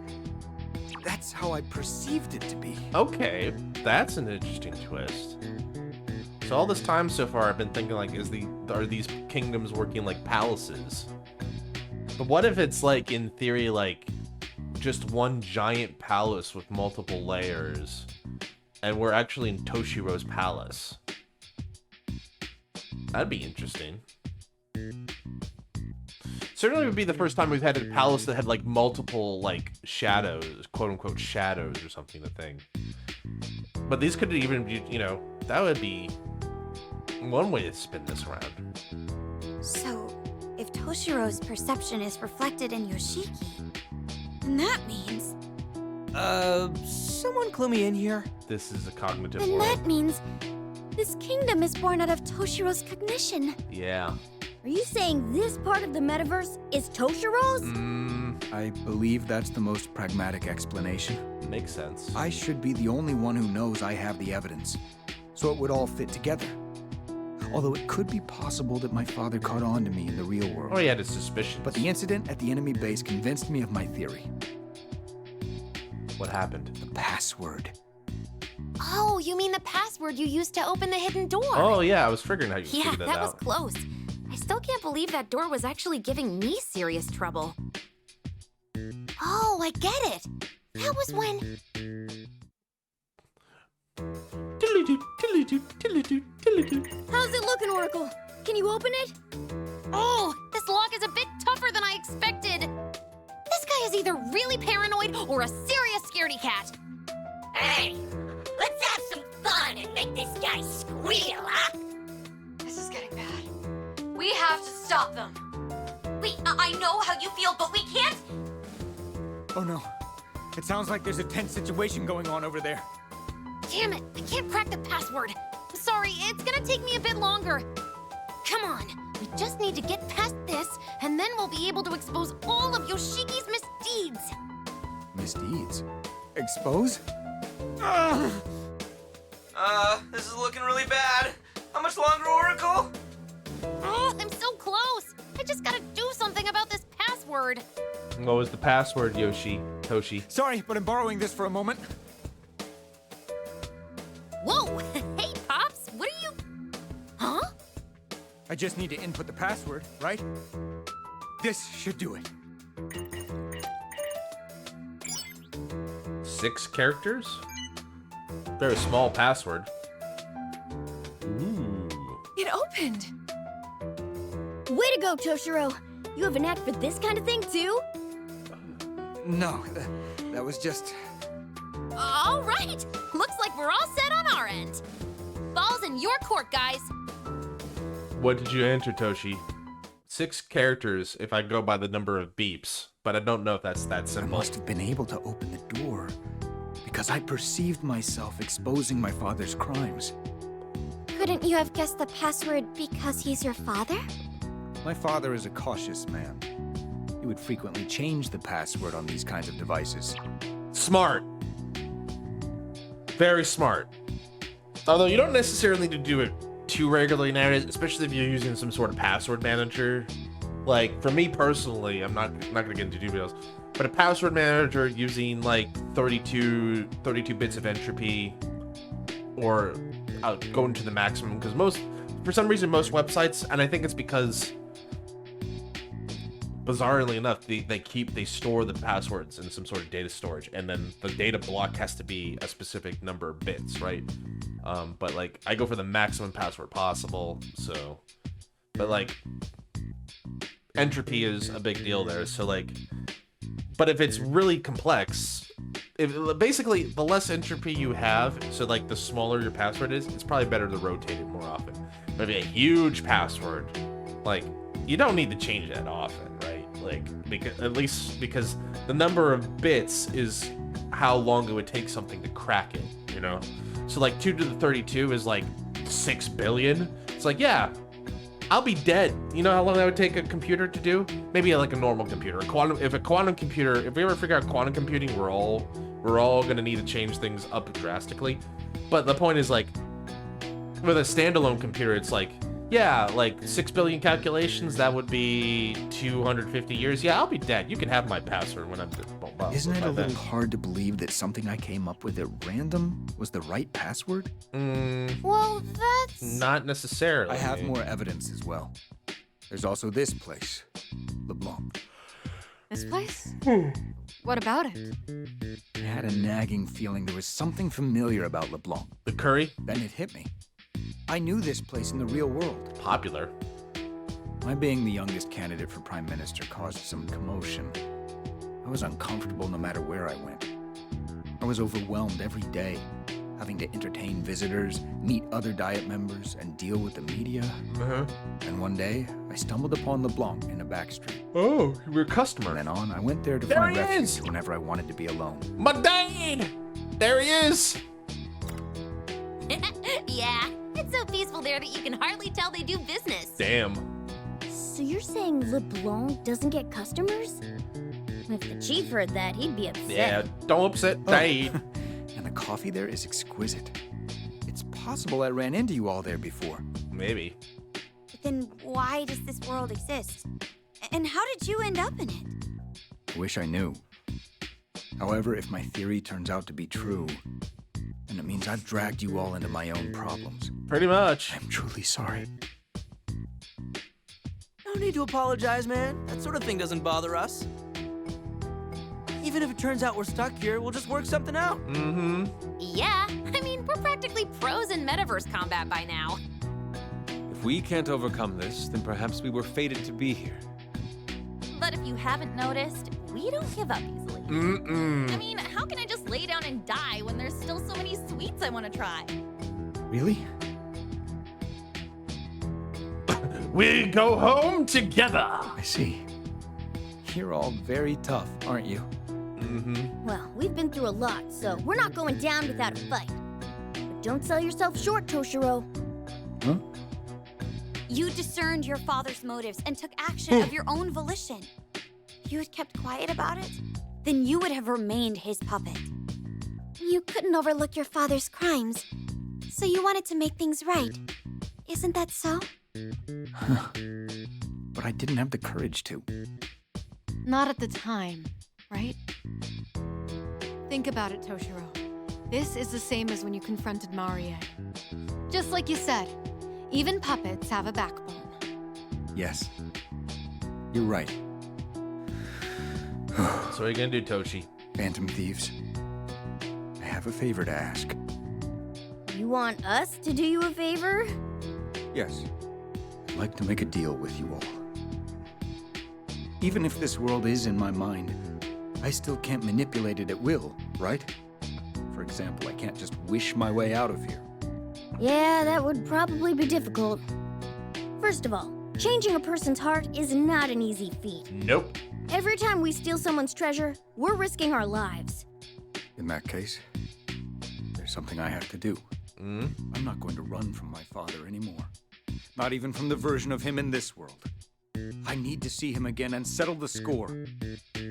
that's how I perceived it to be. Okay, that's an interesting twist. So all this time so far, I've been thinking like, are these kingdoms working like palaces? But what if it's like, in theory, like just one giant palace with multiple layers, and we're actually in Toshiro's palace? That'd be interesting. Certainly would be the first time we've had a palace that had like multiple like shadows, quote unquote shadows or something to think. But these could even be, you know, that would be one way to spin this around. So, if Toshiro's perception is reflected in Yoshiki, then that means... Someone clue me in here? This is a cognitive Then world. that means This kingdom is born out of Toshiro's cognition. Yeah. Are you saying this part of the metaverse is Toshiro's? I believe that's the most pragmatic explanation. Makes sense. I should be the only one who knows I have the evidence, so it would all fit together. Although it could be possible that my father caught on to me in the real world. Oh, he had his suspicions. But the incident at the enemy base convinced me of my theory. What happened? The password. Oh, you mean the password you used to open the hidden door? Oh, yeah, I was figuring how you Yeah, figured that that out. was close. I still can't believe that door was actually giving me serious trouble. Oh, I get it. That was when... How's it looking, Oracle? Can you open it? Oh, this lock is a bit tougher than I expected. This guy is either really paranoid or a serious scaredy cat. Hey, let's have some fun and make this guy squeal, huh? This is getting bad. We have to stop them. Wait, I know how you feel, but we can't. Oh no. It sounds like there's a tense situation going on over there. Damn it, I can't crack the password. I'm sorry, it's gonna take me a bit longer. Come on, we just need to get past this, and then we'll be able to expose all of Yoshiki's misdeeds. Misdeeds? Expose? This is looking really bad. How much longer, Oracle? Oh, I'm so close. I just gotta do something about this password. What was the password, Toshi? Sorry, but I'm borrowing this for a moment. Whoa, hey, Pops, what are you... Huh? I just need to input the password, right? This should do it. 6 characters? Very small password. Ooh. It opened. Way to go, Toshiro. You have an knack for this kind of thing, too? No, that was just... All right, looks like we're all set on our end. Ball's in your court, guys. What did you enter, Toshi? 6 characters if I go by the number of beeps, but I don't know if that's that simple. I must have been able to open the door because I perceived myself exposing my father's crimes. Couldn't you have guessed the password because he's your father? My father is a cautious man. He would frequently change the password on these kinds of devices. Smart. Very smart. Although you don't necessarily need to do it too regularly nowadays, especially if you're using some sort of password manager. Like, for me personally, I'm not gonna get into details, but a password manager using like 32 bits of entropy, or going to the maximum, because for some reason most websites, and I think it's because, bizarrely enough, they store the passwords in some sort of data storage, and then the data block has to be a specific number of bits, right? But like, I go for the maximum password possible, so, but like, entropy is a big deal there, so like, but if it's really complex, basically the less entropy you have, so like the smaller your password is, it's probably better to rotate it more often. But if you have a huge password, like, you don't need to change that often, right? Like, because the number of bits is how long it would take something to crack it, you know? So like 2 to the 32 is like 6 billion. It's like, yeah, I'll be dead. You know how long that would take a computer to do? Maybe like a normal computer. If a quantum computer, if we ever figure out quantum computing, we're all gonna need to change things up drastically. But the point is, like, with a standalone computer, it's like, yeah, like 6 billion calculations, that would be 250 years. Yeah, I'll be dead. You can have my password when I'm dead. Isn't it a little hard to believe that something I came up with at random was the right password? Well, that's... Not necessarily. I have more evidence as well. There's also this place, LeBlanc. This place? What about it? I had a nagging feeling there was something familiar about LeBlanc. The curry? Then it hit me. I knew this place in the real world. Popular. My being the youngest candidate for Prime Minister caused some commotion. I was uncomfortable no matter where I went. I was overwhelmed every day, having to entertain visitors, meet other Diet members, and deal with the media. And one day, I stumbled upon LeBlanc in a back street. Oh, you were a customer. From then on, I went there to There find he refuge is! whenever I wanted to be alone. My dad! There he is! Yeah, It's so peaceful there that you can hardly tell they do business. Damn. So you're saying LeBlanc doesn't get customers? If the chief heard that, he'd be upset. Yeah, don't upset Dade. And the coffee there is exquisite. It's possible I ran into you all there before. Maybe. Then why does this world exist? And how did you end up in it? I wish I knew. However, if my theory turns out to be true, then it means I've dragged you all into my own problems. Pretty much. I'm truly sorry. No need to apologize, man. That sort of thing doesn't bother us. Even if it turns out we're stuck here, we'll just work something out. Mm-hmm. Yeah, I mean, we're practically pros in metaverse combat by now. If we can't overcome this, then perhaps we were fated to be here. But if you haven't noticed, we don't give up easily. I mean, how can I just lay down and die when there's still so many sweets I want to try? Really? We go home together. I see. You're all very tough, aren't you? Mm-hmm. Well, we've been through a lot, so we're not going down without a fight. But don't sell yourself short, Toshiro. Huh? You discerned your father's motives and took action of your own volition. If you had kept quiet about it, then you would have remained his puppet. You couldn't overlook your father's crimes, so you wanted to make things right. Isn't that so? Huh. But I didn't have the courage to. Not at the time, right? Think about it, Toshiro. This is the same as when you confronted Marie. Just like you said, even puppets have a backbone. Yes. You're right. So what are you gonna do, Toshi? Phantom Thieves, I have a favor to ask. You want us to do you a favor? Yes. I'd like to make a deal with you all. Even if this world is in my mind, I still can't manipulate it at will, right? For example, I can't just wish my way out of here. Yeah, that would probably be difficult. First of all, changing a person's heart is not an easy feat. Nope. Every time we steal someone's treasure, we're risking our lives. In that case, there's something I have to do. I'm not going to run from my father anymore. Not even from the version of him in this world. I need to see him again and settle the score.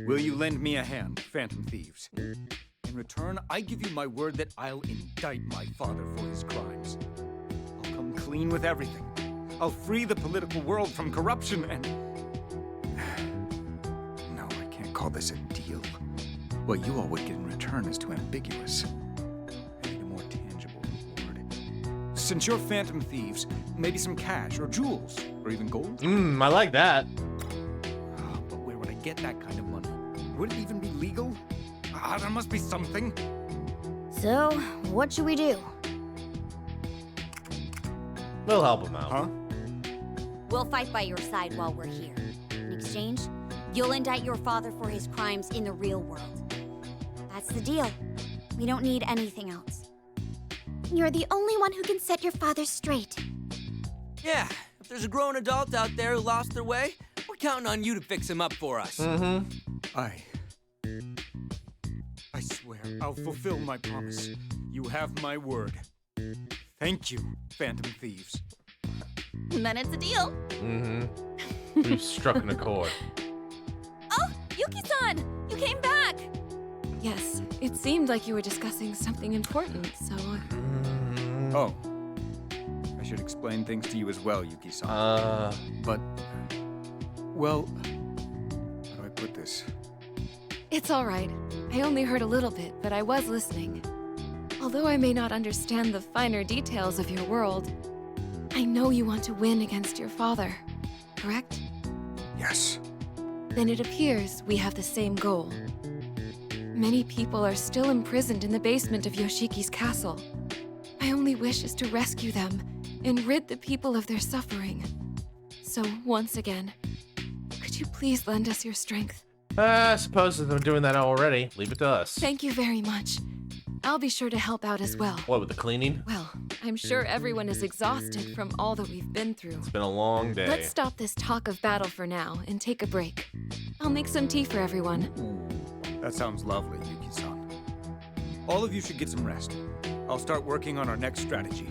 Will you lend me a hand, Phantom Thieves? In return, I give you my word that I'll indict my father for his crimes. I'll come clean with everything. I'll free the political world from corruption and... No, I can't call this a deal. What you all would get in return is too ambiguous. I need a more tangible reward. Since you're Phantom Thieves, maybe some cash or jewels or even gold? I like that. But where would I get that kind of money? Would it even be legal? There must be something. So, what should we do? We'll help him out. Huh? We'll fight by your side while we're here. In exchange, you'll indict your father for his crimes in the real world. That's the deal. We don't need anything else. You're the only one who can set your father straight. Yeah, if there's a grown adult out there who lost their way, we're counting on you to fix him up for us. I swear I'll fulfill my promise. You have my word. Thank you, Phantom Thieves. Then it's a deal. We've struck an accord. Oh, Yuki-san! You came back! Yes, it seemed like you were discussing something important, so... Oh. I should explain things to you as well, Yuki-san. But... Well... How do I put this? It's all right. I only heard a little bit, but I was listening. Although I may not understand the finer details of your world, I know you want to win against your father, correct? Yes. Then it appears we have the same goal. Many people are still imprisoned in the basement of Yoshiki's castle. My only wish is to rescue them and rid the people of their suffering. So, once again, could you please lend us your strength? I suppose if they're doing that already, leave it to us. Thank you very much. I'll be sure to help out as well. What, with the cleaning? Well, I'm sure everyone is exhausted from all that we've been through. It's been a long day. Let's stop this talk of battle for now and take a break. I'll make some tea for everyone. That sounds lovely, Yuki-san. All of you should get some rest. I'll start working on our next strategy.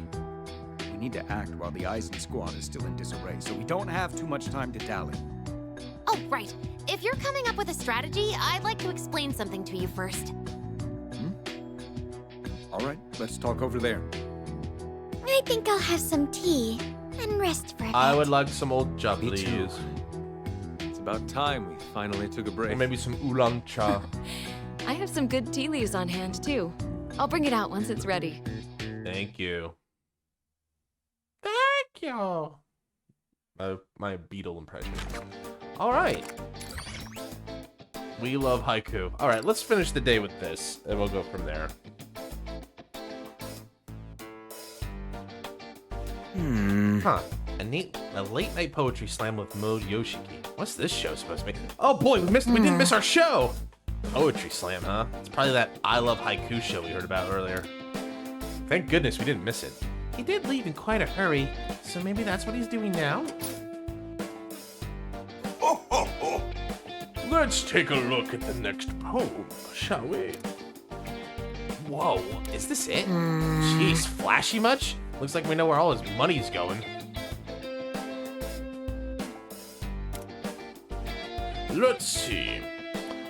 We need to act while the Eisen squad is still in disarray, so we don't have too much time to dally. Oh, right. If you're coming up with a strategy, I'd like to explain something to you first. All right, let's talk over there. I think I'll have some tea and rest for a bit. I would like some old cha, please. It's about time we finally took a break. Or maybe some oolong cha. I have some good tea leaves on hand, too. I'll bring it out once it's ready. Thank you. Thank you. My beetle impression. All right. We love haiku. All right, let's finish the day with this, and we'll go from there. Huh. A late night poetry slam with Mode Yoshiki. What's this show supposed to be? Oh boy, we didn't miss our show. Poetry slam, huh? It's probably that I Love Haiku show we heard about earlier. Thank goodness we didn't miss it. He did leave in quite a hurry, so maybe that's what he's doing now? Let's take a look at the next poem, shall we? Whoa, is this it? Jeez, flashy much? Looks like we know where all his money's going. Let's see.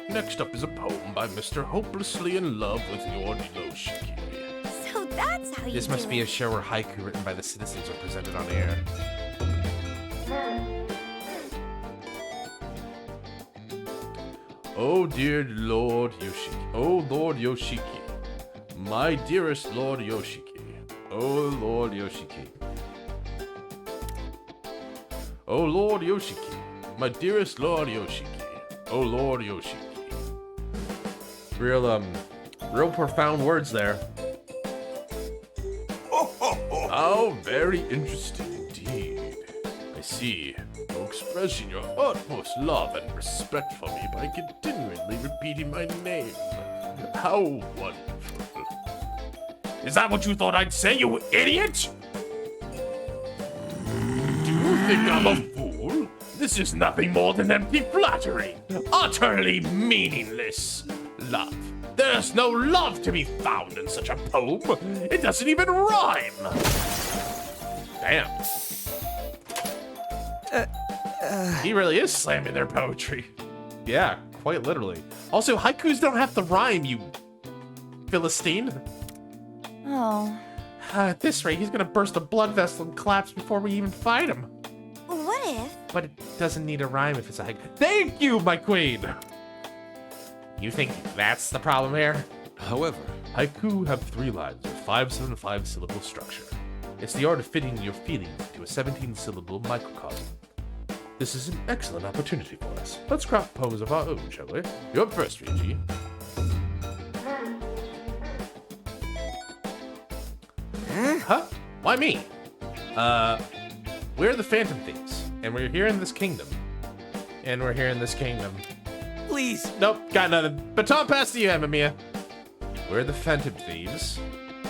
Next up is a poem by Mr. Hopelessly in Love with Your Yoshiki. So that's how you This must be a show where haiku written by the citizens are presented on air. Oh dear Lord Yoshiki. Oh Lord Yoshiki. My dearest Lord Yoshiki. Oh Lord Yoshiki. Oh Lord Yoshiki. My dearest Lord Yoshiki. Oh Lord Yoshiki. Real profound words there. How very interesting indeed. I see. You're expressing your utmost love and respect for me by continually repeating my name. How wonderful. Is that what you thought I'd say, you idiot? Do you think I'm a fool? This is nothing more than empty flattery. Utterly meaningless. Love. There's no love to be found in such a poem. It doesn't even rhyme. Damn. He really is slamming their poetry. Yeah, quite literally. Also, haikus don't have to rhyme, you Philistine. Oh. At this rate, he's gonna burst a blood vessel and collapse before we even fight him. What if? But it doesn't need a rhyme if it's a haiku. Thank you, my queen! You think that's the problem here? However, haiku have 3 lines with 5 syllable structure. It's the art of fitting your feelings into a 17-syllable microcosm. This is an excellent opportunity for us. Let's craft poems of our own, shall we? You're up first, Ryuji. Huh? Why me? We're the Phantom Thieves, and we're here in this kingdom. And we're here in this kingdom. Please. Nope, got nothing. Baton pass to you, Amamiya. We're the Phantom Thieves.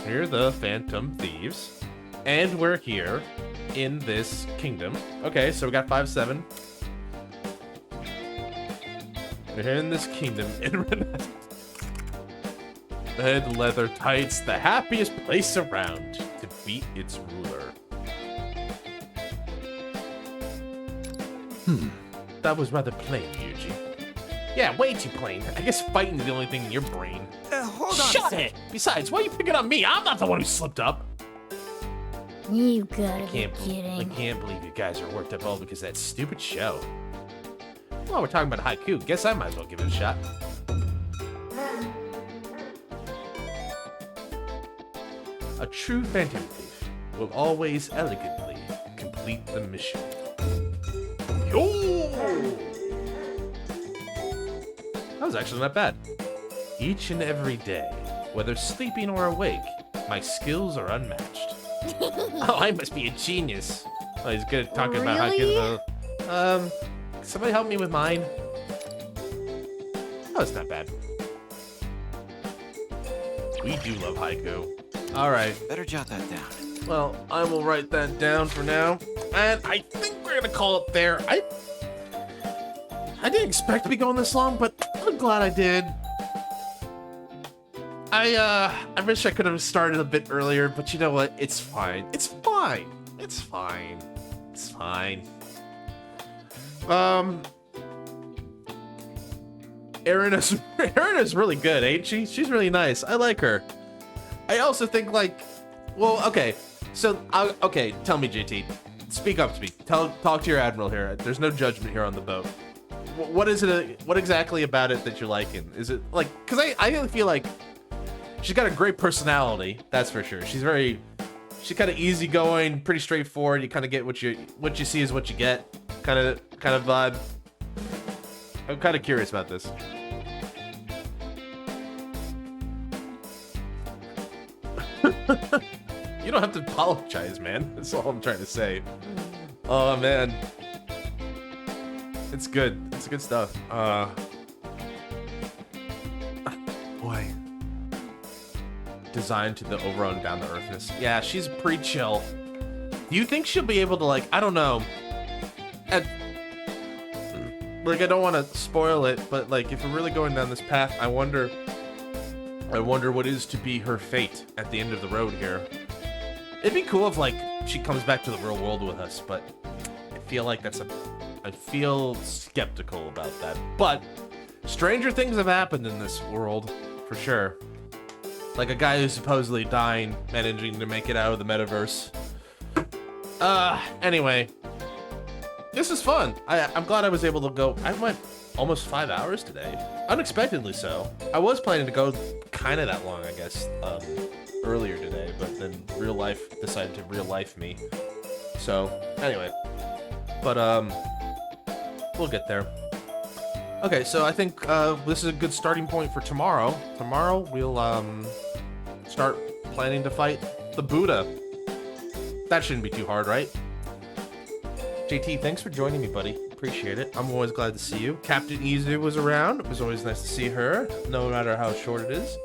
We're the Phantom Thieves. And we're here in this kingdom. Okay, so we got 5-7. We're here in this kingdom in red leather tights, the happiest place around to beat its ruler. That was rather plain, Ryuji. Yeah, way too plain. I guess fighting's the only thing in your brain. Hold on. Shut it! Besides, why are you picking on me? I'm not the one who slipped up. You gotta be I kidding. can't believe you guys are worked up all because of that stupid show. Well, we're talking about haiku. Guess I might as well give it a shot. A true Phantom Thief will always elegantly complete the mission. Yo! That was actually not bad. Each and every day, whether sleeping or awake, my skills are unmatched. Oh, I must be a genius. Oh, he's good at talking about haiku. Somebody help me with mine. Oh, it's not bad. We do love haiku. All right. Better jot that down. Well, I will write that down for now. And I think we're gonna call it there. I didn't expect to be going this long, but I'm glad I did. I wish I could have started a bit earlier, but you know what? It's fine. It's fine. It's fine. It's fine. Erin is really good, ain't she? She's really nice. I like her. I also think like, well, okay. So, okay, tell me, JT. Speak up to me. Talk to your admiral here. There's no judgment here on the boat. What is it? What exactly about it that you're liking? Is it like? Cause I feel like she's got a great personality. That's for sure. She's kind of easygoing, pretty straightforward. You kind of get what you see is what you get. Kind of vibe. I'm kind of curious about this. You don't have to apologize, man. That's all I'm trying to say. Oh man, it's good. It's good stuff. Boy, designed to the overall down to earthness. Yeah, she's pretty chill. Do you think she'll be able to, like, I don't know. Like, I don't want to spoil it, but like, if we're really going down this path, I wonder what is to be her fate at the end of the road here. It'd be cool if, like, she comes back to the real world with us, but I feel like I feel skeptical about that. But stranger things have happened in this world, for sure. Like a guy who's supposedly dying, managing to make it out of the metaverse. Anyway. This is fun. I'm glad I was able to go. I went almost 5 hours today. Unexpectedly so. I was planning to go kind of that long, I guess, earlier today, but then real life decided to real life me. So, anyway. But, we'll get there. Okay, so I think, this is a good starting point for tomorrow. Tomorrow, we'll, start planning to fight the Buddha. That shouldn't be too hard, right? JT, thanks for joining me, buddy. Appreciate it. I'm always glad to see you. Captain Izu was around. It was always nice to see her, no matter how short it is.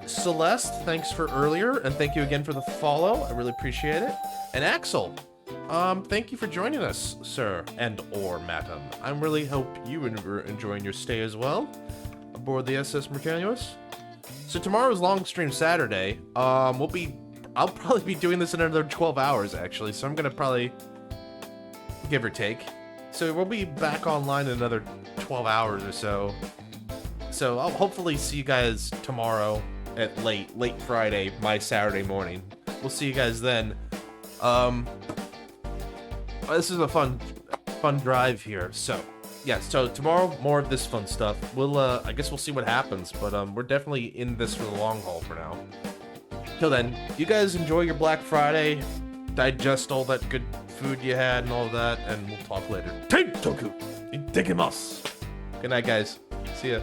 Celeste, thanks for earlier, and thank you again for the follow. I really appreciate it. And Axel, thank you for joining us, sir and/or madam. I really hope you are enjoying your stay as well aboard the SS Mercurius. So tomorrow's long stream Saturday. I'll probably be doing this in another 12 hours, actually. So I'm gonna probably give or take. So we'll be back online in another 12 hours or so. So I'll hopefully see you guys tomorrow at late Friday, my Saturday morning. We'll see you guys then. This is a fun drive here. So yeah, so tomorrow more of this fun stuff. We'll I guess we'll see what happens, but we're definitely in this for the long haul for now. Till then, you guys enjoy your Black Friday, digest all that good food you had and all that, and we'll talk later. Take Toku! Itekimasu! Good night, guys. See ya.